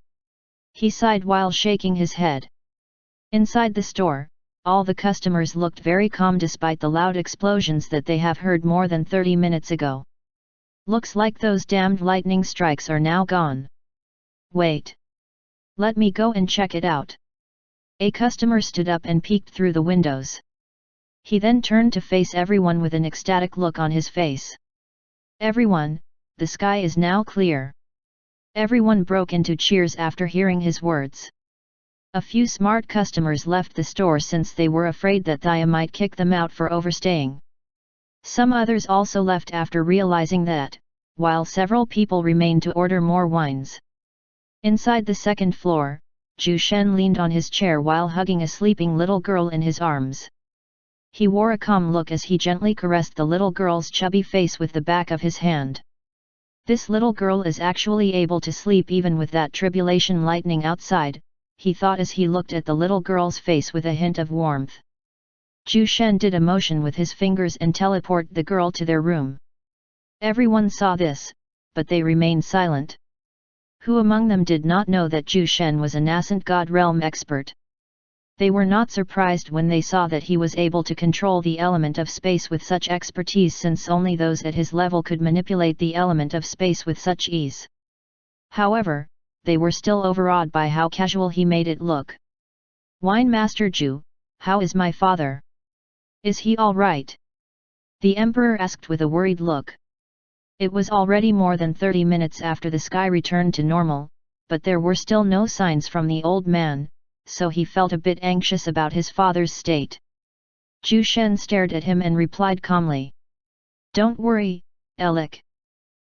He sighed while shaking his head. Inside the store, all the customers looked very calm despite the loud explosions that they have heard more than 30 minutes ago. Looks like those damned lightning strikes are now gone. Wait. Let me go and check it out. A customer stood up and peeked through the windows. He then turned to face everyone with an ecstatic look on his face. Everyone, the sky is now clear. Everyone broke into cheers after hearing his words. A few smart customers left the store since they were afraid that Thea might kick them out for overstaying. Some others also left after realizing that, while several people remained to order more wines. Inside the second floor, Zhu Shen leaned on his chair while hugging a sleeping little girl in his arms. He wore a calm look as he gently caressed the little girl's chubby face with the back of his hand. This little girl is actually able to sleep even with that tribulation lightning outside, he thought as he looked at the little girl's face with a hint of warmth. Zhu Shen did a motion with his fingers and teleported the girl to their room. Everyone saw this, but they remained silent. Who among them did not know that Zhu Shen was a nascent god realm expert? They were not surprised when they saw that he was able to control the element of space with such expertise, since only those at his level could manipulate the element of space with such ease. However, they were still overawed by how casual he made it look. "Wine Master Zhu, how is my father? Is he all right?" the emperor asked with a worried look. It was already more than 30 minutes after the sky returned to normal, but there were still no signs from the old man, so he felt a bit anxious about his father's state. Zhu Shen stared at him and replied calmly. "Don't worry, Elik.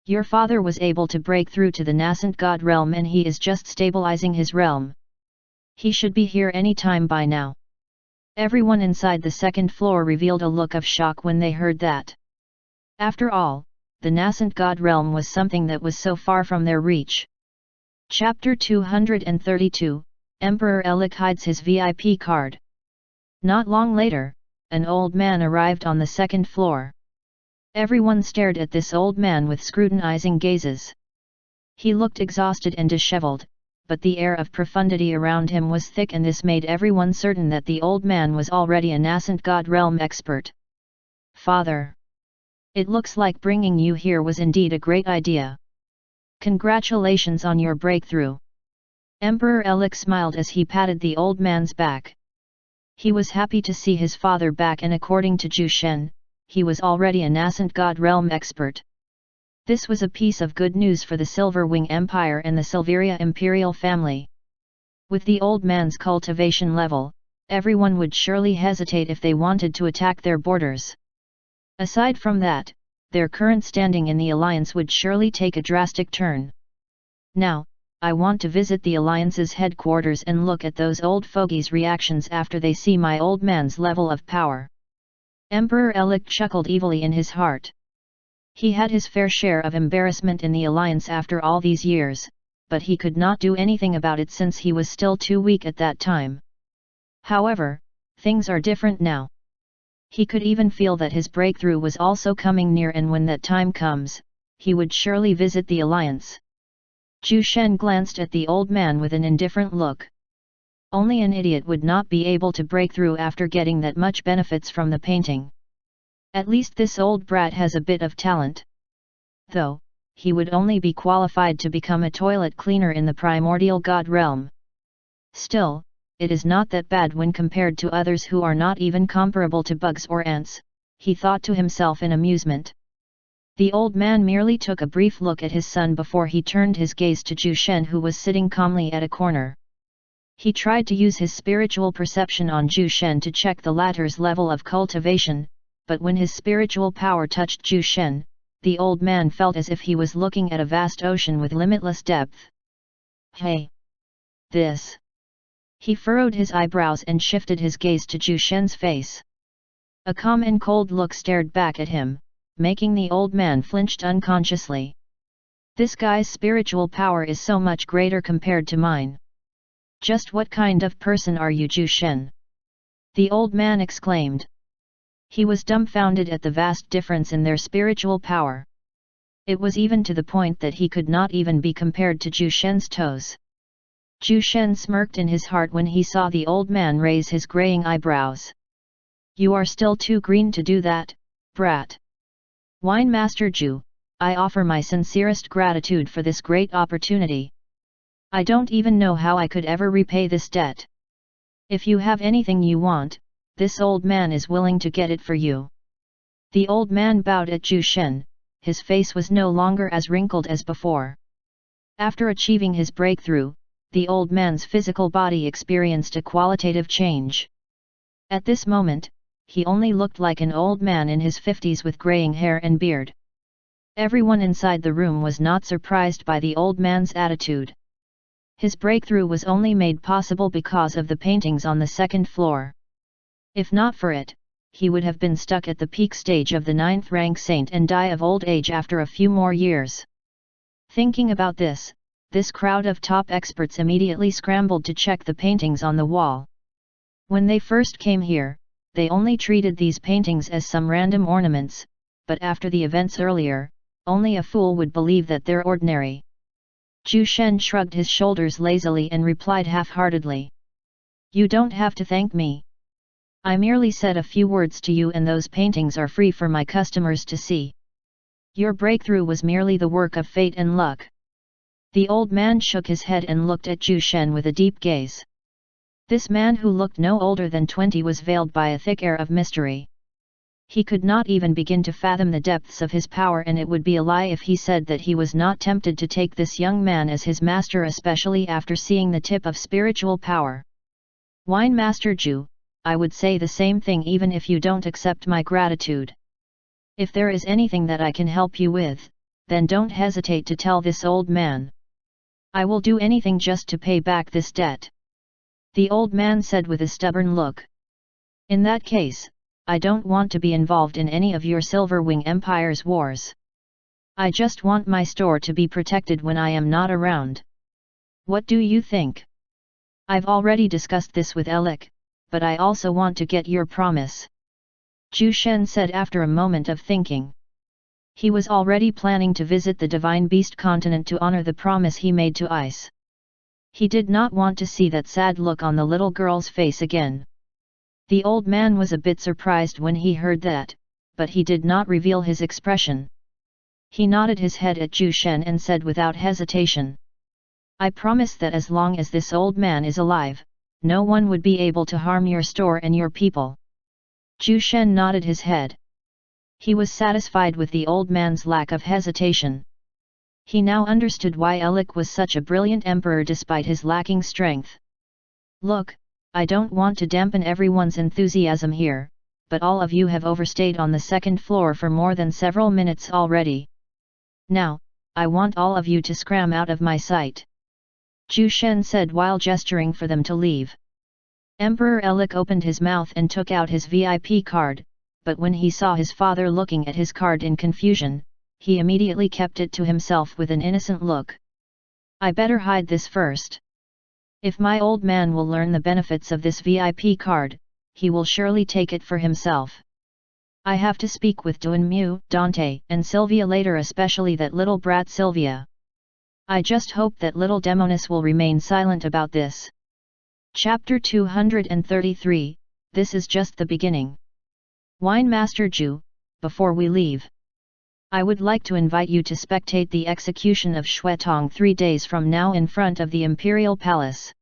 Your father was able to break through to the nascent god realm and he is just stabilizing his realm. He should be here any time by now." Everyone inside the second floor revealed a look of shock when they heard that. After all, the nascent god realm was something that was so far from their reach. Chapter 232, Emperor Elik hides his VIP card. Not long later, an old man arrived on the second floor. Everyone stared at this old man with scrutinizing gazes. He looked exhausted and disheveled, but the air of profundity around him was thick, and this made everyone certain that the old man was already a nascent god realm expert. "Father, it looks like bringing you here was indeed a great idea. Congratulations on your breakthrough." Emperor Elik smiled as he patted the old man's back. He was happy to see his father back, and according to Zhu Shen, he was already a nascent god realm expert. This was a piece of good news for the Silver Wing Empire and the Silveria imperial family. With the old man's cultivation level, everyone would surely hesitate if they wanted to attack their borders. Aside from that, their current standing in the alliance would surely take a drastic turn. "Now, I want to visit the alliance's headquarters and look at those old fogies' reactions after they see my old man's level of power." Emperor Elik chuckled evilly in his heart. He had his fair share of embarrassment in the alliance after all these years, but he could not do anything about it since he was still too weak at that time. However, things are different now. He could even feel that his breakthrough was also coming near, and when that time comes, he would surely visit the alliance. Zhu Shen glanced at the old man with an indifferent look. Only an idiot would not be able to break through after getting that much benefits from the painting. At least this old brat has a bit of talent. Though, he would only be qualified to become a toilet cleaner in the primordial god realm. Still, it is not that bad when compared to others who are not even comparable to bugs or ants, he thought to himself in amusement. The old man merely took a brief look at his son before he turned his gaze to Zhu Shen, who was sitting calmly at a corner. He tried to use his spiritual perception on Zhu Shen to check the latter's level of cultivation, but when his spiritual power touched Zhu Shen, the old man felt as if he was looking at a vast ocean with limitless depth. "Hey! This!" He furrowed his eyebrows and shifted his gaze to Zhu Shen's face. A calm and cold look stared back at him, making the old man flinched unconsciously. "This guy's spiritual power is so much greater compared to mine. Just what kind of person are you, Zhu Shen?" the old man exclaimed. He was dumbfounded at the vast difference in their spiritual power. It was even to the point that he could not even be compared to Zhu Shen's toes. Zhu Shen smirked in his heart when he saw the old man raise his graying eyebrows. "You are still too green to do that, brat. Wine Master Zhu, I offer my sincerest gratitude for this great opportunity. I don't even know how I could ever repay this debt. If you have anything you want, this old man is willing to get it for you." The old man bowed at Zhu Shen, his face was no longer as wrinkled as before. After achieving his breakthrough, the old man's physical body experienced a qualitative change. At this moment, he only looked like an old man in his 50s with graying hair and beard. Everyone inside the room was not surprised by the old man's attitude. His breakthrough was only made possible because of the paintings on the second floor. If not for it, he would have been stuck at the peak stage of the 9th rank saint and die of old age after a few more years. Thinking about this crowd of top experts immediately scrambled to check the paintings on the wall. When they first came here, they only treated these paintings as some random ornaments, but after the events earlier, only a fool would believe that they're ordinary. Zhu Shen shrugged his shoulders lazily and replied half-heartedly. You don't have to thank me. I merely said a few words to you and those paintings are free for my customers to see. Your breakthrough was merely the work of fate and luck. The old man shook his head and looked at Zhu Shen with a deep gaze. This man who looked no older than 20 was veiled by a thick air of mystery. He could not even begin to fathom the depths of his power, and it would be a lie if he said that he was not tempted to take this young man as his master, especially after seeing the tip of spiritual power. Wine Master Zhu, I would say the same thing even if you don't accept my gratitude. If there is anything that I can help you with, then don't hesitate to tell this old man. I will do anything just to pay back this debt. The old man said with a stubborn look. In that case, I don't want to be involved in any of your Silverwing Empire's wars. I just want my store to be protected when I am not around. What do you think? I've already discussed this with Alec, but I also want to get your promise. Zhu Shen said after a moment of thinking. He was already planning to visit the Divine Beast continent to honor the promise he made to Ice. He did not want to see that sad look on the little girl's face again. The old man was a bit surprised when he heard that, but he did not reveal his expression. He nodded his head at Zhu Shen and said without hesitation. I promise that as long as this old man is alive, no one would be able to harm your store and your people. Zhu Shen nodded his head. He was satisfied with the old man's lack of hesitation. He now understood why Alec was such a brilliant emperor despite his lacking strength. Look, I don't want to dampen everyone's enthusiasm here, but all of you have overstayed on the second floor for more than several minutes already. Now, I want all of you to scram out of my sight. Zhu Shen said while gesturing for them to leave. Emperor Alec opened his mouth and took out his VIP card, but when he saw his father looking at his card in confusion, he immediately kept it to himself with an innocent look. I better hide this first. If my old man will learn the benefits of this VIP card, he will surely take it for himself. I have to speak with Duanmu, Dante, and Sylvia later, especially that little brat Sylvia. I just hope that little Demonis will remain silent about this. Chapter 233, This is just the beginning. Wine Master Zhu, before we leave, I would like to invite you to spectate the execution of Xuetong 3 days from now in front of the Imperial Palace.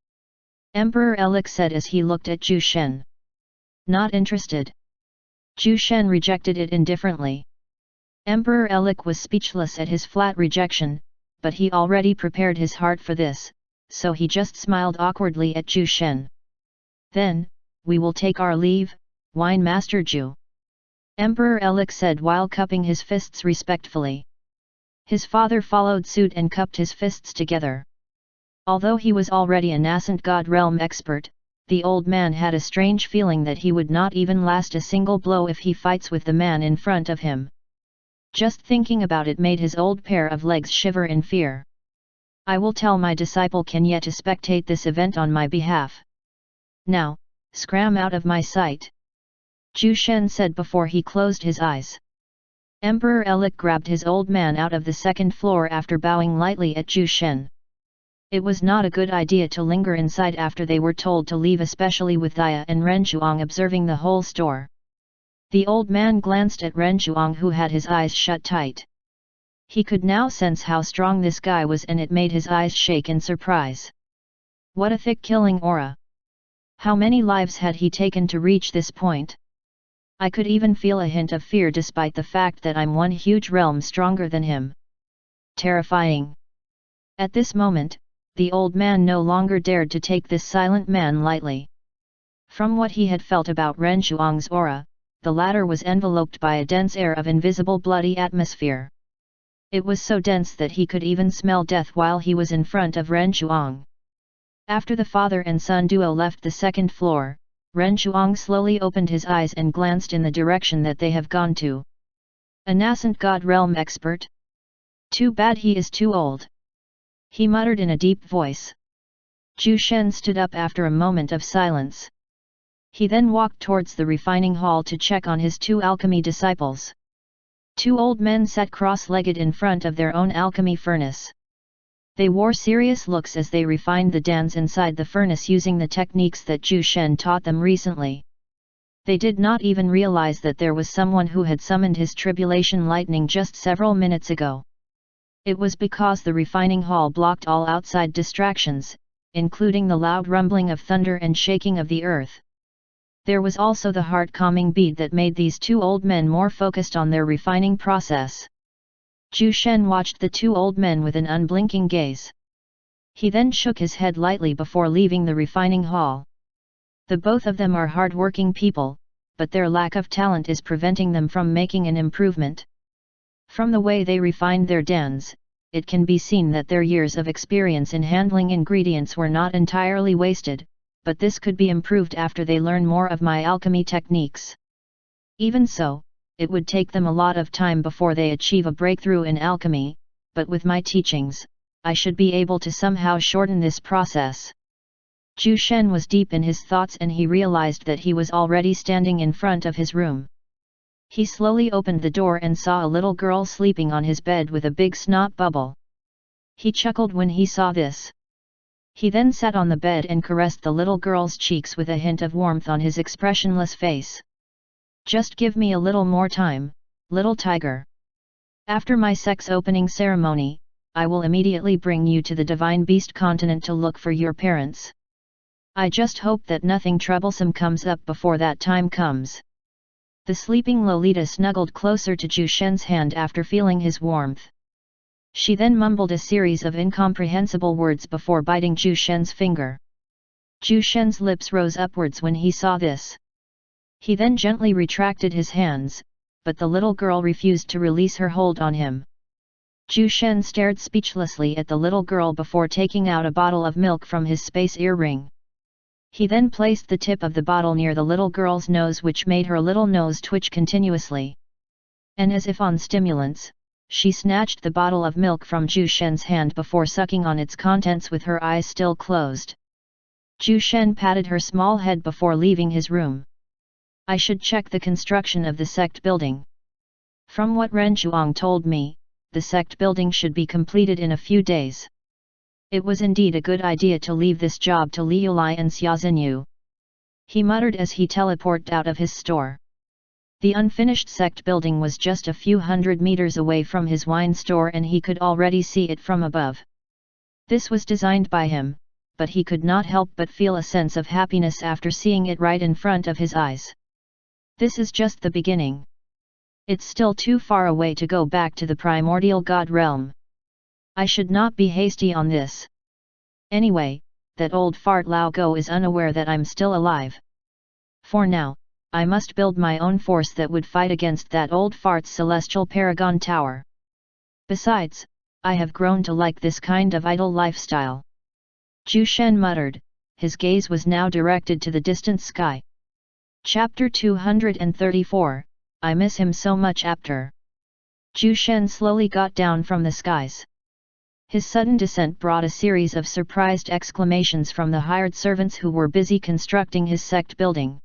Emperor Alec said as he looked at Zhu Shen. Not interested. Zhu Shen rejected it indifferently. Emperor Alec was speechless at his flat rejection, but he already prepared his heart for this, so he just smiled awkwardly at Zhu Shen. Then, we will take our leave, Wine Master Zhu. Emperor Alec said while cupping his fists respectfully. His father followed suit and cupped his fists together. Although he was already a nascent God Realm expert, the old man had a strange feeling that he would not even last a single blow if he fights with the man in front of him. Just thinking about it made his old pair of legs shiver in fear. I will tell my disciple Kenya to spectate this event on my behalf. Now, scram out of my sight. Zhu Shen said before he closed his eyes. Emperor Alec grabbed his old man out of the second floor after bowing lightly at Zhu Shen. It was not a good idea to linger inside after they were told to leave, especially with Dia and Ren Zhuang observing the whole store. The old man glanced at Ren Zhuang, who had his eyes shut tight. He could now sense how strong this guy was, and it made his eyes shake in surprise. What a thick killing aura! How many lives had he taken to reach this point? I could even feel a hint of fear despite the fact that I'm one huge realm stronger than him. Terrifying. At this moment, the old man no longer dared to take this silent man lightly. From what he had felt about Ren Zhuang's aura, the latter was enveloped by a dense air of invisible bloody atmosphere. It was so dense that he could even smell death while he was in front of Ren Zhuang. After the father and son duo left the second floor, Ren Chuang slowly opened his eyes and glanced in the direction that they have gone to. A nascent god realm expert? Too bad he is too old. He muttered in a deep voice. Zhu Shen stood up after a moment of silence. He then walked towards the refining hall to check on his two alchemy disciples. Two old men sat cross-legged in front of their own alchemy furnace. They wore serious looks as they refined the dans inside the furnace using the techniques that Zhu Shen taught them recently. They did not even realize that there was someone who had summoned his tribulation lightning just several minutes ago. It was because the refining hall blocked all outside distractions, including the loud rumbling of thunder and shaking of the earth. There was also the heart-calming bead that made these two old men more focused on their refining process. Zhu Shen watched the two old men with an unblinking gaze. He then shook his head lightly before leaving the refining hall. The both of them are hard-working people, but their lack of talent is preventing them from making an improvement. From the way they refined their dans, it can be seen that their years of experience in handling ingredients were not entirely wasted, but this could be improved after they learn more of my alchemy techniques. Even so, it would take them a lot of time before they achieve a breakthrough in alchemy, but with my teachings, I should be able to somehow shorten this process. Zhu Shen was deep in his thoughts and he realized that he was already standing in front of his room. He slowly opened the door and saw a little girl sleeping on his bed with a big snot bubble. He chuckled when he saw this. He then sat on the bed and caressed the little girl's cheeks with a hint of warmth on his expressionless face. Just give me a little more time, little tiger. After my sex opening ceremony, I will immediately bring you to the Divine Beast continent to look for your parents. I just hope that nothing troublesome comes up before that time comes. The sleeping Lolita snuggled closer to Zhu Shen's hand after feeling his warmth. She then mumbled a series of incomprehensible words before biting Zhu Shen's finger. Zhu Shen's lips rose upwards when he saw this. He then gently retracted his hands, but the little girl refused to release her hold on him. Zhu Shen stared speechlessly at the little girl before taking out a bottle of milk from his space earring. He then placed the tip of the bottle near the little girl's nose, which made her little nose twitch continuously. And as if on stimulants, she snatched the bottle of milk from Zhu Shen's hand before sucking on its contents with her eyes still closed. Zhu Shen patted her small head before leaving his room. I should check the construction of the sect building. From what Ren Chuang told me, the sect building should be completed in a few days. It was indeed a good idea to leave this job to Liu Lai and Xia Xinyu. He muttered as he teleported out of his store. The unfinished sect building was just a few hundred meters away from his wine store and he could already see it from above. This was designed by him, but he could not help but feel a sense of happiness after seeing it right in front of his eyes. This is just the beginning. It's still too far away to go back to the primordial god realm. I should not be hasty on this. Anyway, that old fart Lao Go is unaware that I'm still alive. For now, I must build my own force that would fight against that old fart's celestial paragon tower. Besides, I have grown to like this kind of idle lifestyle. Zhu Shen muttered, his gaze was now directed to the distant sky. Chapter 234, I miss him so much after. Zhu Shen slowly got down from the skies. His sudden descent brought a series of surprised exclamations from the hired servants who were busy constructing his sect building.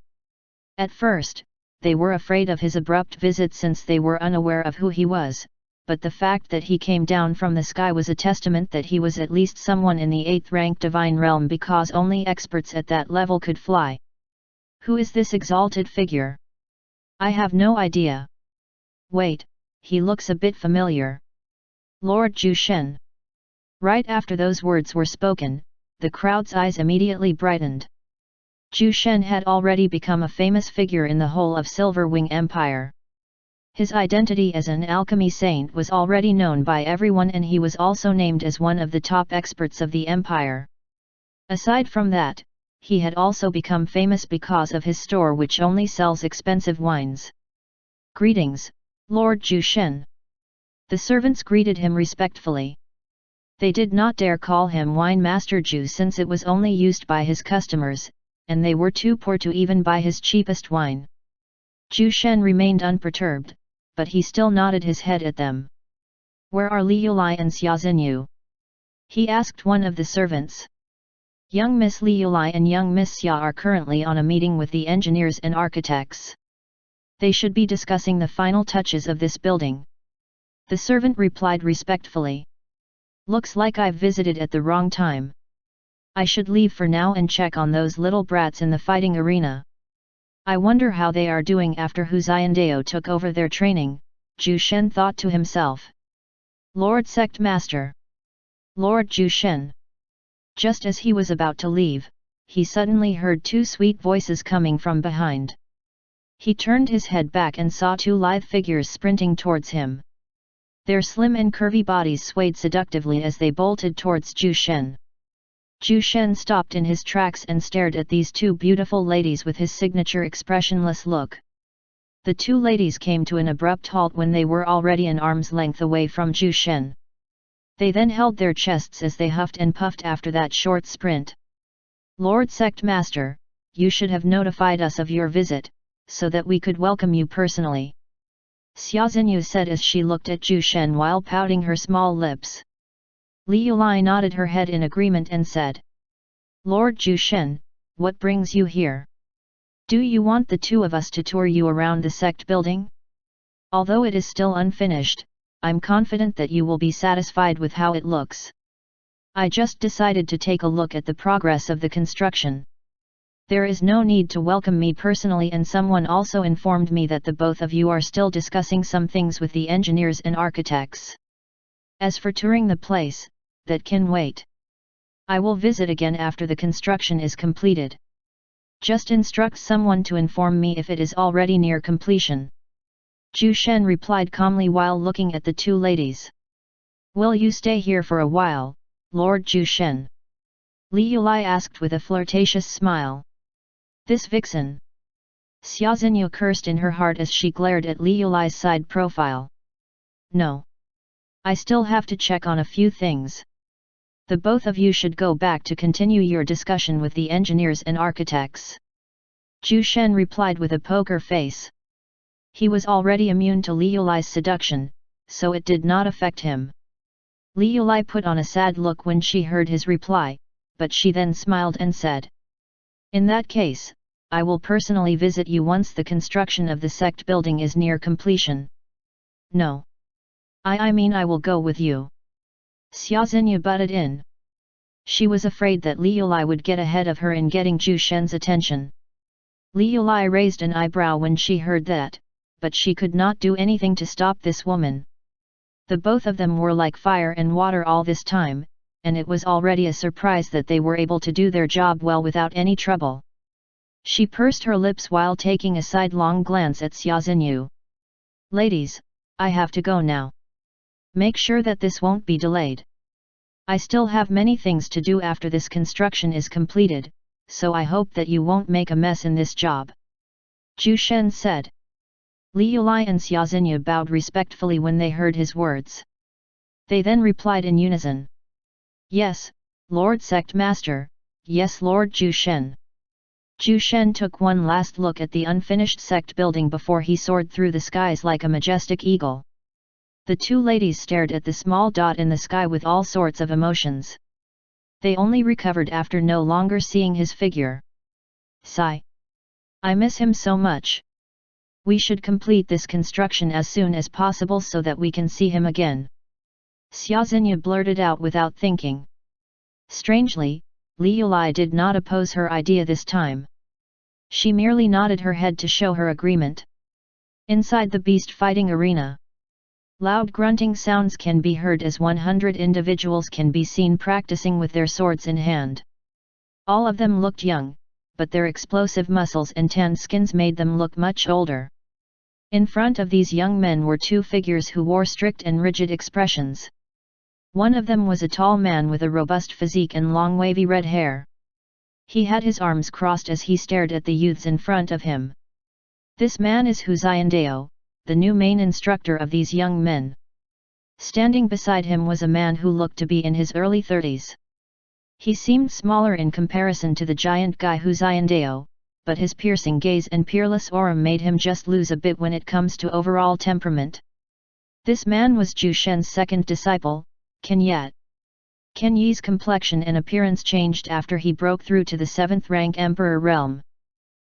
At first, they were afraid of his abrupt visit since they were unaware of who he was, but the fact that he came down from the sky was a testament that he was at least someone in the 8th rank divine realm, because only experts at that level could fly. Who is this exalted figure? I have no idea. Wait, he looks a bit familiar. Lord Zhu Shen. Right after those words were spoken, the crowd's eyes immediately brightened. Zhu Shen had already become a famous figure in the whole of Silver Wing Empire. His identity as an alchemy saint was already known by everyone, and he was also named as one of the top experts of the empire. Aside from that, he had also become famous because of his store, which only sells expensive wines. Greetings, Lord Zhu Shen. The servants greeted him respectfully. They did not dare call him Wine Master Ju since it was only used by his customers, and they were too poor to even buy his cheapest wine. Ju Shen remained unperturbed, but he still nodded his head at them. "Where are Li Yulai and Xia Xinyu?" he asked one of the servants. "Young Miss Li Yulai and young Miss Xia are currently on a meeting with the engineers and architects. They should be discussing the final touches of this building." The servant replied respectfully. "Looks like I've visited at the wrong time. I should leave for now and check on those little brats in the fighting arena. I wonder how they are doing after Hu Xiandao took over their training," Ju Shen thought to himself. "Lord Sect Master! Lord Ju Shen!" Just as he was about to leave, he suddenly heard two sweet voices coming from behind. He turned his head back and saw two lithe figures sprinting towards him. Their slim and curvy bodies swayed seductively as they bolted towards Ju Shen. Ju Shen stopped in his tracks and stared at these two beautiful ladies with his signature expressionless look. The two ladies came to an abrupt halt when they were already an arm's length away from Ju Shen. They then held their chests as they huffed and puffed after that short sprint. "Lord Sect Master, you should have notified us of your visit, so that we could welcome you personally," Xia Xinyu said as she looked at Ju Shen while pouting her small lips. Li Yulai nodded her head in agreement and said, "Lord Ju Shen, what brings you here? Do you want the two of us to tour you around the sect building? Although it is still unfinished, I'm confident that you will be satisfied with how it looks. I just decided to take a look at the progress of the construction. There is no need to welcome me personally, and someone also informed me that the both of you are still discussing some things with the engineers and architects. As for touring the place, that can wait. I will visit again after the construction is completed. Just instruct someone to inform me if it is already near completion." Ju Shen replied calmly while looking at the two ladies. "Will you stay here for a while, Lord Ju Shen?" Li Yulai asked with a flirtatious smile. "This vixen!" Xia Xinyu cursed in her heart as she glared at Li Yulai's side profile. "No. I still have to check on a few things. The both of you should go back to continue your discussion with the engineers and architects." Ju Shen replied with a poker face. He was already immune to Li Yulai's seduction, so it did not affect him. Li Yulai put on a sad look when she heard his reply, but she then smiled and said, "In that case, I will personally visit you once the construction of the sect building is near completion." "No. I mean I will go with you." Xia Xinyu butted in. She was afraid that Li Yulai would get ahead of her in getting Ju Shen's attention. Li Yulai raised an eyebrow when she heard that, but she could not do anything to stop this woman. The both of them were like fire and water all this time, and it was already a surprise that they were able to do their job well without any trouble. She pursed her lips while taking a sidelong glance at Xia Xinyu. "Ladies, I have to go now. Make sure that this won't be delayed. I still have many things to do after this construction is completed, so I hope that you won't make a mess in this job," Ju Shen said. Li Yulai and Xia Xinyu bowed respectfully when they heard his words. They then replied in unison. "Yes, Lord Sect Master, yes Lord Ju Shen." Ju Shen took one last look at the unfinished sect building before he soared through the skies like a majestic eagle. The two ladies stared at the small dot in the sky with all sorts of emotions. They only recovered after no longer seeing his figure. Sigh. "I miss him so much. We should complete this construction as soon as possible so that we can see him again," Xia Xinyu blurted out without thinking. Strangely, Li Yulai did not oppose her idea this time. She merely nodded her head to show her agreement. Inside the beast fighting arena, loud grunting sounds can be heard as 100 individuals can be seen practicing with their swords in hand. All of them looked young, but their explosive muscles and tanned skins made them look much older. In front of these young men were two figures who wore strict and rigid expressions. One of them was a tall man with a robust physique and long wavy red hair. He had his arms crossed as he stared at the youths in front of him. This man is Hu Xiandao, the new main instructor of these young men. Standing beside him was a man who looked to be in his early 30s. He seemed smaller in comparison to the giant guy Husaindao, but his piercing gaze and peerless aura made him just lose a bit when it comes to overall temperament. This man was Zhu Shen's second disciple, Ken Yi. Ken Yi's complexion and appearance changed after he broke through to the 7th-rank Emperor realm.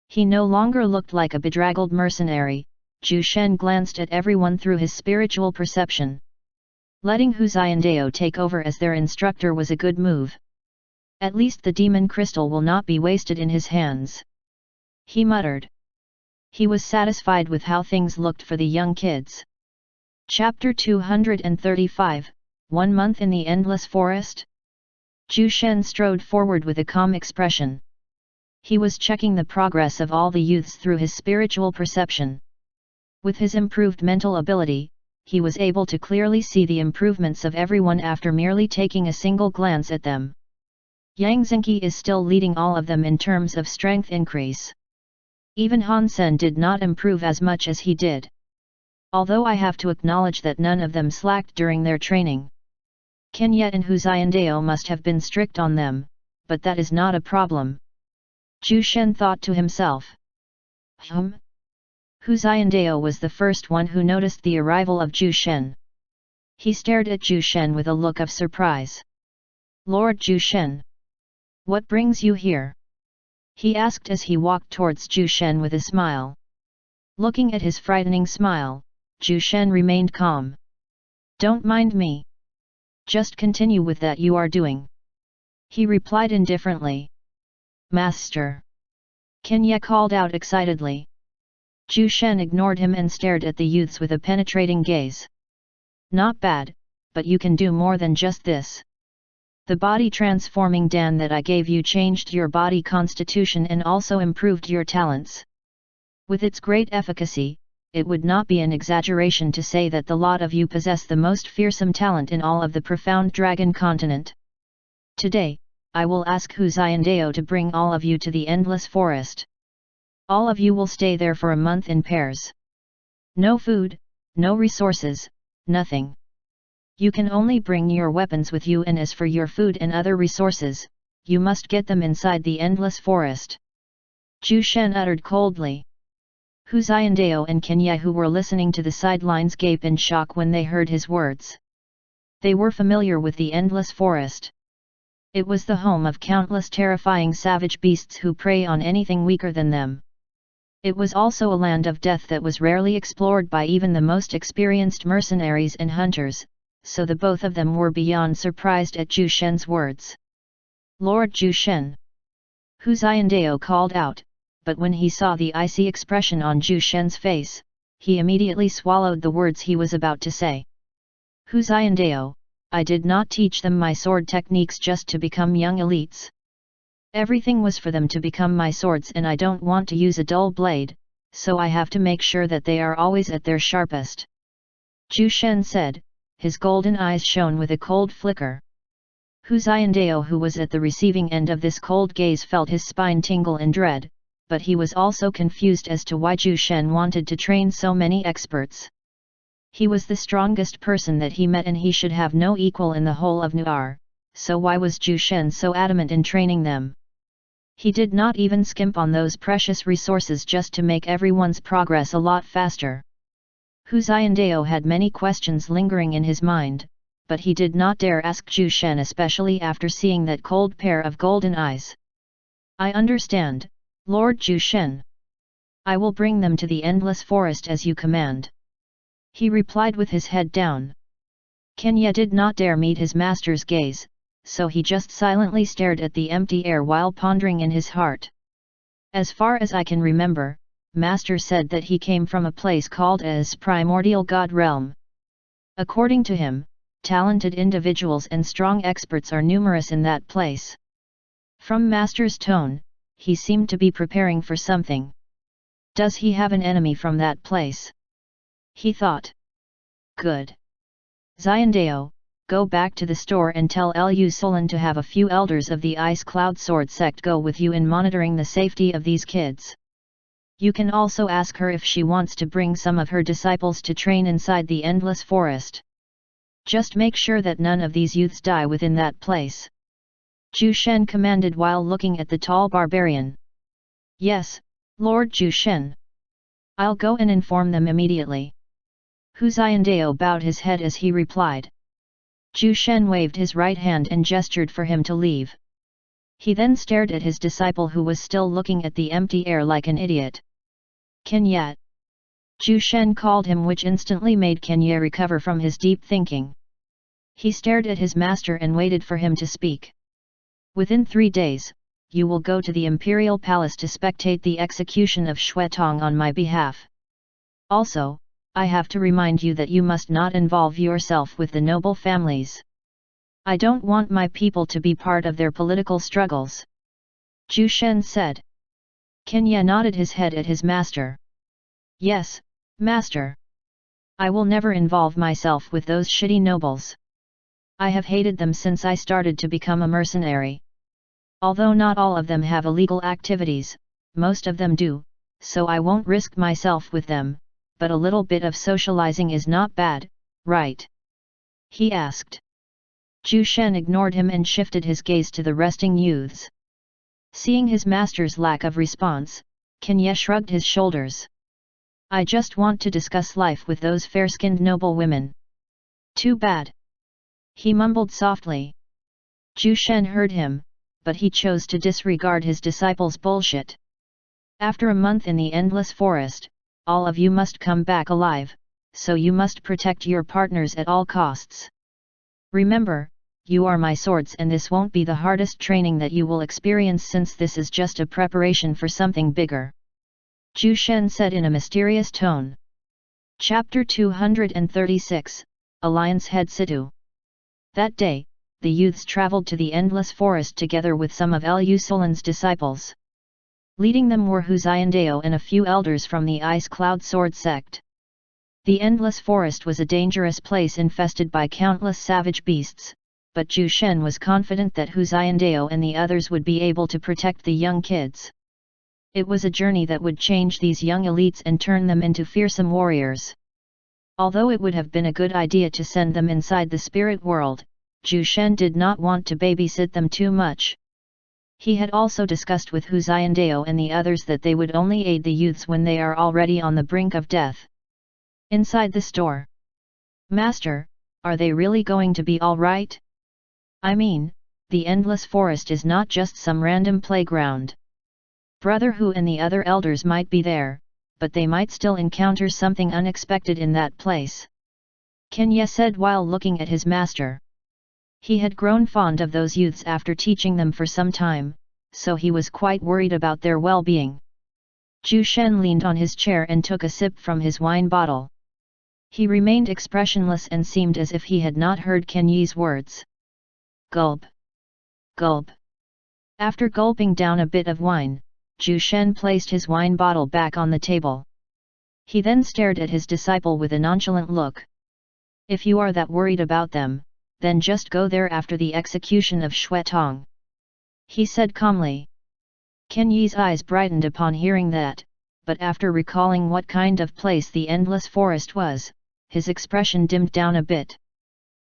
He no longer looked like a bedraggled mercenary. Zhu Shen glanced at everyone through his spiritual perception. Letting Husaindao take over as their instructor was a good move. At least the demon crystal will not be wasted in his hands. He muttered. He was satisfied with how things looked for the young kids. Chapter 235, 1 month in the Endless Forest? Zhu Shen strode forward with a calm expression. He was checking the progress of all the youths through his spiritual perception. With his improved mental ability, he was able to clearly see the improvements of everyone after merely taking a single glance at them. Yang Zhenqi is still leading all of them in terms of strength increase. Even Han Sen did not improve as much as he did. Although I have to acknowledge that none of them slacked during their training. Ken Yi and Husaindao must have been strict on them, but that is not a problem. Zhu Shen thought to himself. Husaindao was the first one who noticed the arrival of Zhu Shen. He stared at Zhu Shen with a look of surprise. Lord Zhu Shen. What brings you here? He asked as he walked towards Zhu Shen with a smile. Looking at his frightening smile, Zhu Shen remained calm. Don't mind me. Just continue with that you are doing. He replied indifferently. Master. Ken Yi called out excitedly. Zhu Shen ignored him and stared at the youths with a penetrating gaze. Not bad, but you can do more than just this. The body transforming Dan that I gave you changed your body constitution and also improved your talents. With its great efficacy, it would not be an exaggeration to say that the lot of you possess the most fearsome talent in all of the profound dragon continent. Today, I will ask Husaindao to bring all of you to the Endless Forest. All of you will stay there for a month in pairs. No food, no resources, nothing. You can only bring your weapons with you, and as for your food and other resources, you must get them inside the Endless Forest. Zhu Shen uttered coldly. Husaindao and Ken Yi, who were listening to the sidelines, gaped in shock when they heard his words. They were familiar with the Endless Forest. It was the home of countless terrifying savage beasts who prey on anything weaker than them. It was also a land of death that was rarely explored by even the most experienced mercenaries and hunters, so the both of them were beyond surprised at Zhu Shen's words. Lord Zhu Shen. Husaindao called out, but when he saw the icy expression on Zhu Shen's face, he immediately swallowed the words he was about to say. Husaindao, I did not teach them my sword techniques just to become young elites. Everything was for them to become my swords, and I don't want to use a dull blade, so I have to make sure that they are always at their sharpest. Zhu Shen said, his golden eyes shone with a cold flicker. Husaindao, who was at the receiving end of this cold gaze, felt his spine tingle in dread, but he was also confused as to why Zhu Shen wanted to train so many experts. He was the strongest person that he met, and he should have no equal in the whole of Nuar, so why was Zhu Shen so adamant in training them? He did not even skimp on those precious resources just to make everyone's progress a lot faster. Husaindao had many questions lingering in his mind, but he did not dare ask Zhu Shen, especially after seeing that cold pair of golden eyes. I understand, Lord Zhu Shen. I will bring them to the Endless Forest as you command. He replied with his head down. Ken Yi did not dare meet his master's gaze, so he just silently stared at the empty air while pondering in his heart. As far as I can remember, Master said that he came from a place called as Primordial God Realm. According to him, talented individuals and strong experts are numerous in that place. From Master's tone, he seemed to be preparing for something. Does he have an enemy from that place? He thought. Good. Xiandao, go back to the store and tell Lu Solan to have a few elders of the Ice Cloud Sword sect go with you in monitoring the safety of these kids. You can also ask her if she wants to bring some of her disciples to train inside the Endless Forest. Just make sure that none of these youths die within that place. Zhu Shen commanded while looking at the tall barbarian. Yes, Lord Zhu Shen. I'll go and inform them immediately. Hu Xiandao bowed his head as he replied. Zhu Shen waved his right hand and gestured for him to leave. He then stared at his disciple who was still looking at the empty air like an idiot. Kenya! Zhu Shen called him, which instantly made Kenya recover from his deep thinking. He stared at his master and waited for him to speak. Within 3 days, you will go to the Imperial Palace to spectate the execution of Xue Tong on my behalf. Also, I have to remind you that you must not involve yourself with the noble families. I don't want my people to be part of their political struggles. Zhu Shen said. Kenya nodded his head at his master. Yes, master. I will never involve myself with those shitty nobles. I have hated them since I started to become a mercenary. Although not all of them have illegal activities, most of them do, so I won't risk myself with them, but a little bit of socializing is not bad, right? He asked. Zhu Shen ignored him and shifted his gaze to the resting youths. Seeing his master's lack of response, Kenya shrugged his shoulders. I just want to discuss life with those fair-skinned noble women. Too bad. He mumbled softly. Zhu Shen heard him, but he chose to disregard his disciple's bullshit. After a month in the endless forest, all of you must come back alive, so you must protect your partners at all costs. Remember, you are my swords and this won't be the hardest training that you will experience since this is just a preparation for something bigger. Zhu Shen said in a mysterious tone. Chapter 236, Alliance Head Situ. That day, the youths travelled to the endless forest together with some of Lu Solan's disciples. Leading them were Hu Xiandao and a few elders from the Ice Cloud Sword sect. The endless forest was a dangerous place infested by countless savage beasts, but Zhu Shen was confident that Hu Xiandao and the others would be able to protect the young kids. It was a journey that would change these young elites and turn them into fearsome warriors. Although it would have been a good idea to send them inside the spirit world, Zhu Shen did not want to babysit them too much. He had also discussed with Hu Xiandao and the others that they would only aid the youths when they are already on the brink of death. Inside the store. Master, are they really going to be all right? I mean, the endless forest is not just some random playground. Brother Hu and the other elders might be there, but they might still encounter something unexpected in that place. Kenya said while looking at his master. He had grown fond of those youths after teaching them for some time, so he was quite worried about their well-being. Zhu Shen leaned on his chair and took a sip from his wine bottle. He remained expressionless and seemed as if he had not heard Kenya's words. Gulp. Gulp. After gulping down a bit of wine, Zhu Shen placed his wine bottle back on the table. He then stared at his disciple with a nonchalant look. If you are that worried about them, then just go there after the execution of Xue Tong. He said calmly. Kenya's eyes brightened upon hearing that, but after recalling what kind of place the endless forest was, his expression dimmed down a bit.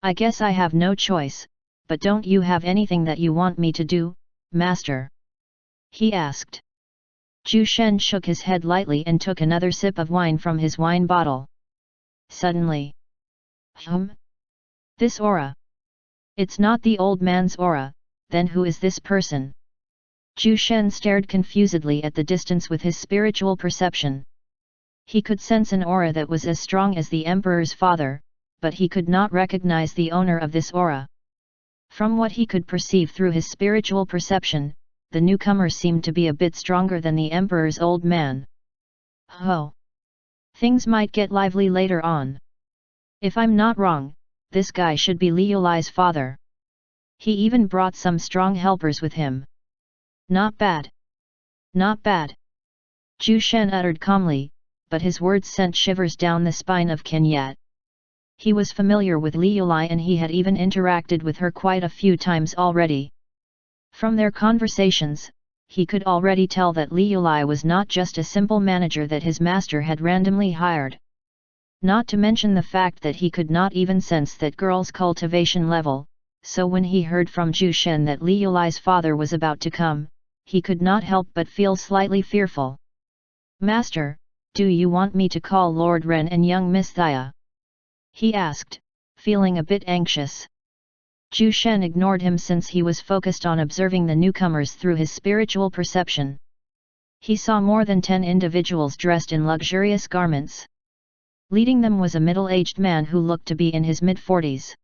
I guess I have no choice, but don't you have anything that you want me to do, master? He asked. Zhu Shen shook his head lightly and took another sip of wine from his wine bottle. Suddenly. This aura. It's not the old man's aura, then who is this person? Zhu Shen stared confusedly at the distance with his spiritual perception. He could sense an aura that was as strong as the emperor's father, but he could not recognize the owner of this aura. From what he could perceive through his spiritual perception, the newcomer seemed to be a bit stronger than the emperor's old man. Oh! Things might get lively later on. If I'm not wrong, this guy should be Liu Lai's father. He even brought some strong helpers with him. Not bad. Not bad. Zhu Shen uttered calmly, but his words sent shivers down the spine of Kenya. He was familiar with Liu Lai and he had even interacted with her quite a few times already. From their conversations, he could already tell that Liu Lai was not just a simple manager that his master had randomly hired. Not to mention the fact that he could not even sense that girl's cultivation level, so when he heard from Zhu Shen that Li Yulai's father was about to come, he could not help but feel slightly fearful. "Master, do you want me to call Lord Ren and young Miss Thea?" he asked, feeling a bit anxious. Zhu Shen ignored him since he was focused on observing the newcomers through his spiritual perception. He saw more than 10 individuals dressed in luxurious garments. Leading them was a middle-aged man who looked to be in his mid-40s.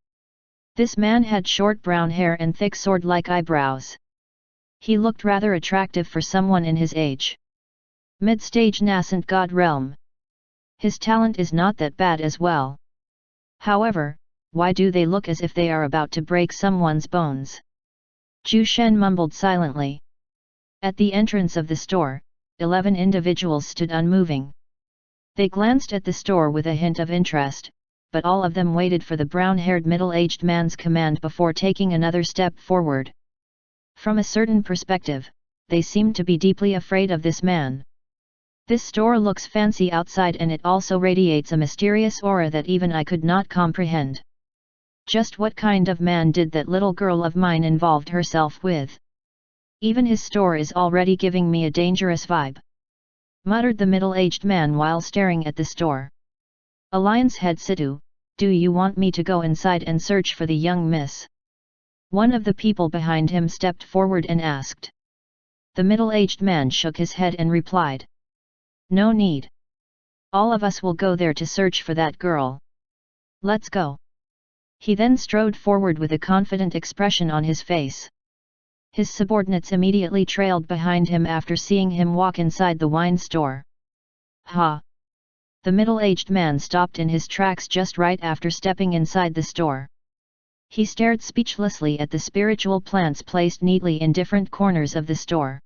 This man had short brown hair and thick sword-like eyebrows. He looked rather attractive for someone in his age. Mid-stage nascent god realm. His talent is not that bad as well. However, why do they look as if they are about to break someone's bones? Zhu Shen mumbled silently. At the entrance of the store, 11 individuals stood unmoving. They glanced at the store with a hint of interest, but all of them waited for the brown-haired middle-aged man's command before taking another step forward. From a certain perspective, they seemed to be deeply afraid of this man. This store looks fancy outside and it also radiates a mysterious aura that even I could not comprehend. Just what kind of man did that little girl of mine involved herself with? Even his store is already giving me a dangerous vibe, muttered the middle-aged man while staring at the store. Alliance head Situ, do you want me to go inside and search for the young miss? One of the people behind him stepped forward and asked. The middle-aged man shook his head and replied. No need. All of us will go there to search for that girl. Let's go. He then strode forward with a confident expression on his face. His subordinates immediately trailed behind him after seeing him walk inside the wine store. Ha! The middle-aged man stopped in his tracks just right after stepping inside the store. He stared speechlessly at the spiritual plants placed neatly in different corners of the store.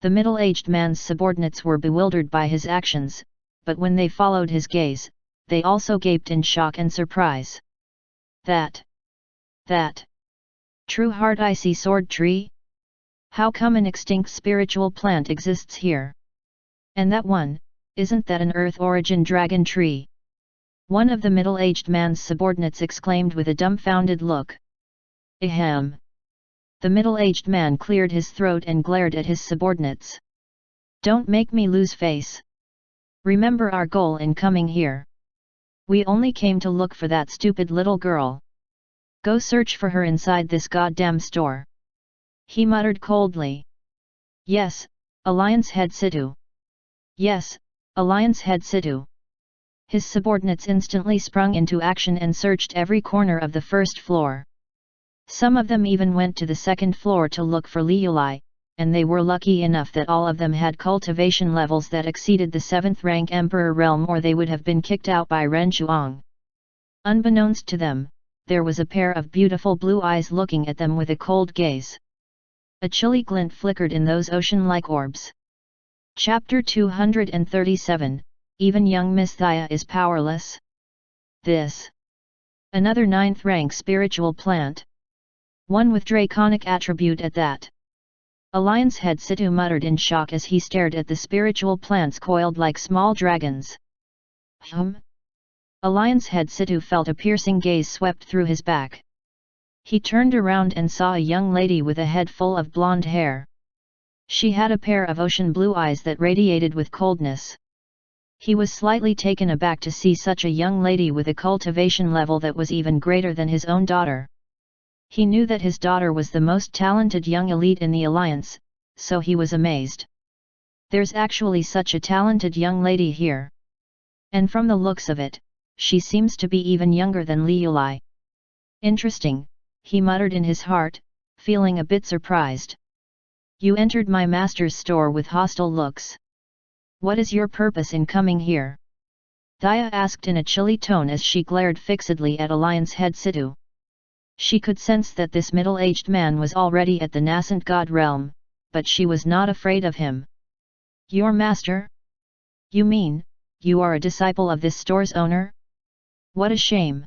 The middle-aged man's subordinates were bewildered by his actions, but when they followed his gaze, they also gaped in shock and surprise. That! True hard icy sword tree? How come an extinct spiritual plant exists here? And that one, isn't that an earth origin dragon tree? One of the middle-aged man's subordinates exclaimed with a dumbfounded look. Ahem! The middle-aged man cleared his throat and glared at his subordinates. Don't make me lose face. Remember our goal in coming here. We only came to look for that stupid little girl. Go search for her inside this goddamn store. He muttered coldly. Yes, Alliance head Situ. Yes, Alliance head Situ. His subordinates instantly sprung into action and searched every corner of the first floor. Some of them even went to the second floor to look for Li Yulai, and they were lucky enough that all of them had cultivation levels that exceeded the 7th rank Emperor realm, or they would have been kicked out by Ren Chuang. Unbeknownst to them, there was a pair of beautiful blue eyes looking at them with a cold gaze. A chilly glint flickered in those ocean-like orbs. Chapter 237, Even young Miss Thea is powerless. This. Another 9th rank spiritual plant. One with draconic attribute at that. Alliance head Situ muttered in shock as he stared at the spiritual plants coiled like small dragons. Alliance head Situ felt a piercing gaze swept through his back. He turned around and saw a young lady with a head full of blonde hair. She had a pair of ocean blue eyes that radiated with coldness. He was slightly taken aback to see such a young lady with a cultivation level that was even greater than his own daughter. He knew that his daughter was the most talented young elite in the Alliance, so he was amazed. There's actually such a talented young lady here. And from the looks of it, she seems to be even younger than Li Yulai. Interesting, he muttered in his heart, feeling a bit surprised. You entered my master's store with hostile looks. What is your purpose in coming here? Thea asked in a chilly tone as she glared fixedly at Alliance head Situ. She could sense that this middle-aged man was already at the nascent god realm, but she was not afraid of him. Your master? You mean, you are a disciple of this store's owner? What a shame.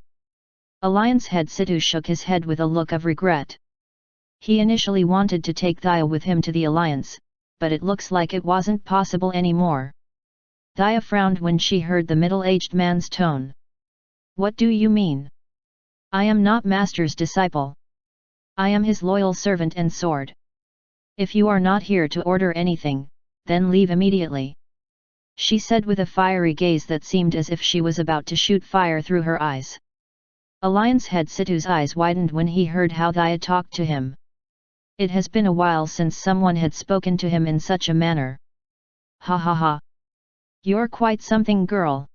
Alliance head Situ shook his head with a look of regret. He initially wanted to take Thea with him to the Alliance, but it looks like it wasn't possible anymore. Thea frowned when she heard the middle-aged man's tone. What do you mean? I am not master's disciple. I am his loyal servant and sword. If you are not here to order anything, then leave immediately. She said with a fiery gaze that seemed as if she was about to shoot fire through her eyes. Alliance head Situ's eyes widened when he heard how Thea talked to him. It has been a while since someone had spoken to him in such a manner. Ha ha ha. You're quite something, girl.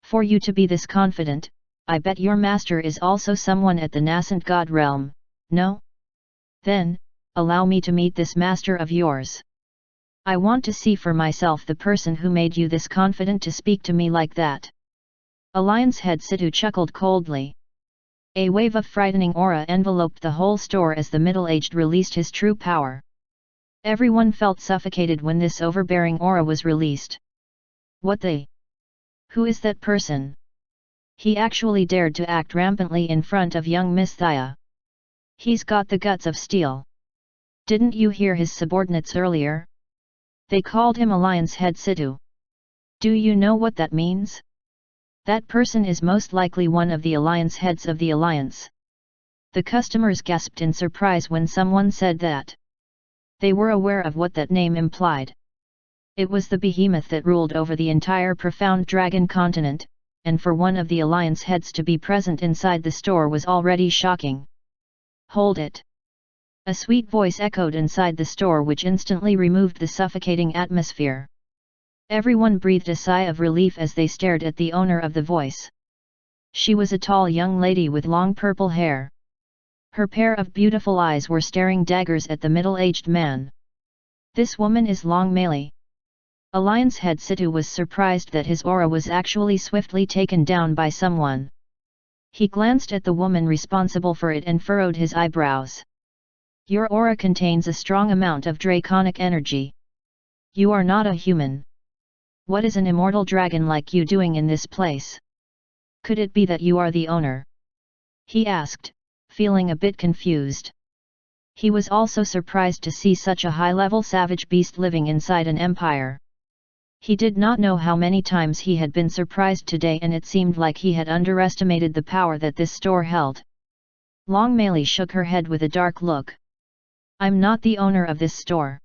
For you to be this confident, I bet your master is also someone at the nascent god realm, no? Then, allow me to meet this master of yours. I want to see for myself the person who made you this confident to speak to me like that. Alliance head Situ chuckled coldly. A wave of frightening aura enveloped the whole store as the middle-aged released his true power. Everyone felt suffocated when this overbearing aura was released. What the? Who is that person? He actually dared to act rampantly in front of young Miss Thea. He's got the guts of steel. Didn't you hear his subordinates earlier? They called him Alliance head Situ. Do you know what that means? That person is most likely one of the Alliance heads of the Alliance. The customers gasped in surprise when someone said that. They were aware of what that name implied. It was the behemoth that ruled over the entire profound dragon continent, and for one of the Alliance heads to be present inside the store was already shocking. Hold it! A sweet voice echoed inside the store which instantly removed the suffocating atmosphere. Everyone breathed a sigh of relief as they stared at the owner of the voice. She was a tall young lady with long purple hair. Her pair of beautiful eyes were staring daggers at the middle-aged man. This woman is Long Meili. Alliance head Situ was surprised that his aura was actually swiftly taken down by someone. He glanced at the woman responsible for it and furrowed his eyebrows. Your aura contains a strong amount of draconic energy. You are not a human. What is an immortal dragon like you doing in this place? Could it be that you are the owner? He asked, feeling a bit confused. He was also surprised to see such a high-level savage beast living inside an empire. He did not know how many times he had been surprised today, and it seemed like he had underestimated the power that this store held. Long Meili shook her head with a dark look. I'm not the owner of this store.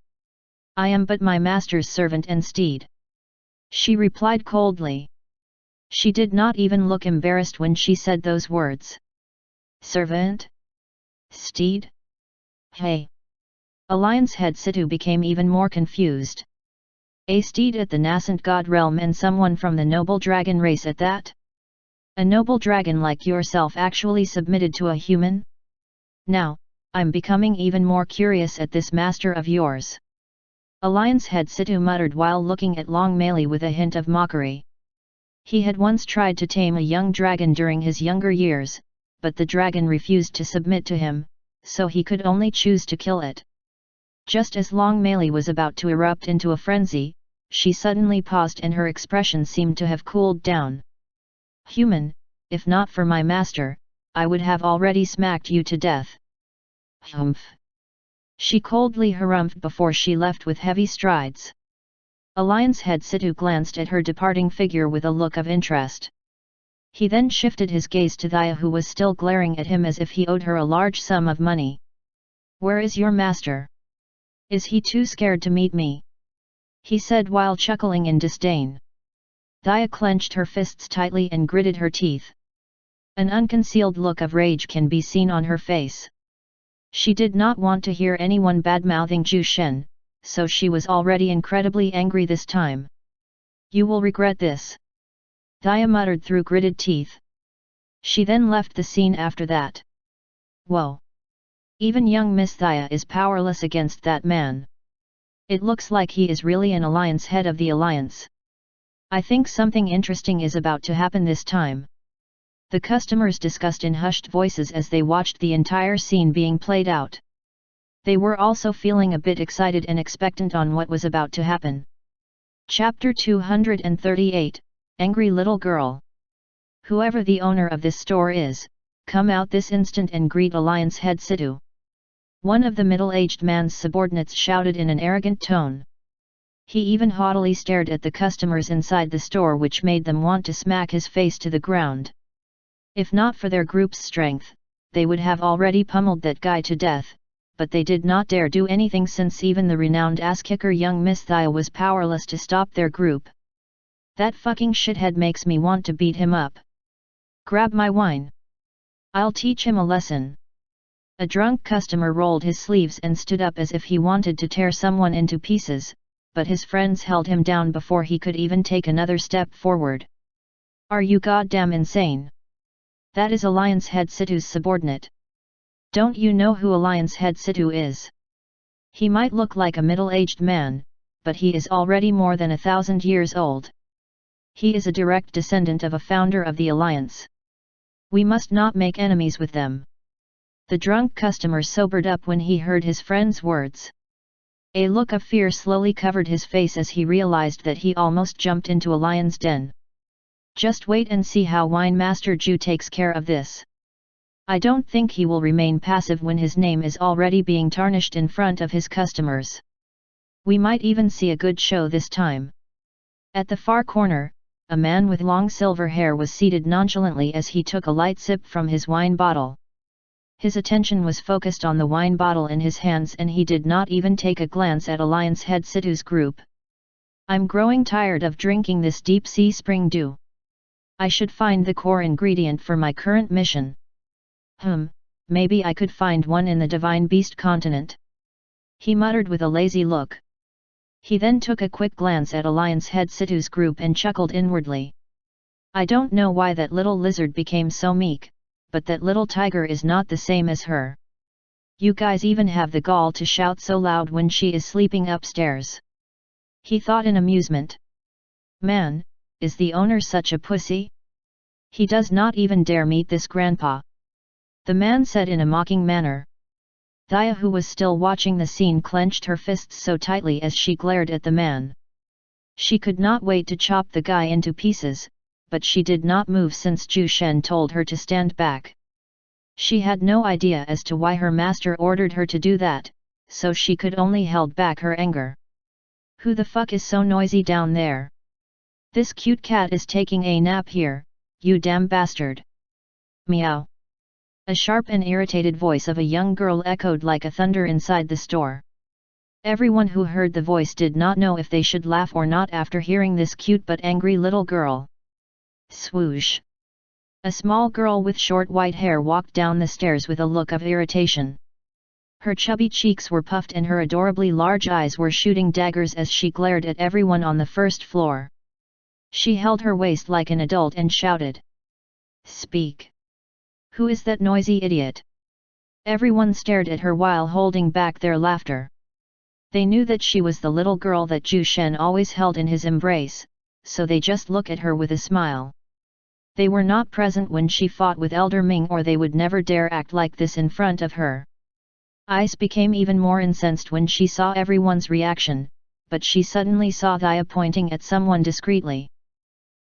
I am but my master's servant and steed. She replied coldly. She did not even look embarrassed when she said those words. Servant? Steed? Hey! Alliance head Situ became even more confused. A steed at the nascent god realm and someone from the noble dragon race at that? A noble dragon like yourself actually submitted to a human? Now, I'm becoming even more curious at this master of yours. Alliance head Situ muttered while looking at Long Meili with a hint of mockery. He had once tried to tame a young dragon during his younger years, but the dragon refused to submit to him, so he could only choose to kill it. Just as Long Meili was about to erupt into a frenzy, she suddenly paused and her expression seemed to have cooled down. Human, if not for my master, I would have already smacked you to death. Humph! She coldly harumphed before she left with heavy strides. Alliance head Situ glanced at her departing figure with a look of interest. He then shifted his gaze to Thea, who was still glaring at him as if he owed her a large sum of money. Where is your master? Is he too scared to meet me? He said while chuckling in disdain. Thea clenched her fists tightly and gritted her teeth. An unconcealed look of rage can be seen on her face. She did not want to hear anyone bad-mouthing Zhu Shen, so she was already incredibly angry this time. You will regret this. Thea muttered through gritted teeth. She then left the scene after that. Whoa! Even young Miss Thea is powerless against that man. It looks like he is really an Alliance head of the Alliance. I think something interesting is about to happen this time. The customers discussed in hushed voices as they watched the entire scene being played out. They were also feeling a bit excited and expectant on what was about to happen. Chapter 238, Angry Little Girl. Whoever the owner of this store is, come out this instant and greet Alliance head Situ. One of the middle-aged man's subordinates shouted in an arrogant tone. He even haughtily stared at the customers inside the store, which made them want to smack his face to the ground. If not for their group's strength, they would have already pummeled that guy to death, but they did not dare do anything since even the renowned ass-kicker young Miss Thea was powerless to stop their group. That fucking shithead makes me want to beat him up. Grab my wine. I'll teach him a lesson. A drunk customer rolled his sleeves and stood up as if he wanted to tear someone into pieces, but his friends held him down before he could even take another step forward. Are you goddamn insane? That is Alliance Head Situ's subordinate. Don't you know who Alliance Head Situ is? He might look like a middle-aged man, but he is already more than 1,000 years old. He is a direct descendant of a founder of the Alliance. We must not make enemies with them. The drunk customer sobered up when he heard his friend's words. A look of fear slowly covered his face as he realized that he almost jumped into a lion's den. Just wait and see how Wine Master Ju takes care of this. I don't think he will remain passive when his name is already being tarnished in front of his customers. We might even see a good show this time. At the far corner, a man with long silver hair was seated nonchalantly as he took a light sip from his wine bottle. His attention was focused on the wine bottle in his hands and he did not even take a glance at Alliance Head Situ's group. I'm growing tired of drinking this deep sea spring dew. I should find the core ingredient for my current mission. Maybe I could find one in the Divine Beast continent. He muttered with a lazy look. He then took a quick glance at Alliance Head Situ's group and chuckled inwardly. I don't know why that little lizard became so meek, but that little tiger is not the same as her. You guys even have the gall to shout so loud when she is sleeping upstairs. He thought in amusement. Man, is the owner such a pussy? He does not even dare meet this grandpa. The man said in a mocking manner. Thea, who was still watching the scene, clenched her fists so tightly as she glared at the man. She could not wait to chop the guy into pieces, but she did not move since Ju Shen told her to stand back. She had no idea as to why her master ordered her to do that, so she could only held back her anger. Who the fuck is so noisy down there? This cute cat is taking a nap here, you damn bastard. Meow. A sharp and irritated voice of a young girl echoed like a thunder inside the store. Everyone who heard the voice did not know if they should laugh or not after hearing this cute but angry little girl. Swoosh! A small girl with short white hair walked down the stairs with a look of irritation. Her chubby cheeks were puffed and her adorably large eyes were shooting daggers as she glared at everyone on the first floor. She held her waist like an adult and shouted. Speak! Who is that noisy idiot? Everyone stared at her while holding back their laughter. They knew that she was the little girl that Ju Shen always held in his embrace, so they just looked at her with a smile. They were not present when she fought with Elder Ming, or they would never dare act like this in front of her. Ice became even more incensed when she saw everyone's reaction, but she suddenly saw Thea pointing at someone discreetly.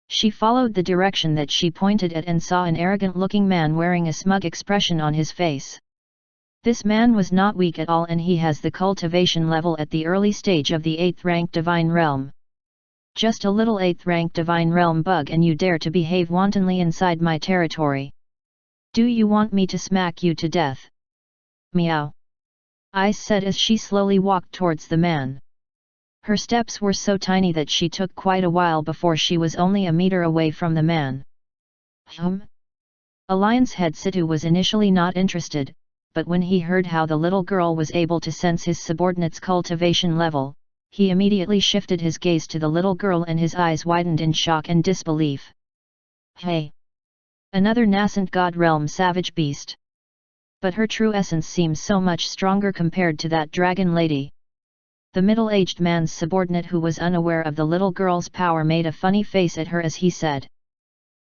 She followed the direction that she pointed at and saw an arrogant-looking man wearing a smug expression on his face. This man was not weak at all and he has the cultivation level at the early stage of the 8th rank Divine Realm. Just a little 8th rank Divine Realm bug and you dare to behave wantonly inside my territory. Do you want me to smack you to death? Meow. Ice said as she slowly walked towards the man. Her steps were so tiny that she took quite a while before she was only a meter away from the man. Alliance Head Situ was initially not interested, but when he heard how the little girl was able to sense his subordinate's cultivation level, he immediately shifted his gaze to the little girl and his eyes widened in shock and disbelief. Hey! Another nascent god realm savage beast. But her true essence seems so much stronger compared to that dragon lady. The middle-aged man's subordinate, who was unaware of the little girl's power, made a funny face at her as he said.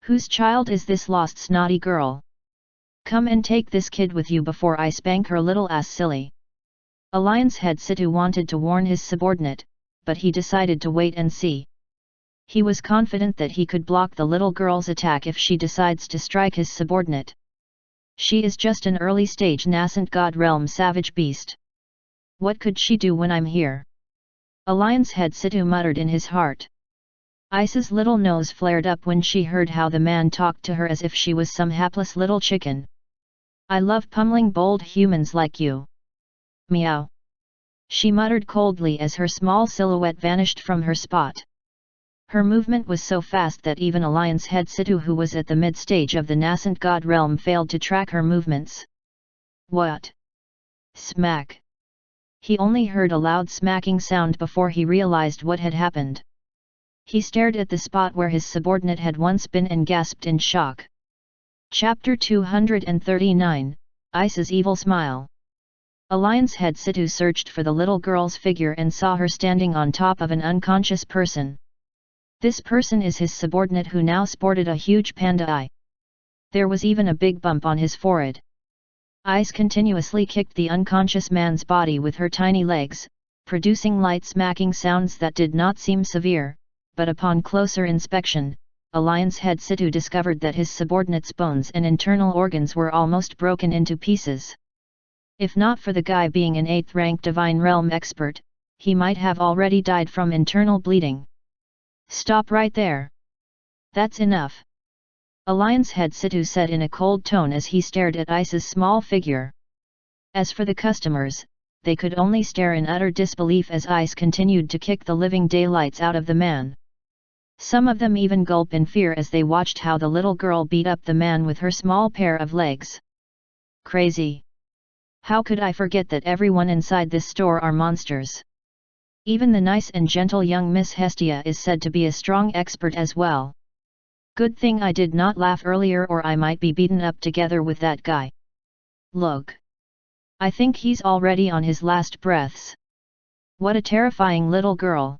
Whose child is this lost snotty girl? Come and take this kid with you before I spank her little ass silly. Alliance Head Situ wanted to warn his subordinate, but he decided to wait and see. He was confident that he could block the little girl's attack if she decides to strike his subordinate. She is just an early-stage nascent god realm savage beast. What could she do when I'm here? A lion's head Situ muttered in his heart. Ice's little nose flared up when she heard how the man talked to her as if she was some hapless little chicken. I love pummeling bold humans like you. Meow. She muttered coldly as her small silhouette vanished from her spot. Her movement was so fast that even a lion's head Situ who was at the mid-stage of the nascent god realm failed to track her movements. What? Smack. He only heard a loud smacking sound before he realized what had happened. He stared at the spot where his subordinate had once been and gasped in shock. Chapter 239, Ice's Evil Smile. A lion's head Situ searched for the little girl's figure and saw her standing on top of an unconscious person. This person is his subordinate who now sported a huge panda eye. There was even a big bump on his forehead. Ice continuously kicked the unconscious man's body with her tiny legs, producing light smacking sounds that did not seem severe, but upon closer inspection, a lion's head Situ discovered that his subordinate's bones and internal organs were almost broken into pieces. If not for the guy being an 8th rank Divine Realm expert, he might have already died from internal bleeding. Stop right there. That's enough. A lion's head Situ said in a cold tone as he stared at Ice's small figure. As for the customers, they could only stare in utter disbelief as Ice continued to kick the living daylights out of the man. Some of them even gulped in fear as they watched how the little girl beat up the man with her small pair of legs. Crazy. How could I forget that everyone inside this store are monsters? Even the nice and gentle young Miss Hestia is said to be a strong expert as well. Good thing I did not laugh earlier or I might be beaten up together with that guy. Look. I think he's already on his last breaths. What a terrifying little girl.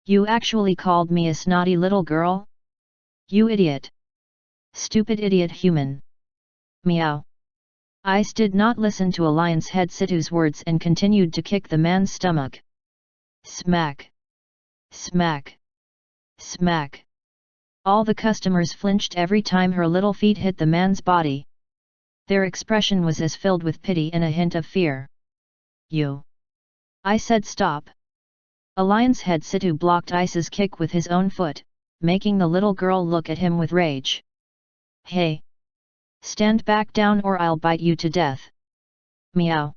You actually called me a snotty little girl? You idiot. Stupid idiot human. Meow. Ice did not listen to a lion's head Situ's words and continued to kick the man's stomach. Smack. Smack. Smack. All the customers flinched every time her little feet hit the man's body. Their expression was as filled with pity and a hint of fear. You. I said stop. A lion's head Situ blocked Ice's kick with his own foot, making the little girl look at him with rage. Hey! Stand back down or I'll bite you to death. Meow.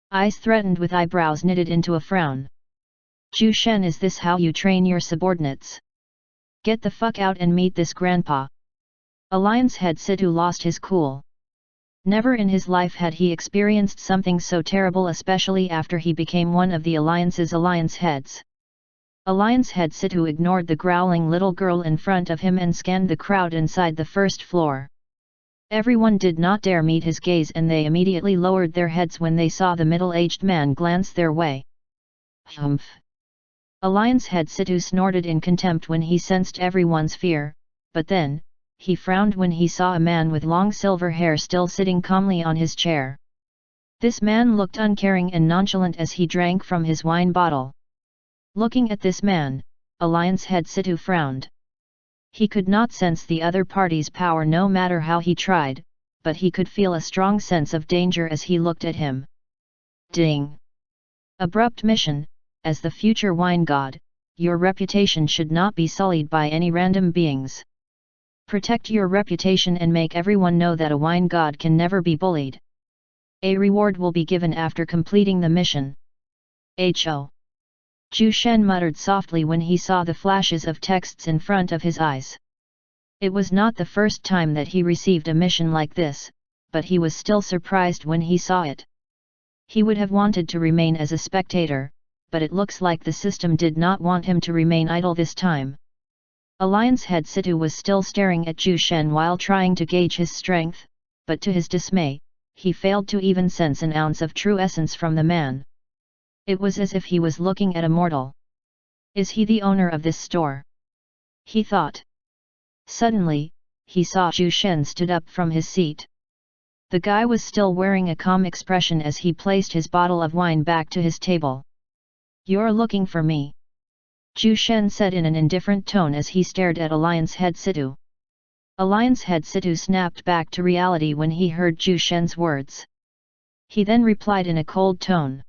Ice threatened with eyebrows knitted into a frown. Ju Shen, is this how you train your subordinates? Get the fuck out and meet this grandpa. A lion's head Situ lost his cool. Never in his life had he experienced something so terrible, especially after he became one of the Alliance's alliance heads. A lion's head Situ ignored the growling little girl in front of him and scanned the crowd inside the first floor. Everyone did not dare meet his gaze and they immediately lowered their heads when they saw the middle-aged man glance their way. Humph! A lion's head Situ snorted in contempt when he sensed everyone's fear, but then, he frowned when he saw a man with long silver hair still sitting calmly on his chair. This man looked uncaring and nonchalant as he drank from his wine bottle. Looking at this man, a lion's head Situ frowned. He could not sense the other party's power no matter how he tried, but he could feel a strong sense of danger as he looked at him. Ding! Abrupt mission. As the future wine god, your reputation should not be sullied by any random beings. Protect your reputation and make everyone know that a wine god can never be bullied. A reward will be given after completing the mission. Ho! Ju Shen muttered softly when he saw the flashes of texts in front of his eyes. It was not the first time that he received a mission like this, but he was still surprised when he saw it. He would have wanted to remain as a spectator, but it looks like the system did not want him to remain idle this time. A lion's head Situ was still staring at Ju Shen while trying to gauge his strength, but to his dismay, he failed to even sense an ounce of true essence from the man. It was as if he was looking at a mortal. Is he the owner of this store? He thought. Suddenly, he saw Ju Shen stood up from his seat. The guy was still wearing a calm expression as he placed his bottle of wine back to his table. You're looking for me? Ju Shen said in an indifferent tone as he stared at a lion's head Situ. A lion's head Situ snapped back to reality when he heard Ju Shen's words. He then replied in a cold tone.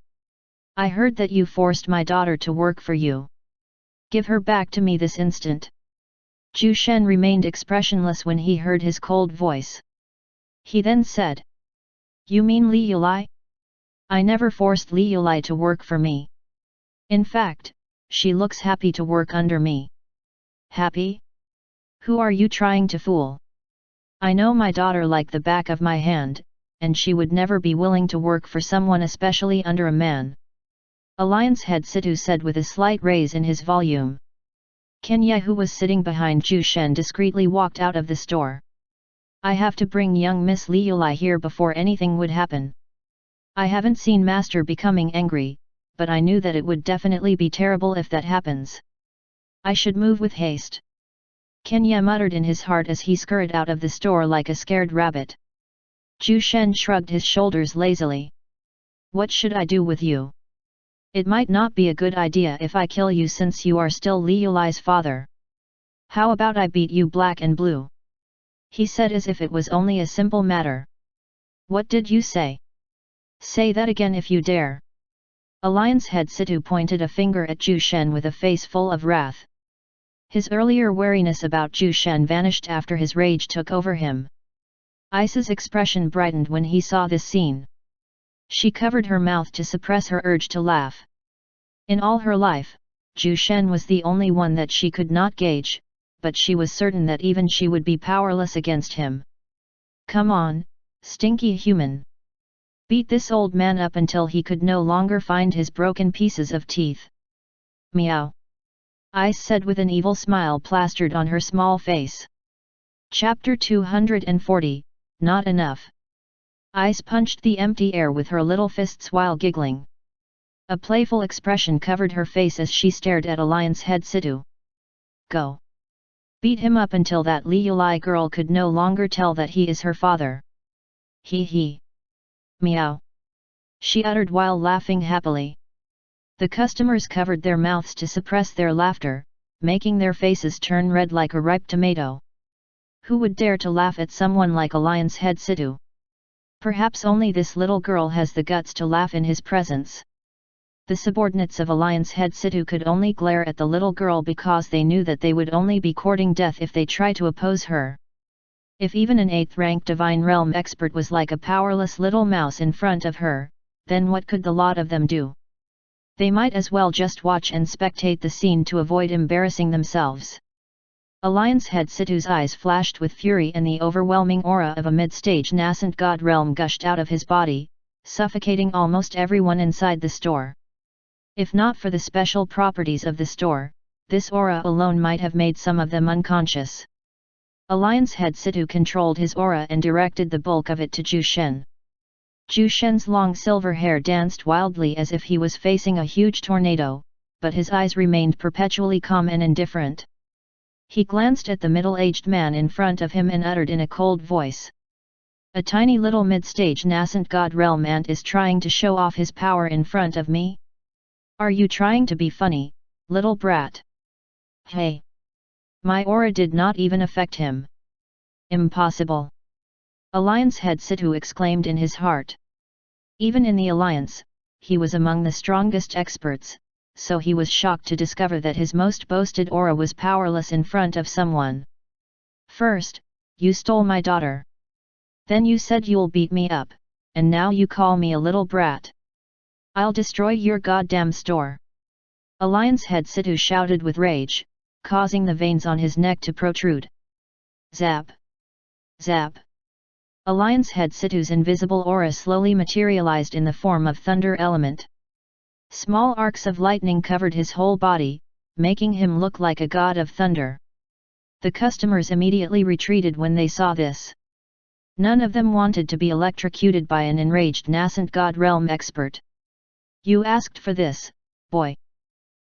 I heard that you forced my daughter to work for you. Give her back to me this instant. Zhu Shen remained expressionless when he heard his cold voice. He then said, You mean Li Yulai? I never forced Li Yulai to work for me. In fact, she looks happy to work under me. Happy? Who are you trying to fool? I know my daughter like the back of my hand, and she would never be willing to work for someone, especially under a man. Alliance head Situ said with a slight raise in his volume. Kenya, who was sitting behind Zhu Shen, discreetly walked out of the store. I have to bring young Miss Li Yulai here before anything would happen. I haven't seen Master becoming angry, but I knew that it would definitely be terrible if that happens. I should move with haste. Kenya muttered in his heart as he scurried out of the store like a scared rabbit. Zhu Shen shrugged his shoulders lazily. What should I do with you? It might not be a good idea if I kill you, since you are still Li Yulai's father. How about I beat you black and blue? He said as if it was only a simple matter. What did you say? Say that again if you dare. Alliance head Situ pointed a finger at Zhu Shen with a face full of wrath. His earlier wariness about Zhu Shen vanished after his rage took over him. Ice's expression brightened when he saw this scene. She covered her mouth to suppress her urge to laugh. In all her life, Zhu Shen was the only one that she could not gauge, but she was certain that even she would be powerless against him. Come on, stinky human. Beat this old man up until he could no longer find his broken pieces of teeth. Meow. Ice said with an evil smile plastered on her small face. Chapter 240, Not Enough. Ice punched the empty air with her little fists while giggling. A playful expression covered her face as she stared at Alliance head Situ. Go. Beat him up until that Li Yulai girl could no longer tell that he is her father. Hee hee. Meow. She uttered while laughing happily. The customers covered their mouths to suppress their laughter, making their faces turn red like a ripe tomato. Who would dare to laugh at someone like Alliance head Situ? Perhaps only this little girl has the guts to laugh in his presence. The subordinates of Alliance head Situ could only glare at the little girl because they knew that they would only be courting death if they try to oppose her. If even an 8th-rank Divine Realm expert was like a powerless little mouse in front of her, then what could the lot of them do? They might as well just watch and spectate the scene to avoid embarrassing themselves. Alliance head Situ's eyes flashed with fury, and the overwhelming aura of a mid-stage nascent god realm gushed out of his body, suffocating almost everyone inside the store. If not for the special properties of the store, this aura alone might have made some of them unconscious. Alliance head Situ controlled his aura and directed the bulk of it to Zhu Shen. Zhu Shen's long silver hair danced wildly as if he was facing a huge tornado, but his eyes remained perpetually calm and indifferent. He glanced at the middle-aged man in front of him and uttered in a cold voice. A tiny little mid-stage nascent god realm ant is trying to show off his power in front of me? Are you trying to be funny, little brat? Hey! My aura did not even affect him. Impossible! Alliance head Situ exclaimed in his heart. Even in the Alliance, he was among the strongest experts, so he was shocked to discover that his most boasted aura was powerless in front of someone. First, you stole my daughter. Then you said you'll beat me up, and now you call me a little brat. I'll destroy your goddamn store. Alliance head Situ shouted with rage, causing the veins on his neck to protrude. Zap! Zap! Alliance head Situ's invisible aura slowly materialized in the form of thunder element. Small arcs of lightning covered his whole body, making him look like a god of thunder. The customers immediately retreated when they saw this. None of them wanted to be electrocuted by an enraged nascent god realm expert. You asked for this, boy.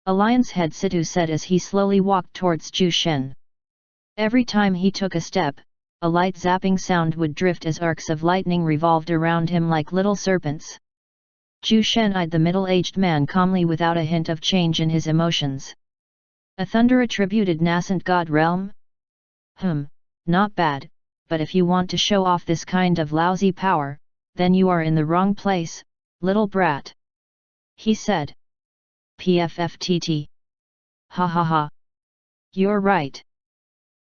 Alliance head Situ said as he slowly walked towards Zhu Shen. Every time he took a step, a light zapping sound would drift as arcs of lightning revolved around him like little serpents. Zhu Shen eyed the middle-aged man calmly without a hint of change in his emotions. A thunder-attributed nascent god realm? Not bad, but if you want to show off this kind of lousy power, then you are in the wrong place, little brat. he said. PFFTT. Ha ha ha. You're right.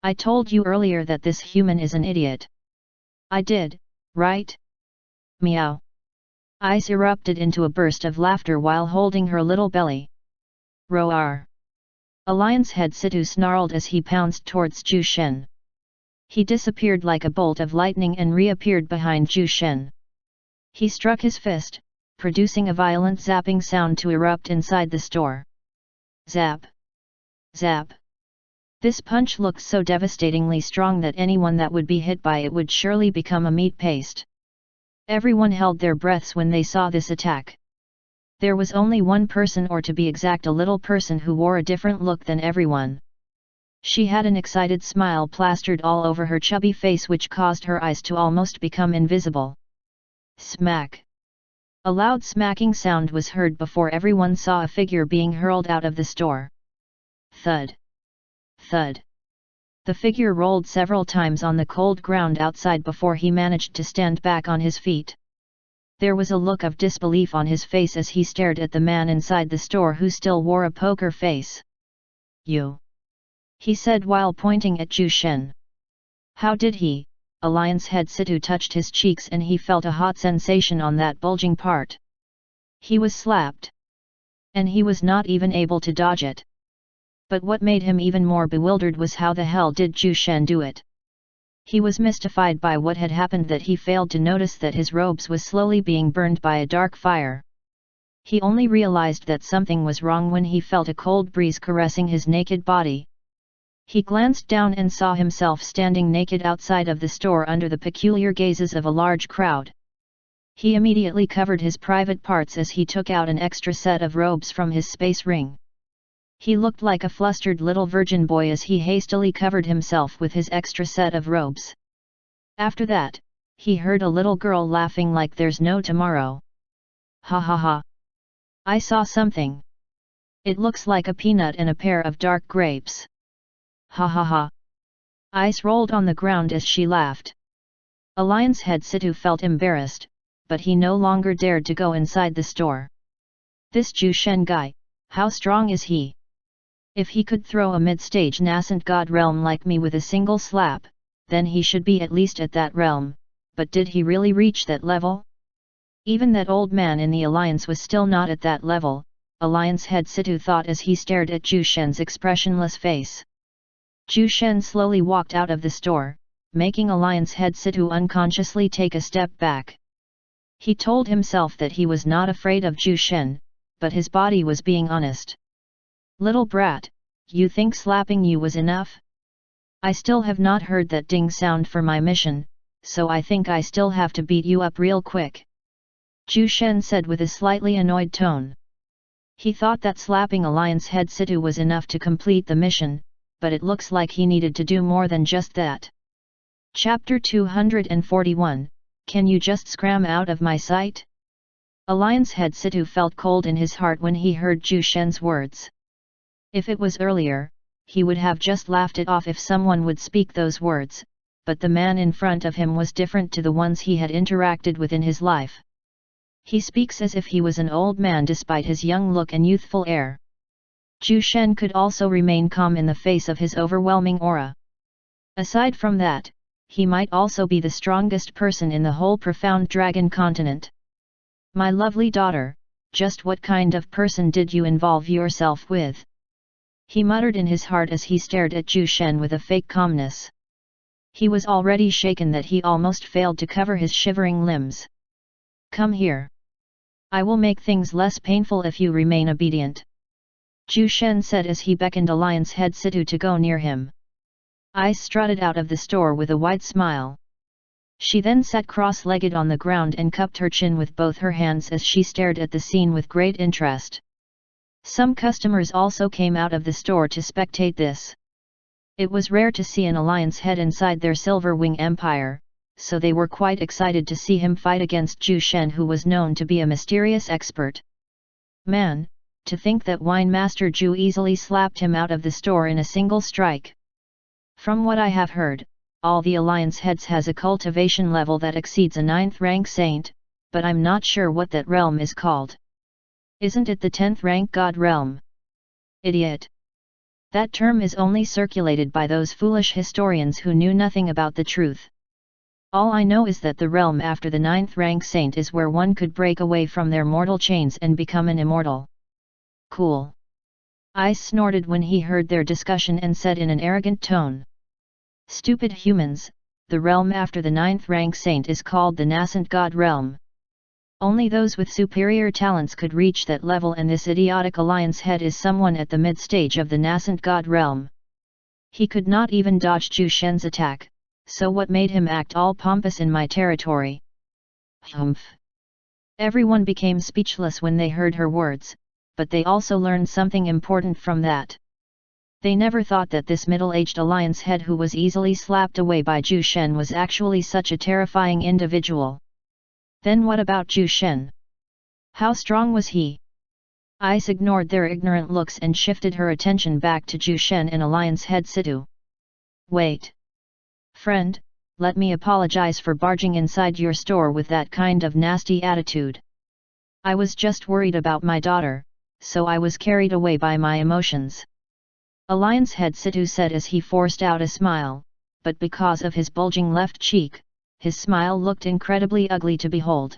I told you earlier that this human is an idiot. I did, right? Meow. Ice erupted into a burst of laughter while holding her little belly. Roar. A lion's head Situ snarled as he pounced towards Ju Shen. He disappeared like a bolt of lightning and reappeared behind Ju Shen. He struck his fist, producing a violent zapping sound to erupt inside the store. Zap. Zap. This punch looked so devastatingly strong that anyone that would be hit by it would surely become a meat paste. Everyone held their breaths when they saw this attack. There was only one person, or to be exact a little person, who wore a different look than everyone. She had an excited smile plastered all over her chubby face which caused her eyes to almost become invisible. Smack! A loud smacking sound was heard before everyone saw a figure being hurled out of the store. Thud! Thud! The figure rolled several times on the cold ground outside before he managed to stand back on his feet. There was a look of disbelief on his face as he stared at the man inside the store who still wore a poker face. You! He said while pointing at Ju Shen. How did he? A lion's head Situ touched his cheeks and he felt a hot sensation on that bulging part. He was slapped. And he was not even able to dodge it. But what made him even more bewildered was how the hell did Ju Shen do it? He was mystified by what had happened that he failed to notice that his robes was slowly being burned by a dark fire. He only realized that something was wrong when he felt a cold breeze caressing his naked body. He glanced down and saw himself standing naked outside of the store under the peculiar gazes of a large crowd. He immediately covered his private parts as he took out an extra set of robes from his space ring. He looked like a flustered little virgin boy as he hastily covered himself with his extra set of robes. After that, he heard a little girl laughing like there's no tomorrow. Ha ha ha! I saw something. It looks like a peanut and a pair of dark grapes. Ha ha ha! Ice rolled on the ground as she laughed. A lion's head Situ felt embarrassed, but he no longer dared to go inside the store. This Ju Shen guy, how strong is he? If he could throw a mid-stage nascent god realm like me with a single slap, then he should be at least at that realm, but did he really reach that level? Even that old man in the alliance was still not at that level, a lion's head Situ thought as he stared at Ju Shen's expressionless face. Ju Shen slowly walked out of the store, making a lion's head Situ unconsciously take a step back. He told himself that he was not afraid of Ju Shen, but his body was being honest. Little brat, you think slapping you was enough? I still have not heard that ding sound for my mission, so I think I still have to beat you up real quick. Ju Shen said with a slightly annoyed tone. He thought that slapping a lion's head Situ was enough to complete the mission, but it looks like he needed to do more than just that. Chapter 241, Can you just scram out of my sight? A lion's head Situ felt cold in his heart when he heard Ju Shen's words. If it was earlier, he would have just laughed it off if someone would speak those words, but the man in front of him was different to the ones he had interacted with in his life. He speaks as if he was an old man despite his young look and youthful air. Ju Shen could also remain calm in the face of his overwhelming aura. Aside from that, he might also be the strongest person in the whole profound dragon continent. My lovely daughter, just what kind of person did you involve yourself with? He muttered in his heart as he stared at Ju Shen with a fake calmness. He was already shaken that he almost failed to cover his shivering limbs. Come here. I will make things less painful if you remain obedient. Ju Shen said as he beckoned a lion's head Situ to go near him. Ice strutted out of the store with a wide smile. She then sat cross-legged on the ground and cupped her chin with both her hands as she stared at the scene with great interest. Some customers also came out of the store to spectate this. It was rare to see an alliance head inside their Silver Wing Empire, so they were quite excited to see him fight against Ju Shen, who was known to be a mysterious expert. Man, to think that Wine Master Ju easily slapped him out of the store in a single strike. From what I have heard, all the alliance heads has a cultivation level that exceeds a 9th rank saint, but I'm not sure what that realm is called. Isn't it the 10th rank god realm? Idiot! That term is only circulated by those foolish historians who knew nothing about the truth. All I know is that the realm after the 9th rank saint is where one could break away from their mortal chains and become an immortal. Cool! I snorted when he heard their discussion and said in an arrogant tone. Stupid humans, the realm after the 9th rank saint is called the nascent god realm. Only those with superior talents could reach that level, and this idiotic alliance head is someone at the mid-stage of the nascent god realm. He could not even dodge Zhu Shen's attack, so what made him act all pompous in my territory? Humph! Everyone became speechless when they heard her words, but they also learned something important from that. They never thought that this middle-aged alliance head who was easily slapped away by Zhu Shen was actually such a terrifying individual. Then what about Zhu Shen? How strong was he? Ice ignored their ignorant looks and shifted her attention back to Zhu Shen and alliance head Situ. Wait! Friend, let me apologize for barging inside your store with that kind of nasty attitude. I was just worried about my daughter, so I was carried away by my emotions. Alliance head Situ said as he forced out a smile, but because of his bulging left cheek, his smile looked incredibly ugly to behold.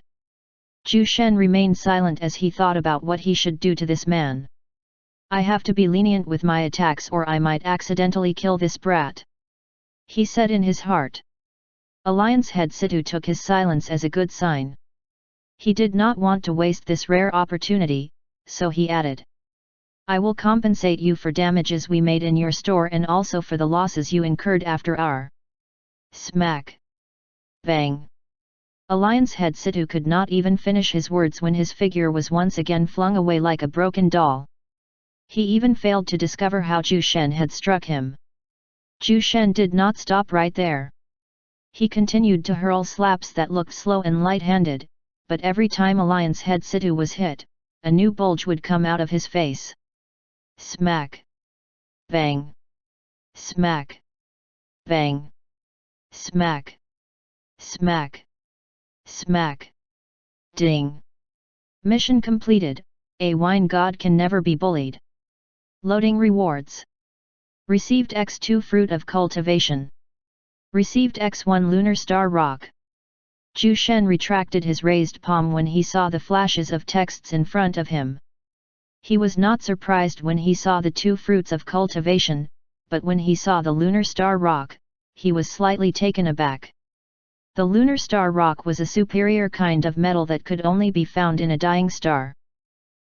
Zhu Shen remained silent as he thought about what he should do to this man. I have to be lenient with my attacks or I might accidentally kill this brat, he said in his heart. Alliance head Situ took his silence as a good sign. He did not want to waste this rare opportunity, so he added. I will compensate you for damages we made in your store and also for the losses you incurred after our... Smack! Bang! Alliance head Situ could not even finish his words when his figure was once again flung away like a broken doll. He even failed to discover how Zhu Shen had struck him. Zhu Shen did not stop right there. He continued to hurl slaps that looked slow and light-handed, but every time Alliance head Situ was hit, a new bulge would come out of his face. Smack! Bang! Smack! Bang! Smack! Smack! Smack! Ding! Mission completed, a wine god can never be bullied. Loading rewards. Received X2 Fruit of Cultivation. Received X1 Lunar Star Rock. Zhu Shen retracted his raised palm when he saw the flashes of texts in front of him. He was not surprised when he saw the 2 fruits of cultivation, but when he saw the Lunar Star Rock, he was slightly taken aback. The Lunar Star Rock was a superior kind of metal that could only be found in a dying star.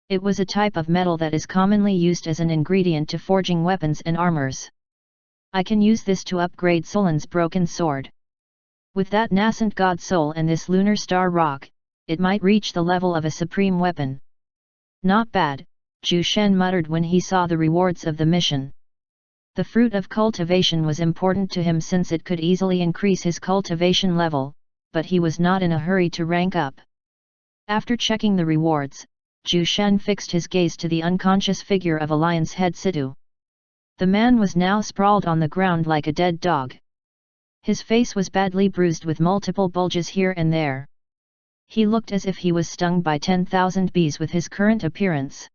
It was a type of metal that is commonly used as an ingredient to forging weapons and armors. I can use this to upgrade Solan's broken sword. With that nascent god soul and this Lunar Star Rock, it might reach the level of a supreme weapon. Not bad, Zhu Shen muttered when he saw the rewards of the mission. The fruit of cultivation was important to him since it could easily increase his cultivation level, but he was not in a hurry to rank up. After checking the rewards, Zhu Shen fixed his gaze to the unconscious figure of Alliance head Situ. The man was now sprawled on the ground like a dead dog. His face was badly bruised with multiple bulges here and there. He looked as if he was stung by 10,000 bees with his current appearance.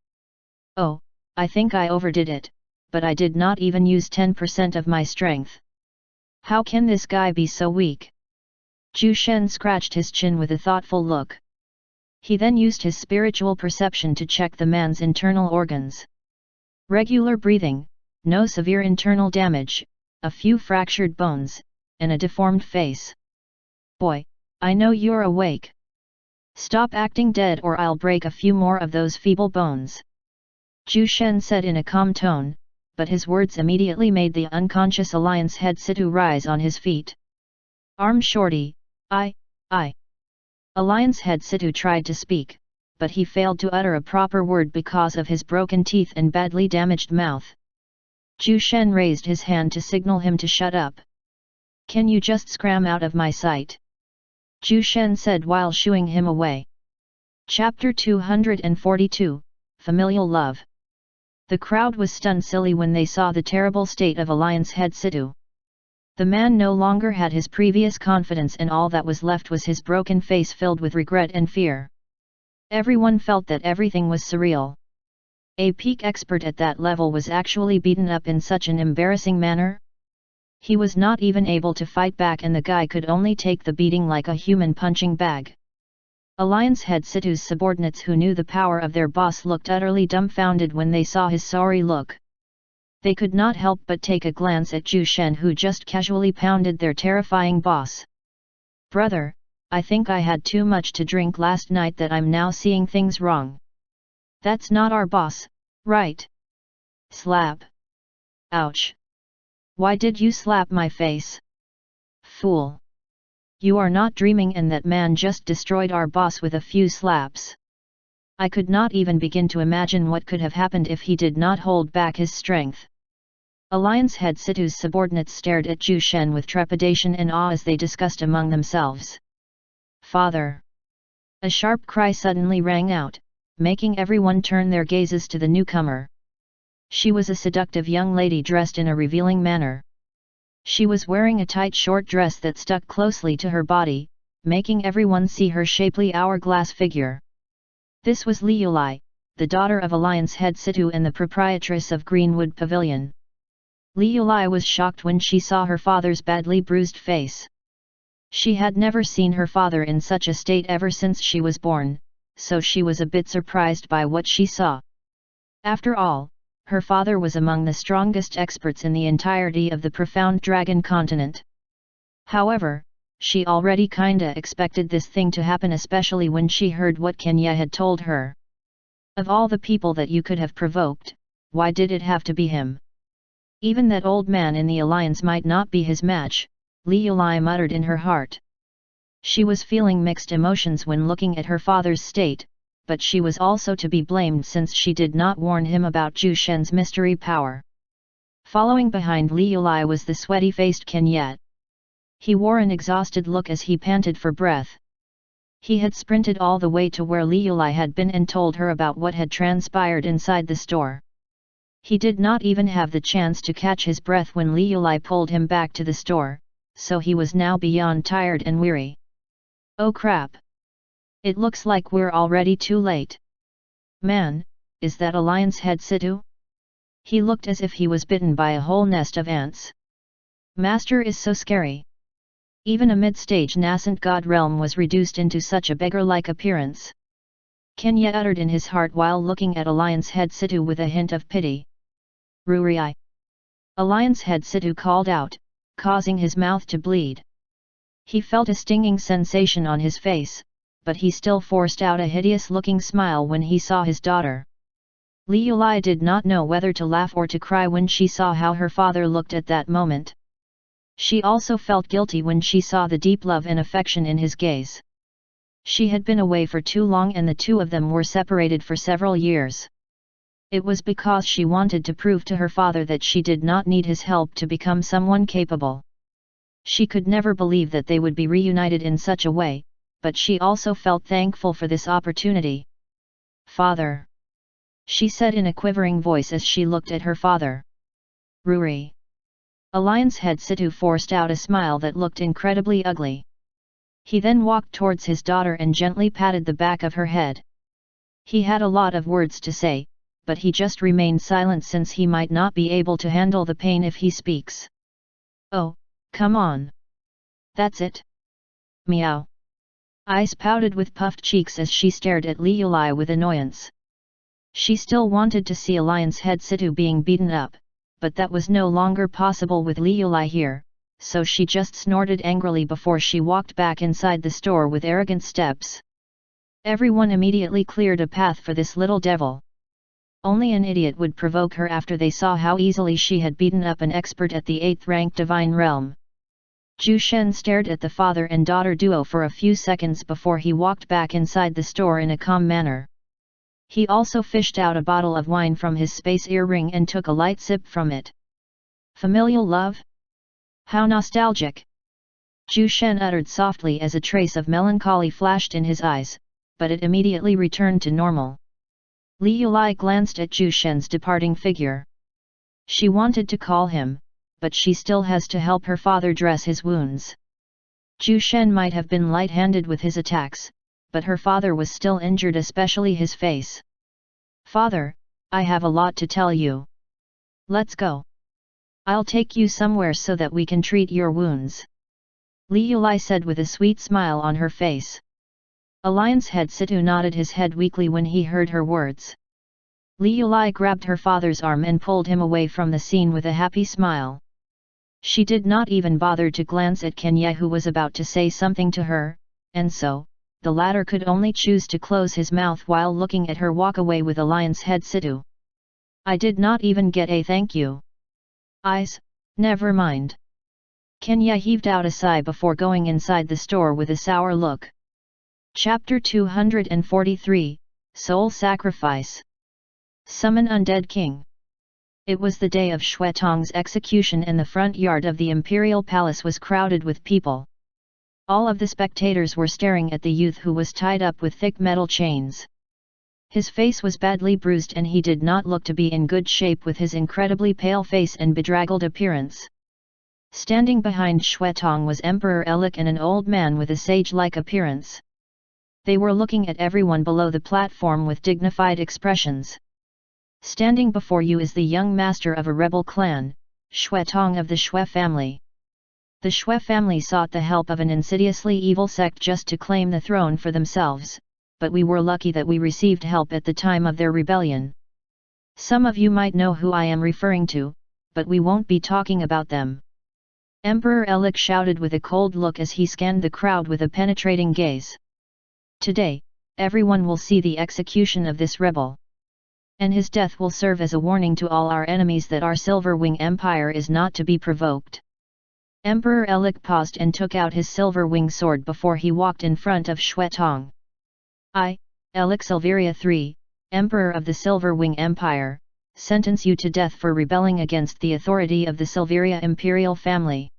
Oh, I think I overdid it, but I did not even use 10% of my strength. How can this guy be so weak? Zhu Shen scratched his chin with a thoughtful look. He then used his spiritual perception to check the man's internal organs. Regular breathing, no severe internal damage, a few fractured bones, and a deformed face. Boy, I know you're awake. Stop acting dead or I'll break a few more of those feeble bones. Zhu Shen said in a calm tone, but his words immediately made the unconscious Alliance head Situ rise on his feet. Arm shorty, I. Alliance head Situ tried to speak, but he failed to utter a proper word because of his broken teeth and badly damaged mouth. Zhu Shen raised his hand to signal him to shut up. Can you just scram out of my sight? Zhu Shen said while shooing him away. Chapter 242, Familial Love. The crowd was stunned silly when they saw the terrible state of Alliance head Situ. The man no longer had his previous confidence and all that was left was his broken face filled with regret and fear. Everyone felt that everything was surreal. A peak expert at that level was actually beaten up in such an embarrassing manner? He was not even able to fight back, and the guy could only take the beating like a human punching bag. Alliance head Situ's subordinates, who knew the power of their boss, looked utterly dumbfounded when they saw his sorry look. They could not help but take a glance at Zhu Shen, who just casually pounded their terrifying boss. "Brother, I think I had too much to drink last night that I'm now seeing things wrong. That's not our boss, right?" Slap. Ouch. Why did you slap my face? Fool. You are not dreaming, and that man just destroyed our boss with a few slaps. I could not even begin to imagine what could have happened if he did not hold back his strength. Alliance head Situ's subordinates stared at Zhu Shen with trepidation and awe as they discussed among themselves. "Father!" A sharp cry suddenly rang out, making everyone turn their gazes to the newcomer. She was a seductive young lady dressed in a revealing manner. She was wearing a tight short dress that stuck closely to her body, making everyone see her shapely hourglass figure. This was Li Yulai, the daughter of Alliance head Situ and the proprietress of Greenwood Pavilion. Li Yulai was shocked when she saw her father's badly bruised face. She had never seen her father in such a state ever since she was born, so she was a bit surprised by what she saw. After all, her father was among the strongest experts in the entirety of the Profound Dragon continent. However, she already kinda expected this thing to happen, especially when she heard what Kenya had told her. Of all the people that you could have provoked, why did it have to be him? Even that old man in the alliance might not be his match, Li Yulai muttered in her heart. She was feeling mixed emotions when looking at her father's state, but she was also to be blamed since she did not warn him about Zhu Shen's mystery power. Following behind Li Yulai was the sweaty-faced Kenya. He wore an exhausted look as he panted for breath. He had sprinted all the way to where Li Yulai had been and told her about what had transpired inside the store. He did not even have the chance to catch his breath when Li Yulai pulled him back to the store, so he was now beyond tired and weary. "Oh crap! It looks like we're already too late. Man, is that Alliance head Situ?" He looked as if he was bitten by a whole nest of ants. "Master is so scary." Even a mid-stage nascent god realm was reduced into such a beggar-like appearance. Kenya uttered in his heart while looking at Alliance head Situ with a hint of pity. "Ruri." Alliance head Situ called out, causing his mouth to bleed. He felt a stinging sensation on his face, but he still forced out a hideous-looking smile when he saw his daughter. Li Yulai did not know whether to laugh or to cry when she saw how her father looked at that moment. She also felt guilty when she saw the deep love and affection in his gaze. She had been away for too long, and the two of them were separated for several years. It was because she wanted to prove to her father that she did not need his help to become someone capable. She could never believe that they would be reunited in such a way, but she also felt thankful for this opportunity. "Father," she said in a quivering voice as she looked at her father. "Ruri." Alliance head Situ forced out a smile that looked incredibly ugly. He then walked towards his daughter and gently patted the back of her head. He had a lot of words to say, but he just remained silent since he might not be able to handle the pain if he speaks. "Oh, come on. That's it. Meow." Ice pouted with puffed cheeks as she stared at Li Yulai with annoyance. She still wanted to see Alliance head Situ being beaten up, but that was no longer possible with Li Yulai here, so she just snorted angrily before she walked back inside the store with arrogant steps. Everyone immediately cleared a path for this little devil. Only an idiot would provoke her after they saw how easily she had beaten up an expert at the 8th rank Divine Realm. Zhu Shen stared at the father and daughter duo for a few seconds before he walked back inside the store in a calm manner. He also fished out a bottle of wine from his space earring and took a light sip from it. "Familial love? How nostalgic!" Zhu Shen uttered softly as a trace of melancholy flashed in his eyes, but it immediately returned to normal. Li Yulai glanced at Zhu Shen's departing figure. She wanted to call him, but she still has to help her father dress his wounds. Zhu Shen might have been light-handed with his attacks, but her father was still injured, especially his face. "Father, I have a lot to tell you. Let's go. I'll take you somewhere so that we can treat your wounds," Li Yulai said with a sweet smile on her face. Alliance head Situ nodded his head weakly when he heard her words. Li Yulai grabbed her father's arm and pulled him away from the scene with a happy smile. She did not even bother to glance at Kenya, who was about to say something to her, and so, the latter could only choose to close his mouth while looking at her walk away with Alliance head Situ. "I did not even get a thank you." Never mind." Kenya heaved out a sigh before going inside the store with a sour look. Chapter 243, Soul Sacrifice. Summon Undead King. It was the day of Xuetong's execution and the front yard of the Imperial Palace was crowded with people. All of the spectators were staring at the youth who was tied up with thick metal chains. His face was badly bruised and he did not look to be in good shape with his incredibly pale face and bedraggled appearance. Standing behind Xuetong was Emperor Elik and an old man with a sage-like appearance. They were looking at everyone below the platform with dignified expressions. "Standing before you is the young master of a rebel clan, Xuetong of the Xue family. The Xue family sought the help of an insidiously evil sect just to claim the throne for themselves, but we were lucky that we received help at the time of their rebellion. Some of you might know who I am referring to, but we won't be talking about them." Emperor Elik shouted with a cold look as he scanned the crowd with a penetrating gaze. "Today, everyone will see the execution of this rebel. And his death will serve as a warning to all our enemies that our Silverwing Empire is not to be provoked." Emperor Elik paused and took out his Silverwing sword before he walked in front of Xuetong. "I, Elik Silveria III, Emperor of the Silverwing Empire, sentence you to death for rebelling against the authority of the Silveria imperial family,"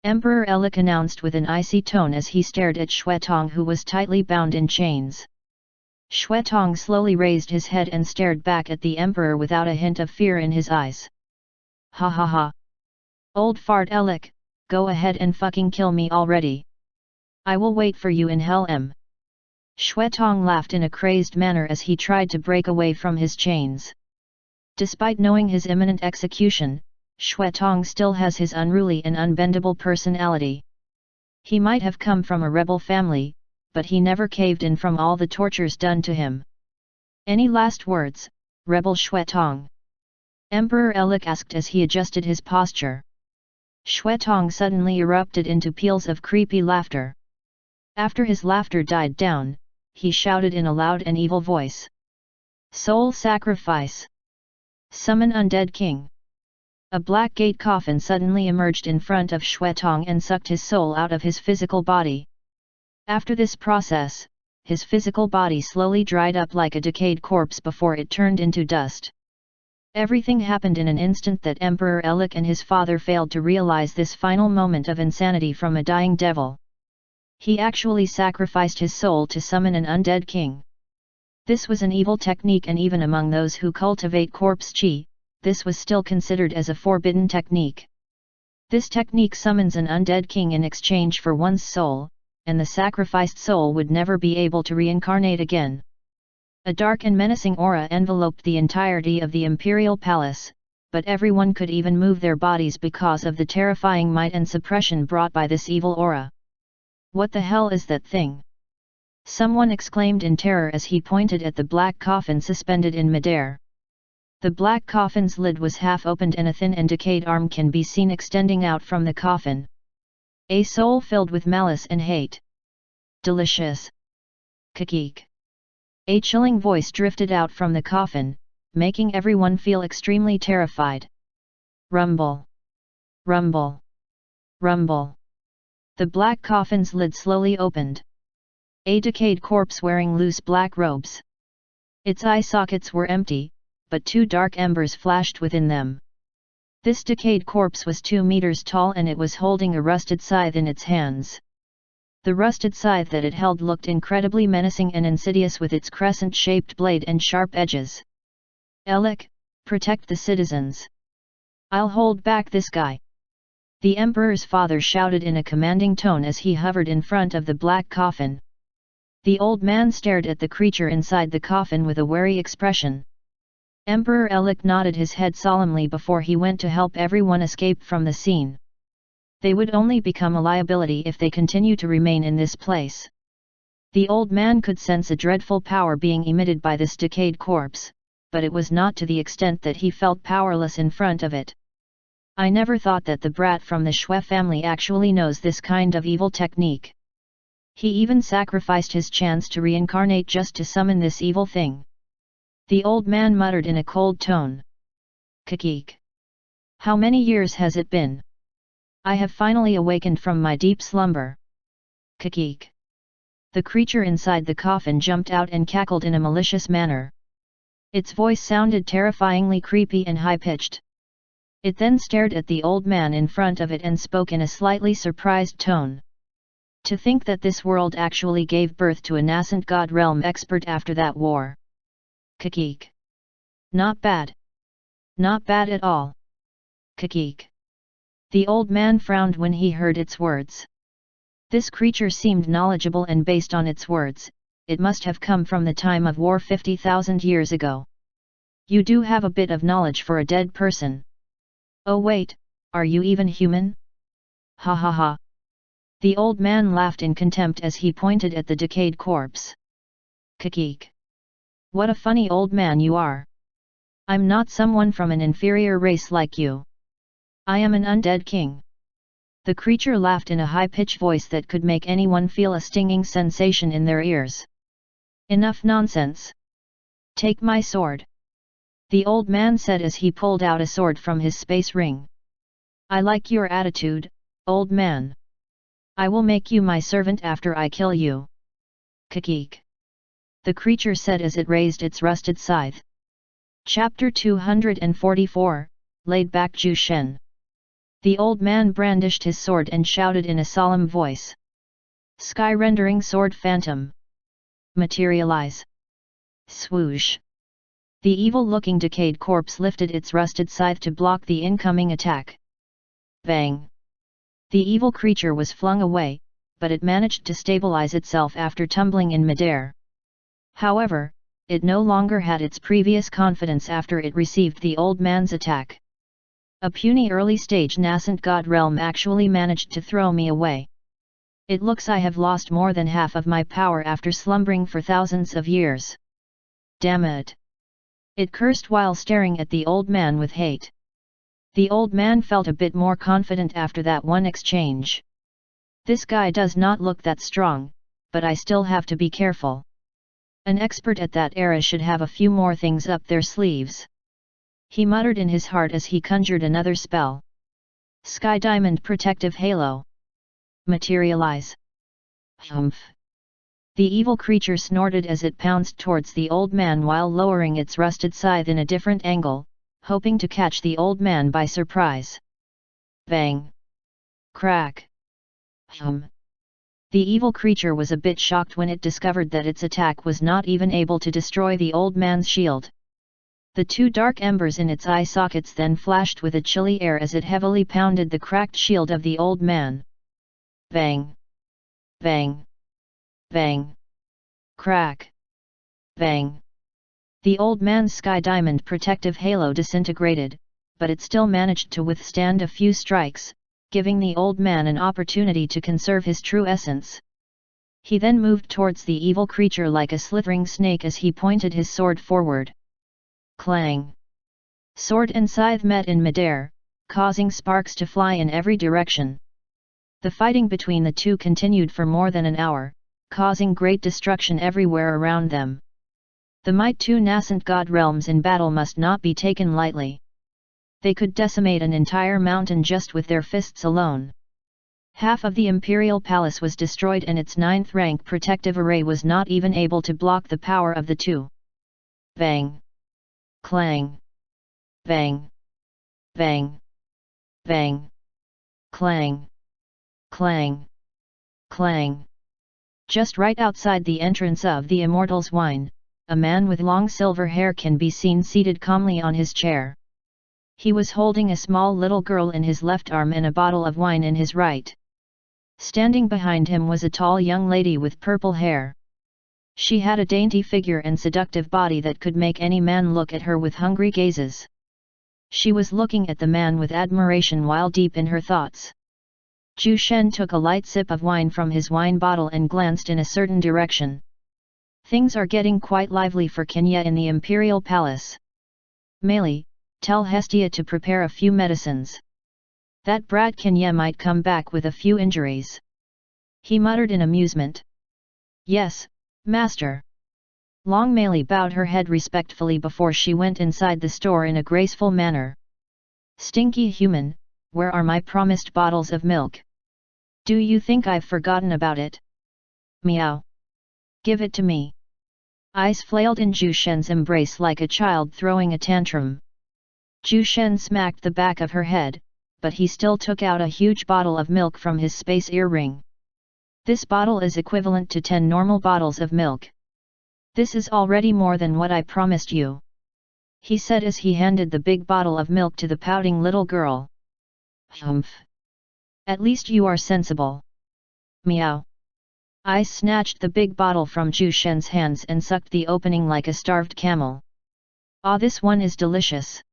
Emperor Elik announced with an icy tone as he stared at Xuetong, who was tightly bound in chains. Xuetong slowly raised his head and stared back at the emperor without a hint of fear in his eyes. "Ha ha ha. Old fart Elik, go ahead and fucking kill me already. I will wait for you in hell." Xuetong laughed in a crazed manner as he tried to break away from his chains. Despite knowing his imminent execution, Xuetong still has his unruly and unbendable personality. He might have come from a rebel family, but he never caved in from all the tortures done to him. "Any last words, Rebel Xuetong?" Emperor Elik asked as he adjusted his posture. Xuetong suddenly erupted into peals of creepy laughter. After his laughter died down, he shouted in a loud and evil voice. "Soul sacrifice! Summon Undead King!" A black gate coffin suddenly emerged in front of Xuetong and sucked his soul out of his physical body. After this process, his physical body slowly dried up like a decayed corpse before it turned into dust. Everything happened in an instant that Emperor Elik and his father failed to realize this final moment of insanity from a dying devil. He actually sacrificed his soul to summon an undead king. This was an evil technique, and even among those who cultivate corpse chi, this was still considered as a forbidden technique. This technique summons an undead king in exchange for one's soul, and the sacrificed soul would never be able to reincarnate again. A dark and menacing aura enveloped the entirety of the imperial palace, but everyone could even move their bodies because of the terrifying might and suppression brought by this evil aura. "What the hell is that thing?" someone exclaimed in terror as he pointed at the black coffin suspended in midair. The black coffin's lid was half opened and a thin and decayed arm can be seen extending out from the coffin. A soul filled with malice and hate. "Delicious. Kikik." A chilling voice drifted out from the coffin, making everyone feel extremely terrified. "Rumble. Rumble. Rumble." The black coffin's lid slowly opened. A decayed corpse wearing loose black robes. Its eye sockets were empty, but two dark embers flashed within them. This decayed corpse was 2 meters tall and it was holding a rusted scythe in its hands. The rusted scythe that it held looked incredibly menacing and insidious with its crescent-shaped blade and sharp edges. "Elik, protect the citizens. I'll hold back this guy," the emperor's father shouted in a commanding tone as he hovered in front of the black coffin. The old man stared at the creature inside the coffin with a wary expression. Emperor Elik nodded his head solemnly before he went to help everyone escape from the scene. They would only become a liability if they continue to remain in this place. The old man could sense a dreadful power being emitted by this decayed corpse, but it was not to the extent that he felt powerless in front of it. I never thought that the brat from the Xue family actually knows this kind of evil technique. He even sacrificed his chance to reincarnate just to summon this evil thing. The old man muttered in a cold tone. Kikik. How many years has it been? I have finally awakened from my deep slumber. Kikik. The creature inside the coffin jumped out and cackled in a malicious manner. Its voice sounded terrifyingly creepy and high-pitched. It then stared at the old man in front of it and spoke in a slightly surprised tone. To think that this world actually gave birth to a nascent god realm expert after that war. Kikik. Not bad. Not bad at all. Kikik. The old man frowned when he heard its words. This creature seemed knowledgeable, and based on its words, it must have come from the time of war 50,000 years ago. You do have a bit of knowledge for a dead person. Oh wait, are you even human? Ha ha ha. The old man laughed in contempt as he pointed at the decayed corpse. Kikik. What a funny old man you are. I'm not someone from an inferior race like you. I am an undead king. The creature laughed in a high-pitched voice that could make anyone feel a stinging sensation in their ears. Enough nonsense. Take my sword. The old man said as he pulled out a sword from his space ring. I like your attitude, old man. I will make you my servant after I kill you. Kikik. The creature said as it raised its rusted scythe. Chapter 244, Laid Back Ju Shen. The old man brandished his sword and shouted in a solemn voice. Sky-rendering sword phantom. Materialize. Swoosh. The evil-looking decayed corpse lifted its rusted scythe to block the incoming attack. Bang. The evil creature was flung away, but it managed to stabilize itself after tumbling in midair. However, it no longer had its previous confidence after it received the old man's attack. A puny early-stage nascent god realm actually managed to throw me away. It looks I have lost more than half of my power after slumbering for thousands of years. Damn it! It cursed while staring at the old man with hate. The old man felt a bit more confident after that one exchange. This guy does not look that strong, but I still have to be careful. An expert at that era should have a few more things up their sleeves. He muttered in his heart as he conjured another spell. Sky Diamond Protective Halo. Materialize. Humph. The evil creature snorted as it pounced towards the old man while lowering its rusted scythe in a different angle, hoping to catch the old man by surprise. Bang. Crack. Hum. The evil creature was a bit shocked when it discovered that its attack was not even able to destroy the old man's shield. The two dark embers in its eye sockets then flashed with a chilly air as it heavily pounded the cracked shield of the old man. Bang! Bang! Bang! Crack! Bang! The old man's Sky Diamond Protective Halo disintegrated, but it still managed to withstand a few strikes, giving the old man an opportunity to conserve his true essence. He then moved towards the evil creature like a slithering snake as he pointed his sword forward. Clang! Sword and scythe met in midair, causing sparks to fly in every direction. The fighting between the two continued for more than an hour, causing great destruction everywhere around them. The might two nascent god realms in battle must not be taken lightly. They could decimate an entire mountain just with their fists alone. Half of the imperial palace was destroyed and its 9th rank protective array was not even able to block the power of the two. Bang! Clang! Bang! Bang! Bang! Clang! Clang! Clang! Just right outside the entrance of the Immortal's wine, a man with long silver hair can be seen seated calmly on his chair. He was holding a small little girl in his left arm and a bottle of wine in his right. Standing behind him was a tall young lady with purple hair. She had a dainty figure and seductive body that could make any man look at her with hungry gazes. She was looking at the man with admiration while deep in her thoughts. Zhu Shen took a light sip of wine from his wine bottle and glanced in a certain direction. Things are getting quite lively for Kenya in the Imperial Palace. Mali, tell Hestia to prepare a few medicines. That brat Kenya might come back with a few injuries. He muttered in amusement. Yes, master. Long Mali bowed her head respectfully before she went inside the store in a graceful manner. Stinky human, where are my promised bottles of milk? Do you think I've forgotten about it? Meow. Give it to me. Eyes flailed in Zhu Shen's embrace like a child throwing a tantrum. Zhu Shen smacked the back of her head, but he still took out a huge bottle of milk from his space earring. This bottle is equivalent to 10 normal bottles of milk. This is already more than what I promised you, he said as he handed the big bottle of milk to the pouting little girl. Humph. At least you are sensible. Meow. I snatched the big bottle from Zhu Shen's hands and sucked the opening like a starved camel. Ah, this one is delicious.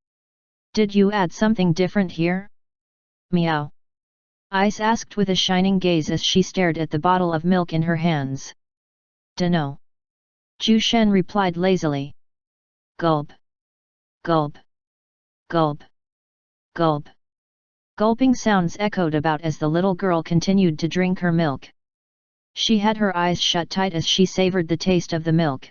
Did you add something different here? Meow. Ice asked with a shining gaze as she stared at the bottle of milk in her hands. Dunno. Zhu Shen replied lazily. Gulp. Gulp. Gulp. Gulp. Gulping sounds echoed about as the little girl continued to drink her milk. She had her eyes shut tight as she savored the taste of the milk.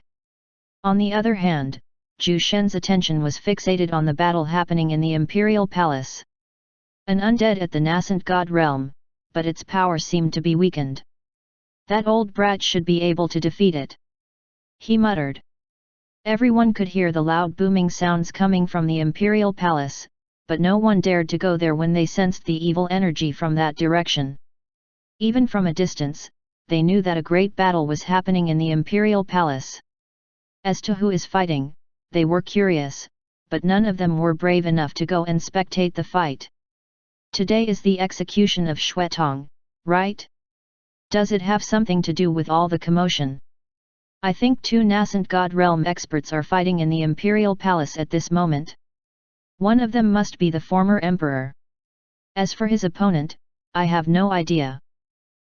On the other hand, Zhu Shen's attention was fixated on the battle happening in the Imperial Palace. An undead at the nascent god realm, but its power seemed to be weakened. That old brat should be able to defeat it, he muttered. Everyone could hear the loud booming sounds coming from the Imperial Palace, but no one dared to go there when they sensed the evil energy from that direction. Even from a distance, they knew that a great battle was happening in the Imperial Palace. As to who is fighting, they were curious, but none of them were brave enough to go and spectate the fight. Today is the execution of Xuetong, right? Does it have something to do with all the commotion? I think 2 nascent god realm experts are fighting in the Imperial Palace at this moment. One of them must be the former emperor. As for his opponent, I have no idea.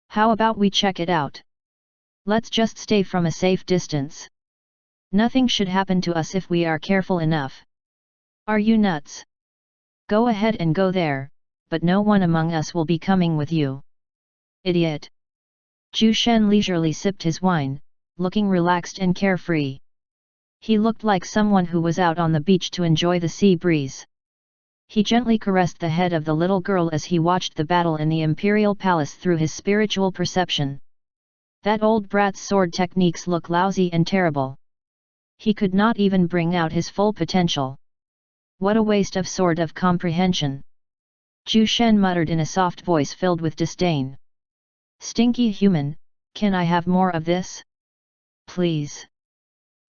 How about we check it out? Let's just stay from a safe distance. Nothing should happen to us if we are careful enough. Are you nuts? Go ahead and go there, but no one among us will be coming with you. Idiot. Zhu Shen leisurely sipped his wine, looking relaxed and carefree. He looked like someone who was out on the beach to enjoy the sea breeze. He gently caressed the head of the little girl as he watched the battle in the Imperial Palace through his spiritual perception. That old brat's sword techniques look lousy and terrible. He could not even bring out his full potential. What a waste of sword of comprehension. Zhu Shen muttered in a soft voice filled with disdain. Stinky human, can I have more of this? Please.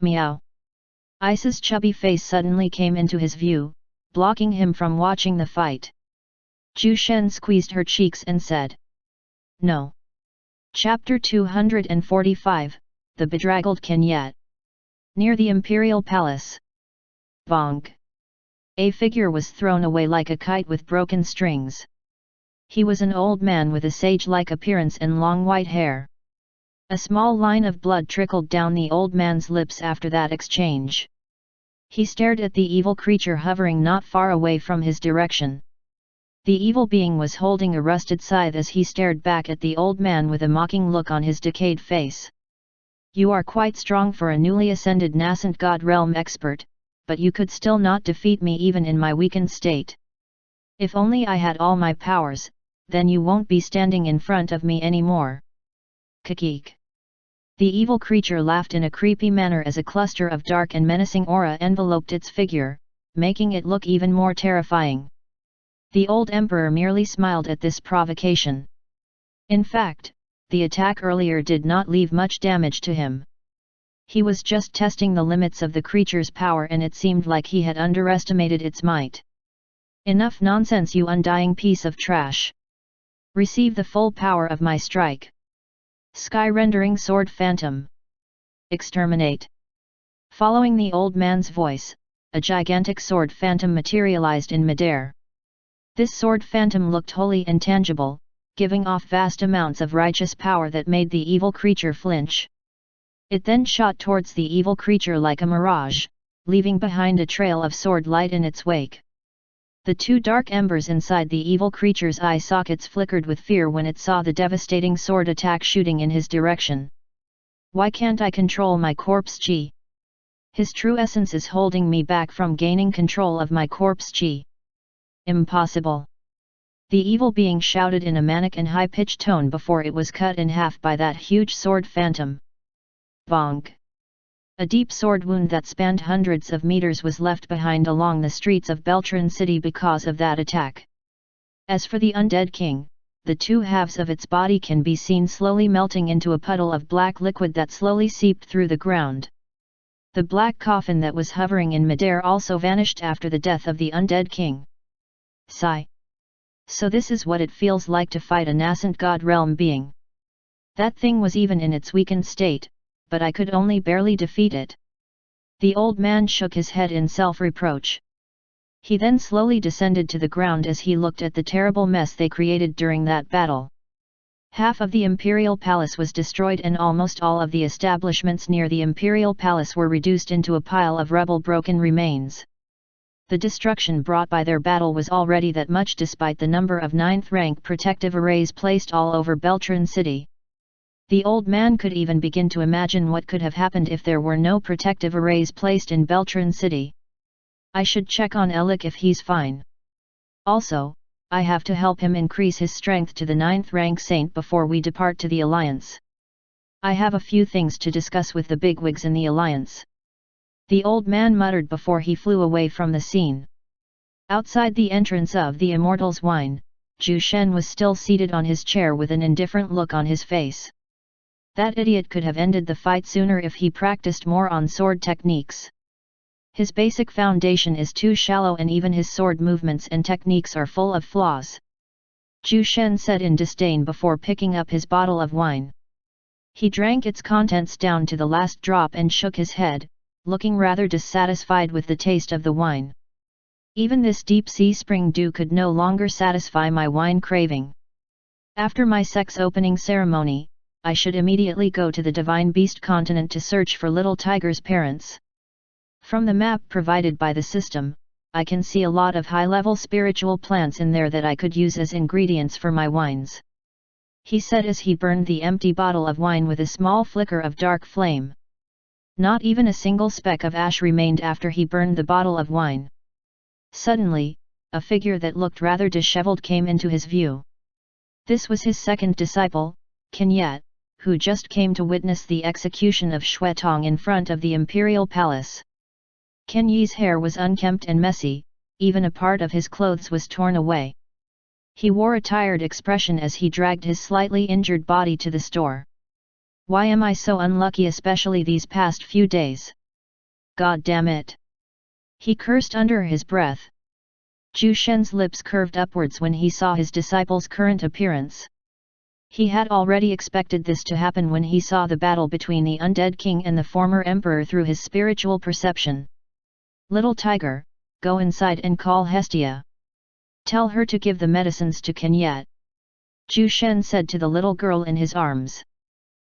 Meow. Ice's chubby face suddenly came into his view, blocking him from watching the fight. Zhu Shen squeezed her cheeks and said. No. Chapter 245, The Bedraggled Kenyat. Near the Imperial Palace. Bonk. A figure was thrown away like a kite with broken strings. He was an old man with a sage-like appearance and long white hair. A small line of blood trickled down the old man's lips after that exchange. He stared at the evil creature hovering not far away from his direction. The evil being was holding a rusted scythe as he stared back at the old man with a mocking look on his decayed face. You are quite strong for a newly ascended nascent god realm expert, but you could still not defeat me even in my weakened state. If only I had all my powers, then you won't be standing in front of me anymore. Kikik. The evil creature laughed in a creepy manner as a cluster of dark and menacing aura enveloped its figure, making it look even more terrifying. The old emperor merely smiled at this provocation. In fact, the attack earlier did not leave much damage to him. He was just testing the limits of the creature's power and it seemed like he had underestimated its might. Enough nonsense, you undying piece of trash. Receive the full power of my strike. Sky-rendering sword phantom. exterminate. Following the old man's voice, a gigantic sword phantom materialized in midair. This sword phantom looked wholly intangible, giving off vast amounts of righteous power that made the evil creature flinch. It then shot towards the evil creature like a mirage, leaving behind a trail of sword light in its wake. The two dark embers inside the evil creature's eye sockets flickered with fear when it saw the devastating sword attack shooting in his direction. Why can't I control my corpse chi? His true essence is holding me back from gaining control of my corpse chi. Impossible! The evil being shouted in a manic and high-pitched tone before it was cut in half by that huge sword phantom. Bonk! A deep sword wound that spanned hundreds of meters was left behind along the streets of Beltran City because of that attack. As for the undead king, the two halves of its body can be seen slowly melting into a puddle of black liquid that slowly seeped through the ground. The black coffin that was hovering in midair also vanished after the death of the undead king. Sigh. So this is what it feels like to fight a nascent god realm being. That thing was even in its weakened state, but I could only barely defeat it. The old man shook his head in self-reproach. He then slowly descended to the ground as he looked at the terrible mess they created during that battle. Half of the imperial palace was destroyed and almost all of the establishments near the imperial palace were reduced into a pile of rubble broken remains. The destruction brought by their battle was already that much despite the number of 9th rank protective arrays placed all over Beltran City. The old man could even begin to imagine what could have happened if there were no protective arrays placed in Beltran City. I should check on Elik if he's fine. Also, I have to help him increase his strength to the 9th rank saint before we depart to the Alliance. I have a few things to discuss with the bigwigs in the Alliance. The old man muttered before he flew away from the scene. Outside the entrance of the Immortal's Wine, Zhu Shen was still seated on his chair with an indifferent look on his face. That idiot could have ended the fight sooner if he practiced more on sword techniques. His basic foundation is too shallow and even his sword movements and techniques are full of flaws. Zhu Shen said in disdain before picking up his bottle of wine. He drank its contents down to the last drop and shook his head, looking rather dissatisfied with the taste of the wine. Even this deep-sea spring dew could no longer satisfy my wine craving. After my sex opening ceremony, I should immediately go to the Divine Beast continent to search for Little Tiger's parents. From the map provided by the system, I can see a lot of high-level spiritual plants in there that I could use as ingredients for my wines. He said as he burned the empty bottle of wine with a small flicker of dark flame. Not even a single speck of ash remained after he burned the bottle of wine. Suddenly, a figure that looked rather disheveled came into his view. This was his second disciple, Kenyet, who just came to witness the execution of Xuetong in front of the imperial palace. Kenyet's hair was unkempt and messy, even a part of his clothes was torn away. He wore a tired expression as he dragged his slightly injured body to the store. Why am I so unlucky, especially these past few days? God damn it! He cursed under his breath. Zhu Shen's lips curved upwards when he saw his disciple's current appearance. He had already expected this to happen when he saw the battle between the undead king and the former emperor through his spiritual perception. Little Tiger, go inside and call Hestia. Tell her to give the medicines to Kenyet. Zhu Shen said to the little girl in his arms.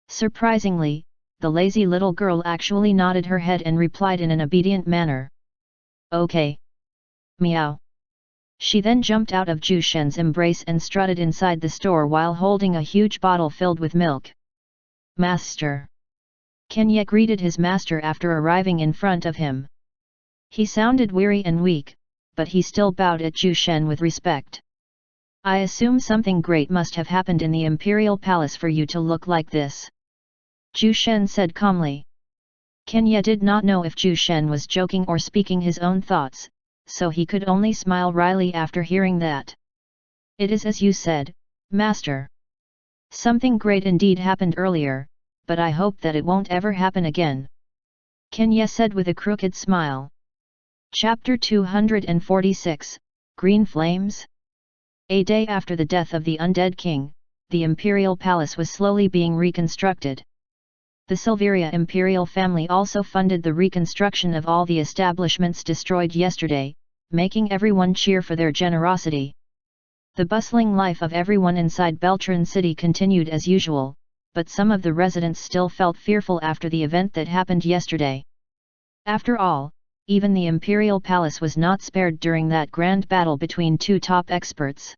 Surprisingly, the lazy little girl actually nodded her head and replied in an obedient manner. Okay. Meow. She then jumped out of Zhu Shen's embrace and strutted inside the store while holding a huge bottle filled with milk. Master. Kenyet greeted his master after arriving in front of him. He sounded weary and weak, but he still bowed at Zhu Shen with respect. I assume something great must have happened in the imperial palace for you to look like this. Zhu Shen said calmly. Kenyet did not know if Zhu Shen was joking or speaking his own thoughts, so he could only smile wryly after hearing that. It is as you said, Master. Something great indeed happened earlier, but I hope that it won't ever happen again. Kenyet said with a crooked smile. Chapter 246, Green Flames? A day after the death of the undead king, the imperial palace was slowly being reconstructed. The Silveria imperial family also funded the reconstruction of all the establishments destroyed yesterday, making everyone cheer for their generosity. The bustling life of everyone inside Beltran City continued as usual, but some of the residents still felt fearful after the event that happened yesterday. After all, even the Imperial Palace was not spared during that grand battle between two top experts.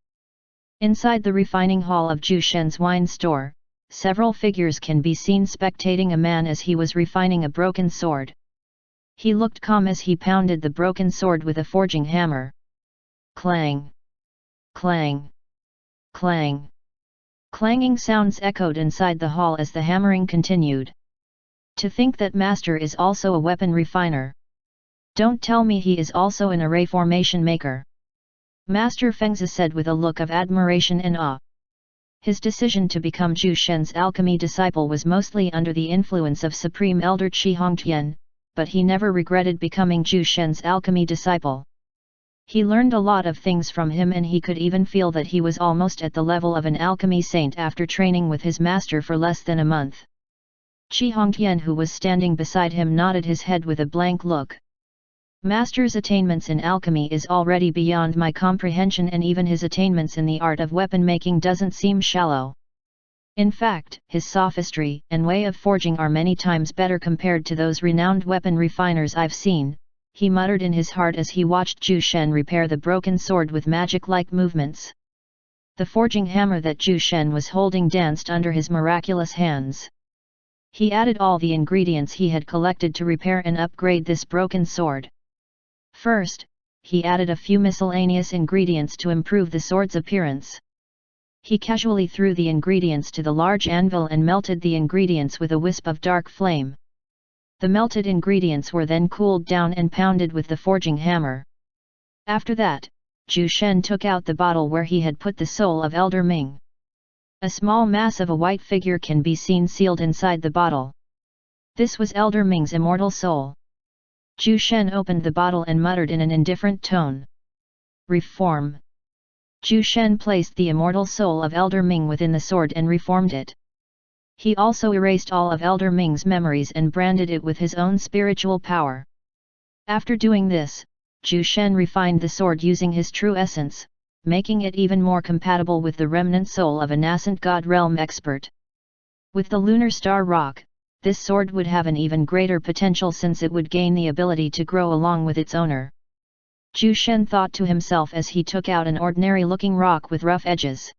Inside the refining hall of Zhu Shen's wine store, several figures can be seen spectating a man as he was refining a broken sword. He looked calm as he pounded the broken sword with a forging hammer. Clang! Clang! Clang! Clanging sounds echoed inside the hall as the hammering continued. To think that Master is also a weapon refiner. Don't tell me he is also an array formation maker. Master Fengzi said with a look of admiration and awe. His decision to become Zhu Shen's alchemy disciple was mostly under the influence of Supreme Elder Qi Hongtian, but he never regretted becoming Zhu Shen's alchemy disciple. He learned a lot of things from him, and he could even feel that he was almost at the level of an alchemy saint after training with his master for less than a month. Qi Hongtian, who was standing beside him, nodded his head with a blank look. Master's attainments in alchemy is already beyond my comprehension, and even his attainments in the art of weapon making doesn't seem shallow. In fact, his sophistry and way of forging are many times better compared to those renowned weapon refiners I've seen, he muttered in his heart as he watched Zhu Shen repair the broken sword with magic-like movements. The forging hammer that Zhu Shen was holding danced under his miraculous hands. He added all the ingredients he had collected to repair and upgrade this broken sword. First, he added a few miscellaneous ingredients to improve the sword's appearance. He casually threw the ingredients to the large anvil and melted the ingredients with a wisp of dark flame. The melted ingredients were then cooled down and pounded with the forging hammer. After that, Zhu Shen took out the bottle where he had put the soul of Elder Ming. A small mass of a white figure can be seen sealed inside the bottle. This was Elder Ming's immortal soul. Zhu Shen opened the bottle and muttered in an indifferent tone. Reform. Zhu Shen placed the immortal soul of Elder Ming within the sword and reformed it. He also erased all of Elder Ming's memories and branded it with his own spiritual power. After doing this, Zhu Shen refined the sword using his true essence, making it even more compatible with the remnant soul of a nascent god realm expert. With the lunar star rock, this sword would have an even greater potential since it would gain the ability to grow along with its owner. Zhu Shen thought to himself as he took out an ordinary-looking rock with rough edges.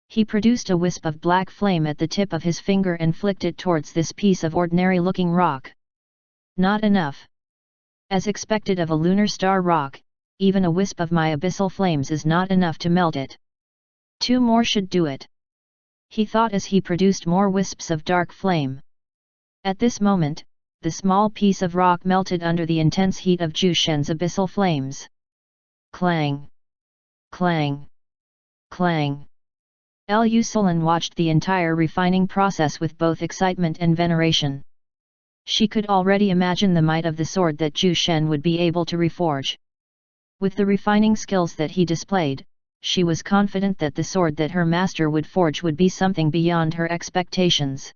He produced a wisp of black flame at the tip of his finger and flicked it towards this piece of ordinary-looking rock. Not enough. As expected of a lunar star rock, even a wisp of my abyssal flames is not enough to melt it. 2 more should do it. He thought as he produced more wisps of dark flame. At this moment, the small piece of rock melted under the intense heat of Zhu Shen's abyssal flames. Clang! Clang! Clang! Lu Sulan watched the entire refining process with both excitement and veneration. She could already imagine the might of the sword that Zhu Shen would be able to reforge. With the refining skills that he displayed, she was confident that the sword that her master would forge would be something beyond her expectations.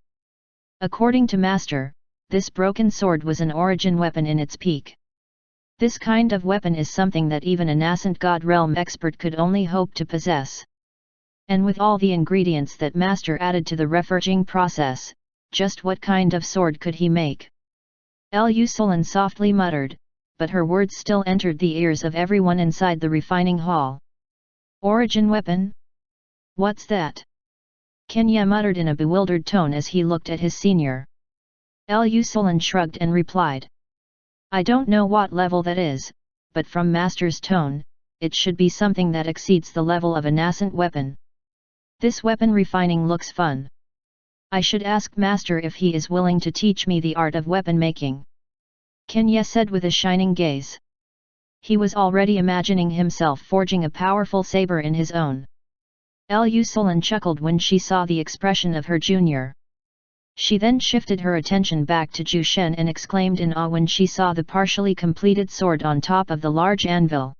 According to Master, this broken sword was an origin weapon in its peak. This kind of weapon is something that even a nascent god realm expert could only hope to possess. And with all the ingredients that Master added to the reforging process, just what kind of sword could he make? Lu Sulan softly muttered, but her words still entered the ears of everyone inside the refining hall. Origin weapon? What's that? Kenya muttered in a bewildered tone as he looked at his senior. Lu Sulan shrugged and replied. I don't know what level that is, but from Master's tone, it should be something that exceeds the level of a nascent weapon. This weapon refining looks fun. I should ask Master if he is willing to teach me the art of weapon making. Kenya said with a shining gaze. He was already imagining himself forging a powerful saber in his own. Lu Sulan chuckled when she saw the expression of her junior. She then shifted her attention back to Zhu Shen and exclaimed in awe when she saw the partially completed sword on top of the large anvil.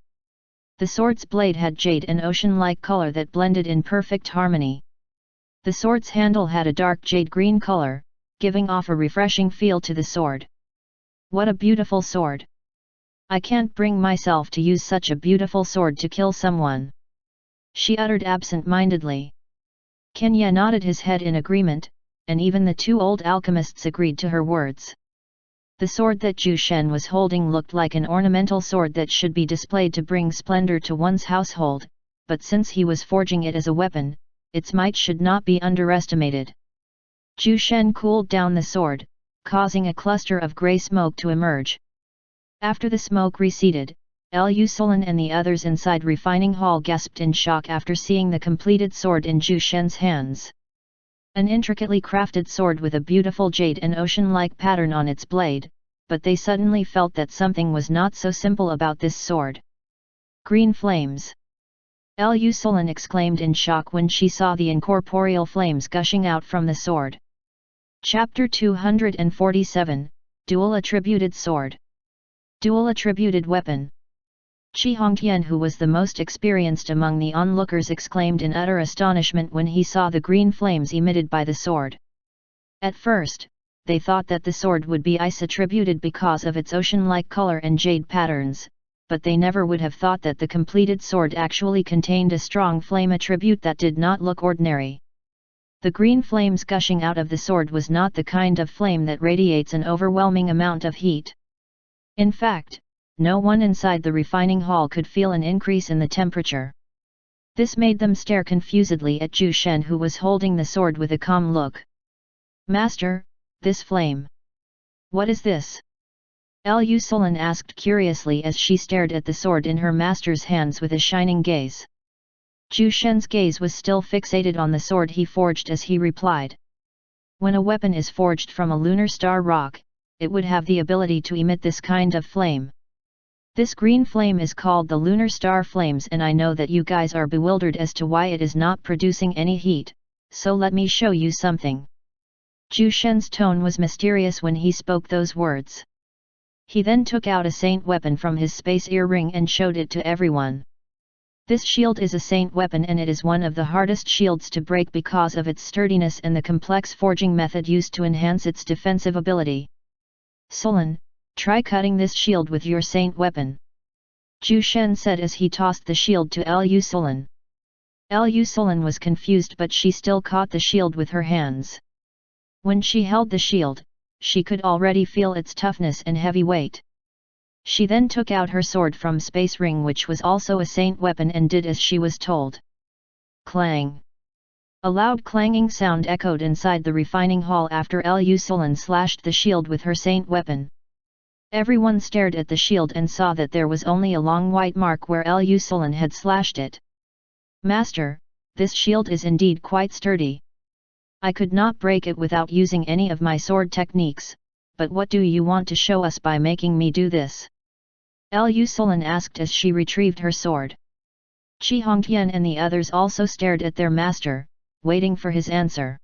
The sword's blade had jade and ocean-like color that blended in perfect harmony. The sword's handle had a dark jade green color, giving off a refreshing feel to the sword. What a beautiful sword! I can't bring myself to use such a beautiful sword to kill someone, she uttered absent-mindedly. Kenya nodded his head in agreement, and even the two old alchemists agreed to her words. The sword that Zhu Shen was holding looked like an ornamental sword that should be displayed to bring splendor to one's household, but since he was forging it as a weapon, its might should not be underestimated. Zhu Shen cooled down the sword, causing a cluster of grey smoke to emerge. After the smoke receded, Lu Sulan and the others inside refining hall gasped in shock after seeing the completed sword in Zhu Shen's hands. An intricately crafted sword with a beautiful jade and ocean-like pattern on its blade, but they suddenly felt that something was not so simple about this sword. Green flames! Lu Sulan exclaimed in shock when she saw the incorporeal flames gushing out from the sword. Chapter 247, Dual Attributed Sword. Dual Attributed Weapon. Qi Hongtian, who was the most experienced among the onlookers, exclaimed in utter astonishment when he saw the green flames emitted by the sword. At first, they thought that the sword would be ice attributed because of its ocean-like color and jade patterns, but they never would have thought that the completed sword actually contained a strong flame attribute that did not look ordinary. The green flames gushing out of the sword was not the kind of flame that radiates an overwhelming amount of heat. In fact, no one inside the refining hall could feel an increase in the temperature. This made them stare confusedly at Zhu Shen, who was holding the sword with a calm look. "Master, this flame. What is this?" Lu Sulan asked curiously as she stared at the sword in her master's hands with a shining gaze. Zhu Shen's gaze was still fixated on the sword he forged as he replied. When a weapon is forged from a lunar star rock, it would have the ability to emit this kind of flame. This green flame is called the lunar star flames, and I know that you guys are bewildered as to why it is not producing any heat, so let me show you something. Zhu Shen's tone was mysterious when he spoke those words. He then took out a saint weapon from his space earring and showed it to everyone. This shield is a saint weapon, and it is one of the hardest shields to break because of its sturdiness and the complex forging method used to enhance its defensive ability. Sulan, try cutting this shield with your saint weapon, Zhu Shen said as he tossed the shield to Lu Sulan. Lu Sulan was confused, but she still caught the shield with her hands. When she held the shield, she could already feel its toughness and heavy weight. She then took out her sword from space ring, which was also a saint weapon, and did as she was told. Clang! A loud clanging sound echoed inside the refining hall after Lu Sulan slashed the shield with her saint weapon. Everyone stared at the shield and saw that there was only a long white mark where Lu Sulan had slashed it. Master, this shield is indeed quite sturdy. I could not break it without using any of my sword techniques, but what do you want to show us by making me do this? Lu Sulan asked as she retrieved her sword. Qi Hongtian and the others also stared at their master, waiting for his answer.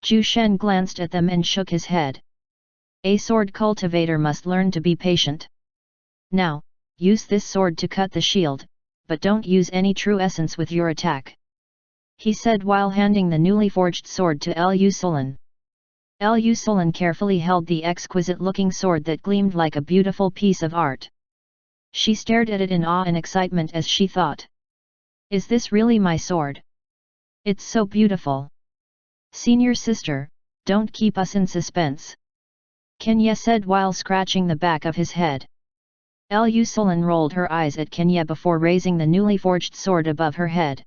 Zhu Shen glanced at them and shook his head. A sword cultivator must learn to be patient. Now, use this sword to cut the shield, but don't use any true essence with your attack, he said while handing the newly forged sword to Lu Sulan. Lu Sulan carefully held the exquisite-looking sword that gleamed like a beautiful piece of art. She stared at it in awe and excitement as she thought. Is this really my sword? It's so beautiful. Senior sister, don't keep us in suspense, Kenya said while scratching the back of his head. Lu Sulan rolled her eyes at Kenya before raising the newly forged sword above her head.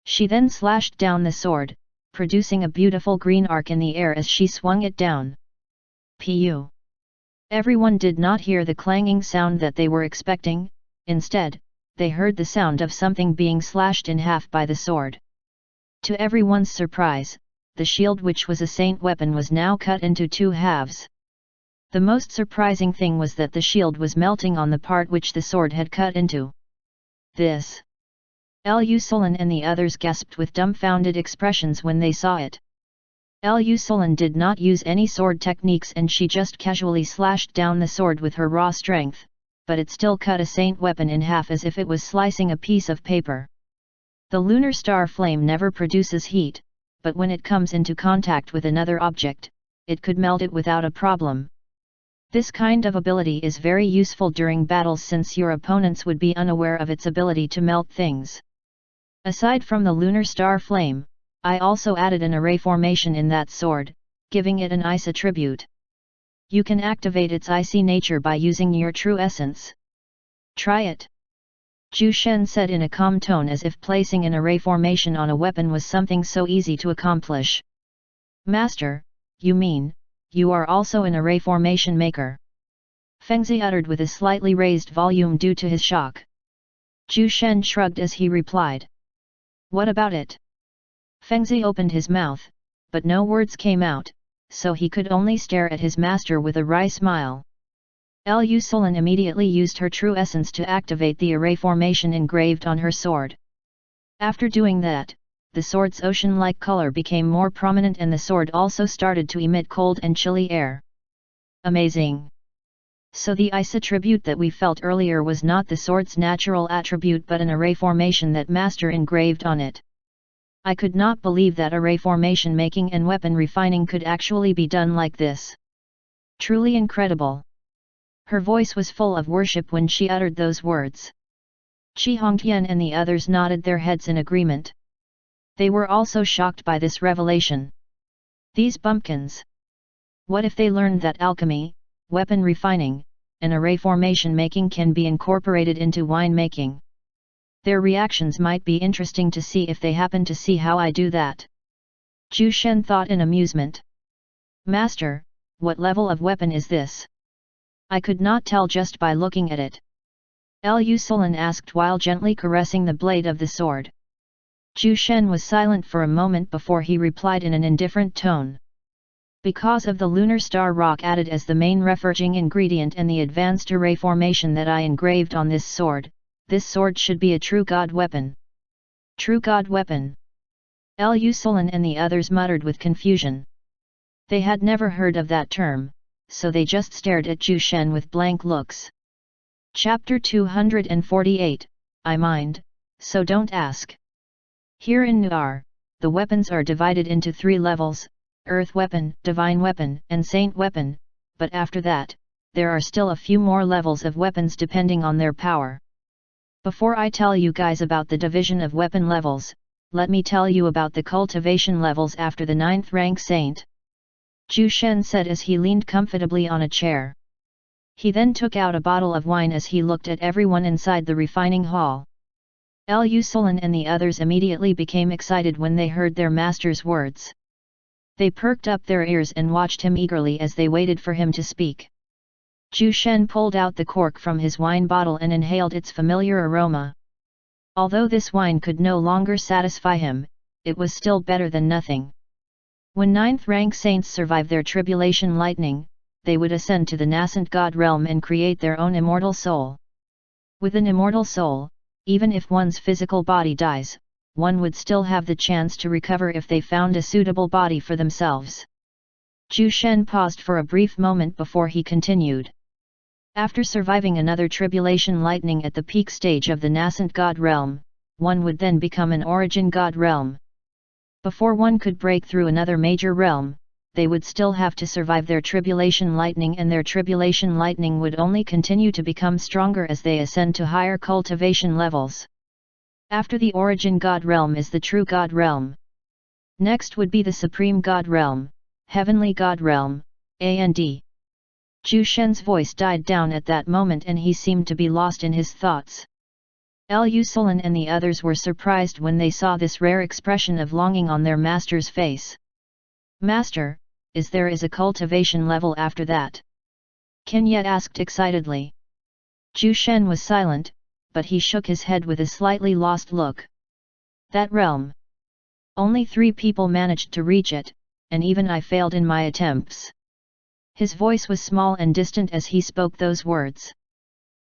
She then slashed down the sword, producing a beautiful green arc in the air as she swung it down. Pu! Everyone did not hear the clanging sound that they were expecting. Instead, they heard the sound of something being slashed in half by the sword. To everyone's surprise, the shield, which was a saint weapon, was now cut into two halves. The most surprising thing was that the shield was melting on the part which the sword had cut into. This! Lu Sulan and the others gasped with dumbfounded expressions when they saw it. Lu Sulan did not use any sword techniques, and she just casually slashed down the sword with her raw strength, but it still cut a saint weapon in half as if it was slicing a piece of paper. The lunar star flame never produces heat, but when it comes into contact with another object, it could melt it without a problem. This kind of ability is very useful during battles since your opponents would be unaware of its ability to melt things. Aside from the lunar star flame, I also added an array formation in that sword, giving it an ice attribute. You can activate its icy nature by using your true essence. Try it. Zhu Shen said in a calm tone, as if placing an array formation on a weapon was something so easy to accomplish. Master, you mean, you are also an array formation maker? Fengzi uttered with a slightly raised volume due to his shock. Zhu Shen shrugged as he replied. What about it? Fengzi opened his mouth, but no words came out, so he could only stare at his master with a wry smile. Lu Sulan immediately used her true essence to activate the array formation engraved on her sword. After doing that, the sword's ocean-like color became more prominent and the sword also started to emit cold and chilly air. Amazing! So the ice attribute that we felt earlier was not the sword's natural attribute but an array formation that Master engraved on it. I could not believe that array formation making and weapon refining could actually be done like this. Truly incredible! Her voice was full of worship when she uttered those words. Qi Hongtian and the others nodded their heads in agreement. They were also shocked by this revelation. These bumpkins! What if they learned that alchemy, weapon refining, and array formation making can be incorporated into wine making? Their reactions might be interesting to see if they happen to see how I do that. Zhu Shen thought in amusement. Master, what level of weapon is this? I could not tell just by looking at it. Lu Sulan asked while gently caressing the blade of the sword. Zhu Shen was silent for a moment before he replied in an indifferent tone. Because of the lunar star rock added as the main reforging ingredient and the advanced array formation that I engraved on this sword should be a true god weapon. True god weapon? Lu Sulan and the others muttered with confusion. They had never heard of that term, so they just stared at Zhu Shen with blank looks. Chapter 248, I mind, so don't ask. Here in Nuar, the weapons are divided into 3 levels, Earth Weapon, Divine Weapon and Saint Weapon, but after that, there are still a few more levels of weapons depending on their power. Before I tell you guys about the division of weapon levels, let me tell you about the cultivation levels after the 9th rank Saint. Zhu Shen said as he leaned comfortably on a chair. He then took out a bottle of wine as he looked at everyone inside the refining hall. Lu Sulan and the others immediately became excited when they heard their master's words. They perked up their ears and watched him eagerly as they waited for him to speak. Zhu Shen pulled out the cork from his wine bottle and inhaled its familiar aroma. Although this wine could no longer satisfy him, it was still better than nothing. When 9th rank saints survive their tribulation lightning, they would ascend to the nascent god realm and create their own immortal soul. With an immortal soul, even if one's physical body dies, one would still have the chance to recover if they found a suitable body for themselves. Zhu Shen paused for a brief moment before he continued. After surviving another tribulation lightning at the peak stage of the nascent god realm, one would then become an origin god realm. Before one could break through another major realm, they would still have to survive their tribulation lightning, and their tribulation lightning would only continue to become stronger as they ascend to higher cultivation levels. After the origin god realm is the true god realm. Next would be the supreme god realm, heavenly god realm, and Zhu Shen's voice died down at that moment and he seemed to be lost in his thoughts. Lu Sulan and the others were surprised when they saw this rare expression of longing on their master's face. Master, is there a cultivation level after that? Kenya asked excitedly. Zhu Shen was silent, but he shook his head with a slightly lost look. That realm. Only 3 people managed to reach it, and even I failed in my attempts. His voice was small and distant as he spoke those words.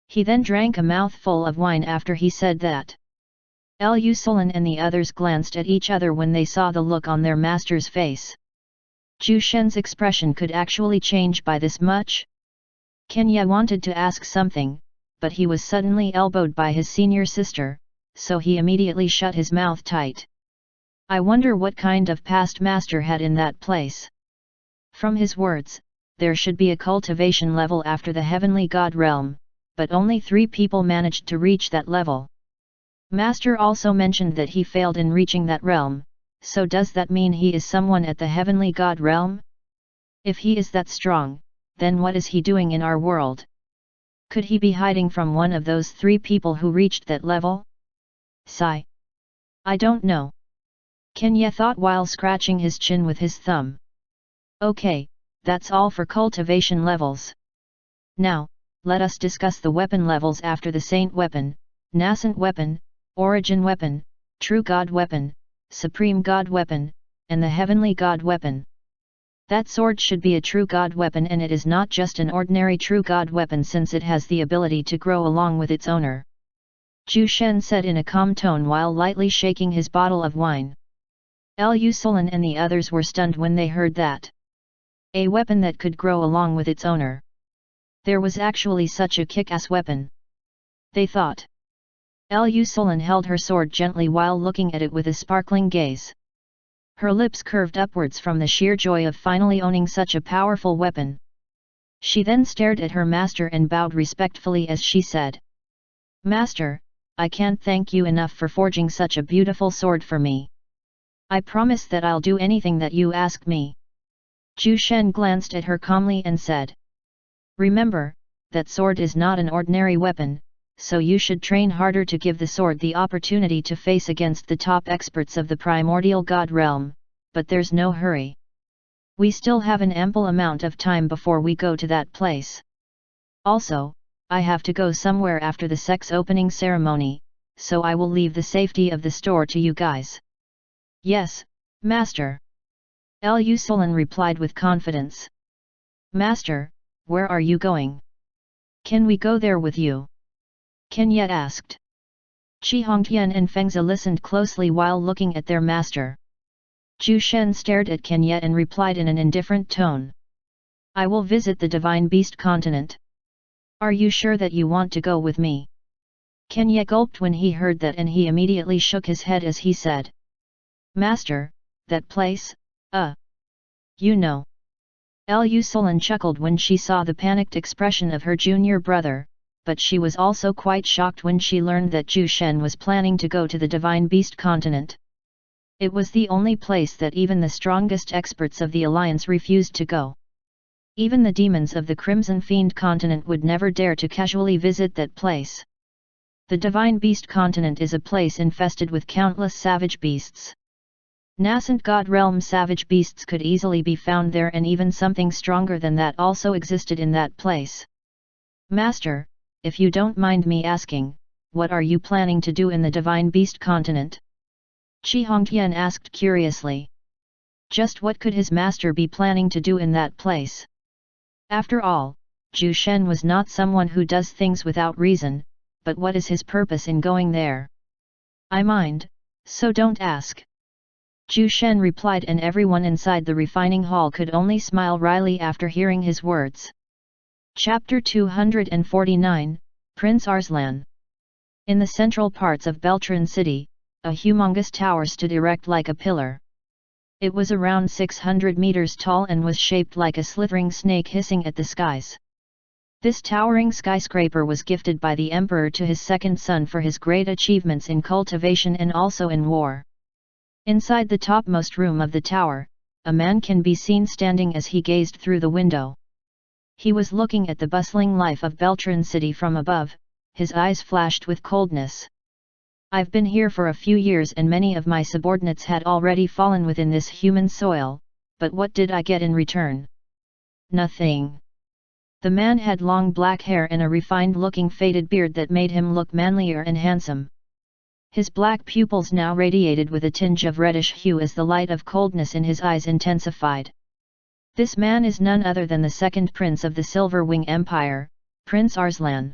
He then drank a mouthful of wine after he said that. Lu Sulan and the others glanced at each other when they saw the look on their master's face. Zhu Shen's expression could actually change by this much? Kenya wanted to ask something, but he was suddenly elbowed by his senior sister, so he immediately shut his mouth tight. I wonder what kind of past master had in that place. From his words, there should be a cultivation level after the heavenly god realm, but only 3 people managed to reach that level. Master also mentioned that he failed in reaching that realm, so does that mean he is someone at the heavenly god realm? If he is that strong, then what is he doing in our world? Could he be hiding from one of those 3 people who reached that level? Sigh. I don't know. Kenya thought while scratching his chin with his thumb. Okay, that's all for cultivation levels. Now, let us discuss the weapon levels after the Saint Weapon, Nascent Weapon, Origin Weapon, True God Weapon, Supreme God Weapon, and the Heavenly God Weapon. That sword should be a True God Weapon, and it is not just an ordinary True God Weapon since it has the ability to grow along with its owner. Ju Shen said in a calm tone while lightly shaking his bottle of wine. Lu Solon and the others were stunned when they heard that. A weapon that could grow along with its owner. There was actually such a kick-ass weapon. They thought. Lu Solon held her sword gently while looking at it with a sparkling gaze. Her lips curved upwards from the sheer joy of finally owning such a powerful weapon. She then stared at her master and bowed respectfully as she said. Master, I can't thank you enough for forging such a beautiful sword for me. I promise that I'll do anything that you ask me. Ju Shen glanced at her calmly and said. Remember, that sword is not an ordinary weapon, so you should train harder to give the sword the opportunity to face against the top experts of the primordial god realm, but there's no hurry. We still have an ample amount of time before we go to that place. Also, I have to go somewhere after the sex opening ceremony, so I will leave the safety of the store to you guys. Yes, Master. Lu Solon replied with confidence. Master, where are you going? Can we go there with you? Kenya asked. Chi Hongtian and Fengzi listened closely while looking at their master. Ju Shen stared at Kenya and replied in an indifferent tone. I will visit the Divine Beast continent. Are you sure that you want to go with me? Kenya gulped when he heard that and he immediately shook his head as he said. Master, that place, you know. Lu Solon chuckled when she saw the panicked expression of her junior brother, but she was also quite shocked when she learned that Ju Shen was planning to go to the Divine Beast continent. It was the only place that even the strongest experts of the Alliance refused to go. Even the demons of the Crimson Fiend continent would never dare to casually visit that place. The Divine Beast continent is a place infested with countless savage beasts. Nascent God Realm savage beasts could easily be found there, and even something stronger than that also existed in that place. Master, if you don't mind me asking, what are you planning to do in the Divine Beast continent? Chi Hongtian asked curiously. Just what could his master be planning to do in that place? After all, Ju Shen was not someone who does things without reason, but what is his purpose in going there? I mind, so don't ask. Ju Shen replied, and everyone inside the refining hall could only smile wryly after hearing his words. Chapter 249, Prince Arslan. In the central parts of Beltran City, a humongous tower stood erect like a pillar. It was around 600 meters tall and was shaped like a slithering snake hissing at the skies. This towering skyscraper was gifted by the emperor to his second son for his great achievements in cultivation and also in war. Inside the topmost room of the tower, a man can be seen standing as he gazed through the window. He was looking at the bustling life of Beltran City from above, his eyes flashed with coldness. I've been here for a few years and many of my subordinates had already fallen within this human soil, but what did I get in return? Nothing. The man had long black hair and a refined-looking faded beard that made him look manlier and handsome. His black pupils now radiated with a tinge of reddish hue as the light of coldness in his eyes intensified. This man is none other than the second prince of the Silver Wing Empire, Prince Arslan.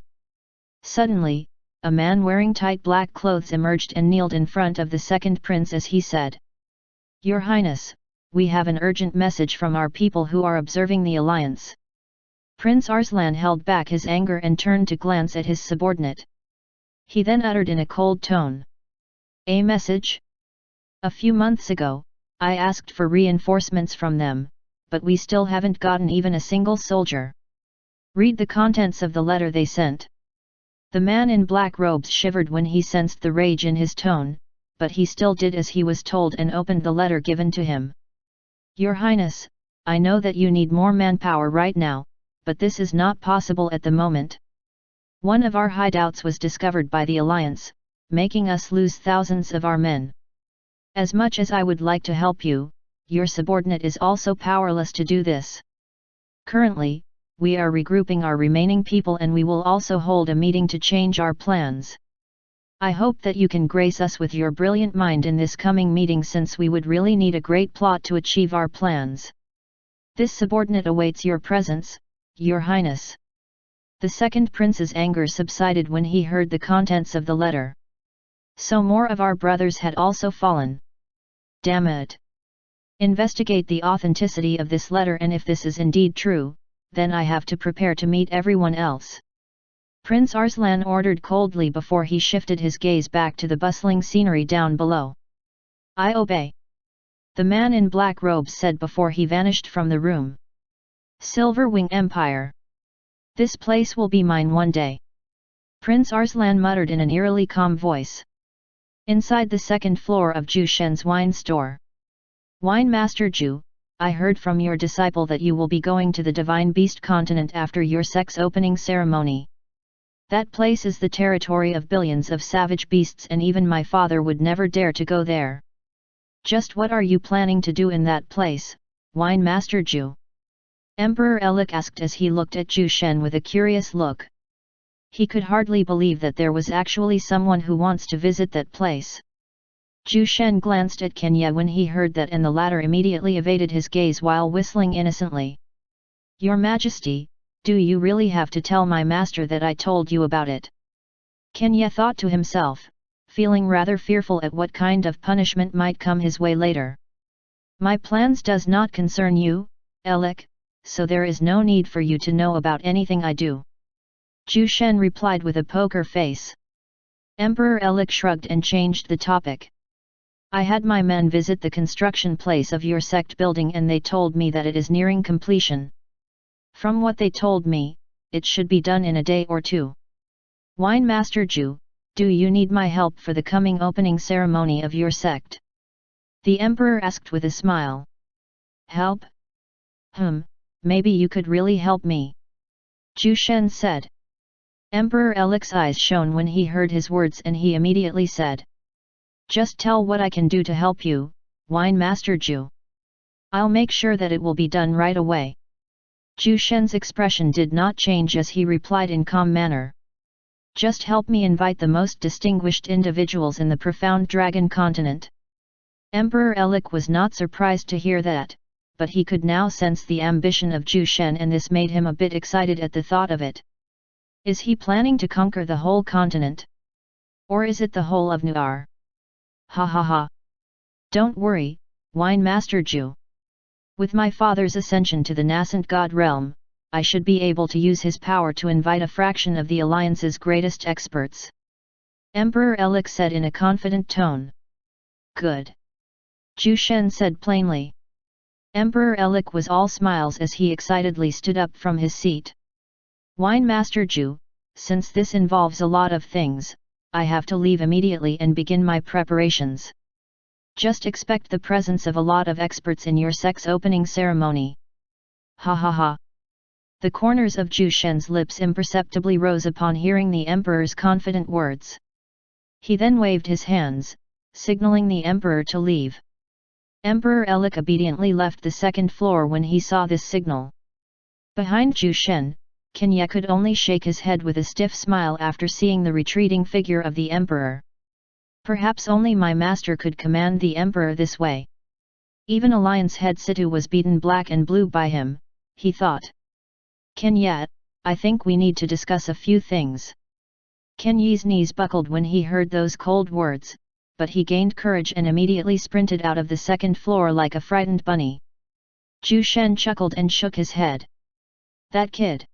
Suddenly, a man wearing tight black clothes emerged and kneeled in front of the second prince as he said, Your Highness, we have an urgent message from our people who are observing the alliance. Prince Arslan held back his anger and turned to glance at his subordinate. He then uttered in a cold tone. A message? A few months ago, I asked for reinforcements from them, but we still haven't gotten even a single soldier. Read the contents of the letter they sent." The man in black robes shivered when he sensed the rage in his tone, but he still did as he was told and opened the letter given to him. "Your Highness, I know that you need more manpower right now, but this is not possible at the moment. One of our hideouts was discovered by the Alliance, making us lose thousands of our men. As much as I would like to help you, your subordinate is also powerless to do this. Currently, we are regrouping our remaining people and we will also hold a meeting to change our plans. I hope that you can grace us with your brilliant mind in this coming meeting since we would really need a great plot to achieve our plans. This subordinate awaits your presence, Your Highness." The second prince's anger subsided when he heard the contents of the letter. So more of our brothers had also fallen. Damn it! Investigate the authenticity of this letter, and if this is indeed true, then I have to prepare to meet everyone else. Prince Arslan ordered coldly before he shifted his gaze back to the bustling scenery down below. "I obey," the man in black robes said before he vanished from the room. "Silver Wing Empire. This place will be mine one day," Prince Arslan muttered in an eerily calm voice. Inside the second floor of Zhu Shen's wine store. "Wine Master Zhu, I heard from your disciple that you will be going to the Divine Beast continent after your sect's opening ceremony. That place is the territory of billions of savage beasts and even my father would never dare to go there. Just what are you planning to do in that place, Wine Master Zhu?" Emperor Elik asked as he looked at Zhu Shen with a curious look. He could hardly believe that there was actually someone who wants to visit that place. Zhu Shen glanced at Kenya when he heard that and the latter immediately evaded his gaze while whistling innocently. "Your Majesty, do you really have to tell my master that I told you about it?" Kenya thought to himself, feeling rather fearful at what kind of punishment might come his way later. "My plans does not concern you, Elik, so there is no need for you to know about anything I do," Zhu Shen replied with a poker face. Emperor Elik shrugged and changed the topic. "I had my men visit the construction place of your sect building and they told me that it is nearing completion. From what they told me, it should be done in a day or two. Wine Master Zhu, do you need my help for the coming opening ceremony of your sect?" the Emperor asked with a smile. "Help? Maybe you could really help me," Zhu Shen said. Emperor Elik's eyes shone when he heard his words and he immediately said, "Just tell what I can do to help you, Wine Master Zhu. I'll make sure that it will be done right away." Zhu Shen's expression did not change as he replied in calm manner. "Just help me invite the most distinguished individuals in the profound Dragon continent." Emperor Elik was not surprised to hear that, but he could now sense the ambition of Zhu Shen and this made him a bit excited at the thought of it. Is he planning to conquer the whole continent? Or is it the whole of Nuar? Ha ha ha! Don't worry, Wine Master Zhu. With my father's ascension to the nascent god realm, I should be able to use his power to invite a fraction of the Alliance's greatest experts," Emperor Elik said in a confident tone. "Good," Zhu Shen said plainly. Emperor Elik was all smiles as he excitedly stood up from his seat. "Wine Master Zhu, since this involves a lot of things, I have to leave immediately and begin my preparations. Just expect the presence of a lot of experts in your sect's opening ceremony." Ha ha ha! The corners of Zhu Shen's lips imperceptibly rose upon hearing the Emperor's confident words. He then waved his hands, signaling the Emperor to leave. Emperor Elik obediently left the second floor when he saw this signal. Behind Zhu Shen, Kenya could only shake his head with a stiff smile after seeing the retreating figure of the Emperor. Perhaps only my master could command the Emperor this way. Even Alliance head Situ was beaten black and blue by him, he thought. "Kenya, I think we need to discuss a few things." Kenya's knees buckled when he heard those cold words, but he gained courage and immediately sprinted out of the second floor like a frightened bunny. Zhu Shen chuckled and shook his head. "That kid!